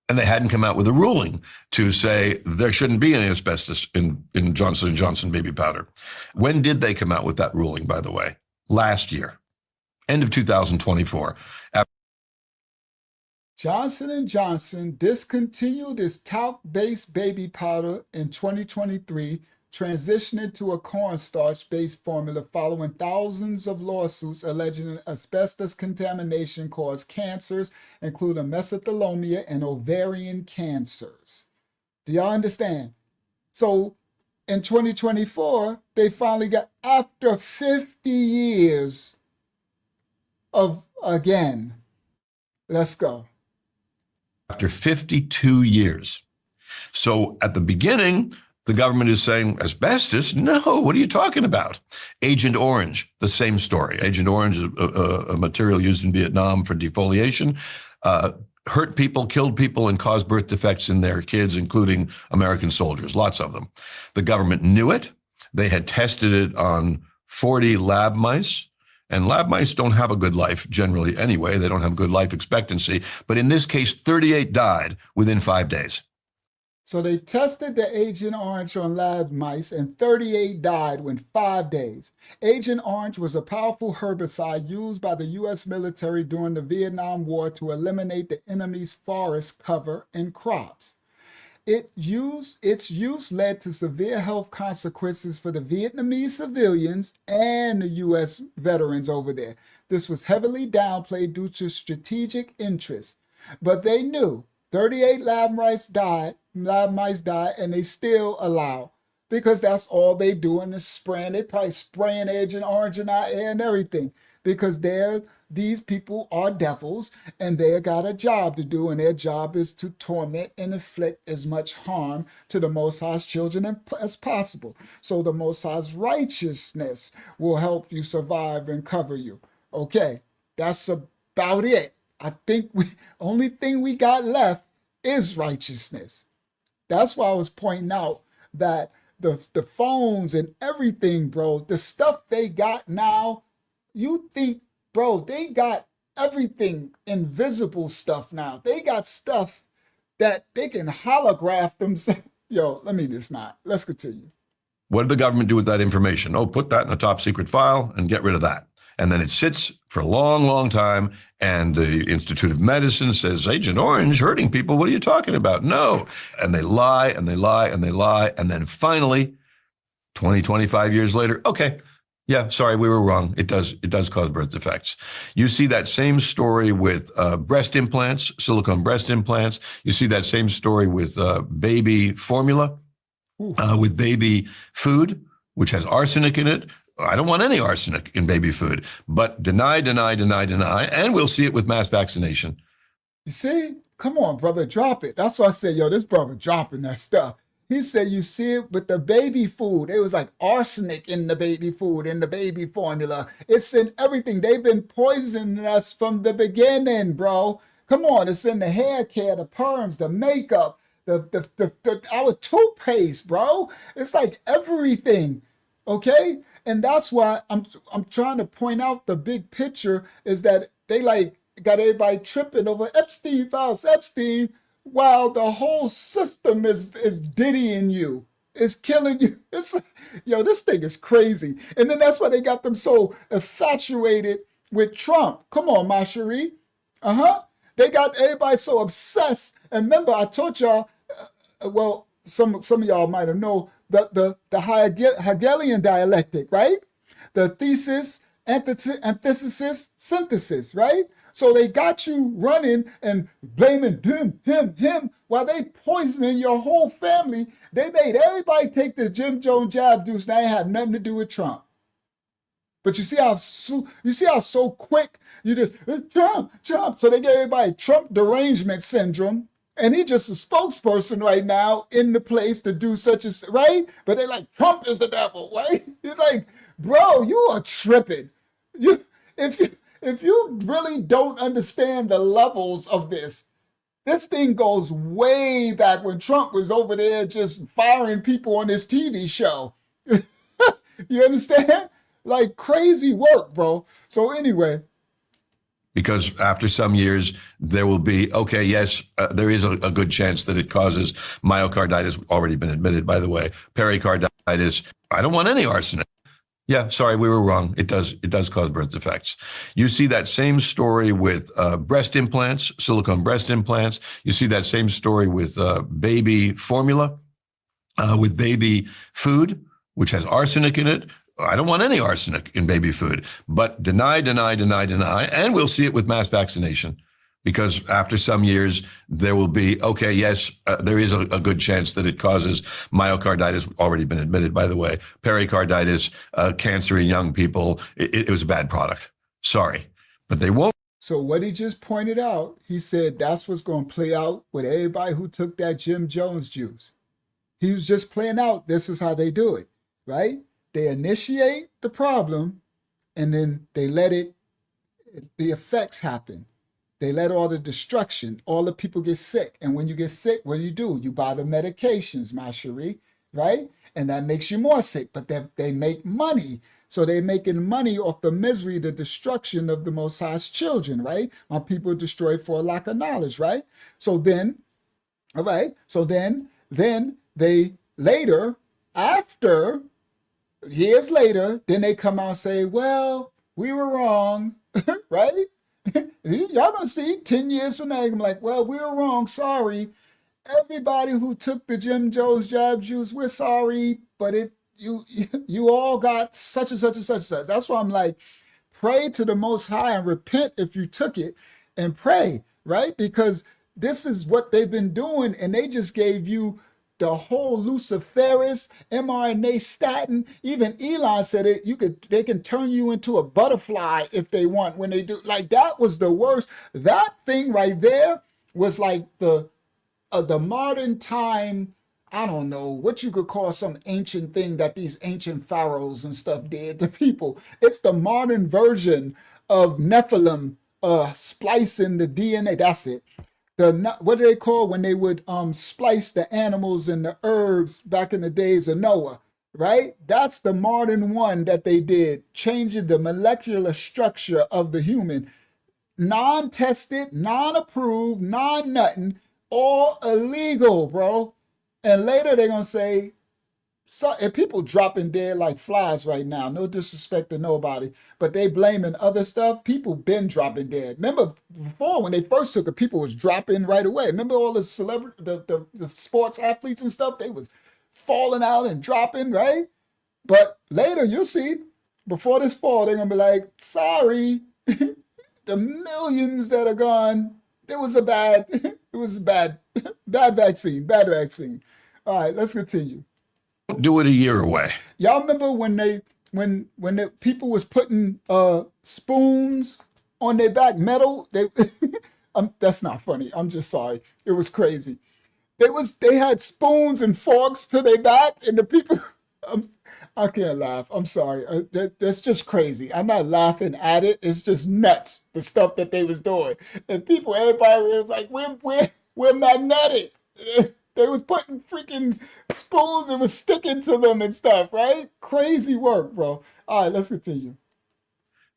And they hadn't come out with a ruling to say there shouldn't be any asbestos in Johnson & Johnson baby powder. When did they come out with that ruling, by the way? Last year, end of 2024. Johnson & Johnson discontinued its talc-based baby powder in 2023, transitioning to a cornstarch-based formula following thousands of lawsuits alleging asbestos contamination caused cancers, including mesothelioma and ovarian cancers. Do y'all understand? So in 2024, they finally got, after 50 years of, again, let's go. After 52 years. So at the beginning, the government is saying, asbestos? No, what are you talking about? Agent Orange, the same story. Agent Orange is a material used in Vietnam for defoliation, hurt people, killed people, and caused birth defects in their kids, including American soldiers, lots of them. The government knew it. They had tested it on 40 lab mice. And lab mice don't have a good life generally anyway. They don't have good life expectancy. But in this case, 38 died within 5 days. So they tested the Agent Orange on lab mice and 38 died within 5 days. Agent Orange was a powerful herbicide used by the U.S. military during the Vietnam War to eliminate the enemy's forest cover and crops. Its use led to severe health consequences for the Vietnamese civilians and the U.S. veterans over there. This was heavily downplayed due to strategic interests. But they knew 38 lab mice died, and they still allow, because that's all they doing is spraying. They probably spraying Agent Orange in our air and everything, because these people are devils and they got a job to do, and their job is to torment and inflict as much harm to the Most High's children as possible. So the Most High's righteousness will help you survive and cover you. Okay, that's about it. I think only thing we got left is righteousness. That's why I was pointing out that the phones and everything, bro, the stuff they got now, you think, bro, they got everything, invisible stuff now. They got stuff that they can holograph themselves. Yo, let's continue. What did the government do with that information? Oh, put that in a top secret file and get rid of that. And then it sits for a long, long time. And the Institute of Medicine says, Agent Orange hurting people. What are you talking about? No. And they lie and they lie and they lie. And then finally, 20, 25 years later, okay, yeah, sorry, we were wrong. It does cause birth defects. You see that same story with breast implants, silicone breast implants. You see that same story with baby formula, with baby food, which has arsenic in it. I don't want any arsenic in baby food, but deny, and we'll see it with mass vaccination. You see? Come on, brother, drop it. That's why I said, yo, this brother dropping that stuff. He said you see it with the baby food. It was like arsenic in the baby food, in the baby formula. It's in everything. They've been poisoning us from the beginning, bro. Come on, it's in the hair care, the perms, the makeup, our toothpaste, bro. It's like everything, okay? And that's why I'm trying to point out the big picture is that they like got everybody tripping over Epstein files, Epstein, while the whole system is diddying you, is killing you. It's like, yo, this thing is crazy. And then that's why they got them so infatuated with Trump. Come on, my cherie. They got everybody so obsessed. And remember, I told y'all, well, some of y'all might have known the Hegelian dialectic, right? The thesis, antithesis, synthesis, right? So they got you running and blaming him, while they poisoning your whole family. They made everybody take the Jim Jones jab juice. Now it had nothing to do with Trump. But you see how so quick you just Trump. So they gave everybody Trump derangement syndrome, and he just a spokesperson right now in the place to do such as right. But they're like Trump is the devil, right? You're like, bro, you are tripping. If you really don't understand the levels of this thing goes way back when Trump was over there just firing people on this TV show. You understand? Like crazy work, bro. So anyway. Because after some years, there will be, okay, yes, there is a good chance that it causes myocarditis, already been admitted, by the way, pericarditis. I don't want any arsenic. Yeah, sorry, we were wrong. It does cause birth defects. You see that same story with breast implants, silicone breast implants. You see that same story with baby formula, with baby food, which has arsenic in it. I don't want any arsenic in baby food, but deny, and we'll see it with mass vaccination. Because after some years, there will be, okay, yes, there is a good chance that it causes myocarditis, already been admitted, by the way, pericarditis, cancer in young people. It was a bad product. Sorry, but they won't. So what he just pointed out, he said that's what's going to play out with everybody who took that Jim Jones juice. He was just playing out, this is how they do it, right? They initiate the problem, and then they let the effects happen. They let all the destruction, all the people get sick. And when you get sick, what do? You buy the medications, my cherie, right? And that makes you more sick, but they make money. So they're making money off the misery, the destruction of the Most High's children, right? My people destroyed for a lack of knowledge, right? So then, all right, so then they later, after, years later, then they come out and say, well, we were wrong, right? Y'all gonna see 10 years from now, I'm like, well, we were wrong, sorry. Everybody who took the Jim Jones jab juice, we're sorry, but you all got such and such and such and such. That's why I'm like, pray to the Most High and repent if you took it, and pray, right? Because this is what they've been doing, and they just gave you the whole Luciferase, mRNA statin. Even Elon said they can turn you into a butterfly if they want when they do. Like, that was the worst. That thing right there was like the modern time, I don't know what you could call some ancient thing that these ancient pharaohs and stuff did to people. It's the modern version of Nephilim splicing the DNA. That's it. What do they call when they would splice the animals and the herbs back in the days of Noah, right? That's the modern one that they did, changing the molecular structure of the human. Non-tested, non-approved, non-nothing, all illegal, bro. And later they're going to say, So, and people dropping dead like flies right now. No disrespect to nobody, but they blaming other stuff. People been dropping dead. Remember before when they first took it, people was dropping right away. Remember all the celebrity, the sports athletes and stuff. They was falling out and dropping, right? But later you'll see, before this fall, they're gonna be like, sorry, the millions that are gone. It was a bad, it was bad, bad vaccine. All right, let's continue. Do it a year away. Y'all remember when the people was putting spoons on their back, metal? That's not funny. I'm just sorry. It was crazy. They had spoons and forks to their back, and the people. I can't laugh. I'm sorry. That's just crazy. I'm not laughing at it. It's just nuts. The stuff that they was doing, and people, everybody was like, "We're magnetic." They was putting freaking spoons and was sticking to them and stuff, right? Crazy work, bro. All right, let's continue.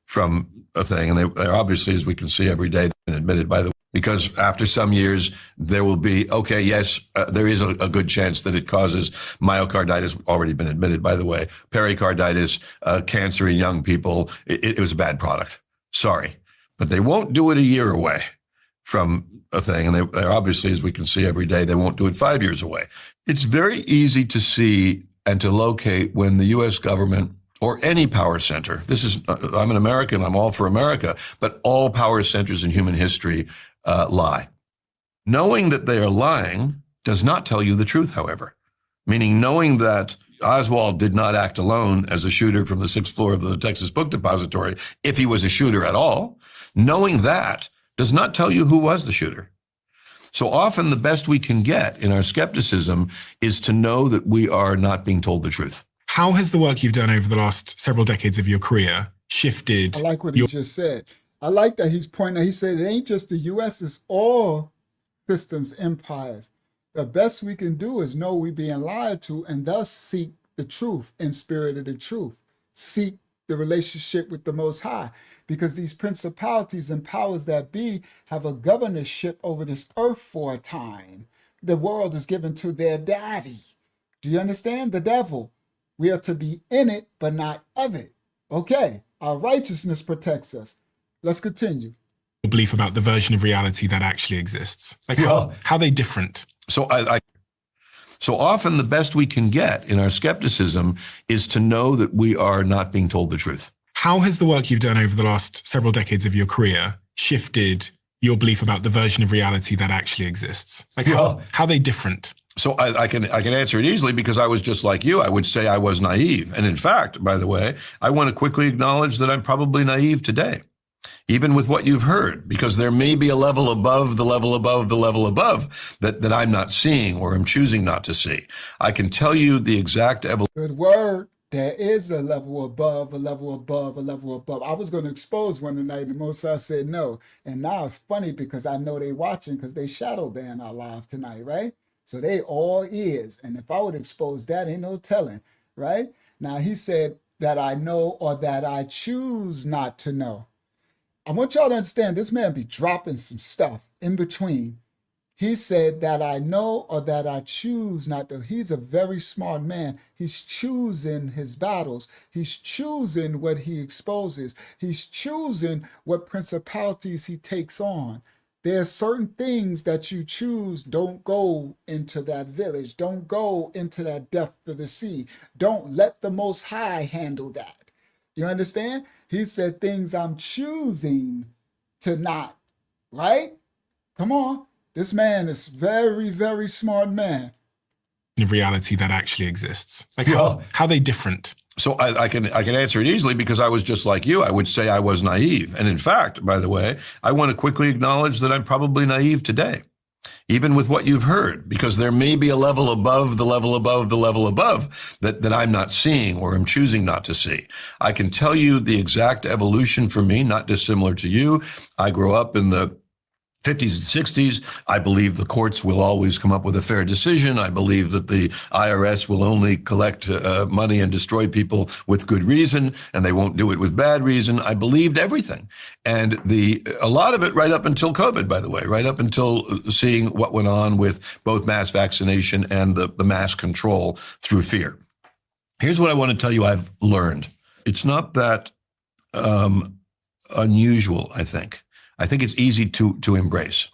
From a thing, and they're obviously, as we can see every day, been admitted by the because after some years there will be there is a good chance that it causes myocarditis, already been admitted by the way, pericarditis, cancer in young people. It was a bad product. Sorry, but they won't do it a year away from a thing, and they're obviously, as we can see every day, they won't do it 5 years away. It's very easy to see and to locate when the U.S. government or any power center, I'm an American, I'm all for America, but all power centers in human history lie. Knowing that they are lying does not tell you the truth, however, meaning knowing that Oswald did not act alone as a shooter from the 6th floor of the Texas Book Depository, if he was a shooter at all, knowing that does not tell you who was the shooter. So often the best we can get in our skepticism is to know that we are not being told the truth. How has the work you've done over the last several decades of your career shifted? I like what he just said. I like that he's pointing out, he said it ain't just the U.S., it's all systems, empires. The best we can do is know we're being lied to and thus seek the truth in spirit of the truth. Seek the relationship with the Most High. Because these principalities and powers that be have a governorship over this earth for a time. The world is given to their daddy. Do you understand? The devil. We are to be in it, but not of it. Okay, our righteousness protects us. Let's continue. Belief about the version of reality that actually exists. Like how are they different? So so often the best we can get in our skepticism is to know that we are not being told the truth. How has the work you've done over the last several decades of your career shifted your belief about the version of reality that actually exists? Like how are they different? So I can answer it easily because I was just like you. I would say I was naive. And in fact, by the way, I want to quickly acknowledge that I'm probably naive today, even with what you've heard, because there may be a level above the level above the level above that I'm not seeing or I'm choosing not to see. I can tell you the exact evolution. Good word. There is a level above, a level above, a level above. I was going to expose one tonight, and Most High said no. And now it's funny because I know they watching because they shadow ban our live tonight, right? So they all ears. And if I would expose that, ain't no telling, right? Now he said that I know or that I choose not to know. I want y'all to understand this man be dropping some stuff in between. He said that I know or that I choose not to. He's a very smart man. He's choosing his battles. He's choosing what he exposes. He's choosing what principalities he takes on. There are certain things that you choose. Don't go into that village. Don't go into that depth of the sea. Don't let the Most High handle that. You understand? He said things I'm choosing to not, right? Come on. This man is very, very smart man. In reality that actually exists. Like how are they different? So I can answer it easily because I was just like you. I would say I was naive. And in fact, by the way, I want to quickly acknowledge that I'm probably naive today, even with what you've heard, because there may be a level above the level above the level above that I'm not seeing or I'm choosing not to see. I can tell you the exact evolution for me, not dissimilar to you. I grew up in the 50s and 60s. I believe the courts will always come up with a fair decision. I believe that the IRS will only collect money and destroy people with good reason, and they won't do it with bad reason. I believed everything. And a lot of it right up until COVID, by the way, right up until seeing what went on with both mass vaccination and the mass control through fear. Here's what I want to tell you I've learned. It's not that unusual, I think. I think it's easy to embrace,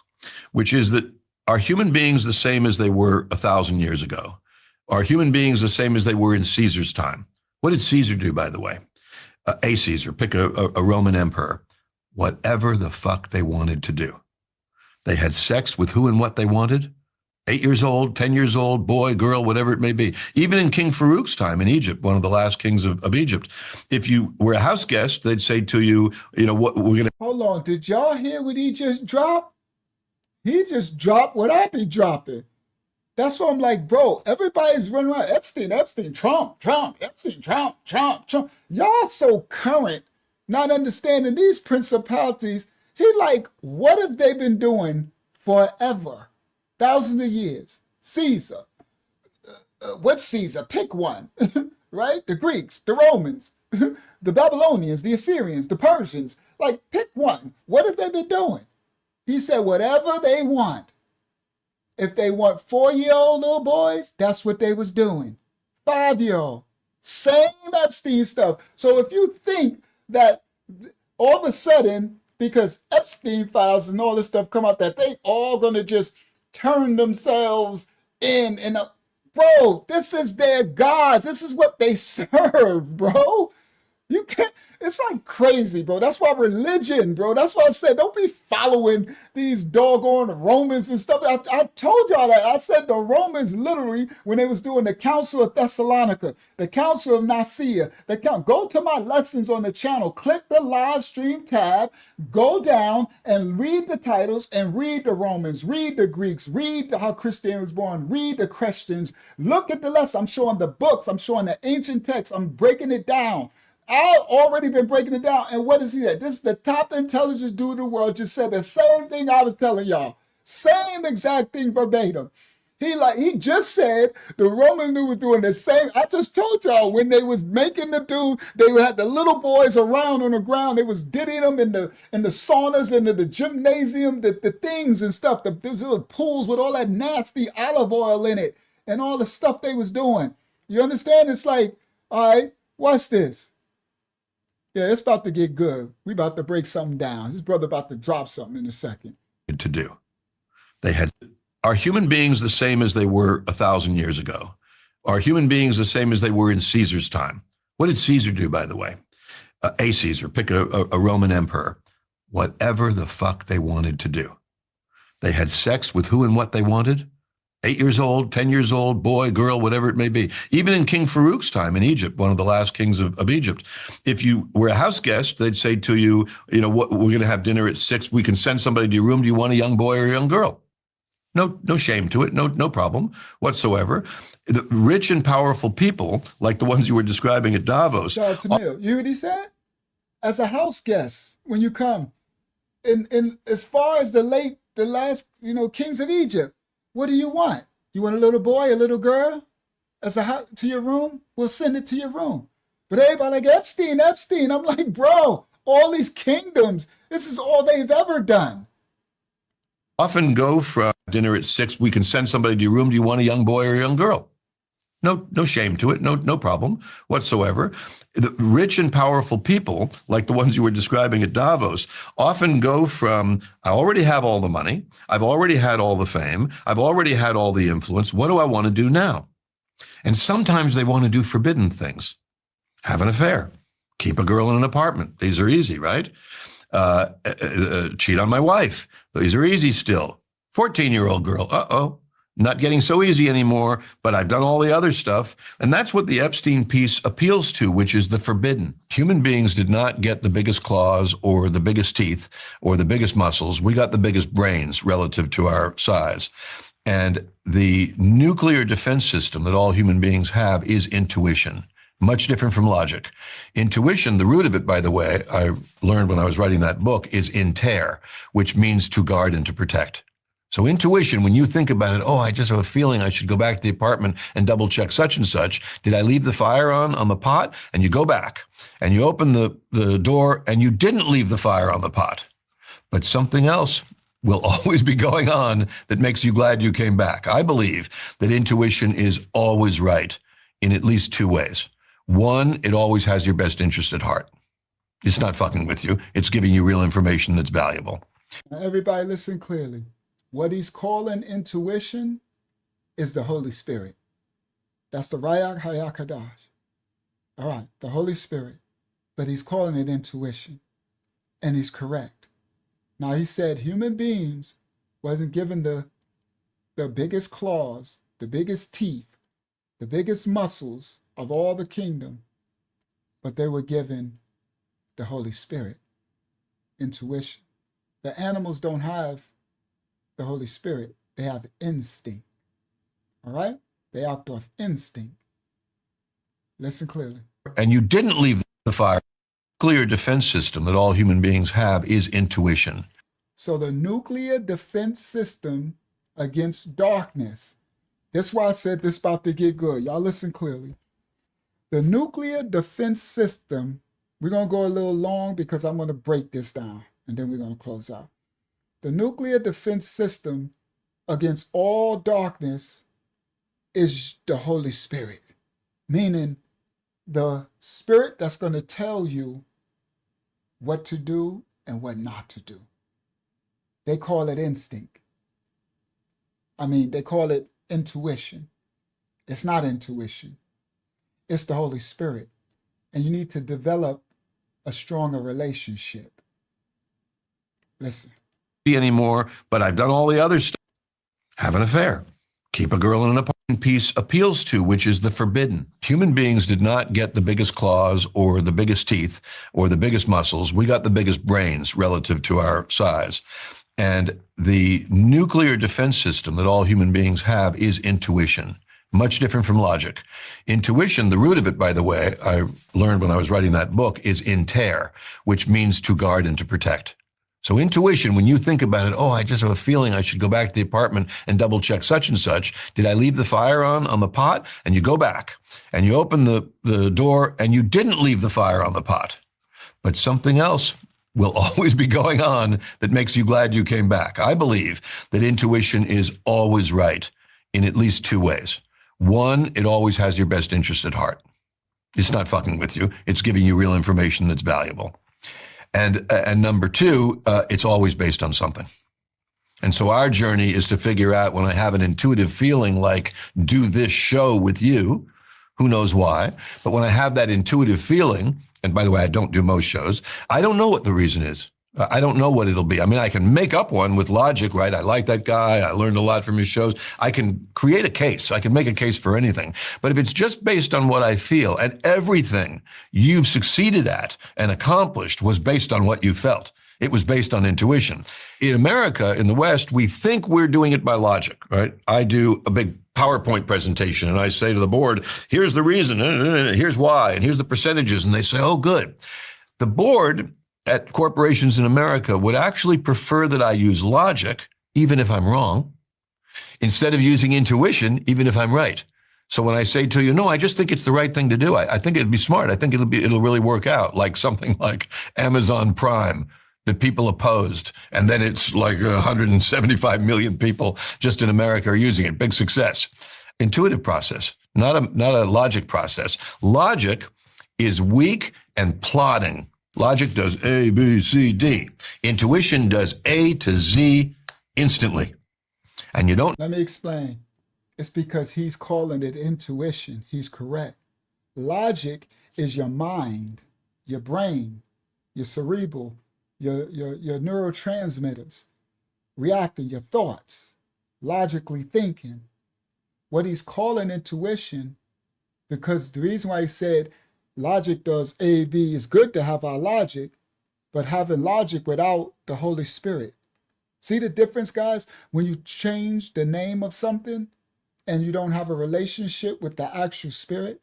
which is that are human beings the same as they were 1,000 years ago? Are human beings the same as they were in Caesar's time? What did Caesar do, by the way? A Caesar, pick a Roman emperor. Whatever the fuck they wanted to do. They had sex with who and what they wanted. 8 years old, 10 years old, boy, girl, whatever it may be. Even in King Farouk's time in Egypt, one of the last kings of Egypt, if you were a house guest, they'd say to you, you know, what we're going to... Hold on, did y'all hear what he just dropped? He just dropped what I be dropping. That's why I'm like, bro, everybody's running around Epstein, Trump, Epstein, Trump. Y'all so current, not understanding these principalities. He like, what have they been doing forever? Thousands of years. Caesar. What Caesar? Pick one, right? The Greeks, the Romans, the Babylonians, the Assyrians, the Persians. Like, pick one. What have they been doing? He said, whatever they want. If they want 4-year-old little boys, that's what they was doing. 5-year-old. Same Epstein stuff. So if you think that all of a sudden, because Epstein files and all this stuff come out, that they all going to just turn themselves in and bro, this is their gods. This is what they serve, bro. You can't, it's like crazy, bro. That's why religion, bro. That's why I said, don't be following these doggone Romans and stuff. I told y'all that. I said the Romans literally, when they was doing the Council of Thessalonica, the Council of Nicaea, go to my lessons on the channel, click the live stream tab, go down and read the titles and read the Romans, read the Greeks, read how Christianity was born, read the Christians, look at the lesson. I'm showing the books, I'm showing the ancient texts, I'm breaking it down. I've already been breaking it down. And what is he at? This is the top intelligent dude in the world, just said the same thing I was telling y'all. Same exact thing verbatim. He just said the Roman dude was doing the same. I just told y'all when they was making the dude, they had the little boys around on the ground. They was diddying them in the saunas and the gymnasium, the things and stuff. Those little pools with all that nasty olive oil in it and all the stuff they was doing. You understand? It's like, all right, watch this. Yeah, it's about to get good. We about to break something down. His brother about to drop something in a second. To do. They had, are human beings the same as they were 1,000 years ago? Are human beings the same as they were in Caesar's time? What did Caesar do, by the way? A Caesar, pick a Roman emperor. Whatever the fuck they wanted to do. They had sex with who and what they wanted. 8 years old, 10 years old, boy, girl, whatever it may be. Even in King Farouk's time in Egypt, one of the last kings of Egypt, if you were a house guest, they'd say to you, you know, what, we're going to have dinner at 6. We can send somebody to your room. Do you want a young boy or a young girl? No shame to it. No problem whatsoever. The rich and powerful people, like the ones you were describing at Davos. Shout out to Neil. You hear what he said? As a house guest, when you come, in as far as the last, kings of Egypt, what do you want? You want a little boy, a little girl? To your room? We'll send it to your room. But everybody like, Epstein. I'm like, bro, all these kingdoms, this is all they've ever done. Often go from dinner at 6, we can send somebody to your room. Do you want a young boy or a young girl? No shame to it. No problem whatsoever. The rich and powerful people, like the ones you were describing at Davos, often go from, I already have all the money. I've already had all the fame. I've already had all the influence. What do I want to do now? And sometimes they want to do forbidden things. Have an affair. Keep a girl in an apartment. These are easy, right? Cheat on my wife. These are easy still. 14-year-old girl. Uh-oh. Not getting so easy anymore, but I've done all the other stuff. And that's what the Epstein piece appeals to, which is the forbidden. Human beings did not get the biggest claws or the biggest teeth or the biggest muscles. We got the biggest brains relative to our size. And the nuclear defense system that all human beings have is intuition. Much different from logic. Intuition, the root of it, by the way, I learned when I was writing that book, is inter, which means to guard and to protect. So intuition, when you think about it, I just have a feeling I should go back to the apartment and double check such and such. Did I leave the fire on the pot? And you go back and you open the door and you didn't leave the fire on the pot. But something else will always be going on that makes you glad you came back. I believe that intuition is always right in at least 2 ways. One, it always has your best interest at heart. It's not fucking with you. It's giving you real information that's valuable. Now, everybody listen clearly. What he's calling intuition is the Holy Spirit. That's the Rayak Hayakadash. All right, the Holy Spirit. But he's calling it intuition. And he's correct. Now, he said human beings wasn't given the biggest claws, the biggest teeth, the biggest muscles of all the kingdom, but they were given the Holy Spirit, intuition. The animals don't have the Holy Spirit. They have instinct. All right? They act off instinct. Listen clearly. And you didn't leave the fire. Nuclear defense system that all human beings have is intuition. So the nuclear defense system against darkness. That's why I said this about to get good. Y'all listen clearly. The nuclear defense system, we're going to go a little long because I'm going to break this down and then we're going to close out. The nuclear defense system against all darkness is the Holy Spirit, meaning the spirit that's going to tell you what to do and what not to do. They call it instinct. They call it intuition. It's not intuition. It's the Holy Spirit. And you need to develop a stronger relationship. Listen. Anymore, but I've done all the other stuff. Have an affair. Keep a girl in an apartment peace appeals to, which is the forbidden. Human beings did not get the biggest claws or the biggest teeth or the biggest muscles. We got the biggest brains relative to our size. And the nuclear defense system that all human beings have is intuition, much different from logic. Intuition, the root of it, by the way, I learned when I was writing that book, is inter, which means to guard and to protect. So intuition, when you think about it, I just have a feeling I should go back to the apartment and double check such and such. Did I leave the fire on the pot? And you go back and you open the door and you didn't leave the fire on the pot, but something else will always be going on that makes you glad you came back. I believe that intuition is always right in at least two ways. One, it always has your best interest at heart. It's not fucking with you. It's giving you real information that's valuable. And number two, it's always based on something. And so our journey is to figure out when I have an intuitive feeling like do this show with you, who knows why, but when I have that intuitive feeling, and by the way, I don't do most shows, I don't know what the reason is. I don't know what it'll be. I can make up one with logic, right? I like that guy. I learned a lot from his shows. I can create a case. I can make a case for anything. But if it's just based on what I feel, and everything you've succeeded at and accomplished was based on what you felt, it was based on intuition. In America, in the West, we think we're doing it by logic, right? I do a big PowerPoint presentation and I say to the board, here's the reason, here's why, and here's the percentages. And they say, oh, good. The board at corporations in America would actually prefer that I use logic, even if I'm wrong, instead of using intuition, even if I'm right. So when I say to you, no, I just think it's the right thing to do. I think it'd be smart. I think it'll really work out, like something like Amazon Prime that people opposed. And then it's like 175 million people just in America are using it. Big success. Intuitive process, not a logic process. Logic is weak and plodding. Logic does A, B, C, D. Intuition does A to Z instantly. And you don't. Let me explain. It's because he's calling it intuition. He's correct. Logic is your mind, your brain, your cerebral, your neurotransmitters, reacting, your thoughts, logically thinking. What he's calling intuition, because the reason why he said logic does A, B, is good to have our logic, but having logic without the Holy Spirit. See the difference, guys? When you change the name of something and you don't have a relationship with the actual spirit,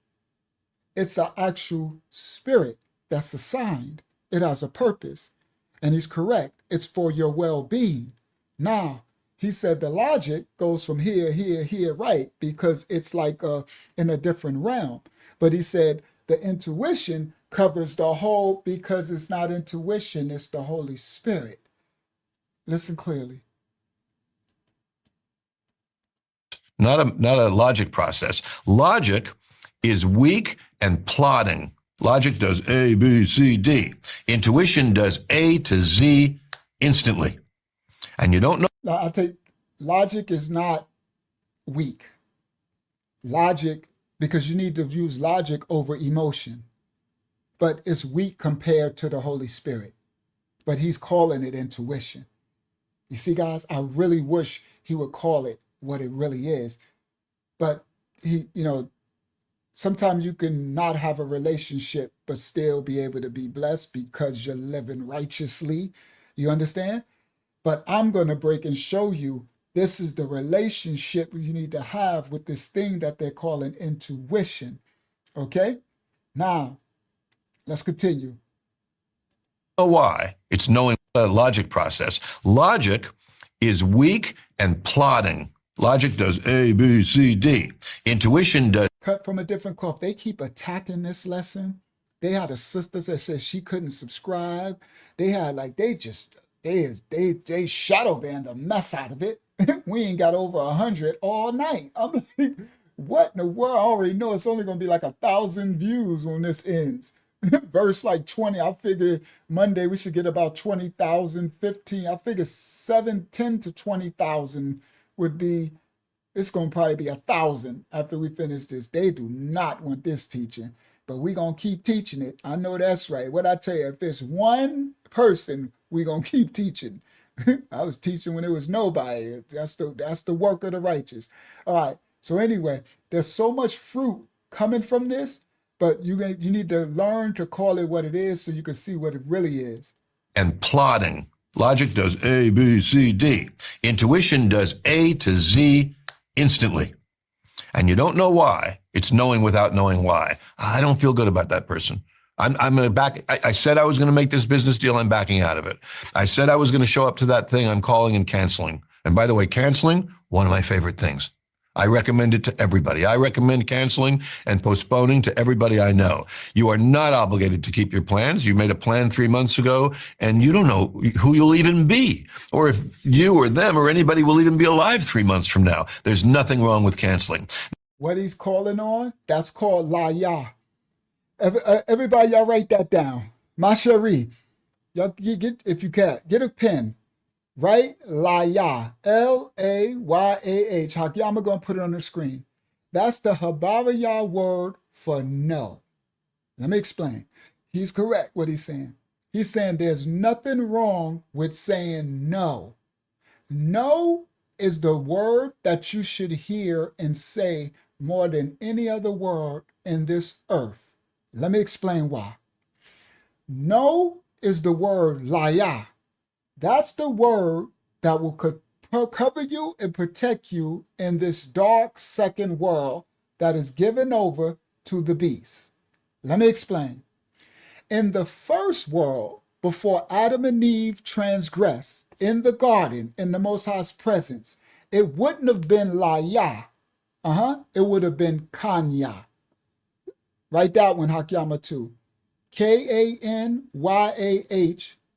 it's an actual spirit that's assigned. It has a purpose. And he's correct. It's for your well-being. Now, he said the logic goes from here, right, because it's like in a different realm. But he said the intuition covers the whole, because it's not intuition, it's the Holy Spirit. Listen clearly. Not a logic process. Logic is weak and plotting. Logic does A, B, C, D. Intuition does A to Z instantly. And you don't know. Now, I take logic is not weak. Logic, because you need to use logic over emotion, but it's weak compared to the Holy Spirit. But he's calling it intuition. You see, guys, I really wish he would call it what it really is. But he, sometimes you can not have a relationship, but still be able to be blessed because you're living righteously. You understand? But I'm going to break and show you this is the relationship you need to have with this thing that they're calling intuition. Okay? Now, let's continue. Why? It's knowing the logic process. Logic is weak and plotting. Logic does A, B, C, D. Intuition does. Cut from a different cloth. They keep attacking this lesson. They had a sister that said she couldn't subscribe. They had they shadow banned the mess out of it. We ain't got over 100 all night. I'm like, what in the world? I already know it's only going to be like 1,000 views when this ends. Verse like 20, I figure Monday we should get about 20,000, 15. I figure 10 to 20,000 would be, it's going to probably be 1,000 after we finish this. They do not want this teaching, but we going to keep teaching it. I know that's right. What I tell you, if it's one person, we going to keep teaching. I was teaching when there was nobody. That's the work of the righteous. All right. So anyway, there's so much fruit coming from this, but you need to learn to call it what it is so you can see what it really is. And plotting. Logic does A, B, C, D. Intuition does A to Z instantly. And you don't know why. It's knowing without knowing why. I don't feel good about that person. I'm going to back. I said I was going to make this business deal. I'm backing out of it. I said I was going to show up to that thing. I'm calling and canceling. And by the way, canceling, one of my favorite things. I recommend it to everybody. I recommend canceling and postponing to everybody I know. You are not obligated to keep your plans. You made a plan 3 months ago, and you don't know who you'll even be, or if you or them or anybody will even be alive 3 months from now. There's nothing wrong with canceling. What he's calling on, that's called la ya. Everybody, y'all write that down. Ma chérie, y'all get, if you can, get a pen. Right? Layah. L-A-Y-A-H. Hakyama going to put it on the screen. That's the Habarayah word for no. Let me explain. He's correct what he's saying. He's saying there's nothing wrong with saying no. No is the word that you should hear and say more than any other word in this earth. Let me explain why. No is the word layah. That's the word that will cover you and protect you in this dark second world that is given over to the beast. Let me explain. In the first world, before Adam and Eve transgressed in the garden, in the Most High's presence, it wouldn't have been Layah. It would have been Kanya. Write that one, Hakyama, too. K-A-N-Y-A-H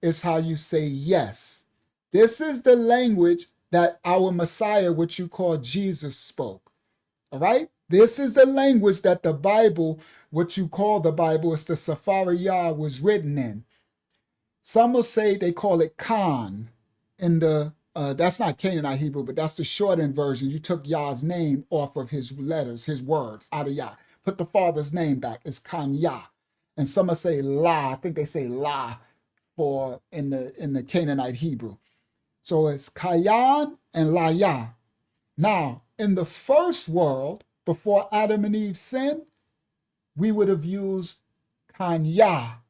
is how you say yes. This is the language that our Messiah, what you call Jesus, spoke. All right? This is the language that the Bible, what you call the Bible, is the Safariyah was written in. Some will say they call it Khan. In the that's not Canaanite Hebrew, but that's the shortened version. You took Yah's name off of his letters, his words, out of Yah. Put the Father's name back. It's Kanya. And some will say La. I think they say La for in the Canaanite Hebrew. So it's Kayan and Layah. Now, in the first world, before Adam and Eve sinned, we would have used Kanya.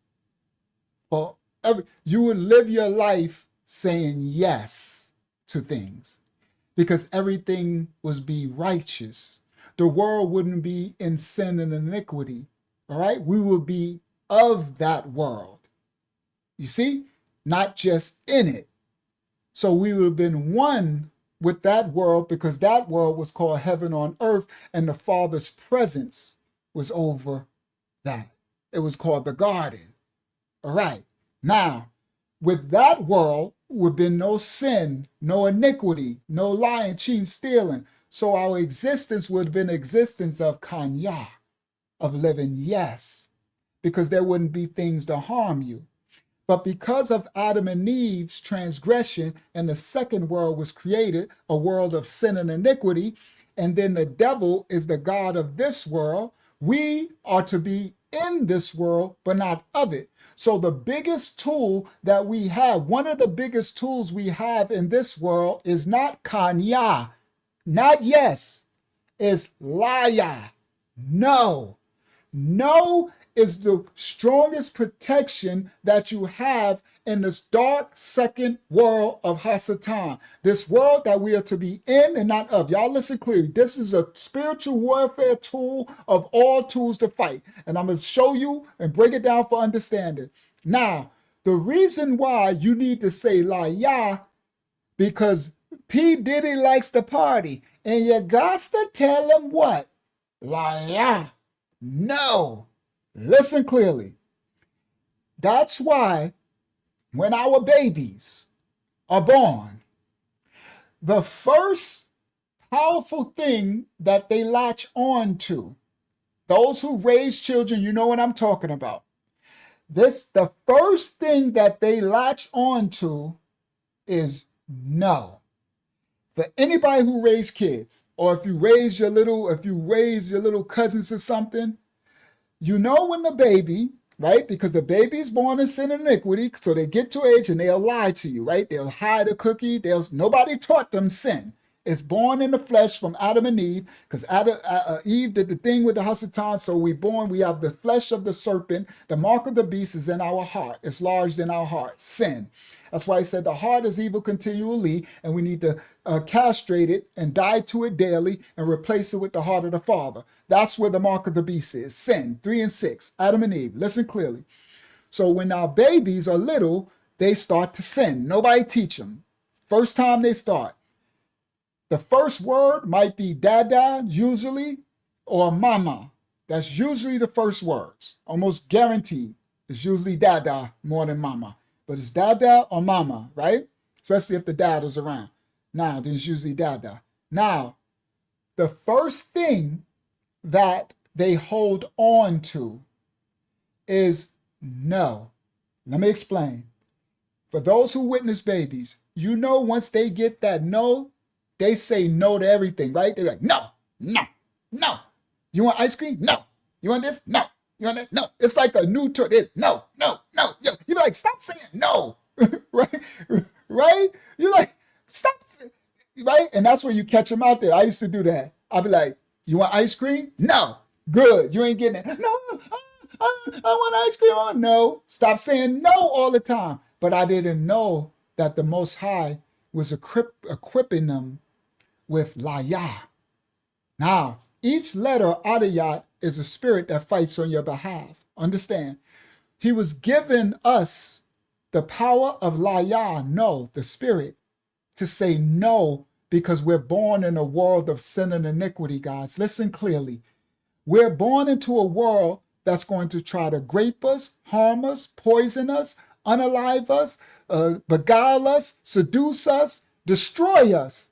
You would live your life saying yes to things because everything would be righteous. The world wouldn't be in sin and iniquity. All right? We would be of that world. You see? Not just in it. So we would have been one with that world because that world was called heaven on earth and the Father's presence was over that. It was called the garden. All right. Now, with that world would have been no sin, no iniquity, no lying, cheating, stealing. So our existence would have been existence of Kanya. of living? Yes, because there wouldn't be things to harm you. But because of Adam and Eve's transgression and the second world was created, a world of sin and iniquity, and then the devil is the God of this world, we are to be in this world, but not of it. So the biggest tool that we have, one of the biggest tools we have in this world is not kanya, not yes, is laya, no. No is the strongest protection that you have in this dark second world of Hasatan, this world that we are to be in and not of. Y'all listen clearly. This is a spiritual warfare tool of all tools to fight. And I'm going to show you and break it down for understanding. Now, the reason why you need to say la ya, because P. Diddy likes to party. And you got to tell him what? La ya. No. Listen clearly. That's why when our babies are born, the first powerful thing that they latch on to, those who raise children, you know what I'm talking about. The first thing that they latch on to is no. For anybody who raised kids, or if you raise your little cousins or something, you know when the baby, right? Because the baby is born in sin and iniquity, so they get to age and they'll lie to you, right? They'll hide a cookie. Nobody taught them sin. It's born in the flesh from Adam and Eve, because Eve did the thing with the Hasatan, so we have the flesh of the serpent. The mark of the beast is in our heart. It's lodged in our heart, sin. That's why he said the heart is evil continually, and we need to castrate it and die to it daily and replace it with the heart of the Father. That's where the mark of the beast is, sin, 3 and 6, Adam and Eve. Listen clearly. So when our babies are little, they start to sin. Nobody teach them. First time they start. The first word might be dada, usually, or mama. That's usually the first words. Almost guaranteed. It's usually dada more than mama. But it's dada or mama, right? Especially if the dad is around. Now, then it's usually dada. Now, the first thing that they hold on to is no. Let me explain. For those who witness babies, you know once they get that no, they say no to everything, right? They're like, no, no, no. You want ice cream? No. You want this? No. You want that? No. It's like a new toy. No, no, no. You be like, stop saying no. Right? Right? You're like, stop. Right? And that's where you catch them out there. I used to do that. I'd be like, you want ice cream? No. Good. You ain't getting it. No. I want ice cream. Oh, no. Stop saying no all the time. But I didn't know that the Most High was equipping them with Laya. Now, each letter Adiyat is a spirit that fights on your behalf. Understand? He was giving us the power of Laya, no, the spirit, to say no, because we're born in a world of sin and iniquity, guys. Listen clearly. We're born into a world that's going to try to grape us, harm us, poison us, unalive us, beguile us, seduce us, destroy us.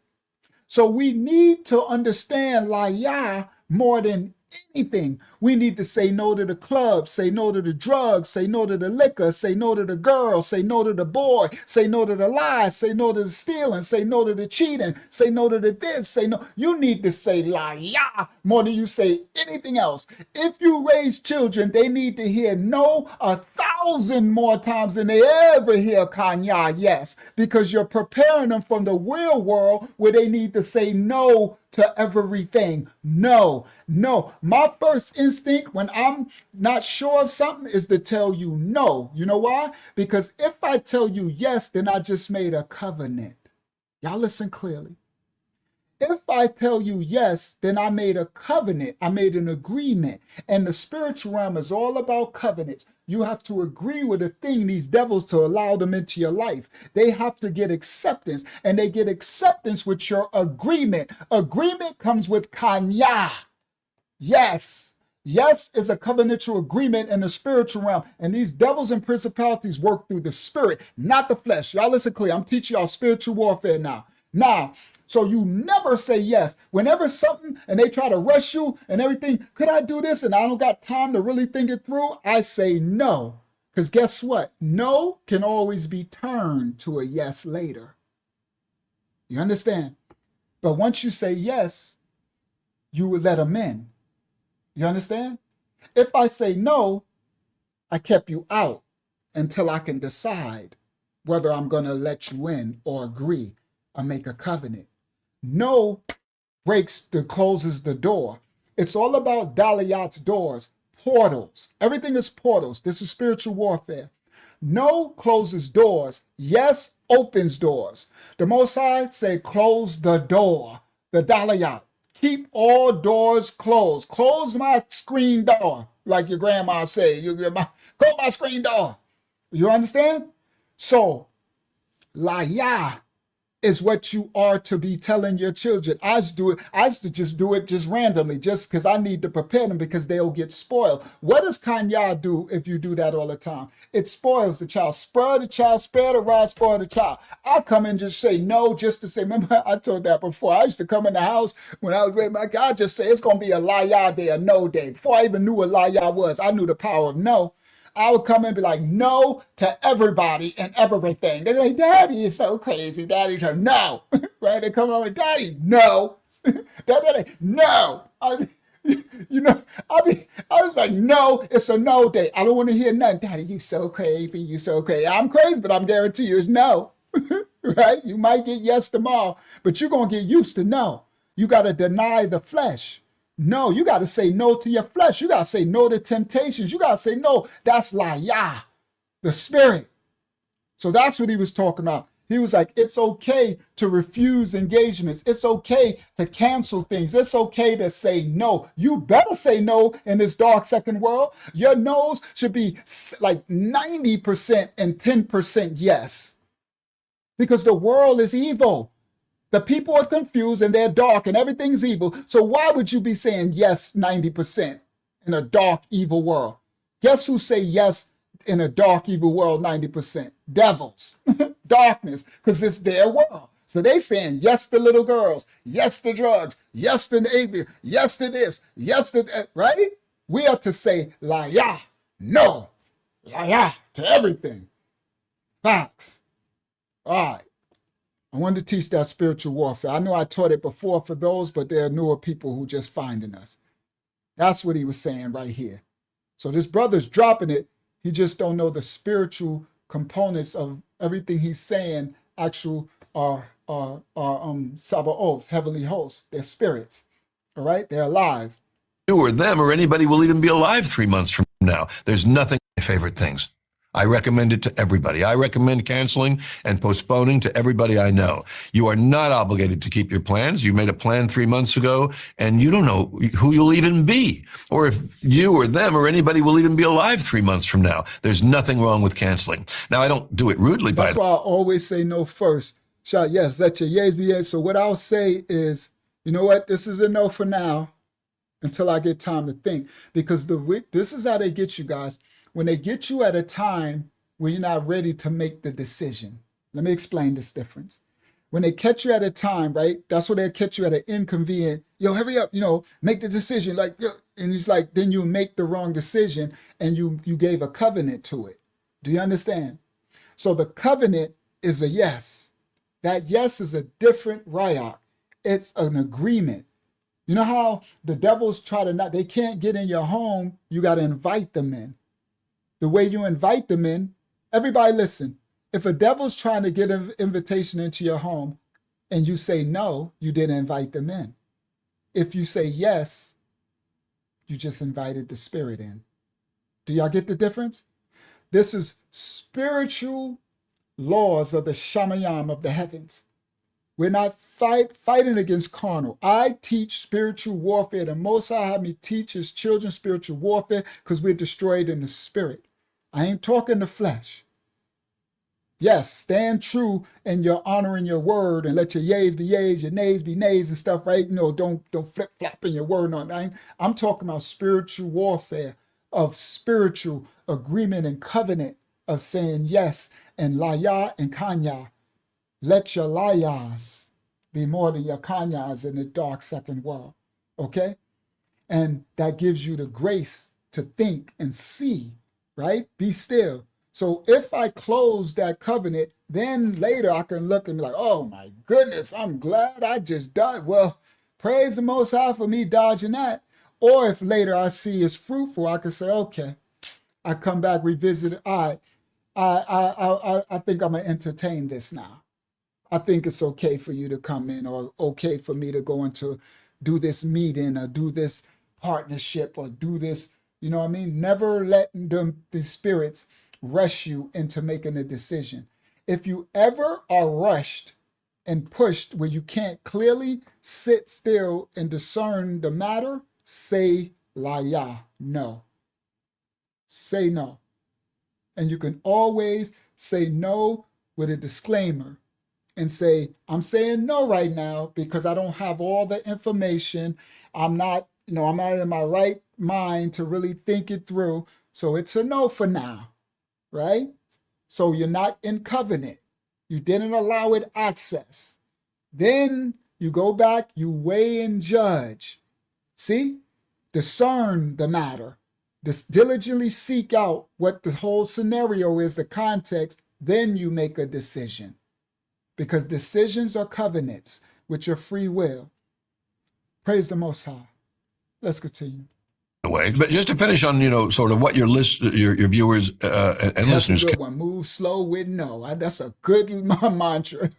So we need to understand Laya more than anything. We need to say no to the club, say no to the drugs, say no to the liquor, say no to the girl, say no to the boy, say no to the lies, say no to the stealing, say no to the cheating, say no to the this, say no. You need to say Laya more than you say anything else. If you raise children, they need to hear no 1,000 more times than they ever hear Kanya, yes, because you're preparing them from the real world where they need to say no to everything. No, no. My first instinct when I'm not sure of something is to tell you no. You know why? Because if I tell you yes, then I just made a covenant. Y'all listen clearly. If I tell you yes, then I made a covenant. I made an agreement. And the spiritual realm is all about covenants. You have to agree with a thing, these devils, to allow them into your life. They have to get acceptance, and they get acceptance with your agreement. Agreement comes with kanya. Yes. Yes is a covenantal agreement in the spiritual realm. And these devils and principalities work through the spirit, not the flesh. Y'all listen clear. I'm teaching y'all spiritual warfare now. Now, So you never say yes. Whenever something and they try to rush you and everything, could I do this? And I don't got time to really think it through. I say no. Because guess what? No can always be turned to a yes later. You understand? But once you say yes, you would let them in. You understand? If I say no, I kept you out until I can decide whether I'm going to let you in or agree or make a covenant. No closes the door. It's all about Dalayat's doors, portals. Everything is portals. This is spiritual warfare. No closes doors. Yes opens doors. The Most High say close the door. The Dalayat. Keep all doors closed. Close my screen door. Like your grandma said. Close my screen door. You understand? So, Laya is what you are to be telling your children. I used to just do it just randomly, just because I need to prepare them because they'll get spoiled. What does Kanya do if you do that all the time? It spoils the child. Spur the child, spare the rod, spoil the child. I come and just say no just to say, remember I told that before. I used to come in the house when I was with my God, just say it's going to be a Laya day, a no day. Before I even knew what Laya was, I knew the power of no. I would come in and be like, no to everybody and everything. They're like, Daddy, you're so crazy. Daddy, no. Right? They come over, Daddy, no. Daddy, no. I was like, no, it's a no day. I don't want to hear nothing. Daddy, you so crazy. You so crazy. I'm crazy, but I'm guarantee you it's no. Right? You might get yes tomorrow, but you're going to get used to no. You got to deny the flesh. No, you got to say no to your flesh. You got to say no to temptations. You got to say no. That's Laya, the spirit. So that's what he was talking about. He was like, it's okay to refuse engagements. It's okay to cancel things. It's okay to say no. You better say no in this dark second world. Your no's should be like 90% and 10% yes. Because the world is evil. The people are confused and they're dark and everything's evil. So why would you be saying yes 90% in a dark, evil world? Guess who say yes in a dark, evil world 90%? Devils, darkness, because it's their world. So they saying yes to little girls, yes to drugs, yes to Navy, yes to this, yes to that, right? We are to say Laya, no, Laya to everything. Facts. All right. I wanted to teach that spiritual warfare. I know I taught it before for those, but there are newer people who just finding us. That's what he was saying right here. So this brother's dropping it. He just don't know the spiritual components of everything he's saying. Actual are Sabaoths, heavenly hosts. They're spirits. All right, they're alive. You or them or anybody will even be alive 3 months from now. There's nothing my favorite things. I recommend it to everybody. I recommend canceling and postponing to everybody I know. You are not obligated to keep your plans. You made a plan 3 months ago, and you don't know who you'll even be, or if you or them or anybody will even be alive 3 months from now. There's nothing wrong with canceling. Now, I don't do it rudely. That's why I always say no first. Shout, yes, let your yeas be yes. So what I'll say is, you know what? This is a no for now until I get time to think. Because this is how they get you guys. When they get you at a time when you're not ready to make the decision. Let me explain this difference. When they catch you at a time, right? That's when they catch you at an inconvenient, hurry up, make the decision. Like, and it's like, then you make the wrong decision and you gave a covenant to it. Do you understand? So the covenant is a yes. That yes is a different rayat. It's an agreement. You know how the devils they can't get in your home. You got to invite them in. The way you invite them in, everybody listen, if a devil's trying to get an invitation into your home and you say no, you didn't invite them in. If you say yes, you just invited the spirit in. Do y'all get the difference? This is spiritual laws of the Shamayam of the heavens. We're not fighting against carnal. I teach spiritual warfare. The Most High had me teach his children spiritual warfare because we're destroyed in the spirit. I ain't talking the flesh. Yes, stand true in your honoring your word and let your yeas be yeas, your nays be nays and stuff, right? Don't flip-flop in your word. No, I'm talking about spiritual warfare, of spiritual agreement and covenant of saying yes and laya and kanya. Let your layas be more than your kanyas in the dark second world. Okay? And that gives you the grace to think and see, right? Be still. So if I close that covenant, then later I can look and be like, oh my goodness, I'm glad I just died. Well, praise the Most High for me dodging that. Or if later I see it's fruitful, I can say, okay, I come back, revisit it. I think I'm gonna entertain this now. I think it's okay for you to come in, or okay for me to go into do this meeting or do this partnership or do this, you know what I mean? Never let the spirits rush you into making a decision. If you ever are rushed and pushed where you can't clearly sit still and discern the matter, say la ya, no. Say no. And you can always say no with a disclaimer and say, I'm saying no right now because I don't have all the information. I'm not in my right mind to really think it through. So it's a no for now, right? So you're not in covenant. You didn't allow it access. Then you go back, you weigh and judge. See? Discern the matter. Diligently seek out what the whole scenario is, the context, then you make a decision. Because decisions are covenants with your free will. Praise the Most High. Let's continue. Way. But just to finish on, sort of what your viewers and listeners That's a good one. Move slow with no. That's a good mantra.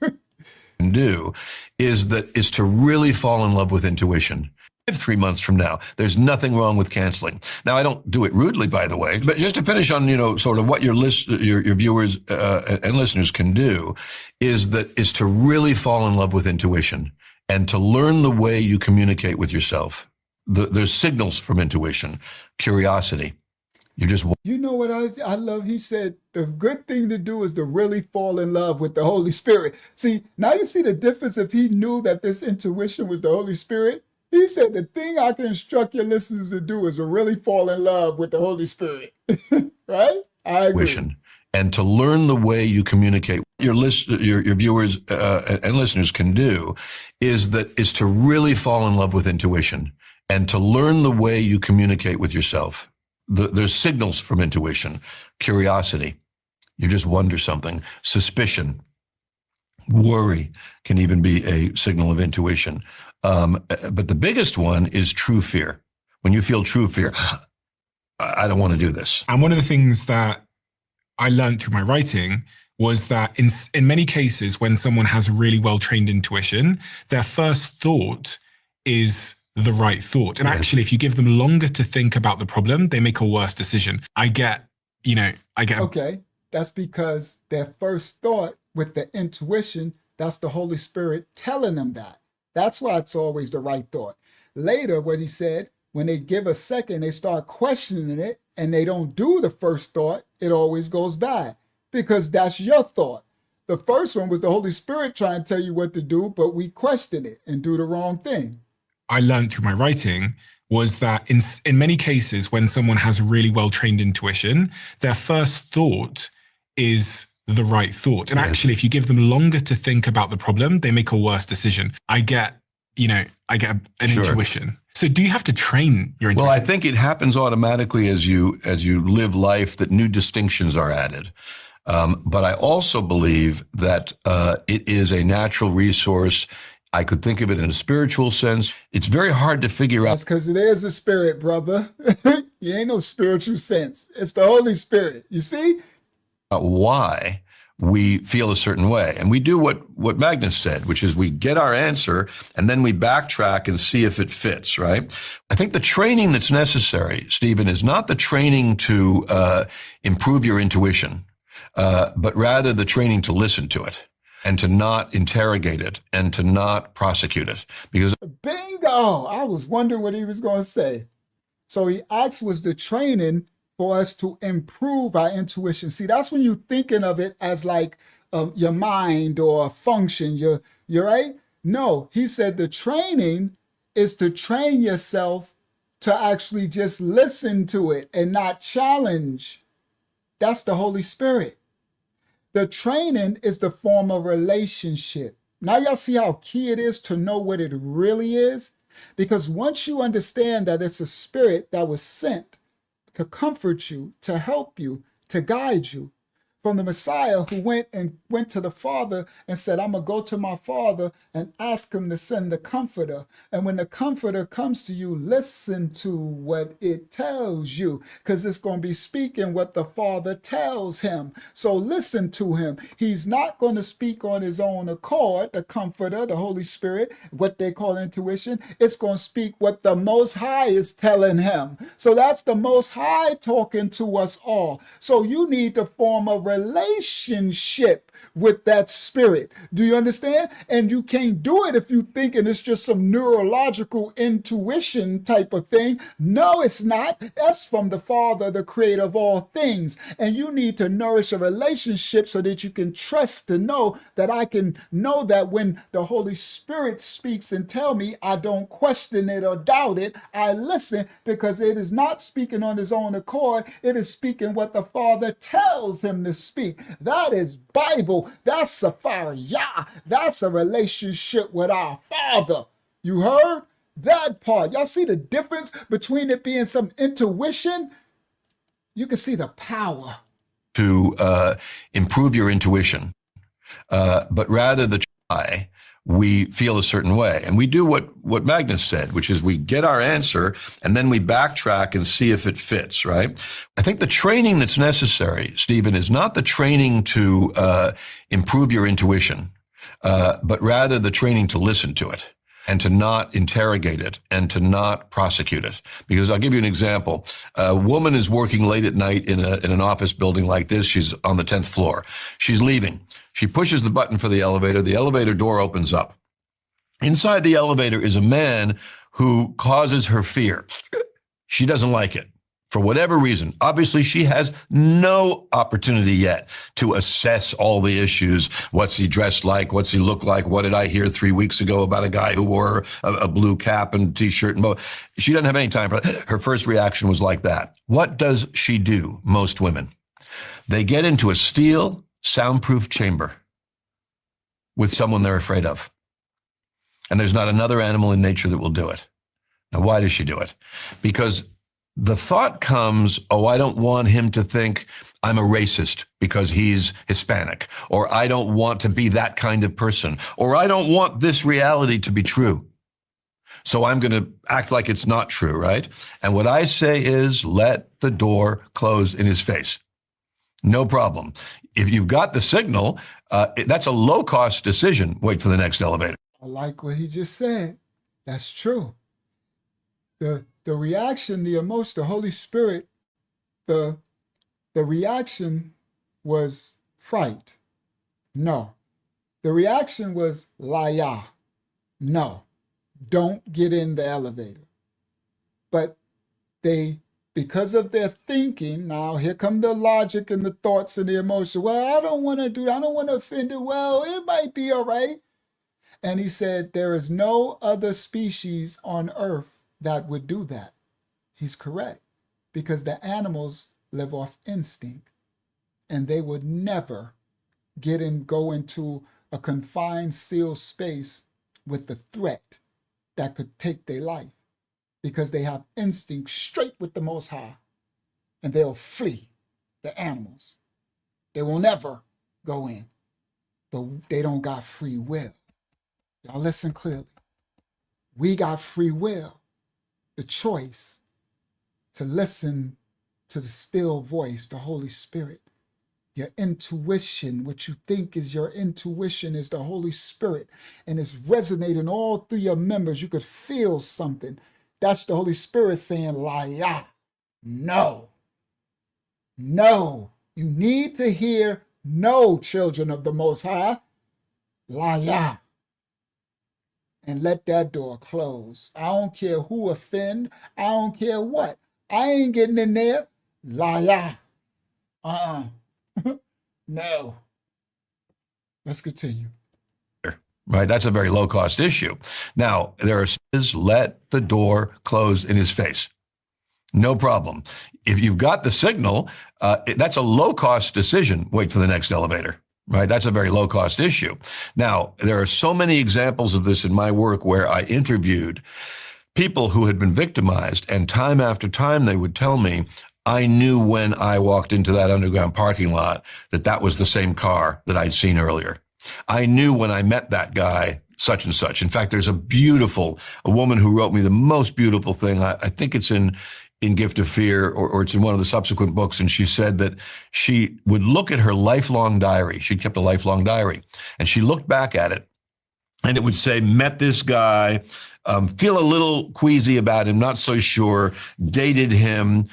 can do is to really fall in love with intuition. 3 months from now, there's nothing wrong with canceling. Now, I don't do it rudely, by the way, but just to finish on, sort of what your viewers and listeners can do is to really fall in love with intuition and to learn the way you communicate with yourself. There's signals from intuition, curiosity. You know what I love? He said the good thing to do is to really fall in love with the Holy Spirit. See, now you see the difference. If he knew that this intuition was the Holy Spirit, he said the thing I can instruct your listeners to do is to really fall in love with the Holy Spirit. Right? I agree. And to learn the way you communicate. Your viewers and listeners can do is to really fall in love with intuition and to learn the way you communicate with yourself. There's signals from intuition, curiosity. You just wonder something, suspicion, worry can even be a signal of intuition. But the biggest one is true fear. When you feel true fear, I don't want to do this. And one of the things that I learned through my writing was that in many cases, when someone has really well-trained intuition, their first thought is the right thought. And actually, if you give them longer to think about the problem, they make a worse decision. Okay, that's because their first thought with the intuition, that's the Holy Spirit telling them that. That's why it's always the right thought. Later, what he said, when they give a second, they start questioning it and they don't do the first thought, it always goes bad because that's your thought. The first one was the Holy Spirit trying to tell you what to do, but we question it and do the wrong thing. I learned through my writing was that in many cases, when someone has really well-trained intuition, their first thought is the right thought. And actually, if you give them longer to think about the problem, they make a worse decision. I get an intuition. So do you have to train your intuition? Well, I think it happens automatically as you live life, that new distinctions are added. But I also believe that it is a natural resource. I could think of it in a spiritual sense. It's very hard to figure out. That's because it is a spirit, brother. You ain't no spiritual sense. It's the Holy Spirit. You see? Why we feel a certain way. And we do what Magnus said, which is we get our answer and then we backtrack and see if it fits, right? I think the training that's necessary, Stephen, is not the training to improve your intuition, but rather the training to listen to it and to not interrogate it and to not prosecute it. Because bingo! I was wondering what he was going to say. So he asked, was the training for us to improve our intuition? See, that's when you're thinking of it as like your mind or a function. You're right? No, he said the training is to train yourself to actually just listen to it and not challenge. That's the Holy Spirit. The training is the form of relationship. Now y'all see how key it is to know what it really is? Because once you understand that it's a spirit that was sent to comfort you, to help you, to guide you, from the Messiah who went to the Father and said, I'm going to go to my Father and ask him to send the Comforter. And when the Comforter comes to you, listen to what it tells you, because it's going to be speaking what the Father tells him. So listen to him. He's not going to speak on his own accord, the Comforter, the Holy Spirit, what they call intuition. It's going to speak what the Most High is telling him. So that's the Most High talking to us all. So you need to form a relationship with that spirit. Do you understand? And you can't do it if you thinking it's just some neurological intuition type of thing. No, it's not. That's from the Father, the creator of all things. And you need to nourish a relationship so that you can trust to know that I can know that when the Holy Spirit speaks and tell me, I don't question it or doubt it. I listen, because it is not speaking on his own accord. It is speaking what the Father tells him to speak. That is Bible. That's a fire. Yeah, that's a relationship with our Father. You heard that part? Y'all see the difference between it being some intuition? You can see the power. To improve your intuition, but rather the try, we feel a certain way. And we do what Magnus said, which is we get our answer and then we backtrack and see if it fits, right? I think the training that's necessary, Stephen, is not the training to improve your intuition, but rather the training to listen to it and to not interrogate it and to not prosecute it. Because I'll give you an example. A woman is working late at night in an office building like this. She's on the 10th floor. She's leaving. She pushes the button for the elevator door opens up. Inside the elevator is a man who causes her fear. She doesn't like it for whatever reason. Obviously, she has no opportunity yet to assess all the issues. What's he dressed like? What's he look like? What did I hear 3 weeks ago about a guy who wore a blue cap and t-shirt? And she doesn't have any time for that. Her first reaction was like that. What does she do, most women? They get into a steel, soundproof chamber with someone they're afraid of. And there's not another animal in nature that will do it. Now, why does she do it? Because the thought comes, oh, I don't want him to think I'm a racist because he's Hispanic, or I don't want to be that kind of person, or I don't want this reality to be true. So I'm going to act like it's not true, right? And what I say is, let the door close in his face. No problem. If you've got the signal, that's a low-cost decision. Wait for the next elevator. I like what he just said. That's true. The reaction, the emotion, the Holy Spirit, the reaction was fright. No. The reaction was laya. No. Don't get in the elevator. But they, because of their thinking, now here come the logic and the thoughts and the emotion. Well, I don't want to do that. I don't want to offend it. Well, it might be all right. And he said, there is no other species on earth that would do that. He's correct, because the animals live off instinct, and they would never go into a confined, sealed space with the threat that could take their life, because they have instinct straight with the Most High, and they'll flee the animals. They will never go in, but they don't got free will. Y'all listen clearly. We got free will, the choice to listen to the still voice, the Holy Spirit. Your intuition, what you think is your intuition, is the Holy Spirit, and it's resonating all through your members. You could feel something. That's the Holy Spirit saying, Laya. No. No. You need to hear no, children of the Most High. Laya. And let that door close. I don't care who offend. I don't care what. I ain't getting in there. Laya. No. Let's continue. Right, that's a very low-cost issue. Now, there is let the door close in his face. No problem. If you've got the signal, that's a low-cost decision. Wait for the next elevator. right? That's a very low-cost issue. Now, there are so many examples of this in my work where I interviewed people who had been victimized, and time after time they would tell me, I knew when I walked into that underground parking lot that that was the same car that I'd seen earlier. I knew when I met that guy, such and such. In fact, there's a woman who wrote me the most beautiful thing. I think it's in Gift of Fear, or it's in one of the subsequent books. And she said that she would look at her lifelong diary. She kept a lifelong diary, and she looked back at it, and it would say, met this guy, feel a little queasy about him, not so sure, dated him,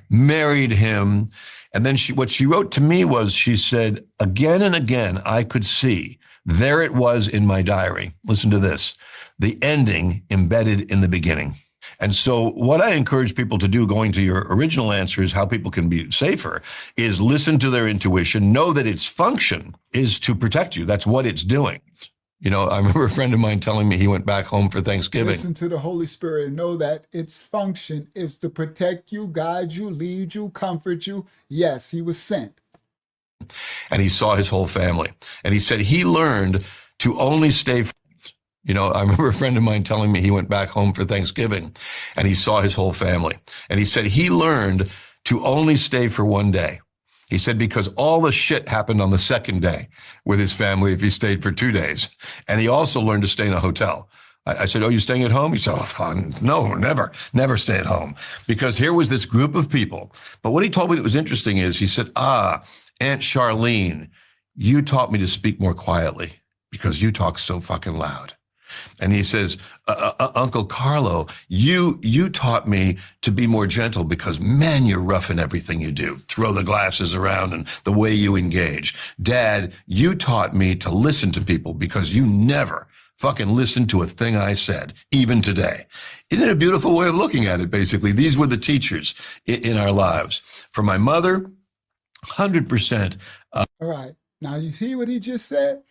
married him. And then what she wrote to me was, she said, again and again, I could see, there it was in my diary. Listen to this, the ending embedded in the beginning. And so what I encourage people to do, going to your original answer, is how people can be safer, is listen to their intuition, know that its function is to protect you. That's what it's doing. You know, I remember a friend of mine telling me he went back home for Thanksgiving. Listen to the Holy Spirit and know that its function is to protect you, guide you, lead you, comfort you. Yes, he was sent. And he saw his whole family. And he said he learned to only stay. You know, I remember a friend of mine telling me he went back home for Thanksgiving and he saw his whole family. And he said he learned to only stay for one day. He said, because all the shit happened on the second day with his family if he stayed for 2 days. And he also learned to stay in a hotel. I said, oh, you staying at home? He said, oh, fun. No, never stay at home. Because here was this group of people. But what he told me that was interesting is, he said, Aunt Charlene, you taught me to speak more quietly because you talk so fucking loud. And he says, Uncle Carlo, you taught me to be more gentle because, man, you're rough in everything you do. Throw the glasses around and the way you engage. Dad, you taught me to listen to people because you never fucking listened to a thing I said, even today. Isn't it a beautiful way of looking at it, basically? These were the teachers in our lives. For my mother, 100%. All right. Now, you hear what he just said?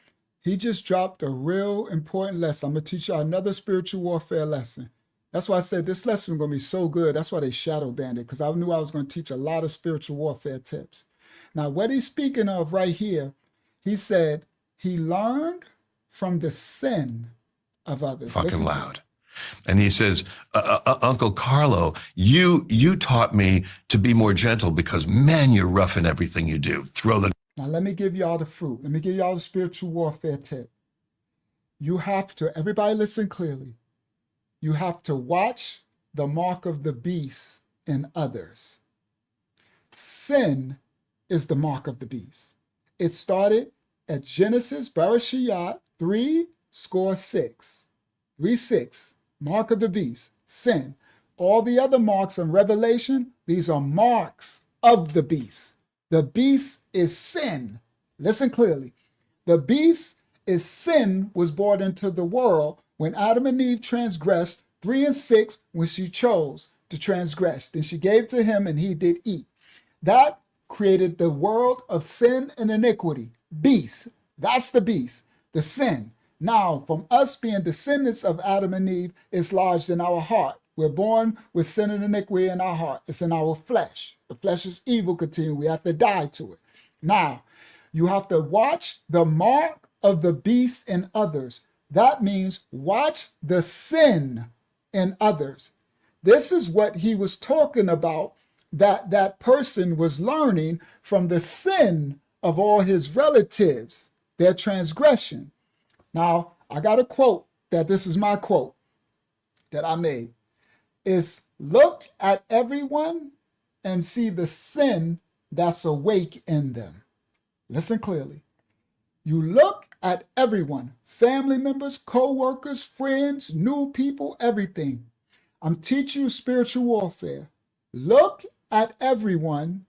He just dropped a real important lesson. I'm going to teach you another spiritual warfare lesson. That's why I said this lesson is going to be so good. That's why they shadow banned it, because I knew I was going to teach a lot of spiritual warfare tips. Now, what he's speaking of right here, he said he learned from the sin of others. Fucking Listen loud. And he says, Uncle Carlo, you taught me to be more gentle because, man, you're rough in everything you do. Now, let me give y'all the fruit. Let me give y'all the spiritual warfare tip. You have to, everybody listen clearly. You have to watch the mark of the beast in others. Sin is the mark of the beast. It started at Genesis, Bereshit 3:6. 3:6, mark of the beast, sin. All the other marks in Revelation, these are marks of the beast. The beast is sin. Listen clearly. The beast is sin was brought into the world when Adam and Eve transgressed, 3 and 6, when she chose to transgress. Then she gave to him and he did eat. That created the world of sin and iniquity. Beast. That's the beast. The sin. Now, from us being descendants of Adam and Eve, it's lodged in our heart. We're born with sin and iniquity in our heart. It's in our flesh. The flesh is evil continually. We have to die to it. Now, you have to watch the mark of the beast in others. That means watch the sin in others. This is what he was talking about, that person was learning from the sin of all his relatives, their transgression. Now, I got a quote this is my quote that I made. Is look at everyone and see the sin that's awake in them. Listen clearly. You look at everyone, family members, co-workers, friends, new people, everything. I'm teaching you spiritual warfare. Look at everyone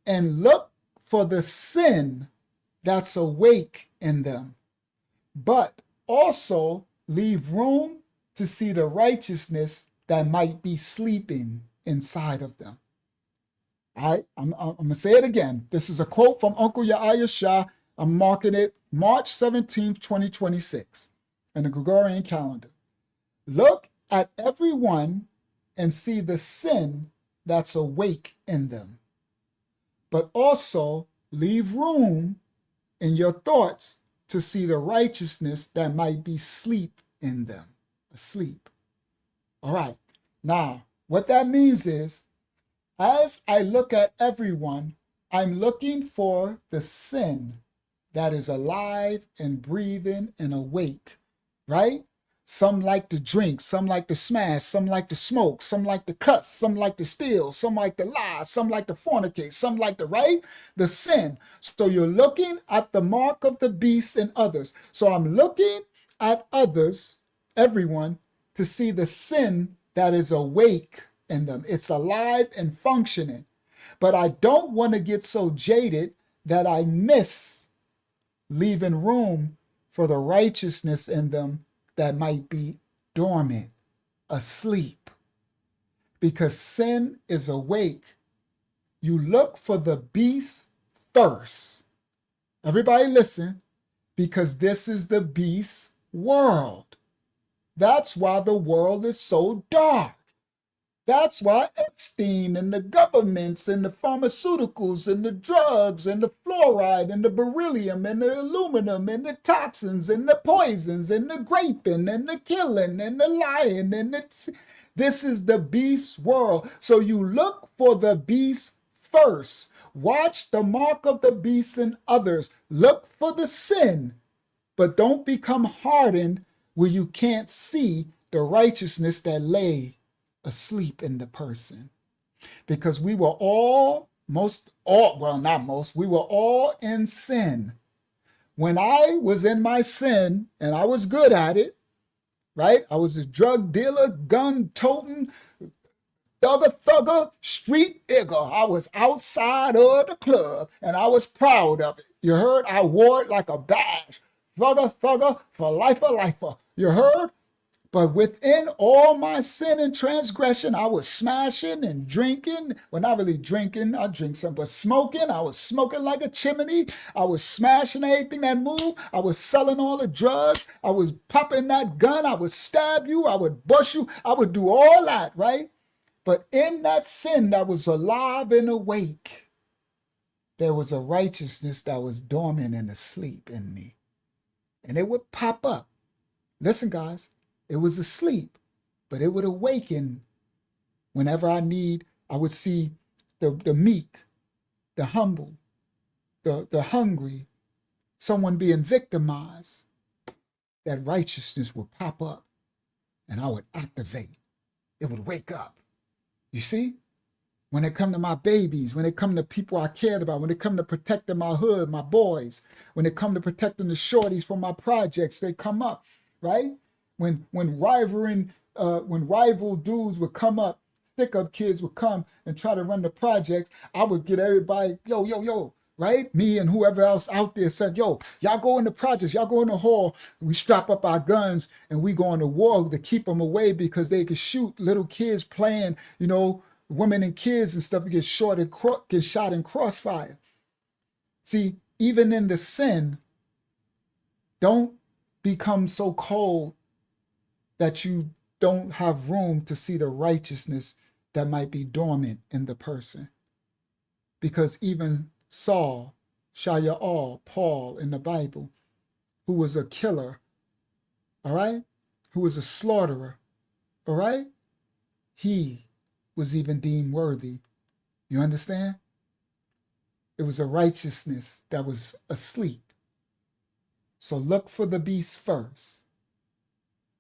and look for the sin that's awake in them. But also leave room to see the righteousness that might be sleeping inside of them. All right, I'm going to say it again. This is a quote from Uncle Yahya Shah. I'm marking it March 17th, 2026 in the Gregorian calendar. Look at everyone and see the sin that's awake in them, but also leave room in your thoughts to see the righteousness that might be asleep in them. Asleep. All right. Now, what that means is, as I look at everyone, I'm looking for the sin that is alive and breathing and awake, right? Some like to drink, some like to smash, some like to smoke, some like to cuss, some like to steal, some like to lie, some like to fornicate, some like to, right? The sin. So you're looking at the mark of the beast in others. So I'm looking at others, everyone, to see the sin that is awake in them. It's alive and functioning. But I don't want to get so jaded that I miss leaving room for the righteousness in them that might be dormant, asleep. Because sin is awake. You look for the beast first. Everybody listen, because this is the beast world. That's why the world is so dark. That's why Epstein and the governments and the pharmaceuticals and the drugs and the fluoride and the beryllium and the aluminum and the toxins and the poisons and the graping and the killing and the lying and this is the beast world. So you look for the beast first. Watch the mark of the beast in others. Look for the sin, but don't become hardened where you can't see the righteousness that lay asleep in the person. Because we were all, we were all in sin. When I was in my sin and I was good at it, right? I was a drug dealer, gun toting, thugger, street nigger. I was outside of the club and I was proud of it. You heard? I wore it like a badge. Thugger, for lifer. You heard? But within all my sin and transgression, I was smashing and drinking. Well, not really drinking, I drink some, but smoking. I was smoking like a chimney. I was smashing everything that moved. I was selling all the drugs. I was popping that gun. I would stab you. I would bust you. I would do all that, right? But in that sin that was alive and awake, there was a righteousness that was dormant and asleep in me. And it would pop up. Listen, guys. It was asleep, but it would awaken whenever I would see the meek, the humble, the hungry, someone being victimized. That righteousness would pop up and I would activate. It would wake up. You see? When it come to my babies, when it come to people I cared about, when it come to protecting my hood, my boys, when it come to protecting the shorties from my projects, they come up, right? When rival dudes would come up, stick-up kids would come and try to run the projects, I would get everybody, yo, right? Me and whoever else out there said, yo, y'all go in the projects, y'all go in the hall, we strap up our guns and we go on the wall to keep them away because they could shoot little kids playing, women and kids and stuff get shot in crossfire. See, even in the sin, don't become so cold that you don't have room to see the righteousness that might be dormant in the person. Because even Saul, Shaul, Paul in the Bible, who was a killer, all right, who was a slaughterer, all right, he was even deemed worthy. You understand? It was a righteousness that was asleep. So look for the beast first,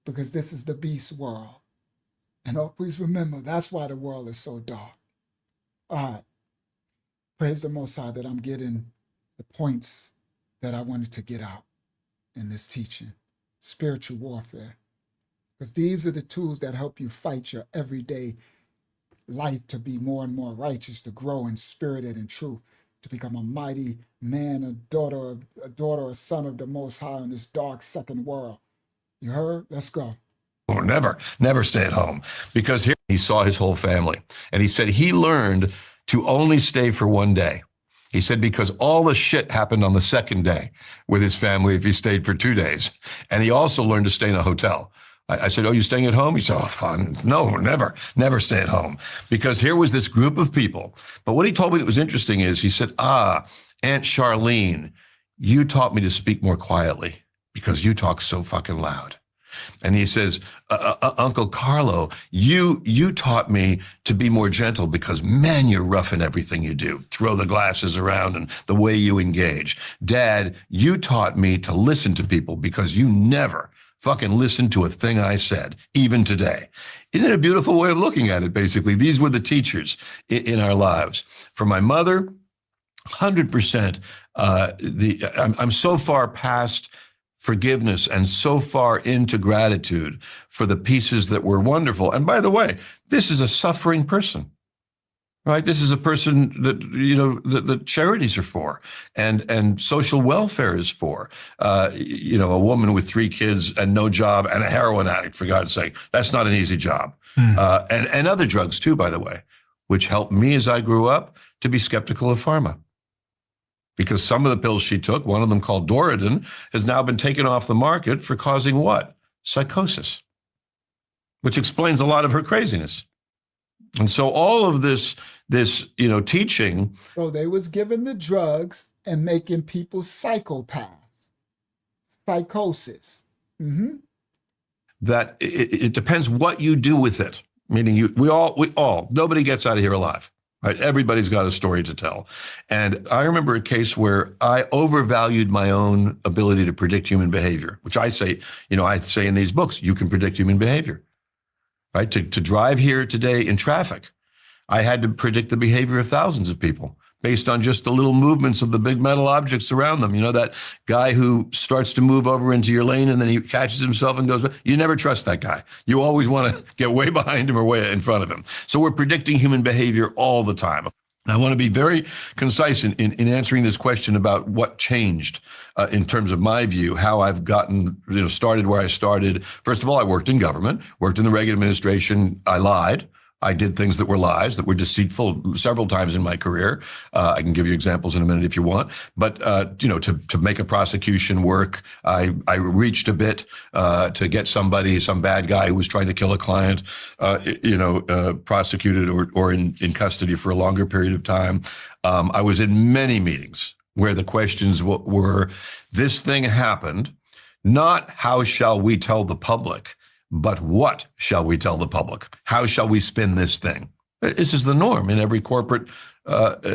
because this is the beast world. And always remember, that's why the world is so dark. All right. Praise the Most High that I'm getting the points that I wanted to get out in this teaching. Spiritual warfare. Because these are the tools that help you fight your everyday life to be more and more righteous, to grow in spirit and in truth, to become a mighty man, a daughter, a son of the Most High in this dark second world. You heard? Let's go. Or never stay at home. Because here he saw his whole family. And he said he learned to only stay for one day. He said because all the shit happened on the second day with his family if he stayed for 2 days. And he also learned to stay in a hotel. I said, oh, you staying at home? He said, oh, fun. No, never stay at home. Because here was this group of people. But what he told me that was interesting is he said, Aunt Charlene, you taught me to speak more quietly because you talk so fucking loud. And he says, Uncle Carlo, you taught me to be more gentle because, man, you're rough in everything you do. Throw the glasses around and the way you engage. Dad, you taught me to listen to people because you never fucking listened to a thing I said, even today. Isn't it a beautiful way of looking at it, basically? These were the teachers in our lives. For my mother, 100%. I'm so far past forgiveness and so far into gratitude for the pieces that were wonderful. And by the way, this is a suffering person, right? This is a person that, you know, the charities are for and social welfare is for. You know, a woman with 3 kids and no job and a heroin addict, for God's sake. That's not an easy job. And other drugs too, by the way, which helped me as I grew up to be skeptical of pharma. Because some of the pills she took, one of them called Doradin, has now been taken off the market for causing what? Psychosis, which explains a lot of her craziness. And so all of this, you know, teaching. So they was giving the drugs and making people psychopaths, psychosis. That it depends what you do with it. Meaning we all, nobody gets out of here alive. Right? Everybody's got a story to tell. And I remember a case where I overvalued my own ability to predict human behavior, which I say in these books, you can predict human behavior, right? To drive here today in traffic, I had to predict the behavior of thousands of people based on just the little movements of the big metal objects around them. You know, that guy who starts to move over into your lane and then he catches himself and goes, you never trust that guy. You always want to get way behind him or way in front of him. So we're predicting human behavior all the time. And I want to be very concise in answering this question about what changed in terms of my view, how I've gotten, you know, started where I started. First of all, I worked in government, worked in the Reagan administration. I lied. I did things that were lies, that were deceitful several times in my career. I can give you examples in a minute if you want. But, you know, to make a prosecution work, I reached a bit to get some bad guy who was trying to kill a client, prosecuted or in custody for a longer period of time. I was in many meetings where the questions were, this thing happened, not how shall we tell the public, but what shall we tell the public? How shall we spin this thing? This is the norm in every corporate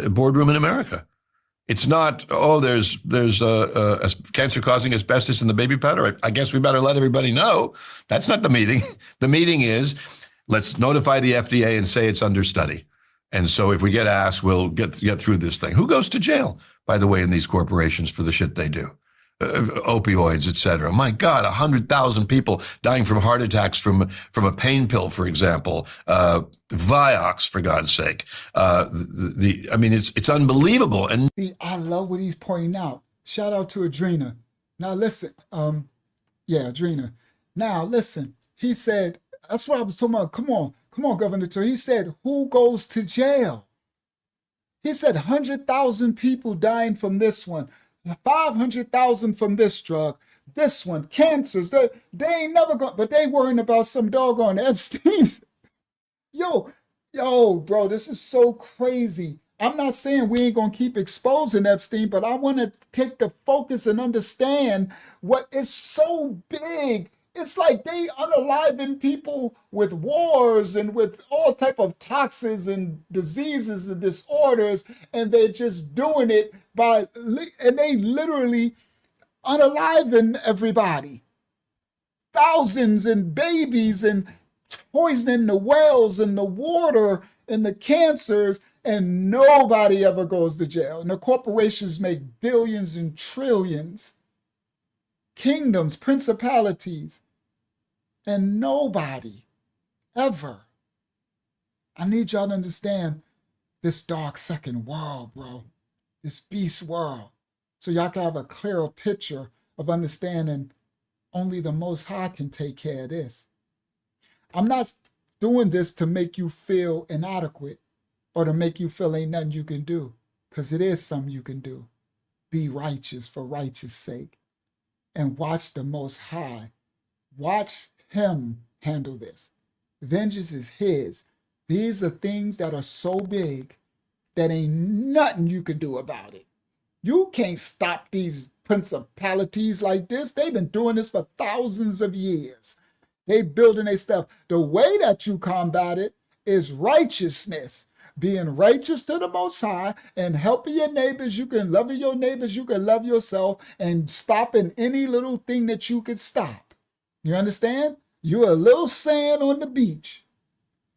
boardroom in America. It's not, there's a cancer-causing asbestos in the baby powder. I guess we better let everybody know. That's not the meeting. The meeting is, let's notify the FDA and say it's under study. And so if we get asked, we'll get through this thing. Who goes to jail, by the way, in these corporations for the shit they do? Opioids, et cetera. My God, 100,000 people dying from heart attacks from a pain pill, for example. Vioxx, for God's sake. It's unbelievable. And I love what he's pointing out. Shout out to Adrena. Now listen, Adrena. Now listen, he said, that's what I was talking about. Come on, Governor. So he said, who goes to jail? He said 100,000 people dying from this one. 500,000 from this drug, this one, cancers. They ain't never going, but they worrying about some doggone Epstein. Yo, bro, this is so crazy. I'm not saying we ain't gonna keep exposing Epstein, but I want to take the focus and understand what is so big. It's like they unaliving people with wars and with all type of toxins and diseases and disorders, and they're just doing it and they literally unaliving everybody. Thousands and babies and poisoning the wells and the water and the cancers, and nobody ever goes to jail. And the corporations make billions and trillions, kingdoms, principalities, and nobody ever. I need y'all to understand this dark second world, bro. This beast world. So y'all can have a clearer picture of understanding only the Most High can take care of this. I'm not doing this to make you feel inadequate or to make you feel ain't nothing you can do, because it is something you can do. Be righteous for righteous sake and watch the Most High. Watch him handle this. Vengeance is his. These are things that are so big that ain't nothing you can do about it. You can't stop these principalities like this. They've been doing this for thousands of years. They building their stuff. The way that you combat it is righteousness. Being righteous to the Most High and helping your neighbors. You can love your neighbors. You can love yourself, and stopping any little thing that you could stop. You understand? You're a little sand on the beach.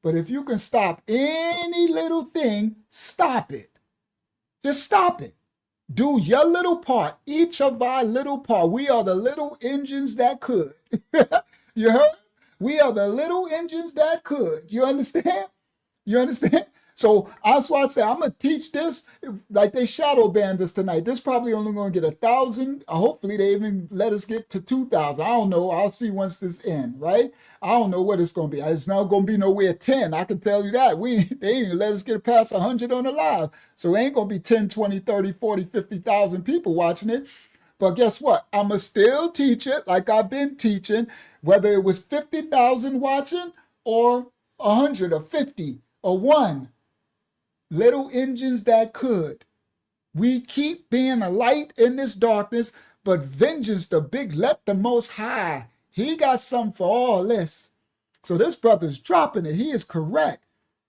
But if you can stop any little thing, stop it. Just stop it. Do your little part. Each of our little part. We are the little engines that could. You heard? We are the little engines that could. You understand? You understand? So that's why I say I'm going to teach this like they shadow banned us tonight. This probably only going to get 1,000. Hopefully they even let us get to 2,000. I don't know. I'll see once this ends, right? I don't know what it's going to be. It's not going to be nowhere 10. I can tell you that. They ain't even let us get past 100 on the live. So it ain't going to be 10, 20, 30, 40, 50,000 people watching it. But guess what? I'm going to still teach it like I've been teaching, whether it was 50,000 watching or 100 or 50 or 1. Little engines that could. We keep being a light in this darkness, but vengeance, the big, let the Most High. He got something for all this. So this brother's dropping it. He is correct.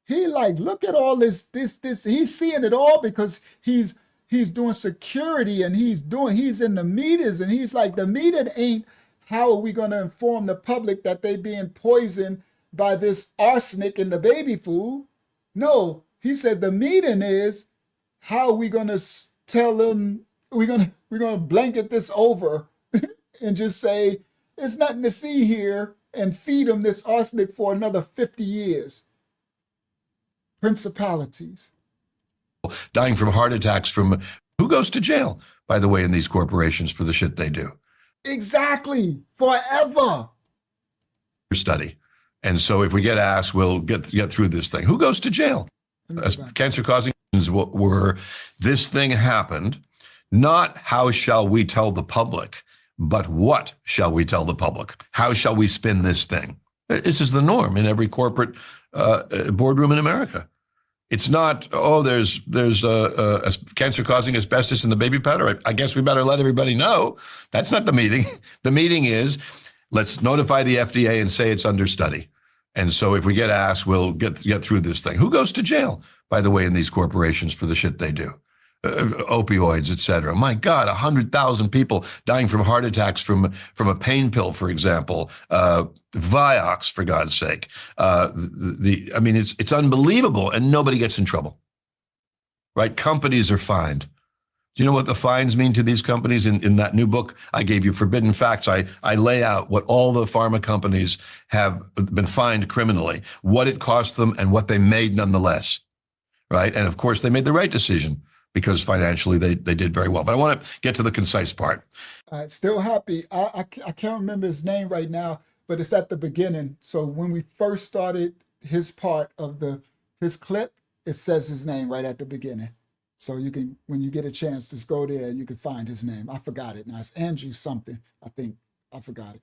He like, look at all this. He's seeing it all because he's doing security and he's in the meters, and he's like, the meter ain't how are we going to inform the public that they being poisoned by this arsenic in the baby food? No. He said the meeting is how are we going to tell them we're going to blanket this over and just say there's nothing to see here and feed them this arsenic for another 50 years. Principalities. Dying from heart attacks from who goes to jail, by the way, in these corporations for the shit they do. Exactly. Forever. Study. And so if we get asked, we'll get through this thing. Who goes to jail? Cancer-causing were this thing happened, not how shall we tell the public, but what shall we tell the public? How shall we spin this thing? This is the norm in every corporate boardroom in America. It's not, there's a cancer-causing asbestos in the baby powder. I guess we better let everybody know. That's not the meeting. The meeting is, let's notify the FDA and say it's under study. And so if we get asked, we'll get through this thing. Who goes to jail, by the way, in these corporations for the shit they do? Opioids, et cetera. My God, 100,000 people dying from heart attacks from a pain pill, for example. Vioxx, for God's sake. It's unbelievable, and nobody gets in trouble. Right? Companies are fined. Do you know what the fines mean to these companies? In that new book I gave you, Forbidden Facts, I lay out what all the pharma companies have been fined criminally, what it cost them and what they made nonetheless, right? And of course, they made the right decision because financially they did very well. But I want to get to the concise part. Still happy. I can't remember his name right now, but it's at the beginning. So when we first started his part of his clip, it says his name right at the beginning. So you can, when you get a chance, just go there and you can find his name. I forgot it now. It's Andrew something, I think. I forgot it.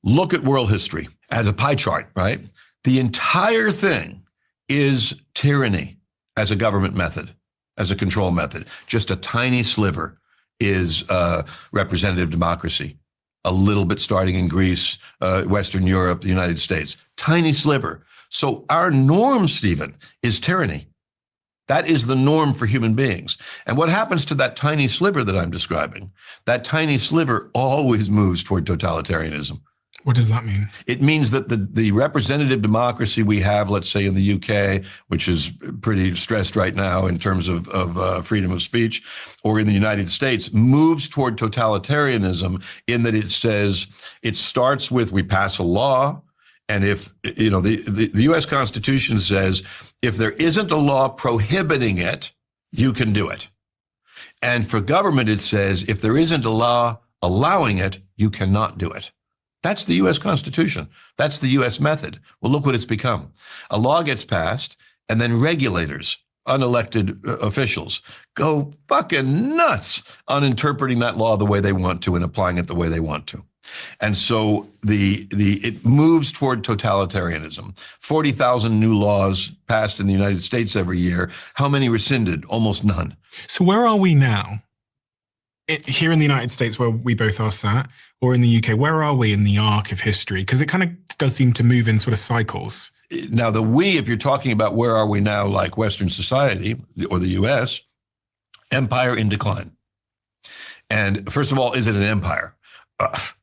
Look at world history as a pie chart, right? The entire thing is tyranny as a government method, as a control method. Just a tiny sliver is representative democracy. A little bit starting in Greece, Western Europe, the United States. Tiny sliver. So our norm, Stephen, is tyranny. That is the norm for human beings. And what happens to that tiny sliver that I'm describing? That tiny sliver always moves toward totalitarianism. What does that mean? It means that the representative democracy we have, let's say in the UK, which is pretty stressed right now in terms of freedom of speech, or in the United States, moves toward totalitarianism in that it says, it starts with, we pass a law. And if, the U.S. Constitution says, if there isn't a law prohibiting it, you can do it. And for government, it says, if there isn't a law allowing it, you cannot do it. That's the U.S. Constitution. That's the U.S. method. Well, look what it's become. A law gets passed, and then regulators, unelected officials, go fucking nuts on interpreting that law the way they want to and applying it the way they want to. And so it moves toward totalitarianism. 40,000 new laws passed in the United States every year. How many rescinded? Almost none. So where are we now here in the United States, where we both are sat, or in the UK, where are we in the arc of history? Because it kind of does seem to move in sort of cycles. Now, if you're talking about where are we now, like Western society or the US, empire in decline. And first of all, is it an empire?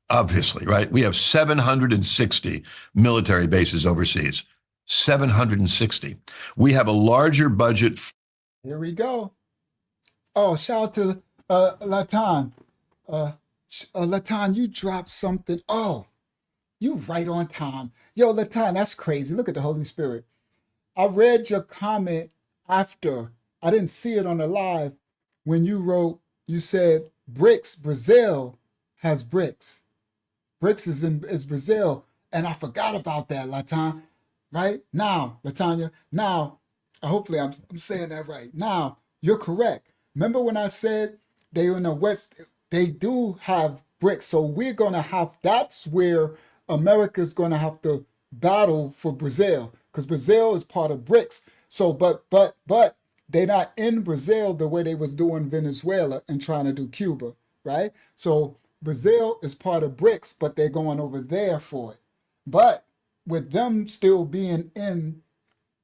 Obviously, right? We have 760 military bases overseas. 760. We have a larger budget. Here we go. Oh, shout out to Latan. Latan, you dropped something. Oh, you right on time. Yo, Latan, that's crazy. Look at the Holy Spirit. I read your comment after. I didn't see it on the live when you wrote, you said BRICS, Brazil has BRICS. BRICS is Brazil. And I forgot about that, Latan. Right? Now, Latanya, now, hopefully I'm saying that right. Now, you're correct. Remember when I said they in the West, they do have BRICS. So we're going to have, that's where America's going to have to battle for Brazil, because Brazil is part of BRICS. So, but they're not in Brazil the way they was doing Venezuela and trying to do Cuba, right? So Brazil is part of BRICS, but they're going over there for it. But with them still being in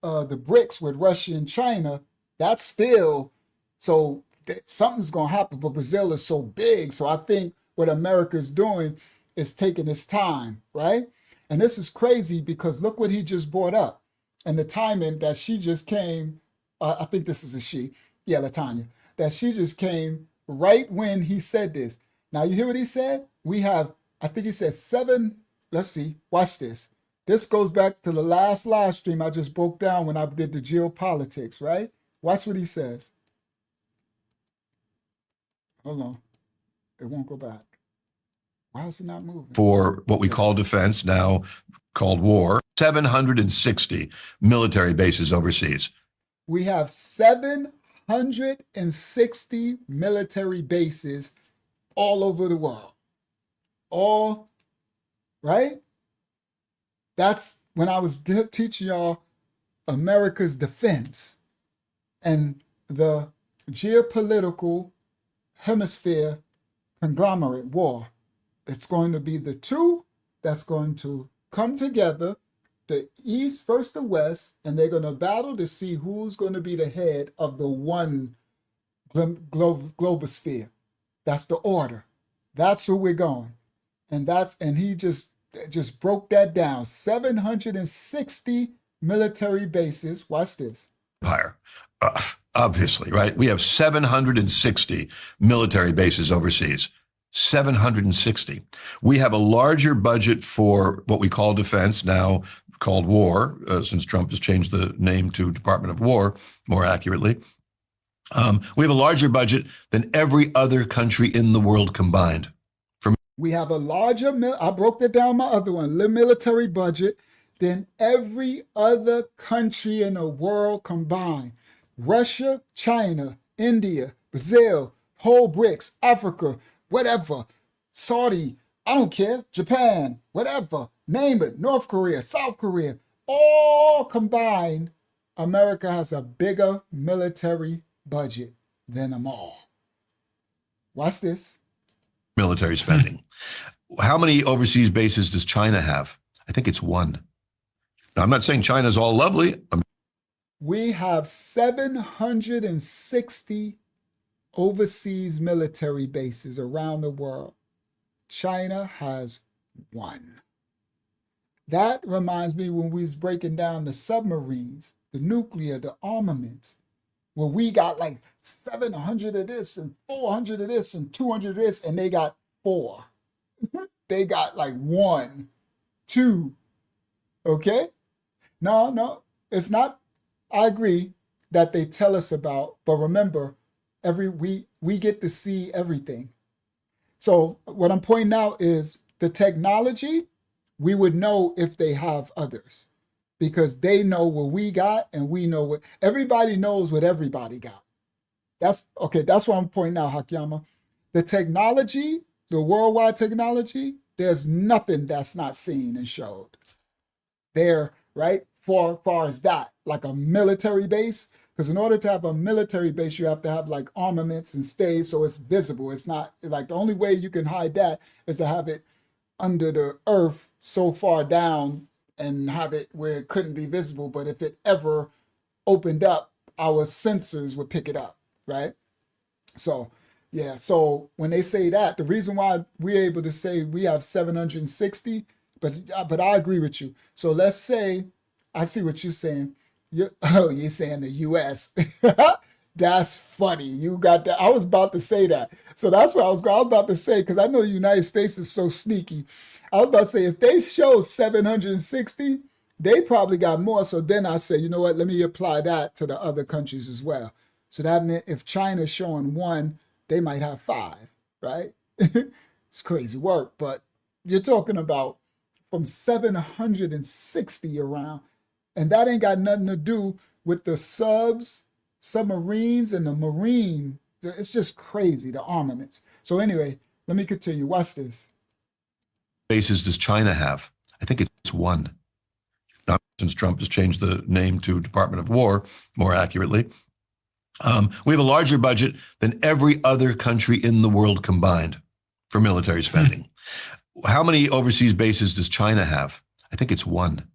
the BRICS with Russia and China, that's still, so something's going to happen. But Brazil is so big. So I think what America's doing is taking its time, right? And this is crazy because look what he just brought up. And the timing that she just came, I think this is a she, yeah, Latanya, that she just came right when he said this. Now you hear what he said? We have, I think he said 7, let's see, watch this. This goes back to the last live stream I just broke down when I did the geopolitics, right? Watch what he says. Hold on. It won't go back. Why is it not moving? For what we call defense, now called war, 760 military bases overseas. We have 760 military bases all over the world. All, right? That's when I was teaching y'all America's defense and the geopolitical hemisphere conglomerate war. It's going to be the two that's going to come together, the East versus the West, and they're going to battle to see who's going to be the head of the one globosphere. That's the order. That's where we're going. And he just broke that down. 760 military bases. Watch this. Empire. Obviously, right? We have 760 military bases overseas. 760. We have a larger budget for what we call defense, now called war, since Trump has changed the name to Department of War, more accurately. We have a larger budget than every other country in the world combined. We have a larger, I broke that down my other one, military budget than every other country in the world combined. Russia, China, India, Brazil, whole BRICS, Africa, whatever, Saudi, I don't care, Japan, whatever, name it, North Korea, South Korea, all combined, America has a bigger military budget than them all. Watch this. Military spending. How many overseas bases does China have? I think it's 1. Now, I'm not saying China's all lovely. We have 760 overseas military bases around the world. China has 1. That reminds me when we was breaking down the submarines, the nuclear, the armaments, where we got like 700 of this and 400 of this and 200 of this, and they got 4. They got like 1, 2. Okay? No, it's not. I agree that they tell us about, but remember, we get to see everything. So what I'm pointing out is the technology, we would know if they have others, because they know what we got and we know what everybody knows what everybody got. That's okay. That's what I'm pointing out, Hakiyama. The technology, the worldwide technology, there's nothing that's not seen and showed there, right? Far as that, like a military base, Because in order to have a military base, you have to have like armaments and staves so it's visible. It's not like the only way you can hide that is to have it under the earth so far down and have it where it couldn't be visible. But if it ever opened up, our sensors would pick it up, right? So, yeah. So when they say that, the reason why we're able to say we have 760, but I agree with you. So let's say, I see what you're saying. You're saying the U.S. That's funny. You got that. I was about to say that. So that's what I was about to say, because I know the United States is so sneaky. I was about to say, if they show 760, they probably got more. So then I say, you know what? Let me apply that to the other countries as well. So that meant if China's showing 1, they might have 5, right? It's crazy work, but you're talking about from 760 around. And that ain't got nothing to do with the submarines, and the marine. It's just crazy, the armaments. So anyway, let me continue. Watch this. Bases does China have? I think it's 1. Now, since Trump has changed the name to Department of War, more accurately. We have a larger budget than every other country in the world combined for military spending. How many overseas bases does China have? I think it's 1.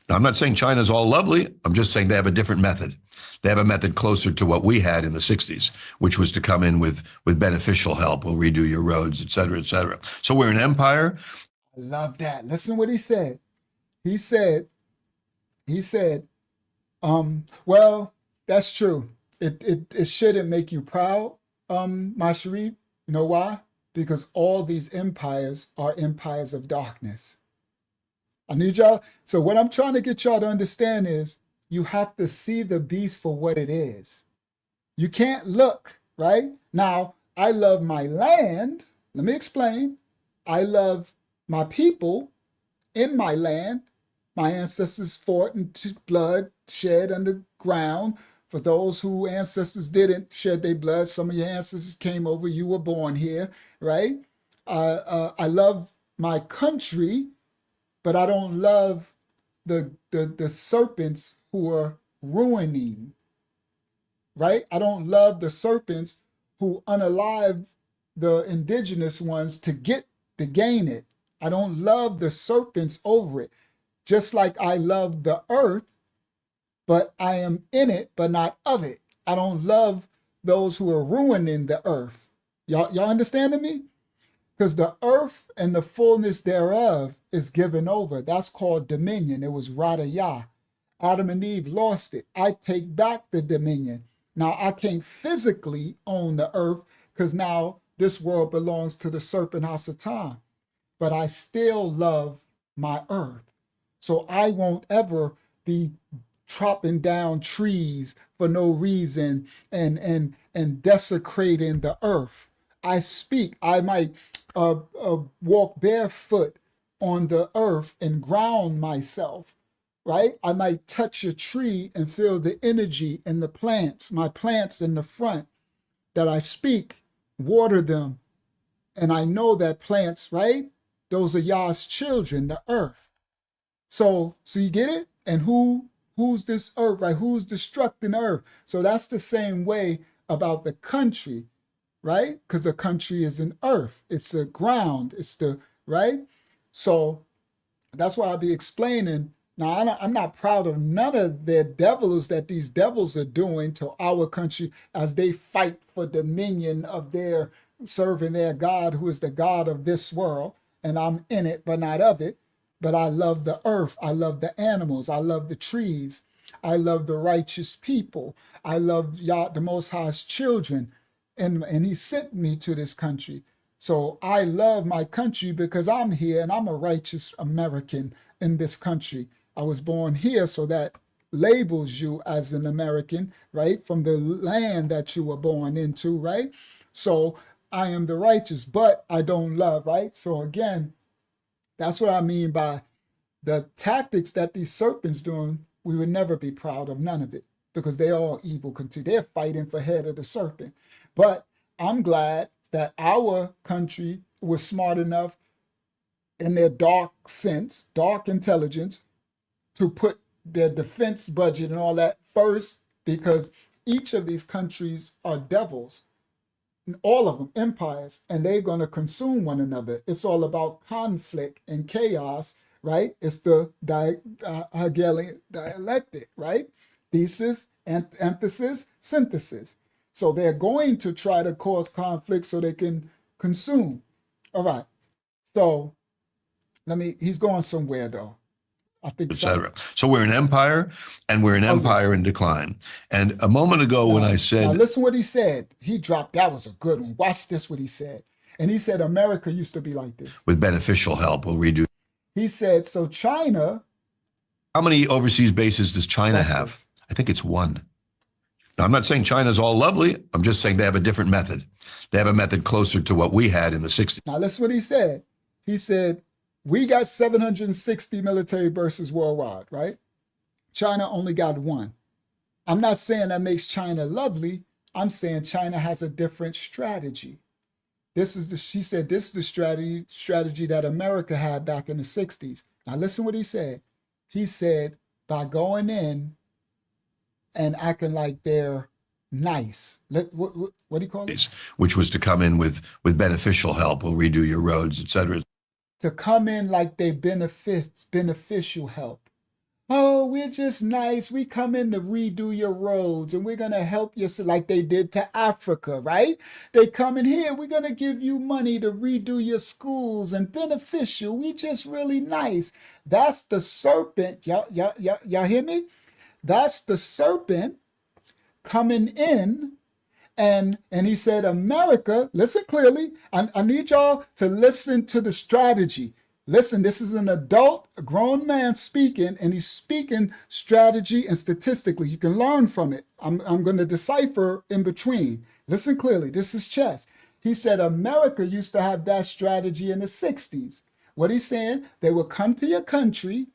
Now, I'm not saying China's all lovely. I'm just saying they have a different method. They have a method closer to what we had in the 60s, which was to come in with beneficial help. We'll redo your roads, et cetera, et cetera. So we're an empire. I love that. Listen what he said. He said, well, that's true. It shouldn't make you proud, my Sharif. You know why? Because all these empires are empires of darkness. I need y'all. So what I'm trying to get y'all to understand is you have to see the beast for what it is. You can't look, right? Now, I love my land. Let me explain. I love my people in my land. My ancestors fought and blood shed underground. For those who ancestors didn't shed their blood, some of your ancestors came over, you were born here, right? I love my country, but I don't love the serpents who are ruining, right? I don't love the serpents who unalive the indigenous ones to gain it. I don't love the serpents over it. Just like I love the earth, but I am in it, but not of it. I don't love those who are ruining the earth. Y'all understanding me? Because the earth and the fullness thereof is given over. That's called dominion. It was Radayah. Adam and Eve lost it. I take back the dominion. Now, I can't physically own the earth because now this world belongs to the serpent Hasatan. But I still love my earth. So I won't ever be chopping down trees for no reason and desecrating the earth. I speak. I might walk barefoot on the earth and ground myself, right? I might touch a tree and feel the energy in the plants, my plants in the front that I speak, water them. And I know that plants, right? Those are Yah's children, the earth. So you get it? And who's this earth, right? Who's destructing the earth? So that's the same way about the country, right? Because the country is an earth. It's a ground. It's the, right? So that's why I'll be explaining. Now, I'm not proud of none of their devils that these devils are doing to our country as they fight for dominion of their serving their God, who is the God of this world. And I'm in it, but not of it. But I love the earth. I love the animals. I love the trees. I love the righteous people. I love Yah, the Most High's children. And he sent me to this country. So I love my country because I'm here and I'm a righteous American in this country. I was born here, so that labels you as an American, right? From the land that you were born into, right? So I am the righteous, but I don't love, right? So again, that's what I mean by the tactics that these serpents doing. We would never be proud of none of it because they're all evil. They're fighting for head of the serpent. But I'm glad that our country was smart enough in their dark sense, dark intelligence, to put their defense budget and all that first because each of these countries are devils, all of them empires, and they're going to consume one another. It's all about conflict and chaos, right? It's the Hegelian dialectic, right? Thesis, antithesis, synthesis. So they're going to try to cause conflict so they can consume. All right. So he's going somewhere though. I think etc. So we're an empire, and we're an empire in decline. And a moment ago when I said... Now listen what he said. He dropped, that was a good one. Watch this what he said. And he said America used to be like this. With beneficial help, we'll redo... He said, so China... How many overseas bases does China have? I think it's one. Now, I'm not saying China's all lovely. I'm just saying they have a different method. They have a method closer to what we had in the 60s. Now listen what he said. He said, we got 760 military bases worldwide, right? China only got one. I'm not saying that makes China lovely. I'm saying China has a different strategy. She said this is the strategy that America had back in the 60s. Now listen what he said. He said, by going in and acting like they're nice. What do you call it? Which was to come in with beneficial help. We'll redo your roads, etc. To come in like they beneficial help. Oh, we're just nice. We come in to redo your roads and we're going to help you, like they did to Africa, right? They come in here. We're going to give you money to redo your schools and beneficial. We just really nice. That's the serpent. Y'all hear me? That's the serpent coming in. And he said, America, listen clearly. I need y'all to listen to the strategy. Listen, this is an adult, a grown man speaking, and he's speaking strategy and statistically. You can learn from it. I'm going to decipher in between. Listen clearly. This is chess. He said America used to have that strategy in the 60s. What he's saying, they will come to your country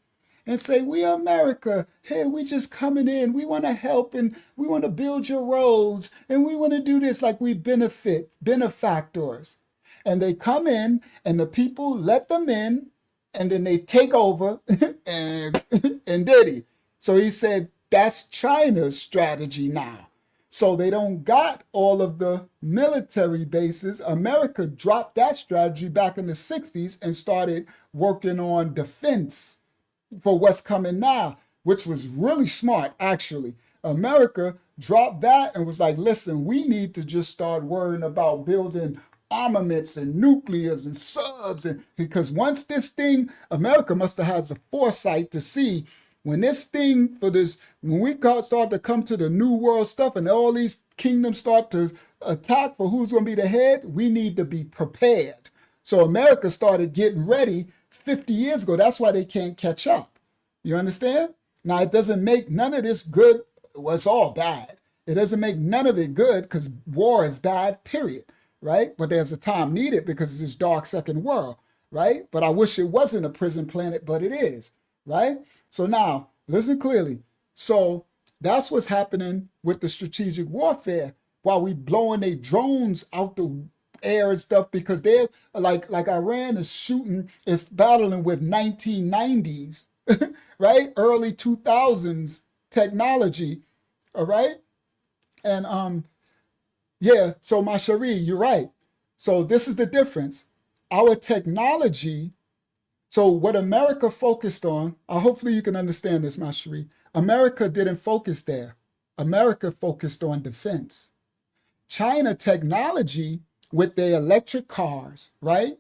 and say, we are America. Hey, we just coming in. We want to help and we want to build your roads and we want to do this like we benefactors. And they come in and the people let them in and then they take over and did he. So he said, that's China's strategy now. So they don't got all of the military bases. America dropped that strategy back in the 60s and started working on defense for what's coming now, which was really smart, actually. America dropped that and was like, listen, we need to just start worrying about building armaments and nuclears and subs. And because once this thing, America must have had the foresight to see when this thing when we start to come to the new world stuff and all these kingdoms start to attack for who's going to be the head, we need to be prepared. So America started getting ready 50 years ago. That's why they can't catch up. You understand? Now, it doesn't make none of this good. Well, it's all bad. It doesn't make none of it good because war is bad, period. Right? But there's a time needed because it's this dark second world. Right? But I wish it wasn't a prison planet, but it is. Right? So now, listen clearly. So that's what's happening with the strategic warfare while we blowing their drones out the air and stuff because they're like Iran is battling with 1990s, right? Early 2000s technology, all right? And yeah, so my Cherie, you're right. So this is the difference. Our technology, so what America focused on, hopefully you can understand this, my Cherie. America didn't focus there. America focused on defense. China technology with their electric cars, right?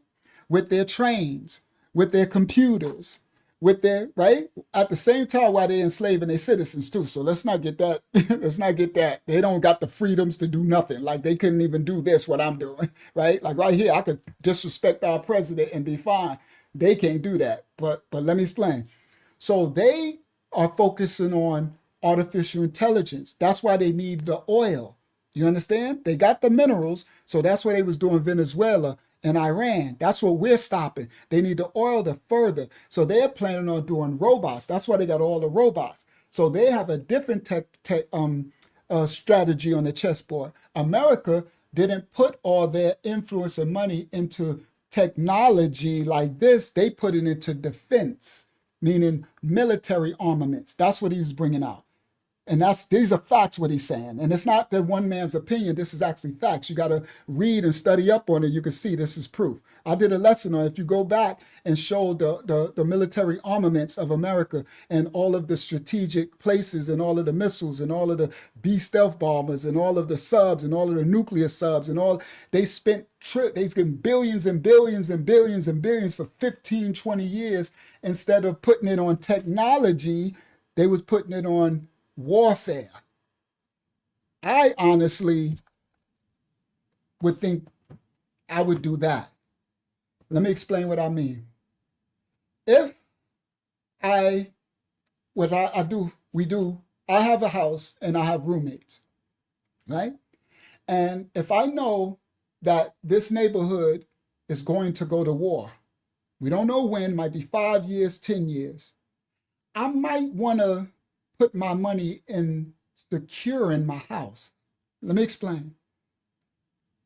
With their trains, with their computers, with their, right? At the same time while they're enslaving their citizens too. So let's not get that. Let's not get that. They don't got the freedoms to do nothing. Like they couldn't even do this, what I'm doing, right? Like right here, I could disrespect our president and be fine. They can't do that. But let me explain. So they are focusing on artificial intelligence. That's why they need the oil. You understand? They got the minerals. So that's what they was doing Venezuela and Iran. That's what we're stopping. They need the oil to further. So they're planning on doing robots. That's why they got all the robots. So they have a different strategy on the chessboard. America didn't put all their influence and money into technology like this. They put it into defense, meaning military armaments. That's what he was bringing out. And these are facts what he's saying. And it's not the one man's opinion. This is actually facts. You got to read and study up on it. You can see this is proof. I did a lesson on it. If you go back and show the military armaments of America and all of the strategic places and all of the missiles and all of the B stealth bombers and all of the subs and all of the nuclear subs and all, they spent billions and billions and billions and billions for 15, 20 years. Instead of putting it on technology, they was putting it on warfare. I honestly would think I would do that. Let me explain what I mean. If I have a house and I have roommates, right? And if I know that this neighborhood is going to go to war, we don't know when, might be 5 years, 10 years, I might want to put my money in securing my house. Let me explain.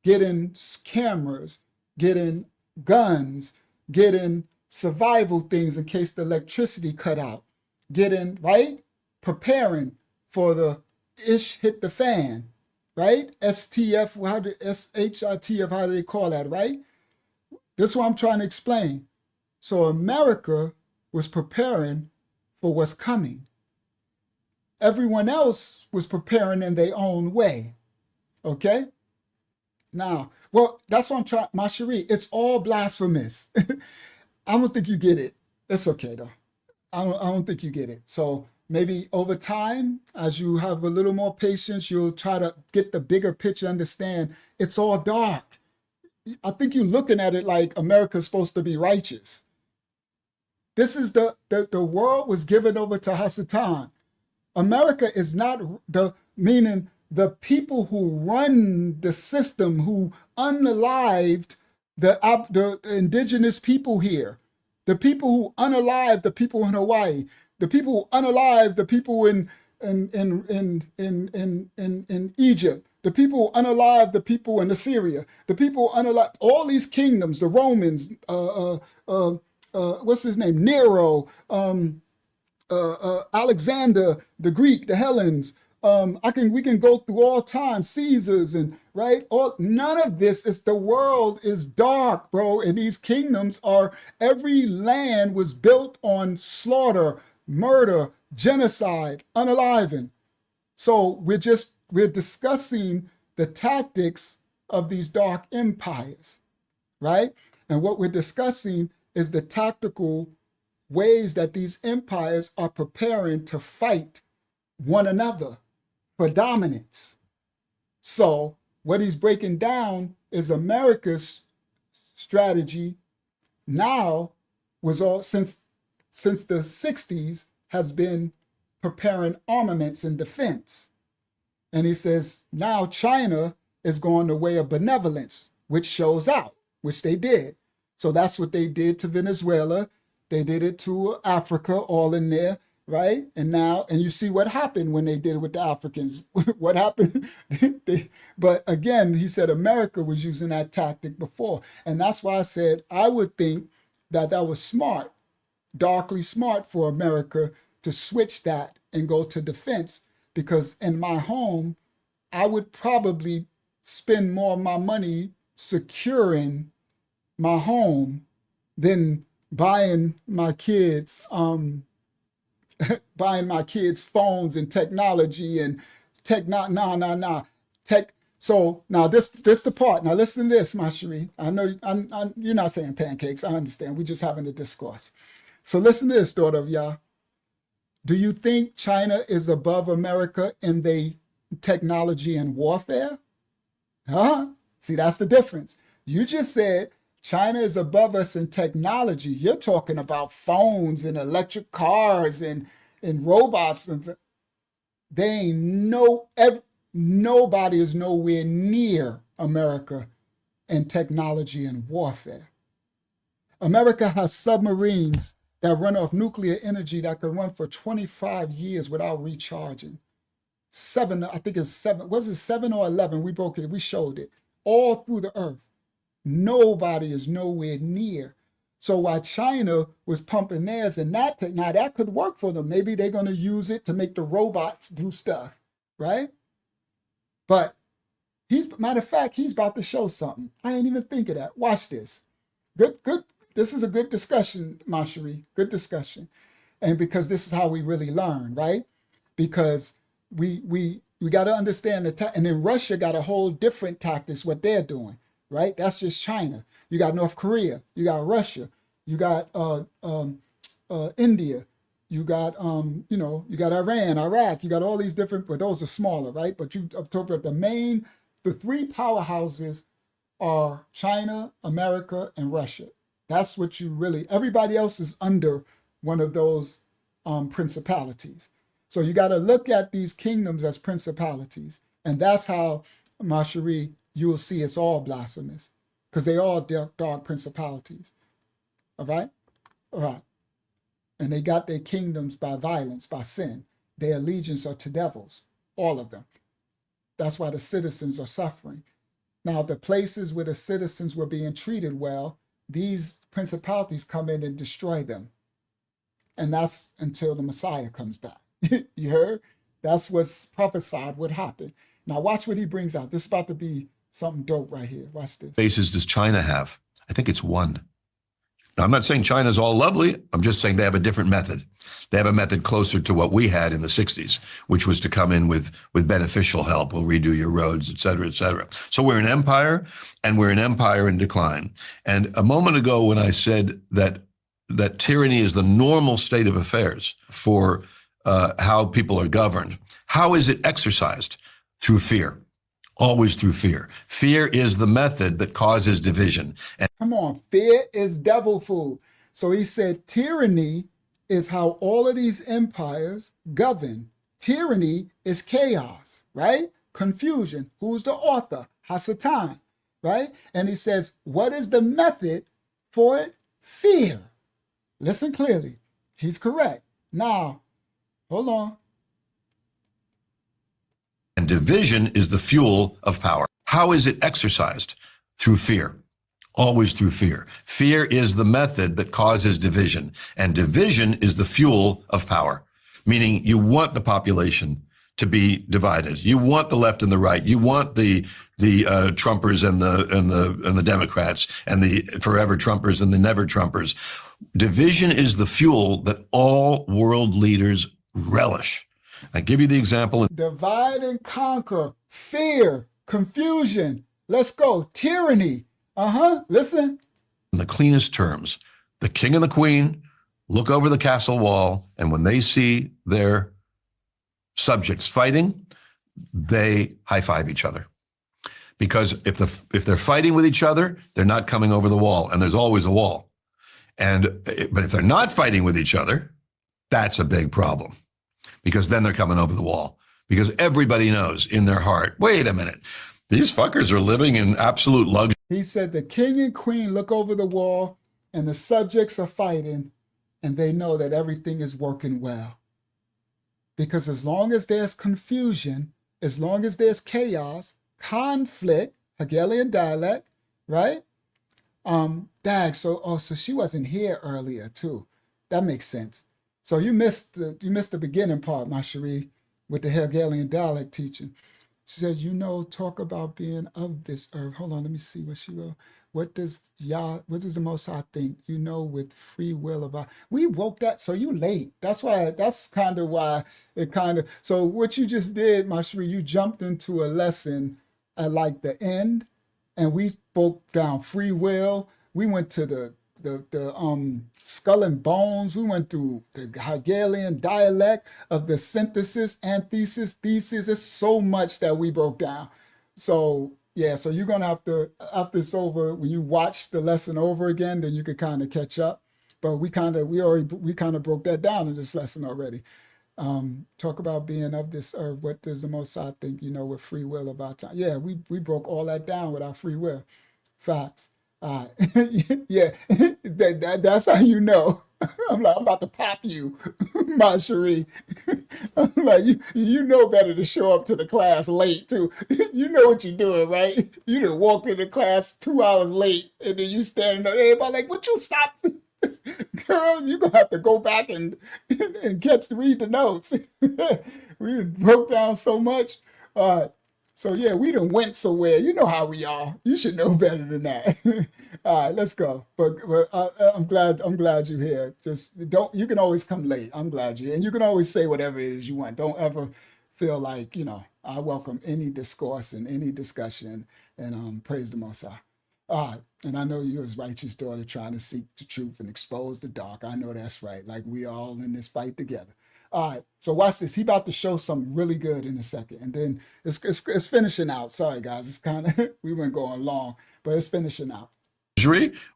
Getting cameras, getting guns, getting survival things in case the electricity cut out, getting, right? Preparing for the ish hit the fan, right? STF, SHITF, how do they call that, right? This is what I'm trying to explain. So America was preparing for what's coming. Everyone else was preparing in their own way. Okay? Now, well, that's what I'm trying, my Cherie, it's all blasphemous. I don't think you get it. It's okay though. I don't think you get it. So maybe over time, as you have a little more patience, you'll try to get the bigger picture, understand it's all dark. I think you're looking at it like America's supposed to be righteous. This is the world was given over to Hasatan. America is not meaning the people who run the system, who unalived the indigenous people here, the people who unalived the people in Hawaii, the people who unalived the people in Egypt, the people who unalived the people in Assyria, the people who unalived all these kingdoms, the Romans, what's his name, Nero, Alexander, the Greek, the Hellenes. We can go through all time, Caesars, and right. None of this is, the world is dark, bro. And these kingdoms every land was built on slaughter, murder, genocide, unaliving. So we're discussing the tactics of these dark empires, right? And what we're discussing is the tactical ways that these empires are preparing to fight one another for dominance. So what he's breaking down is America's strategy now was all since the 60s has been preparing armaments and defense. And he says now China is going the way of benevolence, which shows out, which they did. So that's what they did to Venezuela. They did it to Africa, all in there, right? And you see what happened when they did it with the Africans. What happened? But again, he said America was using that tactic before. And that's why I said I would think that was smart, darkly smart for America to switch that and go to defense. Because in my home, I would probably spend more of my money securing my home than buying my kids phones and technology and tech. So now this the part. Now listen to this, my Cherie. I know you're not saying pancakes. I understand. We're just having a discourse. So listen to this, daughter of Yah. Do you think China is above America in the technology and warfare? Huh? See, that's the difference. You just said China is above us in technology. You're talking about phones and electric cars and robots. They ain't nobody is nowhere near America in technology and warfare. America has submarines that run off nuclear energy that can run for 25 years without recharging. I think it's 7. Was it 7 or 11? We broke it. We showed it all through the earth. Nobody is nowhere near. So while China was pumping theirs and now that could work for them. Maybe they're going to use it to make the robots do stuff, right? But matter of fact, he's about to show something. I ain't even think of that. Watch this. Good. This is a good discussion, Marjorie. Good discussion. And because this is how we really learn, right? Because we got to understand and then Russia got a whole different tactics, what they're doing, right? That's just China. You got North Korea, you got Russia, you got India, you got you got Iran, Iraq, you got all these different, but those are smaller, right? But I'm talking about the three powerhouses are China, America, and Russia. That's what everybody else is under one of those principalities. So you got to look at these kingdoms as principalities. And that's how, Marjorie, you will see it's all blasphemous, because they all dark principalities. All right? All right. And they got their kingdoms by violence, by sin. Their allegiance are to devils, all of them. That's why the citizens are suffering. Now, the places where the citizens were being treated well, these principalities come in and destroy them. And that's until the Messiah comes back. You heard? That's what's prophesied would happen. Now watch what he brings out. This is about to be something dope right here. Watch this. Bases does China have? I think it's one. Now, I'm not saying China's all lovely. I'm just saying they have a different method. They have a method closer to what we had in the 60s, which was to come in with beneficial help. We'll redo your roads, et cetera, et cetera. So we're an empire, and we're an empire in decline. And a moment ago when I said that tyranny is the normal state of affairs for how people are governed, how is it exercised? Through fear. Always through fear. Fear is the method that causes division. And come on, fear is devil food. So he said tyranny is how all of these empires govern. Tyranny is chaos, right? Confusion. Who's the author? Hasatan, right? And he says, what is the method for it? Fear. Listen clearly. He's correct. Now, hold on. And division is the fuel of power. How is it exercised? Through fear. Always through fear. Fear is the method that causes division. And division is the fuel of power. Meaning you want the population to be divided. You want the left and the right. You want the Trumpers and the Democrats and the forever Trumpers and the never Trumpers. Division is the fuel that all world leaders relish. I give you the example. Divide and conquer, fear, confusion. Let's go. Tyranny. Listen. In the cleanest terms, the king and the queen look over the castle wall, and when they see their subjects fighting, they high-five each other. Because if they're fighting with each other, they're not coming over the wall, and there's always a wall. But if they're not fighting with each other, that's a big problem. Because then they're coming over the wall. Because everybody knows in their heart, wait a minute, these fuckers are living in absolute luxury. He said the king and queen look over the wall and the subjects are fighting and they know that everything is working well. Because as long as there's confusion, as long as there's chaos, conflict, Hegelian dialect, right? So she wasn't here earlier too. That makes sense. So you missed the beginning part, my cherie, with the Hegelian dialect teaching. She said, talk about being of this earth. Hold on, let me see what she wrote. What does the Most High think? With free will of our. We woke that, so you late. That's kind of why it kind of. So what you just did, my cherie, you jumped into a lesson at like the end, and we broke down free will. We went to the skull and bones. We went through the Hegelian dialect of the synthesis, antithesis, thesis. There's so much that we broke down. So yeah, so you're gonna have to, after it's over, when you watch the lesson over again, then you could kind of catch up. But we kind of broke that down in this lesson already. Talk about being of this earth. What does the Most High think? With free will of our time. Yeah, we broke all that down with our free will. Facts. All right. Yeah, that's how you know. I'm about to pop you, my cherie. I'm like, you know better to show up to the class late, too. You know what you're doing, right? You done walked into class 2 hours late, and then you standing there, everybody like, would you stop? Girl, you're gonna have to go back and read the notes. We broke down so much. So yeah, we done went somewhere. You know how we are. You should know better than that. All right, let's go. But I'm glad you're here. Just don't. You can always come late. I'm glad you're here, and you can always say whatever it is you want. Don't ever feel like I welcome any discourse and any discussion, and praise the Most High. And I know you're his righteous daughter trying to seek the truth and expose the dark. I know that's right. Like we all in this fight together. All right, so watch this. He about to show something really good in a second, and then it's finishing out. Sorry, guys, it's kind of we went going long, but it's finishing out.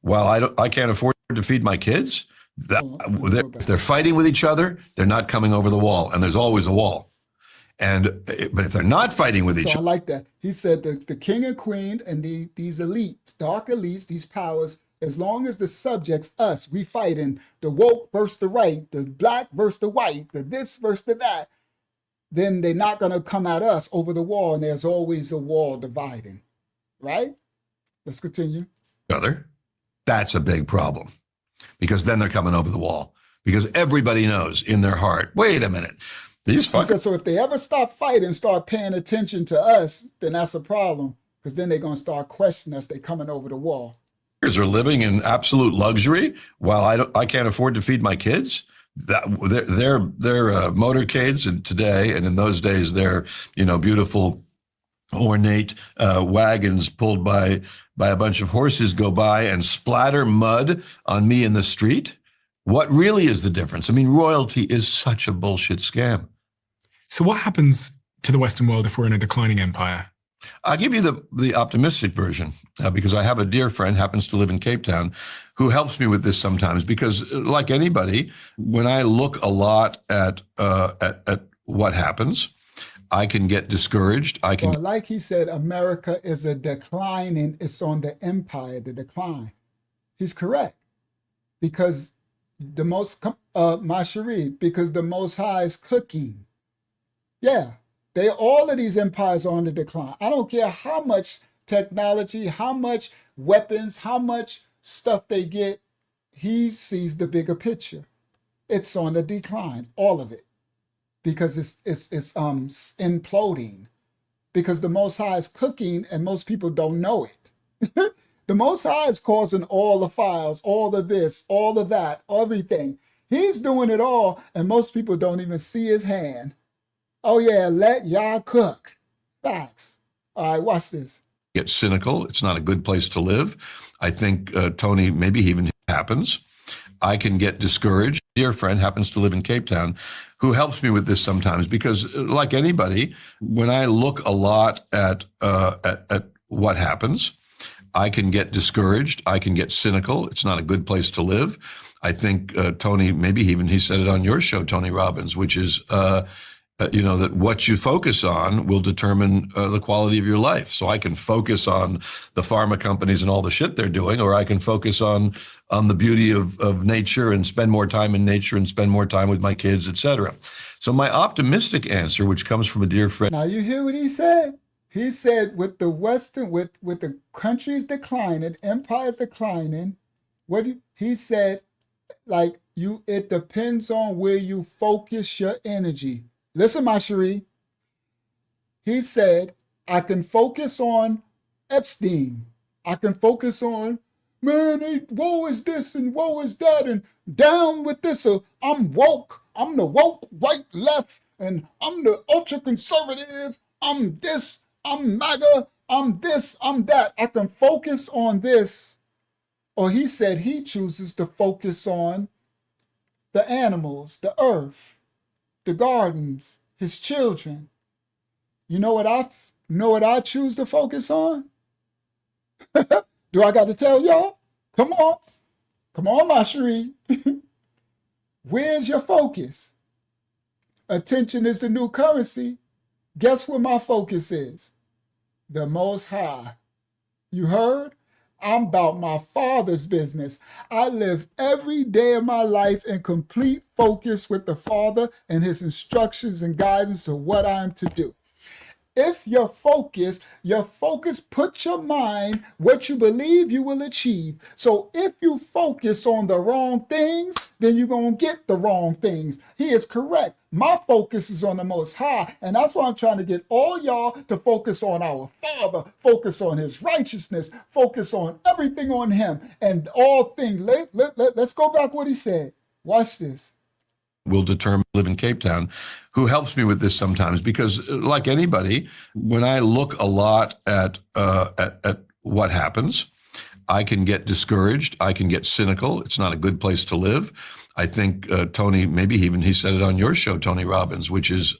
Well, I can't afford to feed my kids. If they're fighting with each other, they're not coming over the wall, and there's always a wall. But if they're not fighting with each So I other, like that. He said the king and queen and these elites, dark elites, these powers, as long as the subjects, us, we fighting the woke versus the right, the black versus the white, the this versus the that, then they're not going to come at us over the wall, and there's always a wall dividing, right? Let's continue. that's a big problem, because then they're coming over the wall, because everybody knows in their heart, wait a minute, these fuckers. So if they ever stop fighting, start paying attention to us, then that's a problem, because then they're going to start questioning us. They're coming over the wall. Are living in absolute luxury while I can't afford to feed my kids. They're motorcades, and today and in those days they're beautiful ornate wagons pulled by a bunch of horses go by and splatter mud on me in the street. What really is the difference? I mean, royalty is such a bullshit scam. So what happens to the Western world if we're in a declining empire? I'll give you the optimistic version, because I have a dear friend, happens to live in Cape Town, who helps me with this sometimes, because like anybody, when I look a lot at what happens, I can get discouraged. Well, like he said, America is a declining, it's on the empire, the decline. He's correct. Because the most, because the Most High is cooking. Yeah. All of these empires are on the decline. I don't care how much technology, how much weapons, how much stuff they get. He sees the bigger picture. It's on the decline, all of it, because it's imploding. Because the Most High is cooking, and most people don't know it. The Most High is causing all the fires, all of this, all of that, everything. He's doing it all, and most people don't even see his hand. Oh yeah, let Yah cook. Facts. All right, watch this. Get cynical. It's not a good place to live. I think, Tony, maybe even happens. I can get discouraged. Dear friend happens to live in Cape Town, who helps me with this sometimes, because like anybody, when I look a lot at what happens, I can get discouraged. I can get cynical. It's not a good place to live. I think, Tony, maybe even he said it on your show, Tony Robbins, which is, that what you focus on will determine the quality of your life. So I can focus on the pharma companies and all the shit they're doing, or I can focus on the beauty of nature and spend more time in nature and spend more time with my kids, etc. So my optimistic answer, which comes from a dear friend. Now you hear what he said? He said with the Western, with the countries declining, empires declining, he said, it depends on where you focus your energy. Listen, my Cherie. He said, I can focus on Epstein. I can focus on, man, woe is this and woe is that and down with this. Or I'm woke. I'm the woke right, left, and I'm the ultra conservative. I'm this. I'm MAGA. I'm this. I'm that. I can focus on this. Or he said he chooses to focus on the animals, the earth, the gardens, his children. You know what I choose to focus on? Do I got to tell y'all? Come on, my Cherie. Where's your focus? Attention is the new currency. Guess where my focus is? The Most High. You heard? I'm about my Father's business. I live every day of my life in complete focus with the Father and his instructions and guidance of what I am to do. If your focus, put your mind, what you believe you will achieve. So if you focus on the wrong things, then you're going to get the wrong things. He is correct. My focus is on the Most High. And that's why I'm trying to get all y'all to focus on our Father, focus on his righteousness, focus on everything on him and all things. Let's go back what he said. Watch this. Will determine, live in Cape Town, who helps me with this sometimes, because like anybody, when I look a lot at what happens, I can get discouraged. I can get cynical. It's not a good place to live. I think Tony, maybe even he said it on your show, Tony Robbins, which is,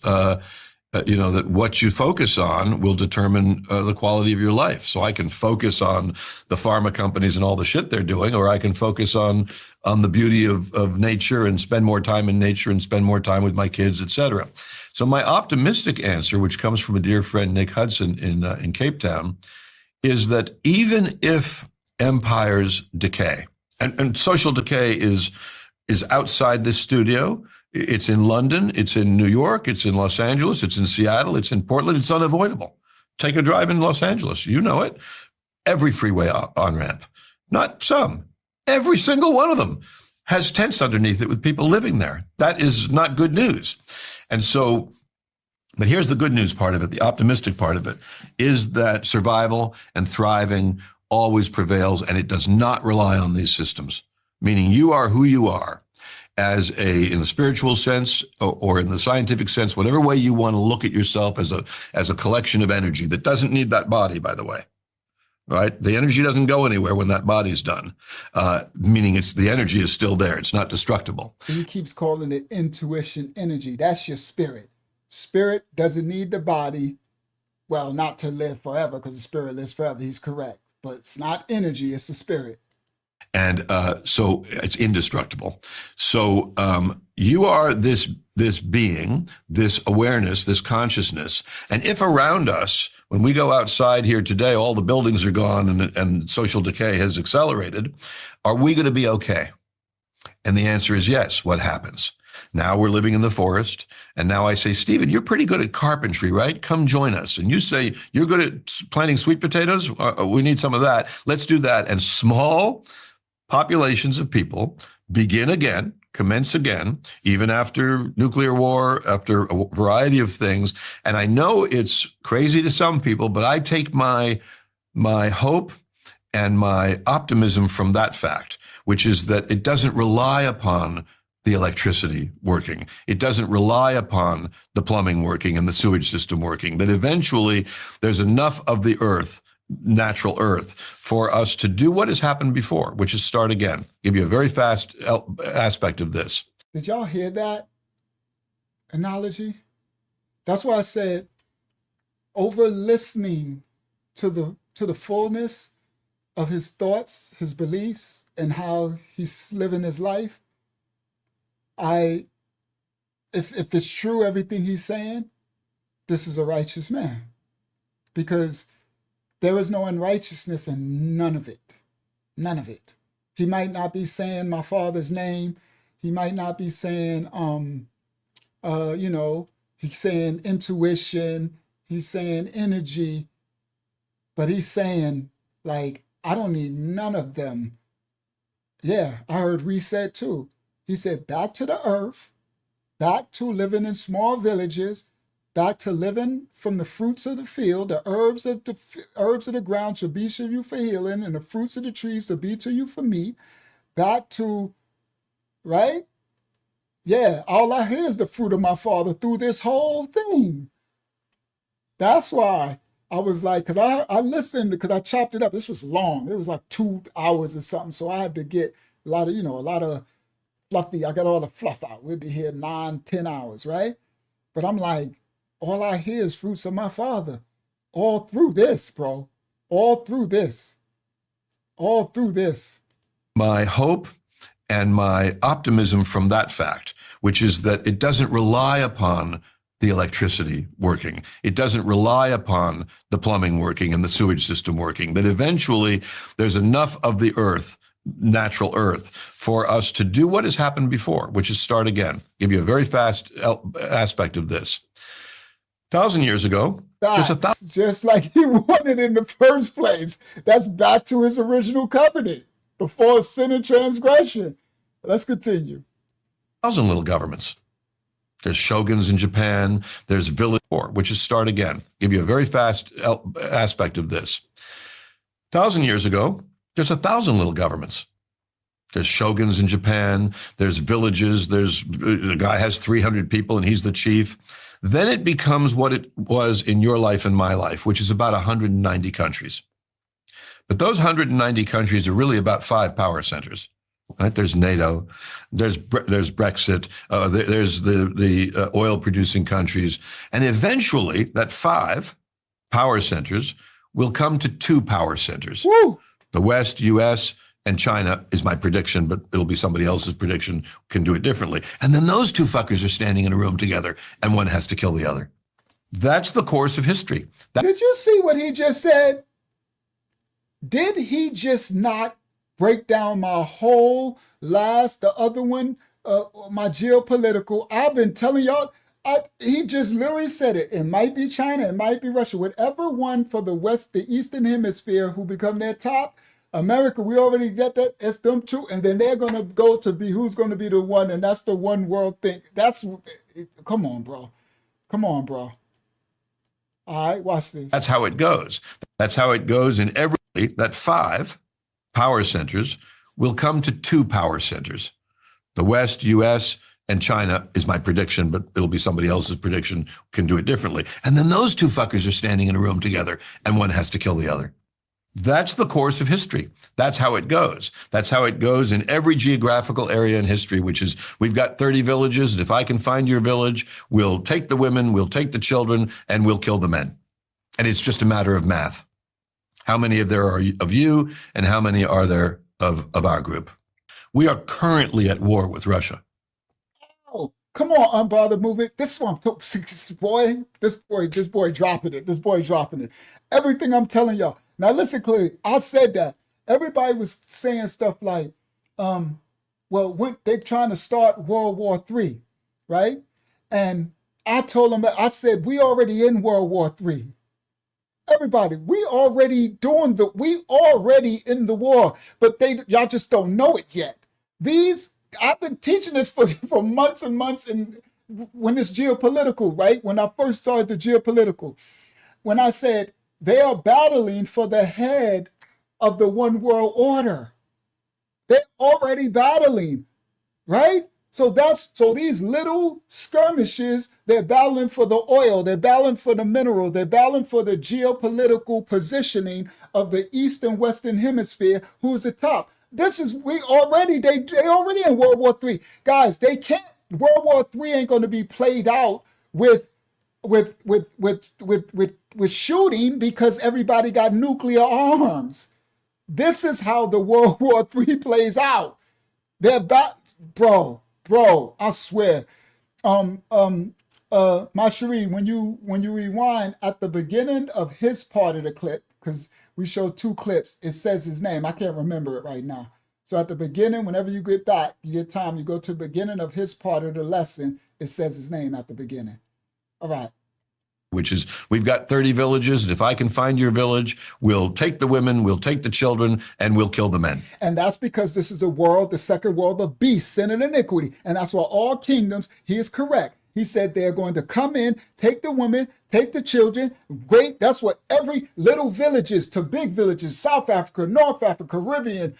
that what you focus on will determine the quality of your life. So I can focus on the pharma companies and all the shit they're doing, or I can focus on the beauty of nature and spend more time in nature and spend more time with my kids, etc. So my optimistic answer, which comes from a dear friend, Nick Hudson in Cape Town, is that even if empires decay, and social decay is outside this studio. It's in London, it's in New York, it's in Los Angeles, it's in Seattle, it's in Portland. It's unavoidable. Take a drive in Los Angeles. You know it. Every freeway on-ramp, not some, every single one of them has tents underneath it with people living there. That is not good news. And so, but here's the good news part of it, the optimistic part of it, is that survival and thriving always prevails, and it does not rely on these systems, meaning you are who you are. In the spiritual sense or in the scientific sense, whatever way you want to look at yourself as a collection of energy that doesn't need that body, by the way, right? The energy doesn't go anywhere when that body's done, meaning the energy is still there. It's not destructible. He keeps calling it intuition energy. That's your spirit. Spirit doesn't need the body, well, not to live forever, because the spirit lives forever. He's correct. But it's not energy, it's the spirit. And so it's indestructible. So you are this being, this awareness, this consciousness. And if around us, when we go outside here today, all the buildings are gone and social decay has accelerated, are we going to be okay? And the answer is yes. What happens? Now we're living in the forest. And now I say, Stephen, you're pretty good at carpentry, right? Come join us. And you say, you're good at planting sweet potatoes? We need some of that. Let's do that. And small populations of people begin again, commence again, even after nuclear war, after a variety of things. And I know it's crazy to some people, but I take my hope and my optimism from that fact, which is that it doesn't rely upon the electricity working. It doesn't rely upon the plumbing working and the sewage system working, that eventually there's enough of the earth, natural earth, for us to do what has happened before, which is start again. Give you a very fast aspect of this. Did y'all hear that analogy? That's why I said, over listening to the fullness of his thoughts, his beliefs, and how he's living his life, if it's true, everything he's saying, this is a righteous man. Because there is no unrighteousness in none of it. None of it. He might not be saying my father's name. He might not be saying, he's saying intuition. He's saying energy. But he's saying, like, I don't need none of them. Yeah, I heard Reset too. He said, back to the earth, back to living in small villages, back to living from the fruits of the field. The herbs of the ground shall be to you for healing, and the fruits of the trees shall be to you for meat. Back to, right? Yeah, all I hear is the fruit of my father through this whole thing. That's why I was like, because I listened, because I chopped it up. This was long. It was like 2 hours or something. So I had to get a lot of fluffy. I got all the fluff out. We'd be here 9-10 hours, right? But I'm like, all I hear is fruits of my father. All through this, bro. All through this. All through this. My hope and my optimism from that fact, which is that it doesn't rely upon the electricity working. It doesn't rely upon the plumbing working and the sewage system working, that eventually there's enough of the earth, natural earth, for us to do what has happened before, which is start again. Give you a very fast aspect of this. 1,000 years ago, Facts, just like he wanted in the first place. That's back to his original covenant before sin and transgression. Let's continue. 1,000 little governments. There's shoguns in Japan. There's village war, which is start again. Give you a very fast aspect of this. 1,000 years ago, there's 1,000 little governments. There's shoguns in Japan. There's villages. There's a guy has 300 people and he's the chief. Then it becomes what it was in your life and my life, which is about 190 countries. But those 190 countries are really about 5 power centers. Right? There's NATO, there's Brexit, there's the oil-producing countries, and eventually that 5 power centers will come to 2 power centers. Woo! The West, U.S., and China is my prediction, but it'll be somebody else's prediction, can do it differently. And then those 2 fuckers are standing in a room together, and one has to kill the other. That's the course of history. Did you see what he just said? Did he just not break down my whole the other one, my geopolitical? I've been telling y'all, he just literally said it. It might be China, it might be Russia, whatever one for the West, the Eastern Hemisphere who become their top. America, we already get that. It's them 2, and then they're gonna go to be who's gonna be the one, and that's the one world thing. Come on, bro. Come on, bro. All right, watch this. That's how it goes. That's how it goes in every, that 5 power centers will come to 2 power centers. The West, U.S., and China is my prediction, but it'll be somebody else's prediction, can do it differently. And then those 2 fuckers are standing in a room together, and one has to kill the other. That's the course of history. That's how it goes. That's how it goes in every geographical area in history, which is we've got 30 villages, and if I can find your village, we'll take the women, we'll take the children, and we'll kill the men. And it's just a matter of math. How many there are of you, and how many are there of our group? We are currently at war with Russia. Oh, come on, Unbothered Movement. This one, this boy dropping it. This boy dropping it. Everything I'm telling y'all. Now listen clearly. I said that. Everybody was saying stuff like, when they're trying to start World War III, right? And I told them, I said, we already in World War III. Everybody, we already in the war, but y'all just don't know it yet. I've been teaching this for months and months, and when it's geopolitical, right? When I first started the geopolitical, when I said they are battling for the head of the one world order. They're already battling, right? So these little skirmishes, they're battling for the oil, they're battling for the mineral, they're battling for the geopolitical positioning of the East and Western Hemisphere, who's the top. They already in World War III. Guys, World War III ain't gonna be played out with shooting because everybody got nuclear arms. This is how the World War III plays out. They're bro, I swear. My Cherie, when you rewind at the beginning of his part of the clip, because we showed 2 clips, it says his name. I can't remember it right now. So at the beginning, whenever you get back, you get time, you go to the beginning of his part of the lesson, it says his name at the beginning. All right. Which is, we've got 30 villages, and if I can find your village, we'll take the women, we'll take the children, and we'll kill the men. And that's because this is a world, the second world of beast, sin, and iniquity. And that's why all kingdoms, he is correct. He said they're going to come in, take the women, take the children. Great. That's what every little villages to big villages, South Africa, North Africa, Caribbean,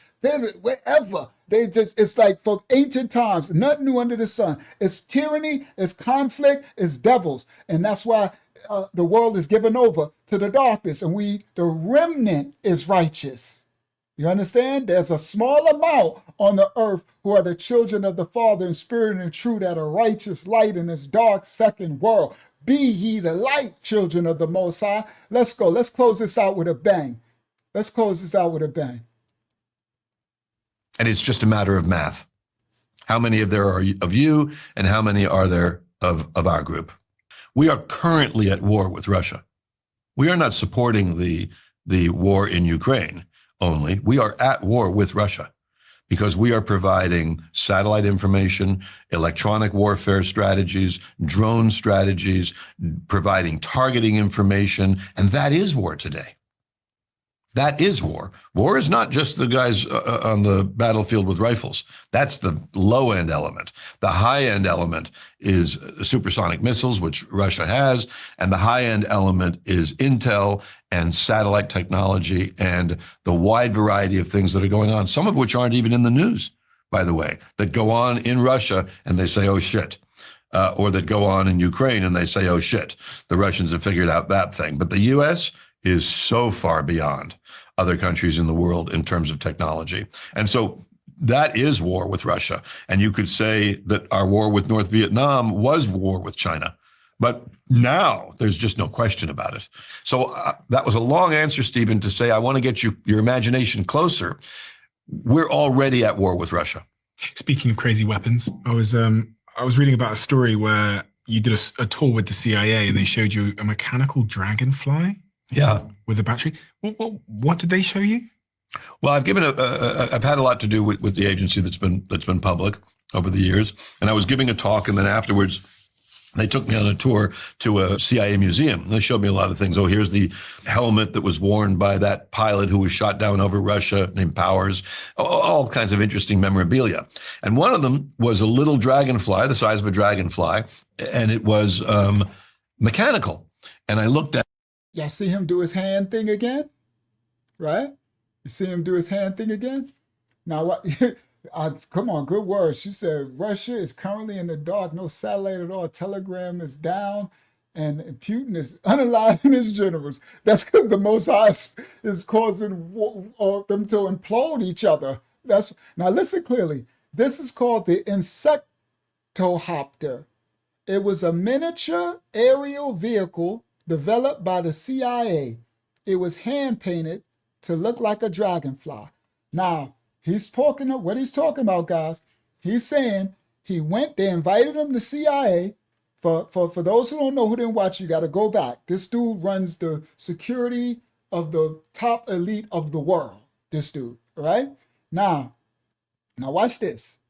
wherever. It's like for ancient times, nothing new under the sun. It's tyranny, it's conflict, it's devils. And that's why the world is given over to the darkness, and the remnant is righteous. You understand? There's a small amount on the earth who are the children of the Father in spirit and truth, that are righteous light in this dark second world. Be ye the light, children of the Most High. Let's go. Let's close this out with a bang. And it's just a matter of math. How many there are of you, and how many are there of our group? We are currently at war with Russia. We are not supporting the war in Ukraine only. We are at war with Russia. because we are providing satellite information, electronic warfare strategies, drone strategies, providing targeting information, and that is war today. That is war. War is not just the guys on the battlefield with rifles. That's the low-end element. The high-end element is supersonic missiles, which Russia has, and the high-end element is intel and satellite technology and the wide variety of things that are going on, some of which aren't even in the news, by the way, that go on in Russia and they say, oh, shit. Or that go on in Ukraine and they say, oh, shit, the Russians have figured out that thing. But the U.S. is so far beyond other countries in the world in terms of technology. And so that is war with Russia. And you could say that our war with North Vietnam was war with China. But now there's just no question about it. So that was a long answer, Stephen, to say I want to get your imagination closer. We're already at war with Russia. Speaking of crazy weapons, I was reading about a story where you did a tour with the CIA and they showed you a mechanical dragonfly. Yeah, with a battery. What did they show you? Well, I've had a lot to do with the agency that's been public over the years, and I was giving a talk, and then afterwards, they took me on a tour to a CIA museum. They showed me a lot of things. Oh, here's the helmet that was worn by that pilot who was shot down over Russia, named Powers. All kinds of interesting memorabilia, and one of them was a little dragonfly, the size of a dragonfly, and it was mechanical. And I looked at. Y'all see him do his hand thing again? Right? You see him do his hand thing again? Now, what? Come on, good word. She said, Russia is currently in the dark. No satellite at all. Telegram is down. And Putin is unaliving his generals. That's because the Most High is causing them to implode each other. Now, listen clearly. This is called the Insectohopter. It was a miniature aerial vehicle developed by the CIA. It was hand-painted to look like a dragonfly. Now, what he's talking about, guys, he's saying they invited him to CIA. For those who don't know, who didn't watch, you got to go back. This dude runs the security of the top elite of the world, this dude, right? Now watch this.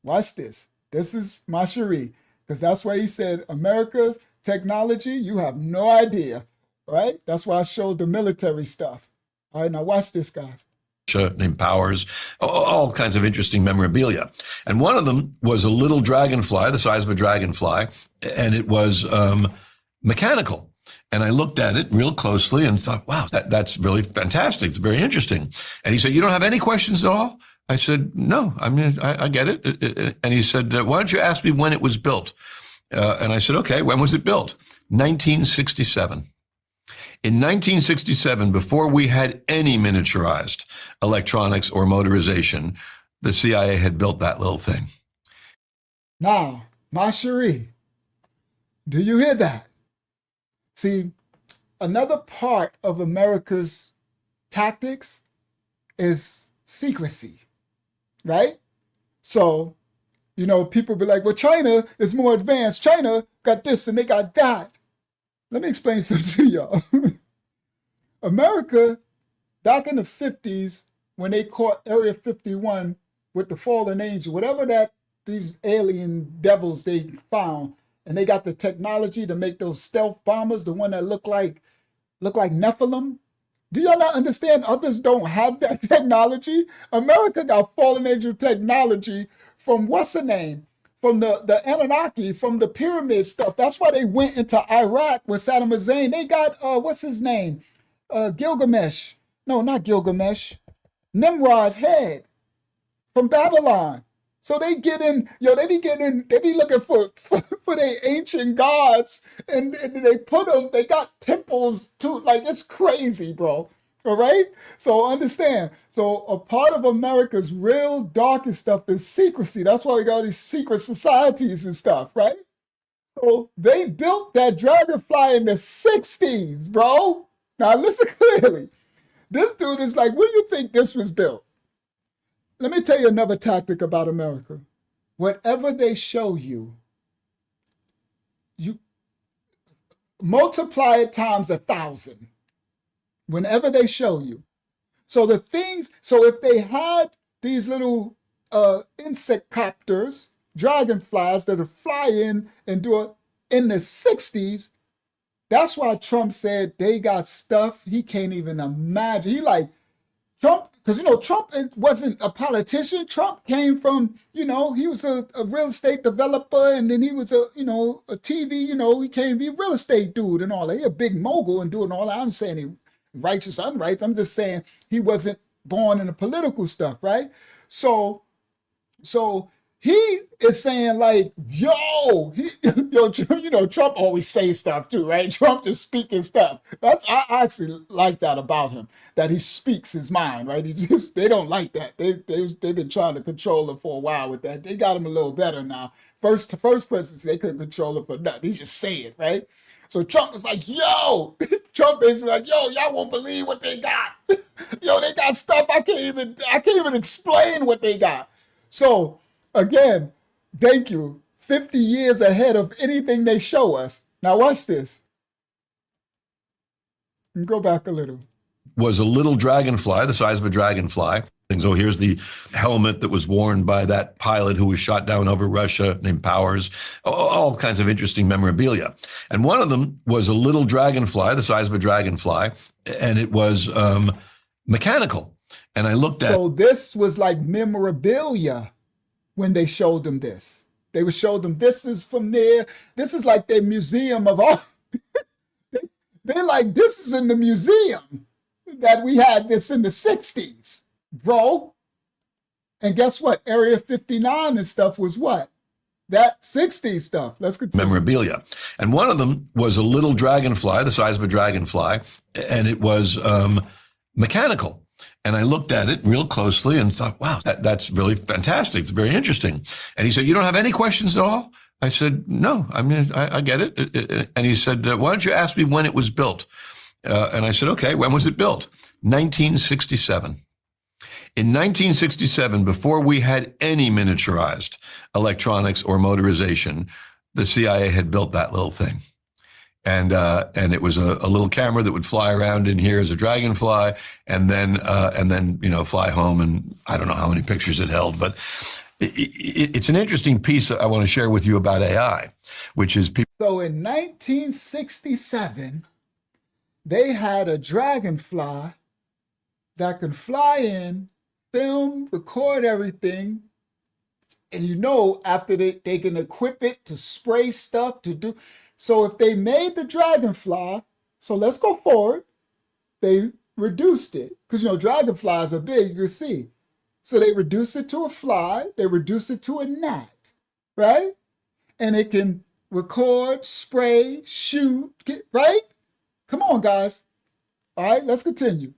Watch this. This is my cherie, because that's why he said America's technology, you have no idea, right? That's why I showed the military stuff. All right, now watch this, guys. Named Powers, all kinds of interesting memorabilia. And one of them was a little dragonfly, the size of a dragonfly, and it was mechanical. And I looked at it real closely and thought, wow, that's really fantastic. It's very interesting. And he said, you don't have any questions at all? I said, no, I mean, I get it. And he said, why don't you ask me when it was built? And I said, okay, when was it built? 1967. In 1967, before we had any miniaturized electronics or motorization, the CIA had built that little thing. Now, ma cherie, do you hear that? See, another part of America's tactics is secrecy, right? So, people be like, well, China is more advanced. China got this and they got that. Let me explain something to y'all. America, back in the 50s, when they caught Area 51 with the fallen angel, whatever these alien devils they found, and they got the technology to make those stealth bombers, the one that look like Nephilim. Do y'all not understand others don't have that technology? America got fallen angel technology from what's the name? From the Anunnaki, from the pyramid stuff. That's why they went into Iraq with Saddam Hussein. They got, what's his name? Gilgamesh. No, not Gilgamesh. Nimrod's head from Babylon. So they be looking for their ancient gods, and they got temples too. Like, it's crazy, bro. All right? So understand. So a part of America's real darkest stuff is secrecy. That's why we got these secret societies and stuff, right? So they built that dragonfly in the 60s, bro. Now listen clearly. This dude is like, where do you think this was built? Let me tell you another tactic about America. Whatever they show you, you multiply it times 1,000. Whenever they show you. So if they had these little insect copters, dragonflies that are fly in and do it in the 60s. That's why Trump said they got stuff he can't even imagine. He like Trump, because Trump wasn't a politician. Trump came from, he was a real estate developer, and then he was a TV, he came be a real estate dude and all that. He a big mogul and doing all that. I'm saying he righteous, unrighteous. I'm just saying he wasn't born in the political stuff, right? So he is saying like, Trump always say stuff too, right? Trump just speaking stuff. I actually like that about him, that he speaks his mind, right? They don't like that. They've been trying to control him for a while with that. They got him a little better now. First presidency, they couldn't control him for nothing. He just say it, right? So Trump is like, Trump is like, y'all won't believe what they got. They got stuff I can't even explain what they got. So again, thank you. 50 years ahead of anything they show us. Now watch this. Go back a little. Was a little dragonfly, the size of a dragonfly. So here's the helmet that was worn by that pilot who was shot down over Russia named Powers, all kinds of interesting memorabilia. And one of them was a little dragonfly, the size of a dragonfly, and it was mechanical. And I looked at— So this was like memorabilia when they showed them this. They would show them, this is from there. This is like their museum of art. They're like, this is in the museum that we had this in the 60s, bro. And guess what? Area 59 and stuff was what? That 60s stuff. Let's continue. Memorabilia. And one of them was a little dragonfly, the size of a dragonfly, and it was mechanical. And I looked at it real closely and thought, wow, that's really fantastic. It's very interesting. And he said, you don't have any questions at all? I said, no, I mean, I get it. And he said, why don't you ask me when it was built? And I said, okay, when was it built? 1967. In 1967, before we had any miniaturized electronics or motorization, the CIA had built that little thing. And it was a little camera that would fly around in here as a dragonfly, and then fly home. And I don't know how many pictures it held, but it's an interesting piece I want to share with you about AI, which is people. So in 1967, they had a dragonfly that can fly in, film, record everything, and after they can equip it to spray stuff to do. So if they made the dragonfly, so let's go forward, they reduced it. Because, dragonflies are big, you can see. So they reduce it to a fly, they reduce it to a gnat, right? And it can record, spray, shoot, right? Come on, guys. All right, let's continue.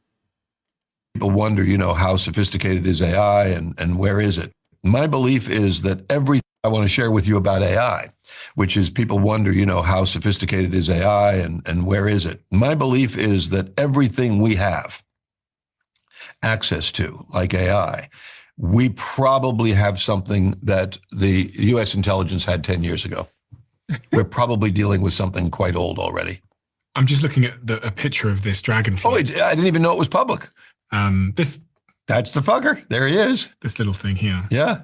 People wonder, how sophisticated is AI and where is it? My belief is that everything I want to share with you about AI, which is people wonder, how sophisticated is AI and where is it? My belief is that everything we have access to, like AI, we probably have something that the U.S. intelligence had 10 years ago. We're probably dealing with something quite old already. I'm just looking at a picture of this dragonfly. Oh, I didn't even know it was public. That's the fucker. There he is. This little thing here. Yeah.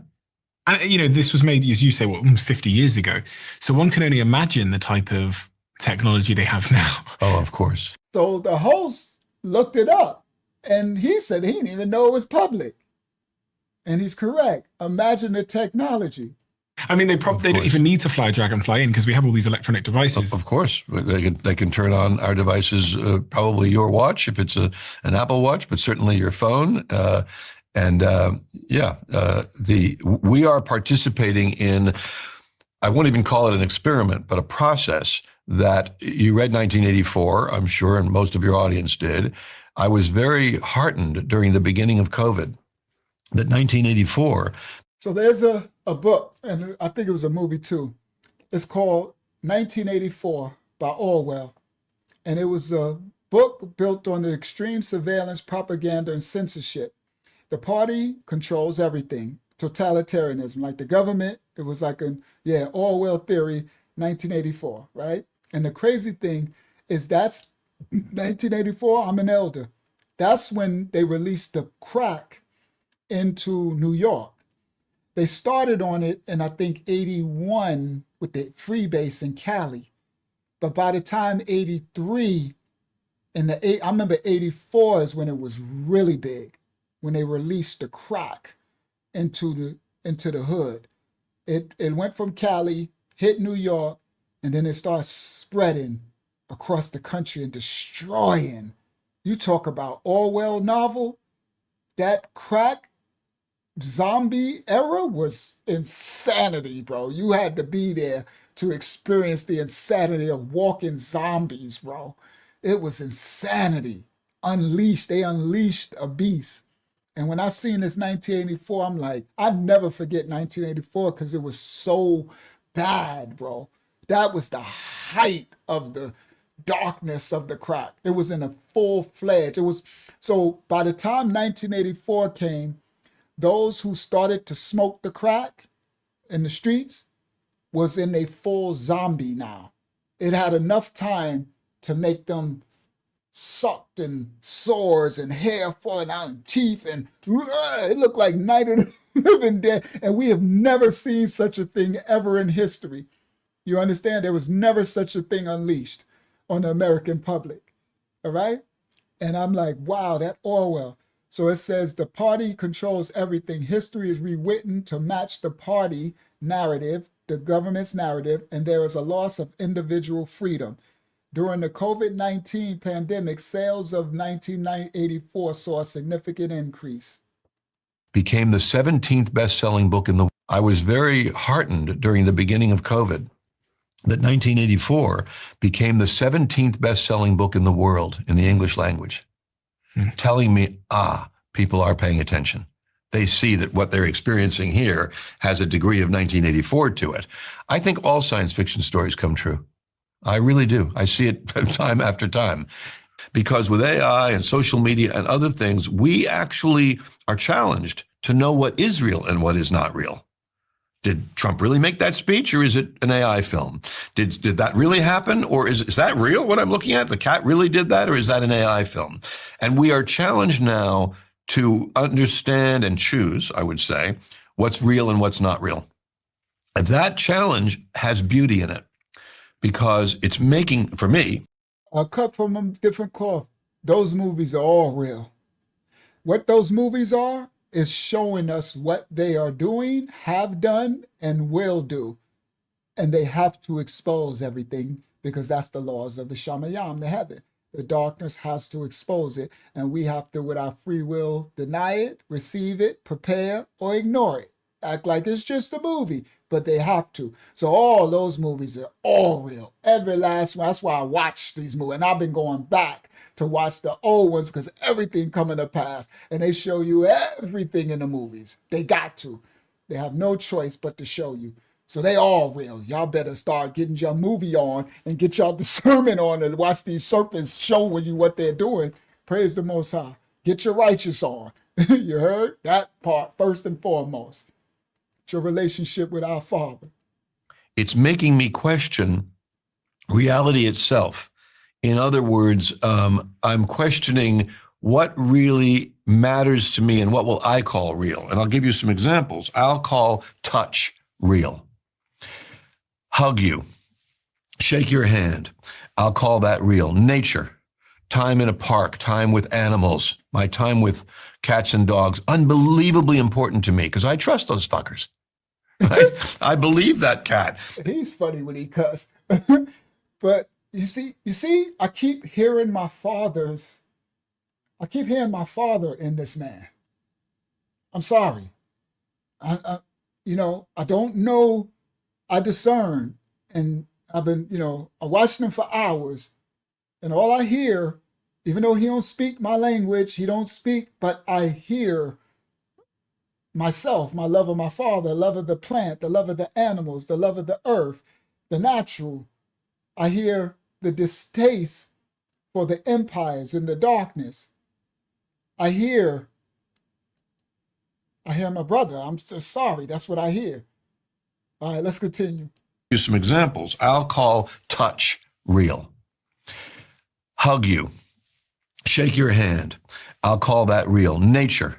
And, this was made, as you say, 50 years ago. So one can only imagine the type of technology they have now. Oh, of course. So the host looked it up, and he said he didn't even know it was public. And he's correct. Imagine the technology. I mean, they don't even need to fly a dragonfly in because we have all these electronic devices. Of course. They can turn on our devices, probably your watch, if it's an Apple Watch, but certainly your phone. We are participating in, I won't even call it an experiment, but a process that you read 1984, I'm sure, and most of your audience did. I was very heartened during the beginning of COVID that 1984. So there's a book, and I think it was a movie too. It's called 1984 by Orwell. And it was a book built on the extreme surveillance, propaganda, and censorship. The party controls everything. Totalitarianism, like the government. It was like Orwell theory, 1984, right? And the crazy thing is that's 1984, I'm an elder. That's when they released the crack into New York. They started on it in, I think, 81 with the freebase in Cali. But by the time 83, I remember 84 is when it was really big, when they released the crack into the hood. It went from Cali, hit New York, and then it started spreading across the country and destroying. You talk about Orwell novel, that crack zombie era was insanity, bro. You had to be there to experience the insanity of walking zombies, bro. It was insanity. Unleashed. They unleashed a beast. And when I seen this 1984, I'm like, I never forget 1984 because it was so bad, bro. That was the height of the darkness of the crack. It was in a full-fledged. It was so by the time 1984 came, those who started to smoke the crack in the streets was in a full zombie now. It had enough time to make them sucked and sores and hair falling out and teeth and it looked like Night of the Living Dead. And we have never seen such a thing ever in history. You understand? There was never such a thing unleashed on the American public. All right? And I'm like, wow, that Orwell. So it says the party controls everything. History is rewritten to match the party narrative, the government's narrative, and there is a loss of individual freedom. During the COVID-19 pandemic, sales of 1984 saw a significant increase. Became the 17th best-selling book in the world. I was very heartened during the beginning of COVID that 1984 became the 17th best-selling book in the world in the English language, telling me, people are paying attention. They see that what they're experiencing here has a degree of 1984 to it. I think all science fiction stories come true. I really do. I see it time after time. Because with AI and social media and other things, we actually are challenged to know what is real and what is not real. Did Trump really make that speech, or is it an AI film? Did that really happen, or is that real, what I'm looking at? The cat really did that, or is that an AI film? And we are challenged now to understand and choose, I would say, what's real and what's not real. And that challenge has beauty in it, because it's making, for me, I'll cut from a different cloth. Those movies are all real. What those movies are is showing us what they are doing, have done, and will do. And they have to expose everything because that's the laws of the Shamayam, the heaven. The darkness has to expose it, and we have to, with our free will, deny it, receive it, prepare, or ignore it. Act like it's just a movie, but they have to. So all those movies are all real. Every last one. That's why I watch these movies. And I've been going back to watch the old ones because everything coming to pass. And they show you everything in the movies. They got to. They have no choice but to show you. So they all real. Y'all better start getting your movie on and get y'all discernment on and watch these serpents showing you what they're doing. Praise the Most High. Get your righteous on. You heard? That part first and foremost. Your relationship with our Father. It's making me question reality itself. In other words, I'm questioning what really matters to me and what will I call real. And I'll give you some examples. I'll call touch real. Hug you, shake your hand. I'll call that real. Nature, time in a park, time with animals, my time with cats and dogs, unbelievably important to me because I trust those fuckers. Right? I believe that cat. He's funny when he cuss. But you see, I keep hearing my father in this man. I'm sorry. I don't know. I discern, and I've been, I watched him for hours, and all I hear, even though he don't speak my language, he don't speak, but I hear myself, my love of my father, the love of the plant, the love of the animals, the love of the earth, the natural. I hear the distaste for the empires and the darkness. I hear my brother. I'm just sorry. That's what I hear. All right, let's continue. Use some examples. I'll call touch real. Hug you, shake your hand. I'll call that real. Nature,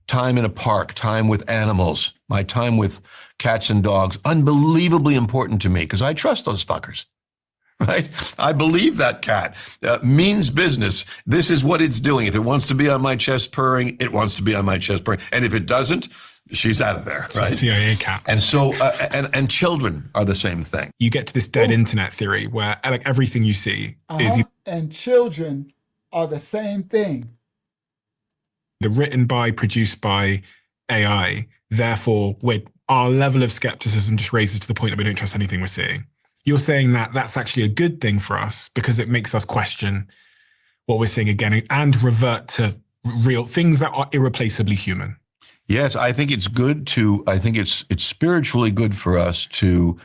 time in a park, time with animals, my time with cats and dogs, unbelievably important to me because I trust those fuckers. Right? I believe that cat means business. This is what it's doing. If it wants to be on my chest purring, it wants to be on my chest purring. And if it doesn't, she's out of there. It's right? a CIA cat. And so, and children are the same thing. You get to this dead internet theory where like everything you see is and children are the same thing. either written by, produced by AI. Therefore, our level of skepticism just raises to the point that we don't trust anything we're seeing. You're saying that that's actually a good thing for us because it makes us question what we're seeing again and revert to real things that are irreplaceably human. Yes, I think it's good I think it's spiritually good for us to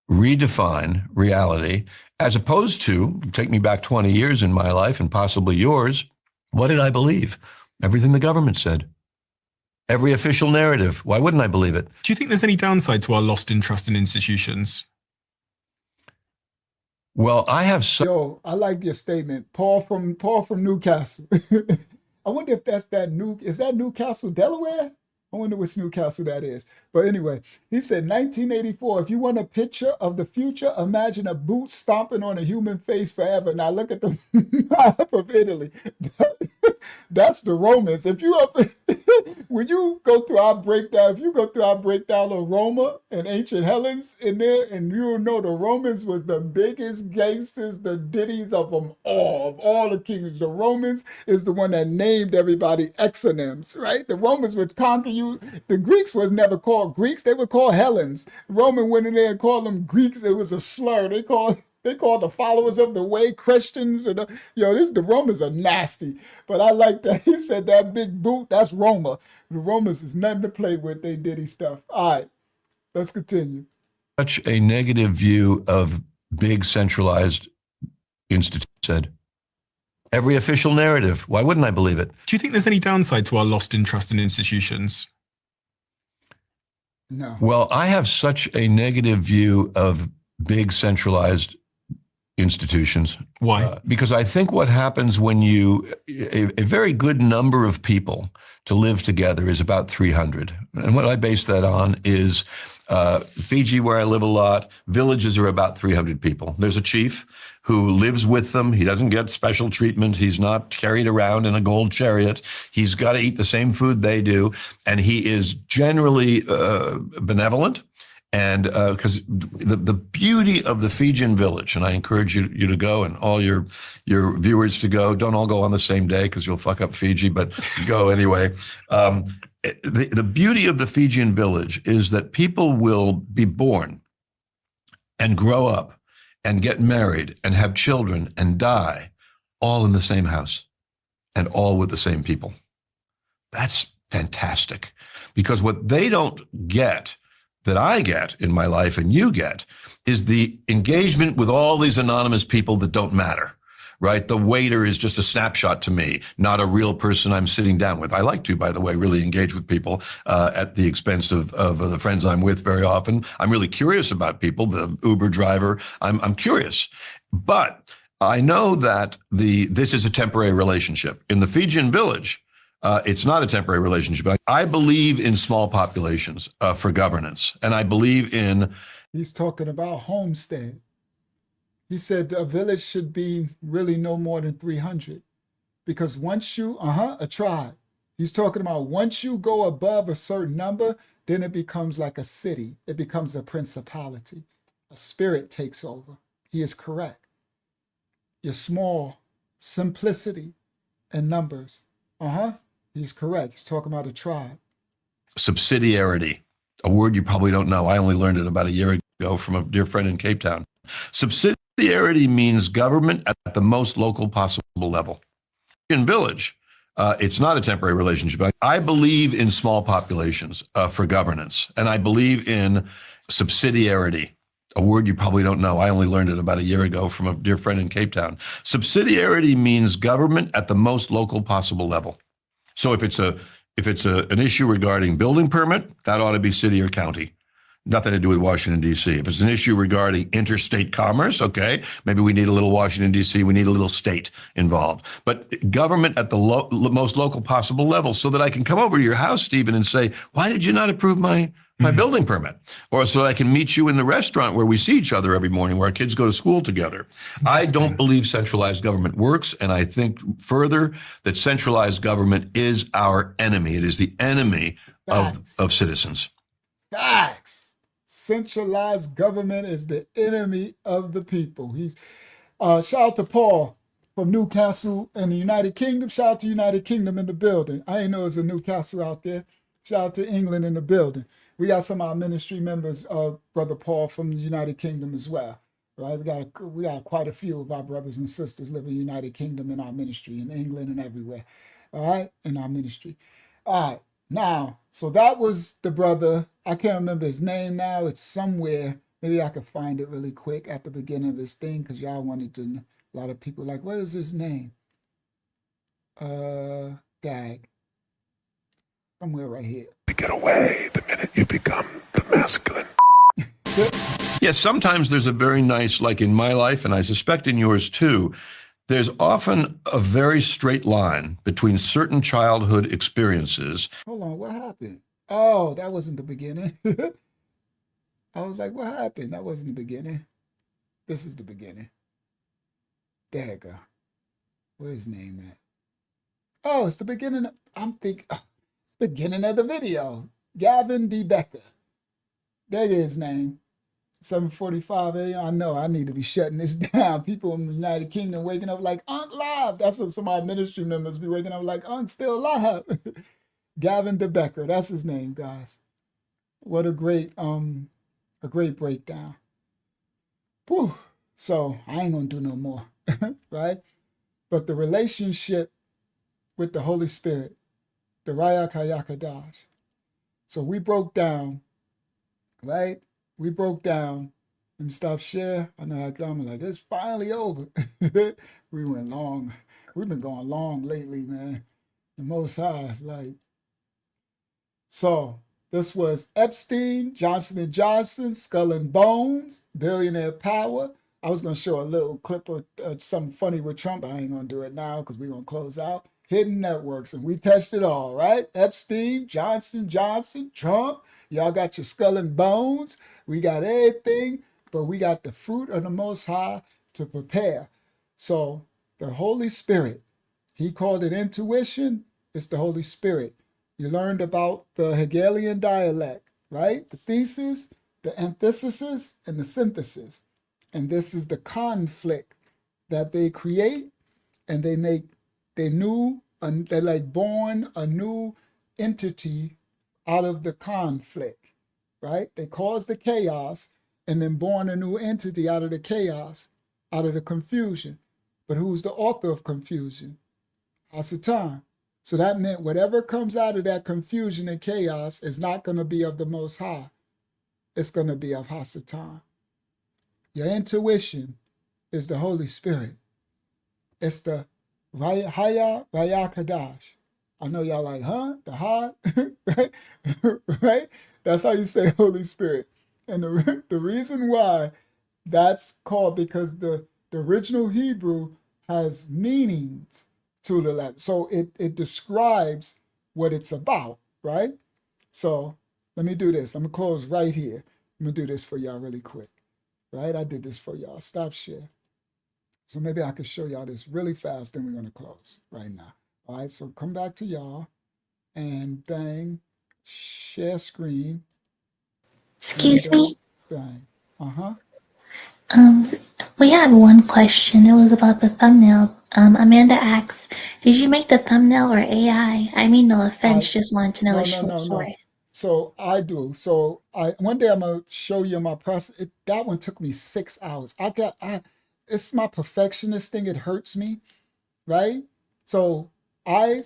redefine reality as opposed to, take me back 20 years in my life and possibly yours, what did I believe? Everything the government said. Every official narrative. Why wouldn't I believe it? Do you think there's any downside to our lost in trust in institutions? Well, I have Yo, I like your statement. Paul from Newcastle. I wonder if is that Newcastle, Delaware? I wonder which Newcastle that is. But anyway, he said 1984, if you want a picture of the future, imagine a boot stomping on a human face forever. Now look at the map of Italy. That's the Romans. If you when you go through our breakdown, of Roma and ancient Hellenes in there, and you'll know the Romans was the biggest gangsters, the ditties of them all, of all the kings. The Romans is the one that named everybody exonyms, right? The Romans would conquer you. The Greeks was never called Greeks. They were called Hellenes. Roman went in there and called them Greeks. It was a slur. They called the followers of the way Christians. And the Romans are nasty. But I like that. He said that big boot, that's Roma. The Romans is nothing to play with. They diddy stuff. All right, let's continue. Such a negative view of big centralized institutions said. Every official narrative. Why wouldn't I believe it? Do you think there's any downside to our lost in trust in institutions? No. Well, I have such a negative view of big centralized institutions. Why? Because I think what happens when a very good number of people to live together is about 300. And what I base that on is Fiji, where I live a lot, villages are about 300 people. There's a chief who lives with them. He doesn't get special treatment. He's not carried around in a gold chariot. He's got to eat the same food they do. And he is generally benevolent. And because the beauty of the Fijian village, and I encourage you to go and all your viewers to go. Don't all go on the same day because you'll fuck up Fiji, but go anyway. The beauty of the Fijian village is that people will be born and grow up and get married and have children and die all in the same house and all with the same people. That's fantastic because what they don't get that I get in my life and you get is the engagement with all these anonymous people that don't matter, right? The waiter is just a snapshot to me, not a real person I'm sitting down with. I like to, by the way, really engage with people at the expense of the friends I'm with very often. I'm really curious about people, the Uber driver. I'm curious. But I know that this is a temporary relationship. In the Fijian village, it's not a temporary relationship. I believe in small populations for governance, and I believe in... He's talking about homestead. He said a village should be really no more than 300 because once you, a tribe. He's talking about once you go above a certain number, then it becomes like a city. It becomes a principality. A spirit takes over. He is correct. Your small simplicity and numbers. He's correct. He's talking about a tribe. Subsidiarity, a word you probably don't know. I only learned it about a year ago from a dear friend in Cape Town. Subsidiarity means government at the most local possible level. In village, it's not a temporary relationship. I believe in small populations for governance, and I believe in subsidiarity, a word you probably don't know. I only learned it about a year ago from a dear friend in Cape Town. Subsidiarity means government at the most local possible level. So if it's an issue regarding building permit, that ought to be city or county. Nothing to do with Washington, D.C. If it's an issue regarding interstate commerce, okay, maybe we need a little Washington, D.C., we need a little state involved. But government at the most local possible level, so that I can come over to your house, Stephen, and say, why did you not approve my building permit? Or so I can meet you in the restaurant where we see each other every morning, where our kids go to school together. I don't believe centralized government works. And I think further that centralized government is our enemy. It is the enemy of citizens. Facts. Centralized government is the enemy of the people. He's shout out to Paul from Newcastle in the United Kingdom. Shout out to United Kingdom in the building. I didn't know there's a Newcastle out there. Shout out to England in the building. We got some of our ministry members, Brother Paul from the United Kingdom as well. Right? We got quite a few of our brothers and sisters live in the United Kingdom in our ministry, in England and everywhere. All right, in our ministry. All right. Now, so that was the brother. I can't remember his name now. It's somewhere. Maybe I could find it really quick at the beginning of this thing, because y'all wanted to. A lot of people like, what is his name? Dag. Somewhere right here. Get away the minute you become the masculine. Yes, sometimes there's a very nice, like in my life, and I suspect in yours too, there's often a very straight line between certain childhood experiences. Hold on, what happened? Oh, that wasn't the beginning. I was like, what happened? That wasn't the beginning. This is the beginning. There you go. Where's his name at? Oh, it's the beginning. I'm thinking, it's the beginning of the video. Gavin D. Becker. That is his name. 7:45 a.m. I know I need to be shutting this down. People in the United Kingdom waking up like, Unc live. That's what some of our ministry members be waking up like, Unc still live. Gavin De Becker, that's his name, guys. What a great breakdown. Whew. So I ain't gonna do no more, right? But the relationship with the Holy Spirit, the Rayak Hayakadash. So we broke down, right? We broke down and stopped share. I know I'm like, it's finally over. We went long. We've been going long lately, man. The Most High is like. So this was Epstein, Johnson & Johnson, Skull and Bones, Billionaire Power. I was going to show a little clip of something funny with Trump, but I ain't going to do it now because we're going to close out. Hidden networks, and we touched it all, right? Epstein, Johnson, Trump. Y'all got your skull and bones. We got everything, but we got the fruit of the Most High to prepare. So the Holy Spirit, he called it intuition. It's the Holy Spirit. You learned about the Hegelian dialect, right? The thesis, the antithesis, and the synthesis. And this is the conflict that they create, and they make, they're like born a new entity out of the conflict, right? They cause the chaos and then born a new entity out of the chaos, out of the confusion. But who's the author of confusion? Hasatan. So that meant whatever comes out of that confusion and chaos is not going to be of the Most High. It's going to be of Hasatan. Your intuition is the Holy Spirit. It's the Haya Raya Kadash. I know y'all like, huh? The Ha, right? Right? That's how you say Holy Spirit. And the reason why that's called, because the original Hebrew has meanings to the Latin. So it describes what it's about, right? So let me do this. I'm going to close right here. I'm going to do this for y'all really quick, right? I did this for y'all. Stop share. So maybe I can show y'all this really fast, then we're going to close right now. All right, so come back to y'all and bang, share screen. Excuse me? Bang. Uh-huh. We had one question. It was about the thumbnail. Amanda asks, did you make the thumbnail or AI? I mean, no offense, just wanted to know the short source. So I do. So one day I'm gonna show you my process. That one took me 6 hours. It's my perfectionist thing. It hurts me, right? So I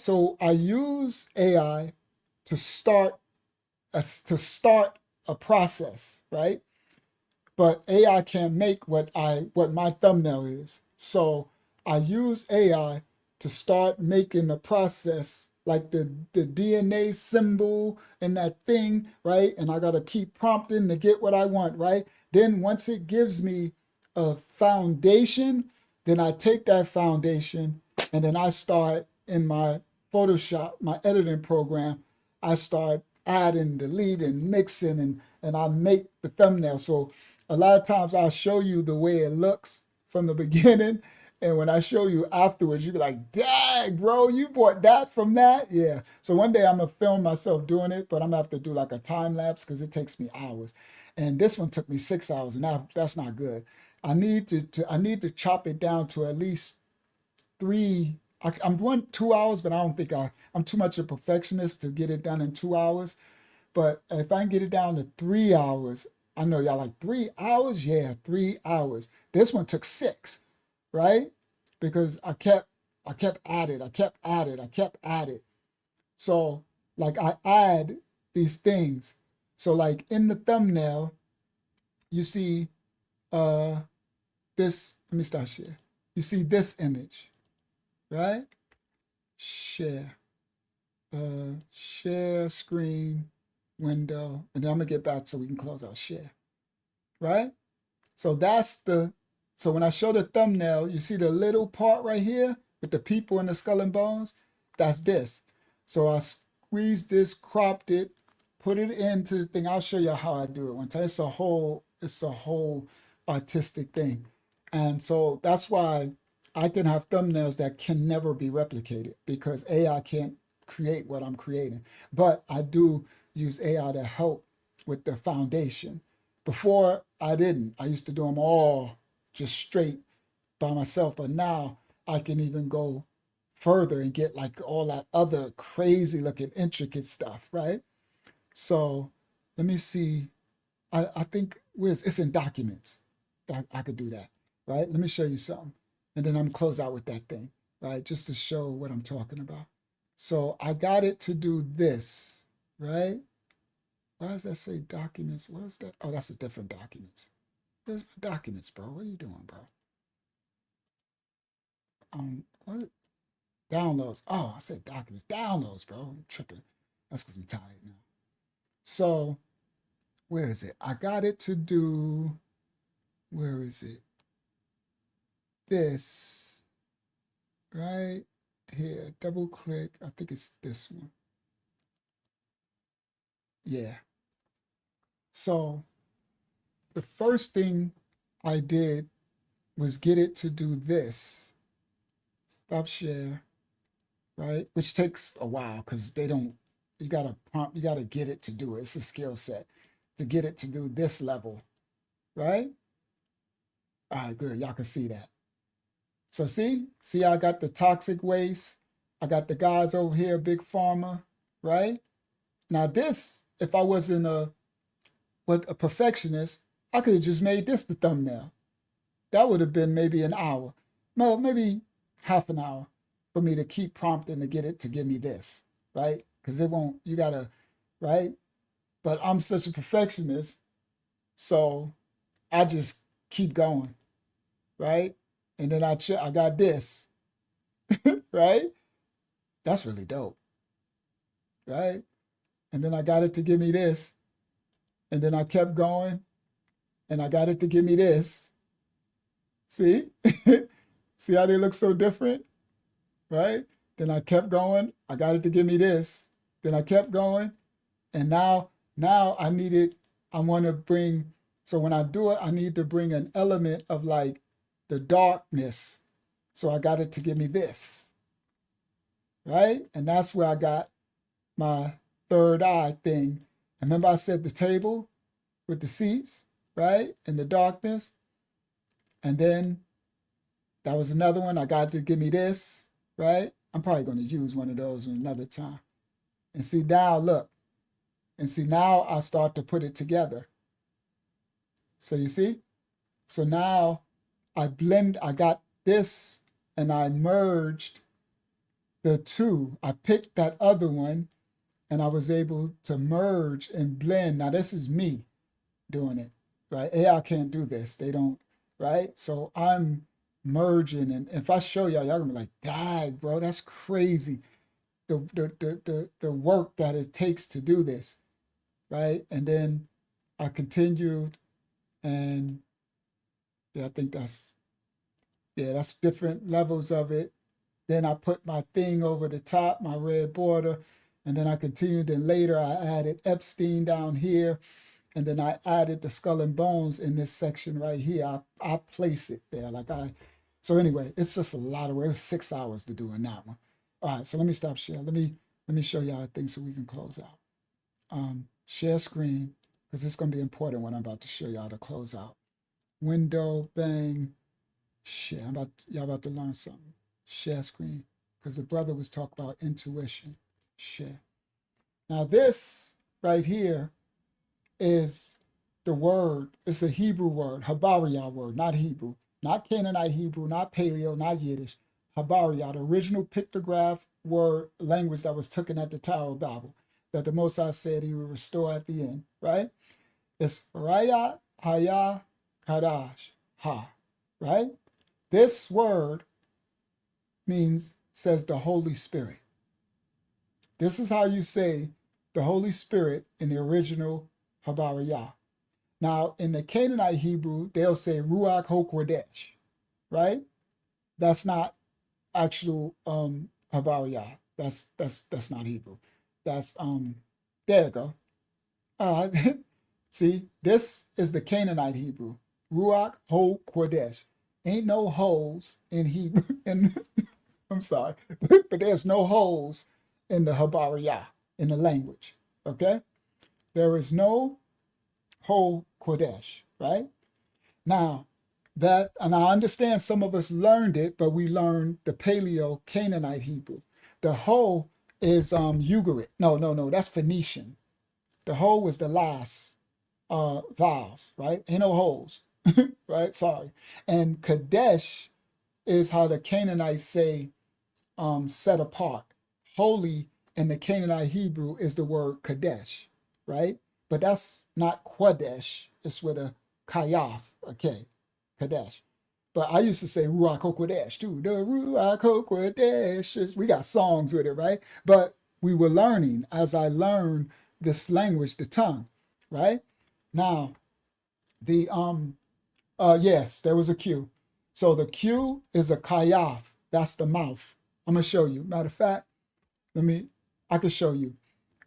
use AI to start a process, right? But AI can't make what my thumbnail is. So I use AI to start making the process like the DNA symbol and that thing, right? And I gotta keep prompting to get what I want, right? Then once it gives me a foundation, then I take that foundation and then I start in my Photoshop, my editing program, I start adding, deleting, mixing, and I make the thumbnail. So a lot of times I'll show you the way it looks from the beginning. And when I show you afterwards, you be like, dang, bro, you bought that from that? Yeah. So one day I'm going to film myself doing it, but I'm going to have to do like a time lapse because it takes me hours. And this one took me 6 hours, and that's not good. I need to chop it down to at least three. I'm doing 2 hours, but I don't think I'm too much a perfectionist to get it done in 2 hours. But if I can get it down to 3 hours, I know y'all like 3 hours. Yeah, 3 hours. This one took 6, right? Because I kept at it. I kept at it. So like I add these things. So like in the thumbnail, you see this. Let me start share. You see this image, right? Share. Share screen window, and then I'm gonna get back so we can close out share, right? So so when I show the thumbnail, you see the little part right here with the people and the skull and bones. That's this. So I squeezed this, cropped it, put it into the thing. I'll show you how I do it one time. It's a whole artistic thing, and so that's why I can have thumbnails that can never be replicated because AI can't create what I'm creating. But I do use AI to help with the foundation. Before I didn't. I used to do them all just straight by myself. But now I can even go further and get like all that other crazy looking intricate stuff, right? So let me see. I think it's in documents. I could do that, right? Let me show you something. And then I'm gonna close out with that thing, right? Just to show what I'm talking about. So I got it to do this, right? Why does that say documents? What is that? Oh, that's a different documents. Where's my documents, bro? What are you doing, bro? What? Downloads. Oh, I said documents. Downloads, bro. I'm tripping. That's because I'm tired now. So where is it? I got it to do, where is it? This, right here. Double click. I think it's this one. Yeah. So the first thing I did was get it to do this. Stop share, right? Which takes a while because you gotta prompt, you gotta get it to do it. It's a skill set to get it to do this level, right? All right, good. Y'all can see that. So see, I got the toxic waste. I got the guys over here, big pharma, right? Now this, if I wasn't a perfectionist, I could have just made this the thumbnail. That would have been maybe an hour. No, maybe half an hour for me to keep prompting to get it to give me this, right? Because it won't, you gotta, right? But I'm such a perfectionist, so I just keep going, right? And then I got this, right? That's really dope, right? And then I got it to give me this, and then I kept going, and I got it to give me this. See? See how they look so different, right? Then I kept going. I got it to give me this. Then I kept going. And now I want to bring, so when I do it, I need to bring an element of like the darkness. So I got it to give me this, right? And that's where I got my third eye thing. Remember I said the table with the seats, right? And the darkness. And then that was another one. I got to give me this, right? I'm probably going to use one of those another time. And see now, look. And see now I start to put it together. So you see? So now I got this and I merged the two. I picked that other one and I was able to merge and blend. Now this is me doing it, right? AI can't do this. They don't, right? So I'm merging, and if I show y'all, y'all gonna be like, dang, bro, that's crazy. the work that it takes to do this, right? And then I continued, and yeah, I think that's different levels of it. Then I put my thing over the top, my red border, and then I continued. And later I added Epstein down here, and then I added the skull and bones in this section right here. I place it there so anyway, it's just a lot of work. It was 6 hours to do in that one. All right, so let me stop sharing. Let me show y'all things so we can close out. Share screen, because it's going to be important what I'm about to show y'all to close out. Window, bang, share. Y'all about to learn something. Share screen, because the brother was talking about intuition. Share. Now this right here is the word. It's a Hebrew word, Habariah word, not Hebrew, not Canaanite Hebrew, not Paleo, not Yiddish. Habariah, the original pictograph word language that was taken at the Tower of Babel, that the Most High said he would restore at the end, right? It's Raya, Haya, Kadash, Ha, right? This word says the Holy Spirit. This is how you say the Holy Spirit in the original Habariah. Now, in the Canaanite Hebrew, they'll say Ruach HaKodesh, right? That's not actual Habariah. That's not Hebrew. That's there you go. See, this is the Canaanite Hebrew. Ruach HaKodesh. Ain't no holes in Hebrew. I'm sorry, but there's no holes in the Habariah, in the language, okay? There is no whole Kodesh, right? Now, and I understand some of us learned it, but we learned the Paleo Canaanite Hebrew. The whole is Ugarit. No, that's Phoenician. The whole was the last vowels, right? Ain't no holes, right? Sorry. And Kadesh is how the Canaanites say set apart. Holy in the Canaanite Hebrew is the word Kadesh, right? But that's not Quadesh. It's with a Kayaf, okay, Kadesh. But I used to say Ruach HaKodesh too. The Ruach HaKodesh. We got songs with it, right? But we were learning as I learned this language, the tongue, right? Now, the yes, there was a Q. So the Q is a Kayaf. That's the mouth. I'm gonna show you. Matter of fact, I can show you.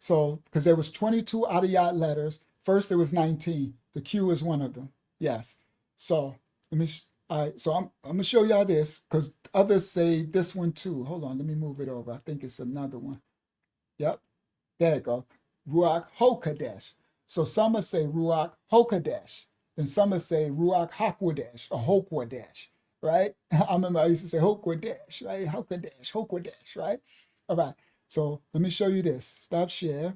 So, because there was 22 Adiyat letters. First, there was 19. The Q is one of them. Yes. So, all right. So I'm gonna show y'all this because others say this one too. Hold on. Let me move it over. I think it's another one. Yep. There you go. Ruach HaKodesh. So some will say Ruach HaKodesh. Then some will say Ruach HaKodesh or HaKodesh. Right? I remember I used to say HaKodesh, right? HaKodesh, right? All right. So let me show you this. Stop share.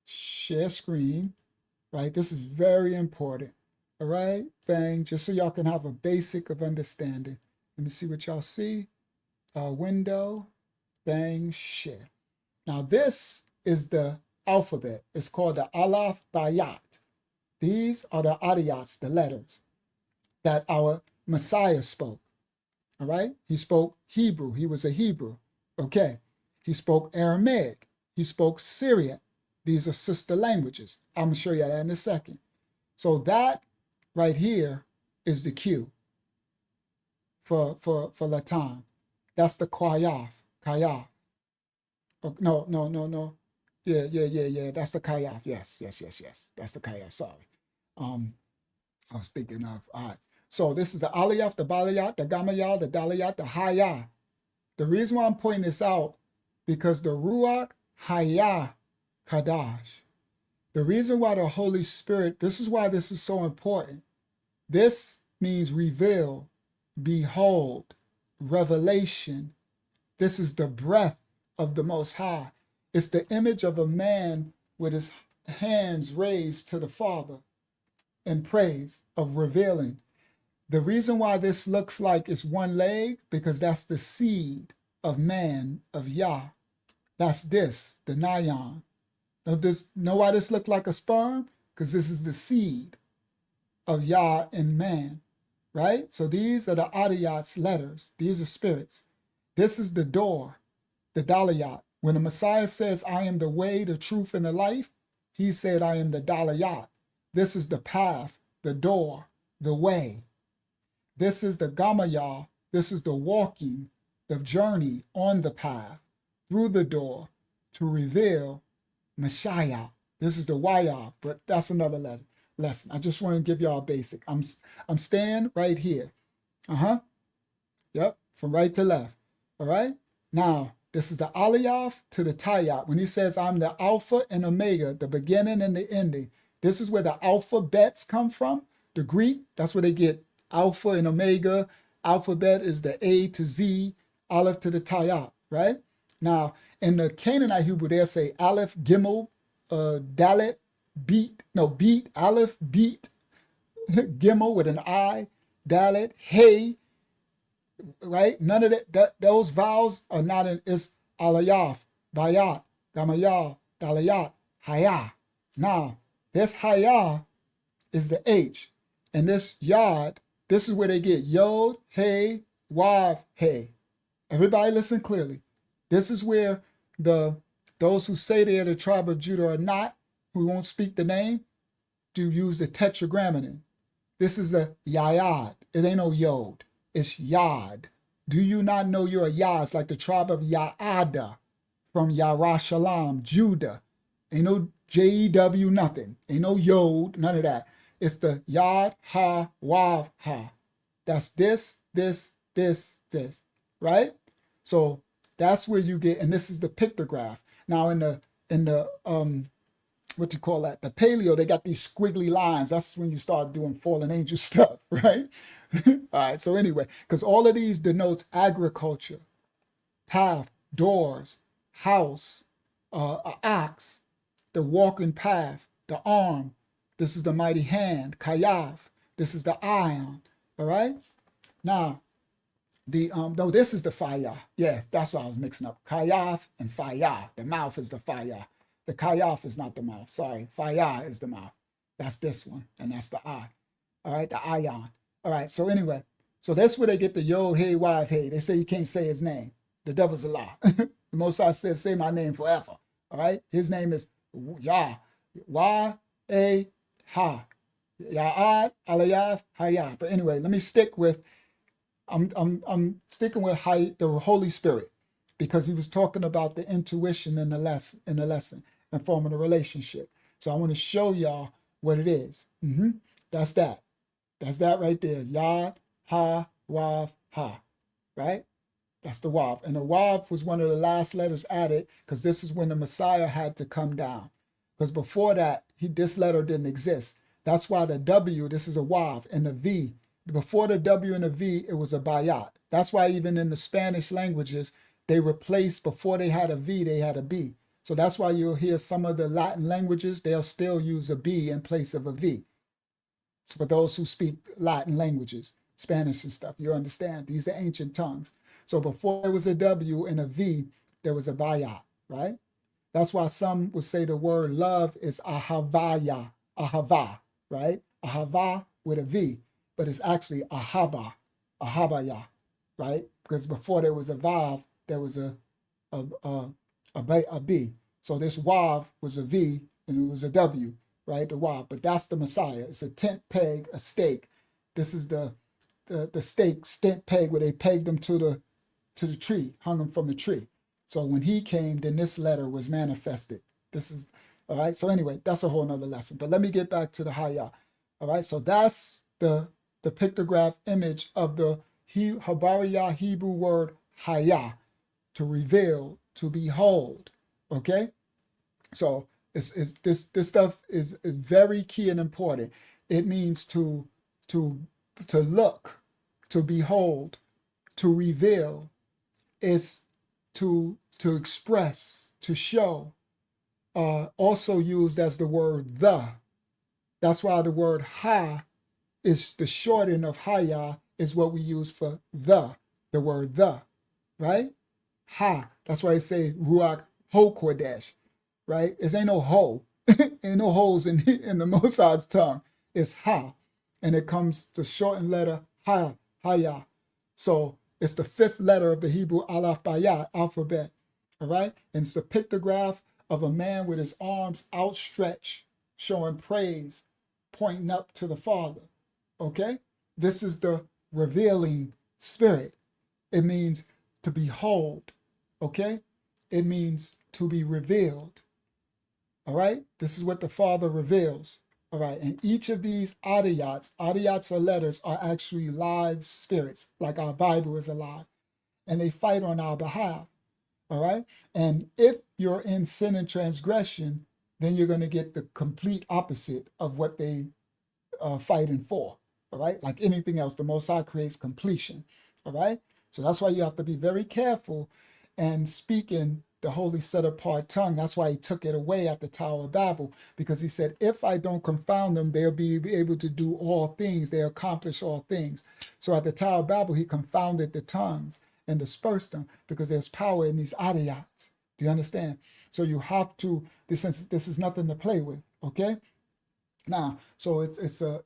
Share screen. Right? This is very important. All right? Bang. Just so y'all can have a basic of understanding. Let me see what y'all see. Window. Bang. Share. Now this is the alphabet. It's called the Aleph Bayat. These are the Adiyats, the letters that our Messiah spoke. All right? He spoke Hebrew. He was a Hebrew. Okay. He spoke Aramaic. He spoke Syriac. These are sister languages. I'm going to show you that in a second. So that right here is the Q for Latin. That's the Kayaf. Kayaf. Oh, no. Yeah. That's the Kayaf. Yes. That's the Kayaf. Sorry. I was thinking of, all right. So this is the Aliyah, the Baliyat, the Gamayah, the Daliyat, the Hayah. The reason why I'm pointing this out, because the Ruach Hayah Kadash, the reason why the Holy Spirit, this is why this is so important. This means reveal, behold, revelation. This is the breath of the Most High. It's the image of a man with his hands raised to the Father in praise of revealing. The reason why this looks like it's one leg, because that's the seed of man, of Yah. That's this, the Nayan. Know why this look like a sperm? Because this is the seed of Yah in man, right? So these are the Adiyat's letters. These are spirits. This is the door, the Daliyat. When the Messiah says, I am the way, the truth, and the life, he said, I am the Dalayat. This is the path, the door, the way. This is the Gamayah. This is the walking, the journey on the path, through the door, to reveal Messiah. This is the Wayah, but that's another lesson. I just want to give y'all a basic. I'm staying right here. Yep, from right to left. All right? Now, this is the Aliyah to the Tayyat. When he says, I'm the Alpha and Omega, the beginning and the ending. This is where the alphabets come from. The Greek, that's where they get Alpha and Omega. Alphabet is the A to Z, Aleph to the Tayyat, right? Now, in the Canaanite Hebrew, they'll say Aleph, Gimel, Dalet, Beat, Aleph, Beat, Gimel with an I, Dalet, Hey, right? None of those vowels are not in, it's Alayaf, Bayat, Gamayah, Dalayat, Hayah. Now, this Hayah is the H, and this Yod, this is where they get Yod, Hey, Wav, Hey. Everybody listen clearly. This is where those who say they're the tribe of Judah are not, who won't speak the name, do use the tetragrammaton. This is a Yayad. It ain't no Yod. It's Yad. Do you not know you're a Yad? It's like the tribe of Yaada from Yarashalam, Judah. Ain't no J-E-W, nothing. Ain't no Yod, none of that. It's the Yad, Ha, Wav, Ha. That's this, right? So that's where you get, and this is the pictograph. Now in the what you call that? The paleo, they got these squiggly lines. That's when you start doing fallen angel stuff, right? All right, so anyway, because all of these denotes agriculture, path, doors, house, ox, the walking path, the arm. This is the mighty hand, kayaf. This is the ion, all right? Now, no, this is the fire. Yeah, that's what I was mixing up. Kayaf and fire. The mouth is the fire. The kayaf is not the mouth. Sorry, fire is the mouth. That's this one, and that's the eye. All right, the ion. All right, so anyway, so that's where they get the Yod, Hey, Wav, Hey. They say you can't say his name. The devil's a lie. The Most High said, say my name forever. All right, his name is Yah, Wa, A, Ha, Ya'ad, Alayaf, Hayah. But anyway, let me stick with. I'm sticking with the Holy Spirit, because he was talking about the intuition in the lesson and forming a relationship. So I want to show y'all what it is. That's that. That's that right there. Yad, Ha, Wav, Ha. Right? That's the Wav. And the Wav was one of the last letters added, because this is when the Messiah had to come down. Because before that, this letter didn't exist. That's why the W, this is a Wav, and the V. Before the W and the V, it was a Bayat. That's why even in the Spanish languages, they replaced, before they had a V, they had a B. So that's why you'll hear some of the Latin languages, they'll still use a B in place of a V. It's for those who speak Latin languages, Spanish and stuff. You understand? These are ancient tongues. So before there was a W and a V, there was a Bayat, right? That's why some would say the word love is ahavaya, ahava, right? Ahava with a V, but it's actually ahaba, ahabaya, right? Because before there was a vav, there was a B. So this wav was a V and it was a W, right? The wav, but that's the Messiah. It's a tent peg, a stake. This is the stake, tent peg, where they pegged him to the tree, hung him from the tree. So when he came, then this letter was manifested. This is, all right? So anyway, that's a whole nother lesson. But let me get back to the Hayah. All right, so that's the pictograph image of the Habariya Hebrew word Hayah, to reveal, to behold, okay? So this stuff is very key and important. It means to look, to behold, to reveal. It's to express, to show. Also used as the word the. That's why the word ha is the short end of Hayah, is what we use for the word the, right? Ha. That's why they say Ruach Ho Kodesh, right? It ain't no ho. Ain't no holes in the Mossad's tongue. It's ha. And it comes to shortened letter ha, Hayah. So it's the fifth letter of the Hebrew Aleph Bayat alphabet. all right? And it's a pictograph of a man with his arms outstretched, showing praise, pointing up to the Father, okay? This is the revealing spirit. It means to behold, okay? It means to be revealed, all right? This is what the Father reveals, all right? And each of these adiyats or letters are actually live spirits, like our Bible is alive, and they fight on our behalf, all right? And if you're in sin and transgression, then you're going to get the complete opposite of what they are fighting for, all right? Like anything else, the Most High creates completion, all right? So that's why you have to be very careful and speak in the holy set apart tongue. That's why he took it away at the Tower of Babel, because he said, if I don't confound them, they'll be able to do all things. They accomplish all things. So at the Tower of Babel, he confounded the tongues and dispersed them because there's power in these adiyats. Do you understand? So you have to, this is nothing to play with, okay? Now, so it's a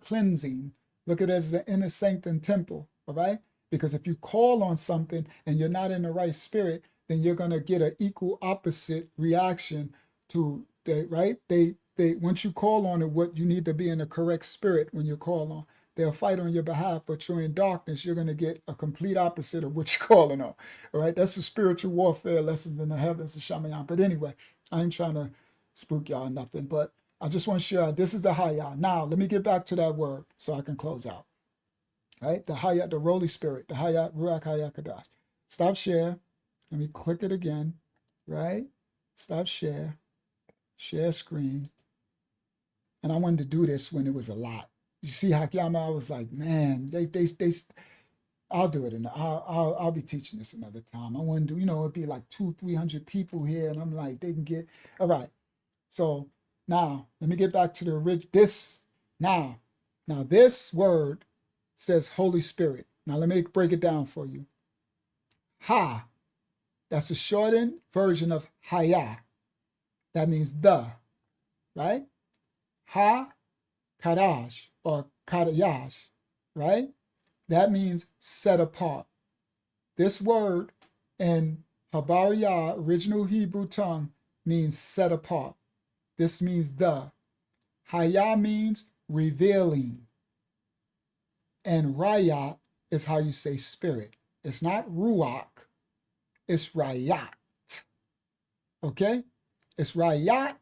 cleansing. Look at it as the inner sanctum temple, all right? Because if you call on something and you're not in the right spirit, then you're going to get an equal opposite reaction to that, right? They once you call on it, what you need to be in the correct spirit when you call on. They'll fight on your behalf, but you're in darkness, you're going to get a complete opposite of what you're calling on. All right, that's the spiritual warfare lessons in the heavens of Shamayan. But anyway, I ain't trying to spook y'all or nothing, but I just want to share this is the Hayah. Now, let me get back to that word so I can close out. Right, the Hayah, the Holy Spirit, the Hayah, Ruach Hayah Kadash. Stop share. Let me click it again. Right, stop share, share screen. And I wanted to do this when it was a lot. You see Hakiyama, I was like, man, they I'll do it, and I'll be teaching this another time. I want to do, it'd be like 200-300 people here, and I'm like, they can get all right. So now let me get back to the original. Now this word says Holy Spirit. Now let me break it down for you. Ha, that's a shortened version of Hayah. That means the, right? Ha, Kadash or Kadayash, right? That means set apart. This word in Habariya, original Hebrew tongue, means set apart. This means the. Hayah means revealing. And Rayat is how you say spirit. It's not Ruach, it's Rayat. Okay? It's Rayat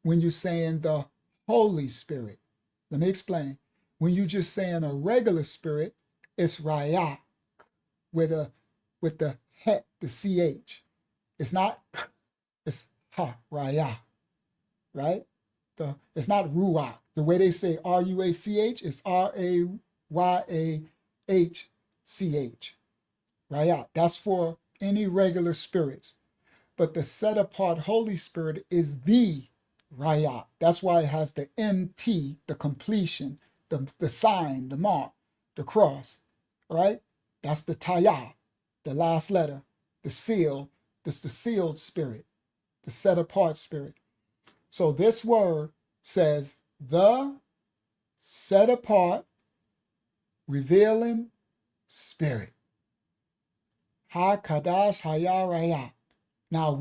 when you're saying the Holy Spirit. Let me explain. When you're just saying a regular spirit, it's Rayat with the het, the CH. It's not, it's ha, Rayat, right? It's not Ruach. The way they say R-U-A-C-H is R-A-Y-A-H-C-H. Rayat. That's for any regular spirits. But the set apart Holy Spirit is the Rayat. That's why it has the MT, the completion, the sign, the mark, the cross, right? That's the Tayah, the last letter, the seal. That's the sealed spirit, the set apart spirit. So this word says the set apart, revealing spirit. Ha Kadash Hayah Rayat. Now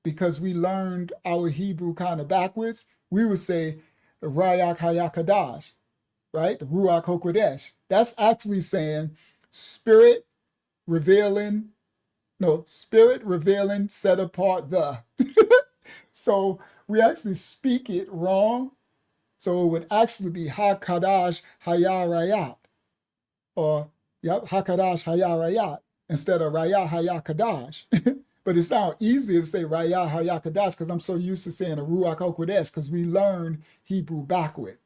because we learned our Hebrew kind of backwards, we would say the Rayak Hayah Kadash, right? The Ruach HaKodesh. That's actually saying spirit revealing, set apart the. So we actually speak it wrong. So it would actually be HaKadash Hayah Rayat. Or, HaKadash Hayah Rayat instead of Rayah Hayah Kadash. But it sounds easier to say Rayah Hayah Kadash because I'm so used to saying a Ruach HaKodesh because we learned Hebrew backward.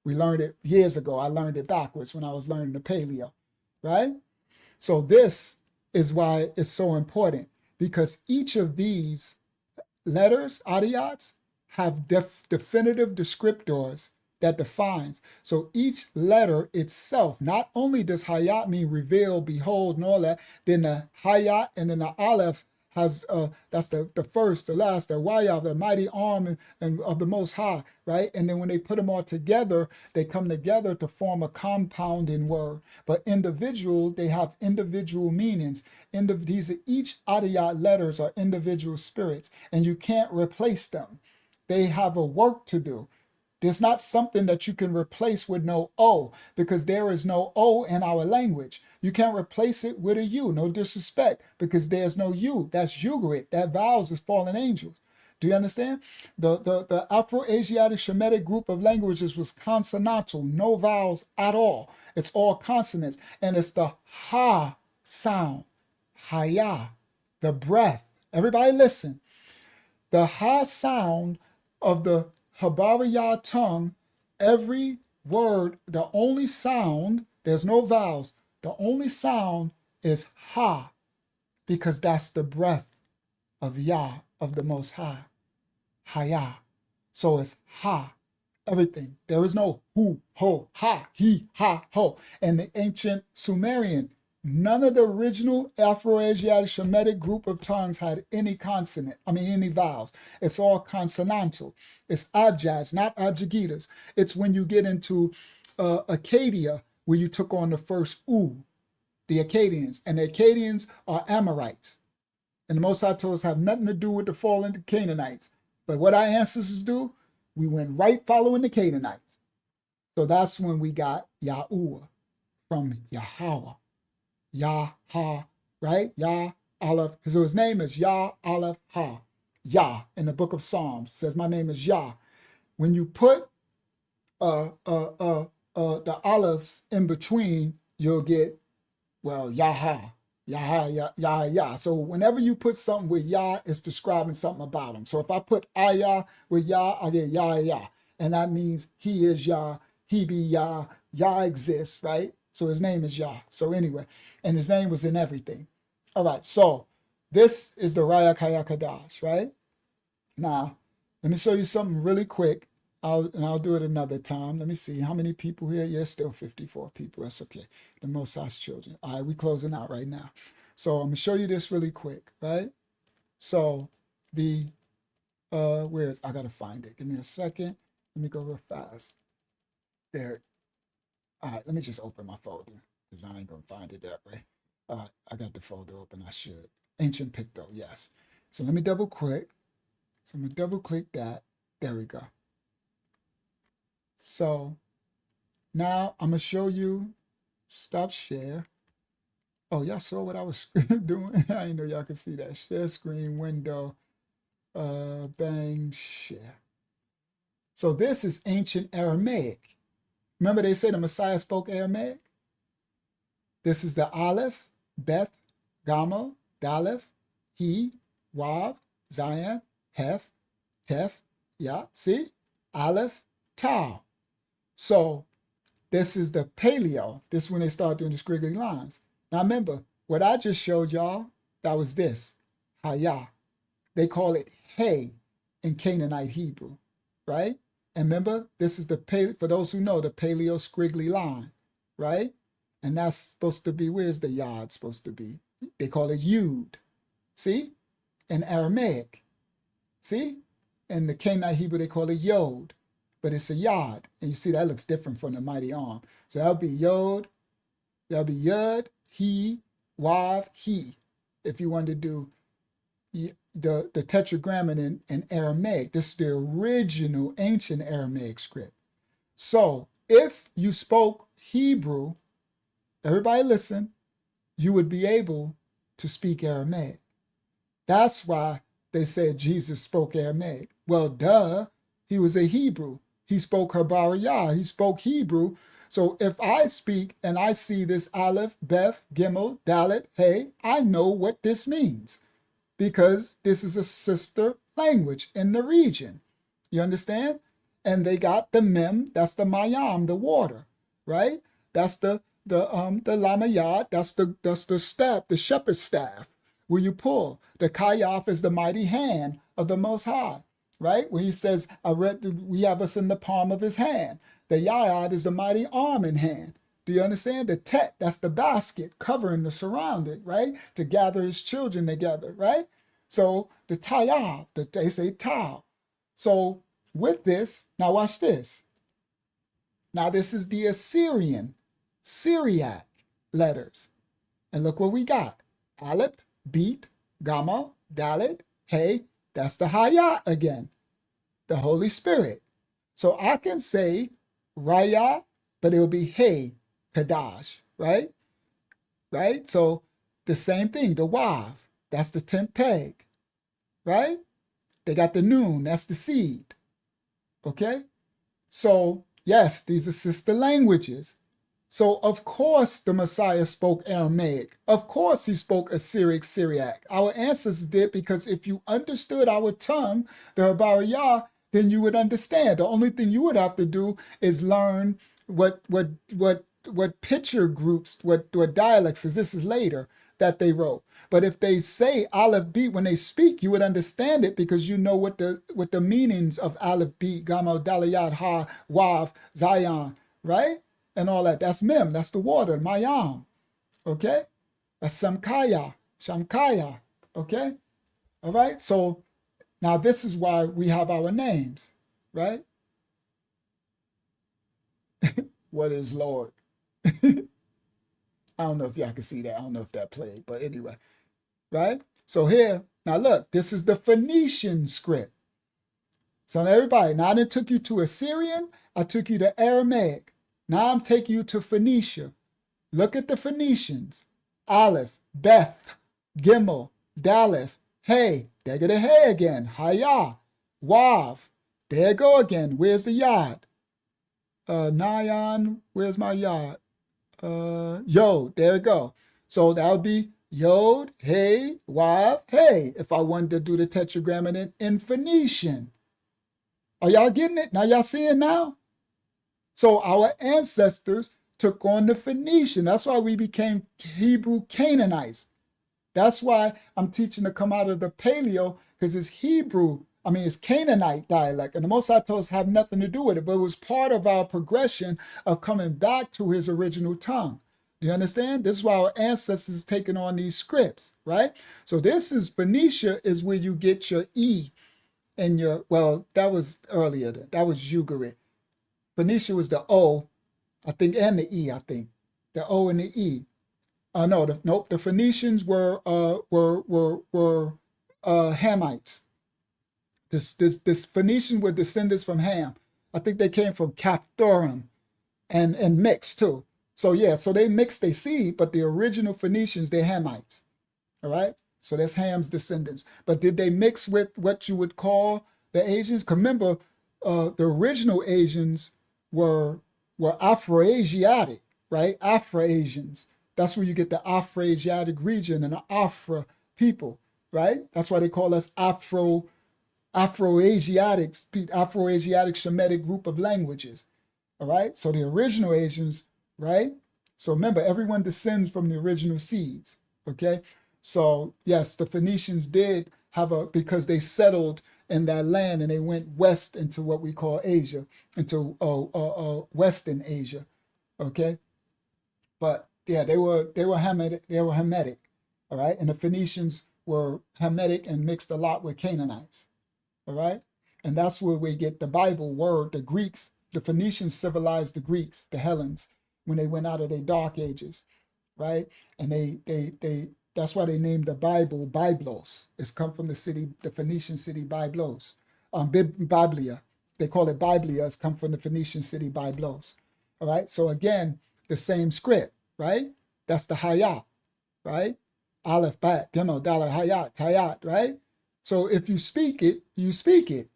We learned it years ago. I learned it backwards when I was learning the Paleo, right? So this is why it's so important because each of these letters, adiyats, have definitive descriptors that defines. So each letter itself, not only does Hayat mean reveal, behold, and all that, then the Hayat and then the Aleph has that's the first, the last, the Wayav, the mighty arm and of the Most High, right? And then when they put them all together, they come together to form a compounding word. But individual, they have individual meanings. These are each Adiyat letters are individual spirits, and you can't replace them. They have a work to do. There's not something that you can replace with no O, because there is no O in our language. You can't replace it with a U, no disrespect, because there's no U. That's Ugarit. That vowels is fallen angels. Do you understand? The Afro-Asiatic Shemitic group of languages was consonantal, no vowels at all. It's all consonants, and it's the ha sound, haya, the breath. Everybody listen. The ha sound of the Habariya tongue, every word, the only sound, there's no vowels, the only sound is ha, because that's the breath of Yah, of the Most High, Haya. So it's ha, everything. There is no hu, ho, ha, he, ha, ho. And the ancient Sumerian, none of the original Afro-Asiatic Shemitic group of tongues had any any vowels. It's all consonantal. It's abjads, not abjagitas. It's when you get into Acadia, where you took on the first U, the Akkadians. And the Akkadians are Amorites. And the Most High told us have nothing to do with the fallen Canaanites. But what our ancestors do, we went right following the Canaanites. So that's when we got Yahuwah from Yahweh. Yah, ha, right? Yah, Aleph. So his name is Yah, Aleph, ha. Yah in the book of Psalms says, my name is Yah. When you put the Alephs in between, you'll get, well, Yaha, Yaha, Yah, Yah. So whenever you put something with Yah, it's describing something about him. So if I put Ayah with Yah, I get Yah, Yah. And that means he is Yah, he be Yah, Yah exists, right? So his name is Yah. So anyway, and his name was in everything. All right, so this is the Rayak Hayakadash, right? Now, let me show you something really quick. I'll do it another time. Let me see how many people here. Yeah, still 54 people. That's okay. The Most High's children. All right, we closing out right now. So I'm gonna show you this really quick, right? So the I gotta find it. Give me a second. Let me go real fast. There. All right, let me just open my folder because I ain't gonna find it that way. All right, I got the folder open. I should. Ancient Picto, yes. So let me double click. So I'm gonna double click that. There we go. So now I'm gonna show you. Stop share. Oh, y'all saw what I was doing? I didn't know y'all could see that. Share screen window. Bang share. So this is ancient Aramaic. Remember they say the Messiah spoke Aramaic? This is the Aleph, Beth, Gamma, Daleth, He, Wav, Zion, Hef, Tef, yeah, see? Aleph, Tau. So this is the Paleo. This is when they start doing the squiggly lines. Now remember, what I just showed y'all, that was this, Hayah. They call it Hey in Canaanite Hebrew, right? And remember, this is for those who know, the Paleo squiggly line, right? And that's supposed to be, where's the Yod supposed to be? They call it Yud, see? In Aramaic, see? In the Canaanite Hebrew, they call it Yod, but it's a Yod. And you see that looks different from the mighty arm. So that'll be Yod, that'll be Yud, He, Wav, He, if you wanted to do the tetragrammaton in Aramaic. This is the original ancient Aramaic script. So if you spoke Hebrew, everybody listen, you would be able to speak Aramaic. That's why they said Jesus spoke Aramaic. Well, duh, he was a Hebrew. He spoke Habariyah, he spoke Hebrew. So if I speak and I see this Aleph, Beth, Gimel, Dalet, Hey, I know what this means, because this is a sister language in the region. You understand? And they got the Mem, that's the Mayam, the water, right? That's the Lamayat, that's the staff, the shepherd's staff, where you pull. The Kayaf is the mighty hand of the Most High, right? Where he says, we have us in the palm of his hand. The Yayad is the mighty arm in hand. Do you understand? The Tet, that's the basket covering the surrounded, right? To gather his children together, right? So the Tayah, they say Tau. So with this, now watch this. Now this is the Assyrian, Syriac letters. And look what we got. Aleph, Beat, Gamma, Dalet, Hey. That's the Hayat again, the Holy Spirit. So I can say Raya, but it will be Hey, Kadash, right? Right? So the same thing, the Wav, that's the 10th peg, right? They got the Noon, that's the seed, okay? So yes, these are sister languages. So of course the Messiah spoke Aramaic. Of course he spoke Assyric, Syriac. Our ancestors did, because if you understood our tongue, the Habariyah, then you would understand. The only thing you would have to do is learn what picture groups, what dialects is. This is later that they wrote. But if they say Aleph Beat when they speak, you would understand it, because you know what the meanings of Aleph Beat, Gamma, Dalayat, Ha, Wav, Zion, right? And all that. That's Mem. That's the water, Mayam. Okay? That's Samkaya, Shamkaya. Okay? All right? So now this is why we have our names, right? What is Lord? I don't know if y'all can see that. I don't know if that played, but anyway, right? So here, now look, this is the Phoenician script. So everybody, now I done took you to Assyrian, I took you to Aramaic. Now I'm taking you to Phoenicia. Look at the Phoenicians. Aleph, Beth, Gimel, Daleth, Hey. There go the Hey again. Hayah, Wav. There you go again. Where's the Yod? Nayan, where's my Yod? Yod, there we go. So that would be Yod, Hey, Wav, Hey, if I wanted to do the tetragrammaton in Phoenician. Are y'all getting it? Now y'all seeing now? So our ancestors took on the Phoenician. That's why we became Hebrew Canaanites. That's why I'm teaching to come out of the Paleo, because it's it's Canaanite dialect. And the Most High told us have nothing to do with it, but it was part of our progression of coming back to his original tongue. Do you understand? This is why our ancestors taking on these scripts, right? So this is Phoenicia, is where you get your E and your, well, that was earlier. That was Ugarit. Phoenicia was the O, I think, and the E, I think. The O and the E. Nope. The Phoenicians were Hamites. This Phoenician were descendants from Ham. I think they came from Caphtorim and mixed too. So yeah, so they mixed their seed, but the original Phoenicians, they're Hamites. All right. So that's Ham's descendants. But did they mix with what you would call the Asians? 'Cause remember, the original Asians were Afro-Asiatic, right? Afro-Asians. That's where you get the Afro-Asiatic region and the Afro people, right? That's why they call us Afro-Asiatic Shemitic group of languages, all right? So the original Asians, right? So remember, everyone descends from the original seeds, okay? So yes, the Phoenicians did have because they settled in that land and they went west into what we call Asia, into Western Asia, okay? But yeah, they were Hamitic, all right? And the Phoenicians were Hamitic and mixed a lot with Canaanites, all right? And that's where we get the Bible word, the Greeks. The Phoenicians civilized the Greeks, the Hellenes, when they went out of their dark ages, right? And that's why they named the Bible Biblos. It's come from the Phoenician city Byblos. Biblia. They call it Biblia. It's come from the Phoenician city Byblos. All right. So again, the same script, right? That's the Hayat, right? Aleph, Bat, Gimel, Dalet, Hayat, Tayat, right? So if you speak it, you speak it.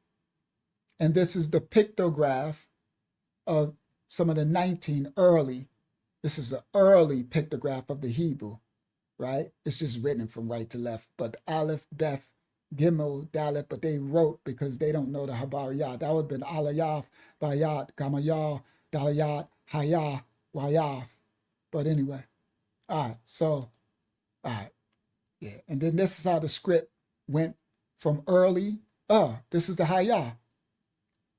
And this is the pictograph of some of the 19 early. This is the early pictograph of the Hebrew, right? It's just written from right to left. But Aleph, Beth, Gimel, Dalet, but they wrote because they don't know the Habariyat. That would have been Alayaf, Bayat, Gamayah, Dalayat, Hayah, Wayaf. But anyway, all right. Yeah. And then this is how the script went from early. This is the Hayah,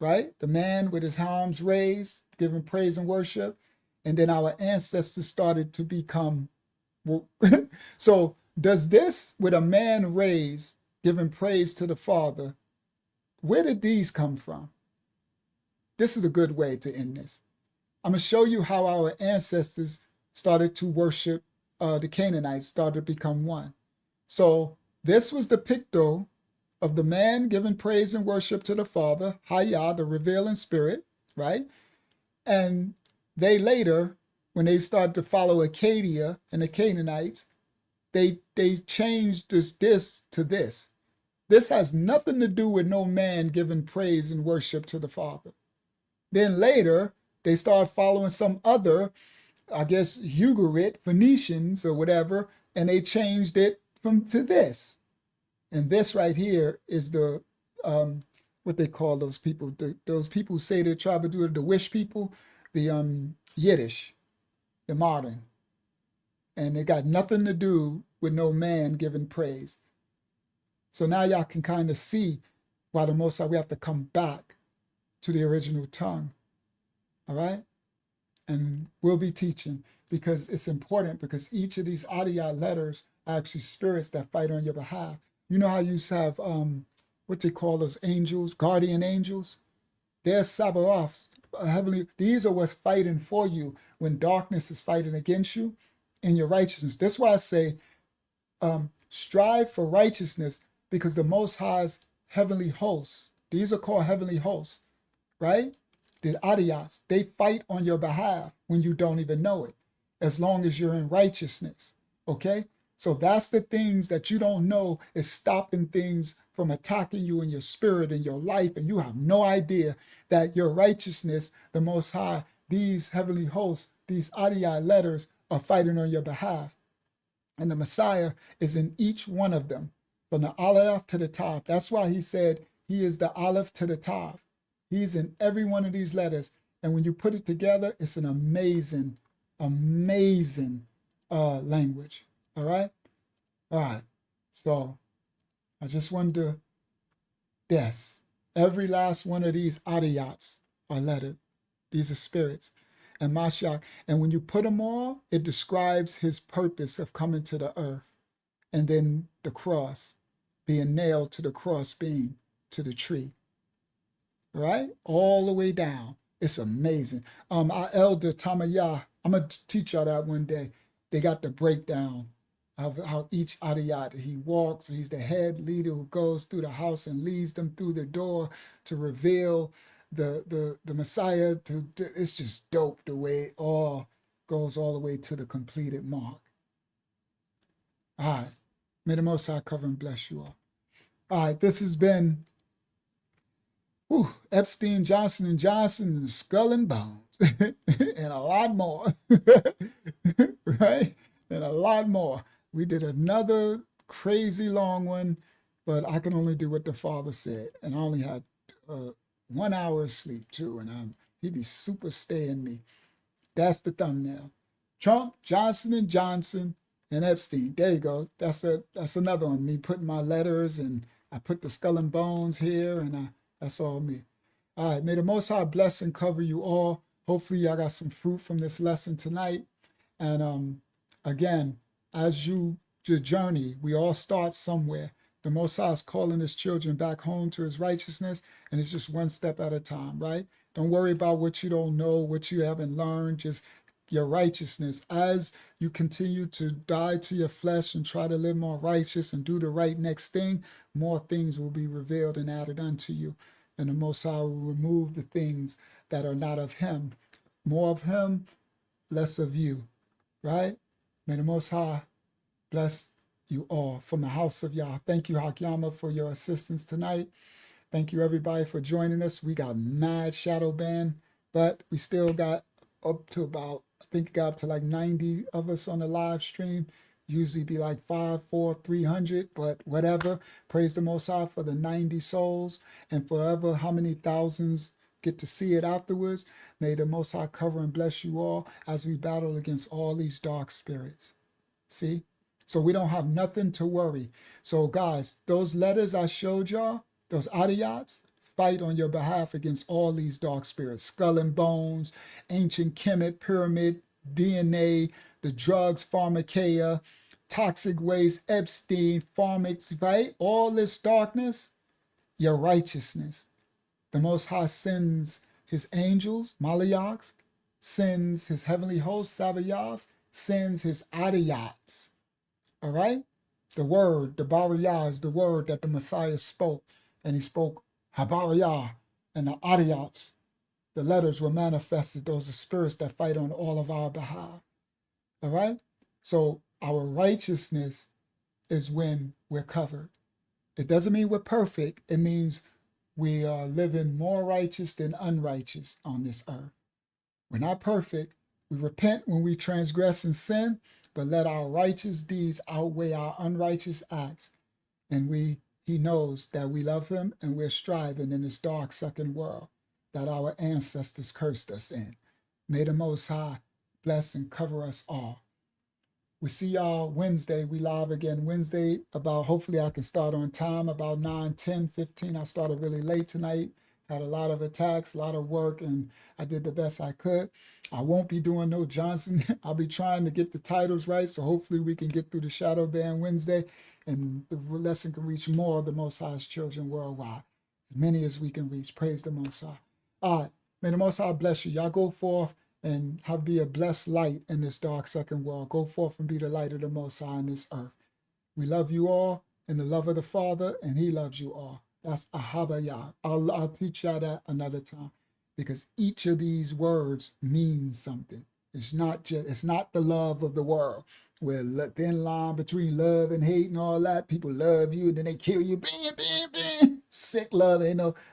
right? The man with his arms raised, giving praise and worship. And then our ancestors started to become. So does this with a man raised, giving praise to the Father. Where did these come from? This is a good way to end this. I'm going to show you how our ancestors started to worship the Canaanites, started to become one. So this was the picto of the man giving praise and worship to the Father, Hayah, the revealing spirit, right? And they later, when they started to follow Acadia and the Canaanites, they changed this to this. This has nothing to do with no man giving praise and worship to the Father. Then later, they started following some other, I guess, Ugarit, Phoenicians or whatever, and they changed it to this. And this right here is the, what they call those people, those people who say they're trying to do it, the wish people, the Yiddish, the modern. And it got nothing to do with no man giving praise. So now y'all can kind of see why the Most High, we have to come back to the original tongue. All right? And we'll be teaching because it's important, because each of these Adiyat letters are actually spirits that fight on your behalf. You know how you have what they call those angels, guardian angels? They're Sabaoth, heavenly. These are what's fighting for you when darkness is fighting against you in your righteousness. That's why I say strive for righteousness, because the Most High's heavenly hosts, these are called heavenly hosts, right? The Adiyats, they fight on your behalf when you don't even know it, as long as you're in righteousness, okay? So that's the things that you don't know is stopping things from attacking you in your spirit and your life, and you have no idea that your righteousness, the Most High, these heavenly hosts, these Adiyat letters are fighting on your behalf. And the Messiah is in each one of them, from the Aleph to the Tav. That's why he said he is the Aleph to the Tav. He's in every one of these letters. And when you put it together, it's an amazing, amazing language. All right? All right. So I just wanted to, yes, every last one of these Adiyats are lettered. These are spirits. And Mashiach. And when you put them all, it describes his purpose of coming to the earth. And then the cross, being nailed to the cross beam, to the tree. Right? All the way down. It's amazing. Our elder Tamayah, I'm going to teach y'all that one day. They got the breakdown of how each Adiyat, he walks, he's the head leader who goes through the house and leads them through the door to reveal the Messiah. It's just dope the way it all goes all the way to the completed mark. All right. May the Most High cover and bless you all. All right. This has been Epstein, Johnson & Johnson, and Skull and Bones, and a lot more, right? And a lot more. We did another crazy long one, but I can only do what the Father said. And I only had 1 hour of sleep too, and he'd be super staying me. That's the thumbnail. Trump, Johnson & Johnson, and Epstein. There you go. That's another one. Me putting my letters, and I put the Skull and Bones here, and that's all me. All right. May the Most High bless and cover you all. Hopefully y'all got some fruit from this lesson tonight. And again, as your journey, we all start somewhere. The Most High is calling his children back home to his righteousness, and it's just one step at a time, right? Don't worry about what you don't know, what you haven't learned, just your righteousness. As you continue to die to your flesh and try to live more righteous and do the right next thing, more things will be revealed and added unto you. And the Most High will remove the things that are not of him. More of him, less of you, right? May the Most High bless you all from the house of Yah. Thank you, Hakyama, for your assistance tonight. Thank you, everybody, for joining us. We got mad shadow ban, but we still got up to about, I think it got up to like 90 of us on the live stream. Usually be like 5, 4, 300, but whatever. Praise the Most High for the 90 souls, and forever how many thousands get to see it afterwards. May the Most High cover and bless you all as we battle against all these dark spirits. See? So we don't have nothing to worry. So guys, those letters I showed y'all, those Adiyats, fight on your behalf against all these dark spirits. Skull and Bones, ancient Kemet, pyramid, DNA, the drugs, pharmakeia, toxic waste, Epstein, pharmacs, right? All this darkness, your righteousness. The Most High sends his angels, Malachites, sends his heavenly host, Sabayahs, sends his Adiyats. All right? The word, the Bariyah is the word that the Messiah spoke. And he spoke Habariyah and the Adiyats. The letters were manifested. Those are spirits that fight on all of our behalf. All right? So our righteousness is when we're covered. It doesn't mean we're perfect. It means we are living more righteous than unrighteous on this earth. We're not perfect. We repent when we transgress and sin, but let our righteous deeds outweigh our unrighteous acts. And he knows that we love him and we're striving in this dark second world that our ancestors cursed us in. May the Most High bless and cover us all. We see y'all Wednesday. We live again Wednesday about, hopefully I can start on time, about 9, 10, 15. I started really late tonight. Had a lot of attacks, a lot of work, and I did the best I could. I won't be doing no Johnson. I'll be trying to get the titles right, so hopefully we can get through the shadow ban Wednesday, and the lesson can reach more of the Most High's children worldwide. As many as we can reach. Praise the Most High. All right. May the Most High bless you. Y'all go forth and be a blessed light in this dark second world. Go forth and be the light of the Most High in this earth. We love you all in the love of the Father, and he loves you all. That's Ahabaya. I'll teach y'all that another time, because each of these words means something. It's not the love of the world, where the thin line between love and hate and all that. People love you and then they kill you. Bam, bam, bam. Sick love,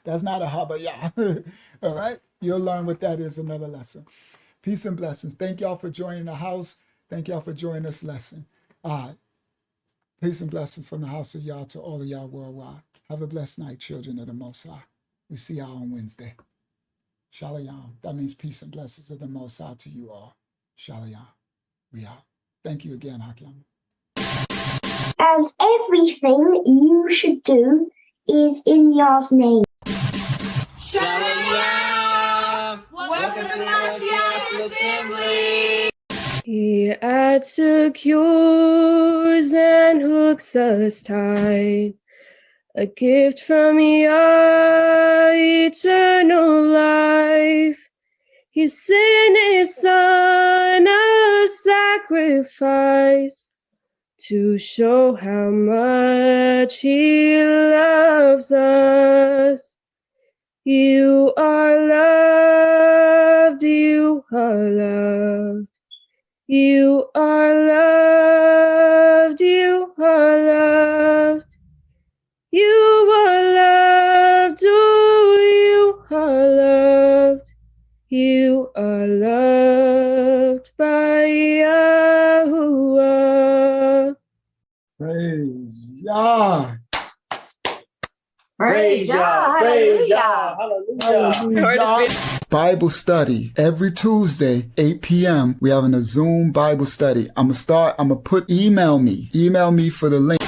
that's not Ahabaya. All right? You'll learn what that is another lesson. Peace and blessings. Thank y'all for joining the house. Thank y'all for joining this lesson. All right. Peace and blessings from the house of y'all to all of y'all worldwide. Have a blessed night, children of the Most High. We see y'all on Wednesday. Shalom. That means peace and blessings of the Most High to you all. Shalom. We out. Thank you again, Hakim. And everything you should do is in Yah's name. Shalom! Welcome to Messianic Assembly! He adds secures and hooks us tight. A gift from Yah, eternal life. He sent his son a sacrifice to show how much he loves us. You are loved, you are loved. You are loved, you are loved. You are loved, oh, you are loved. You are loved by Yahuwah. Praise Yah. Praise Yah! Praise Yah! Hallelujah! Bible study every Tuesday, 8 p.m. We having a Zoom Bible study. I'm gonna email me for the link.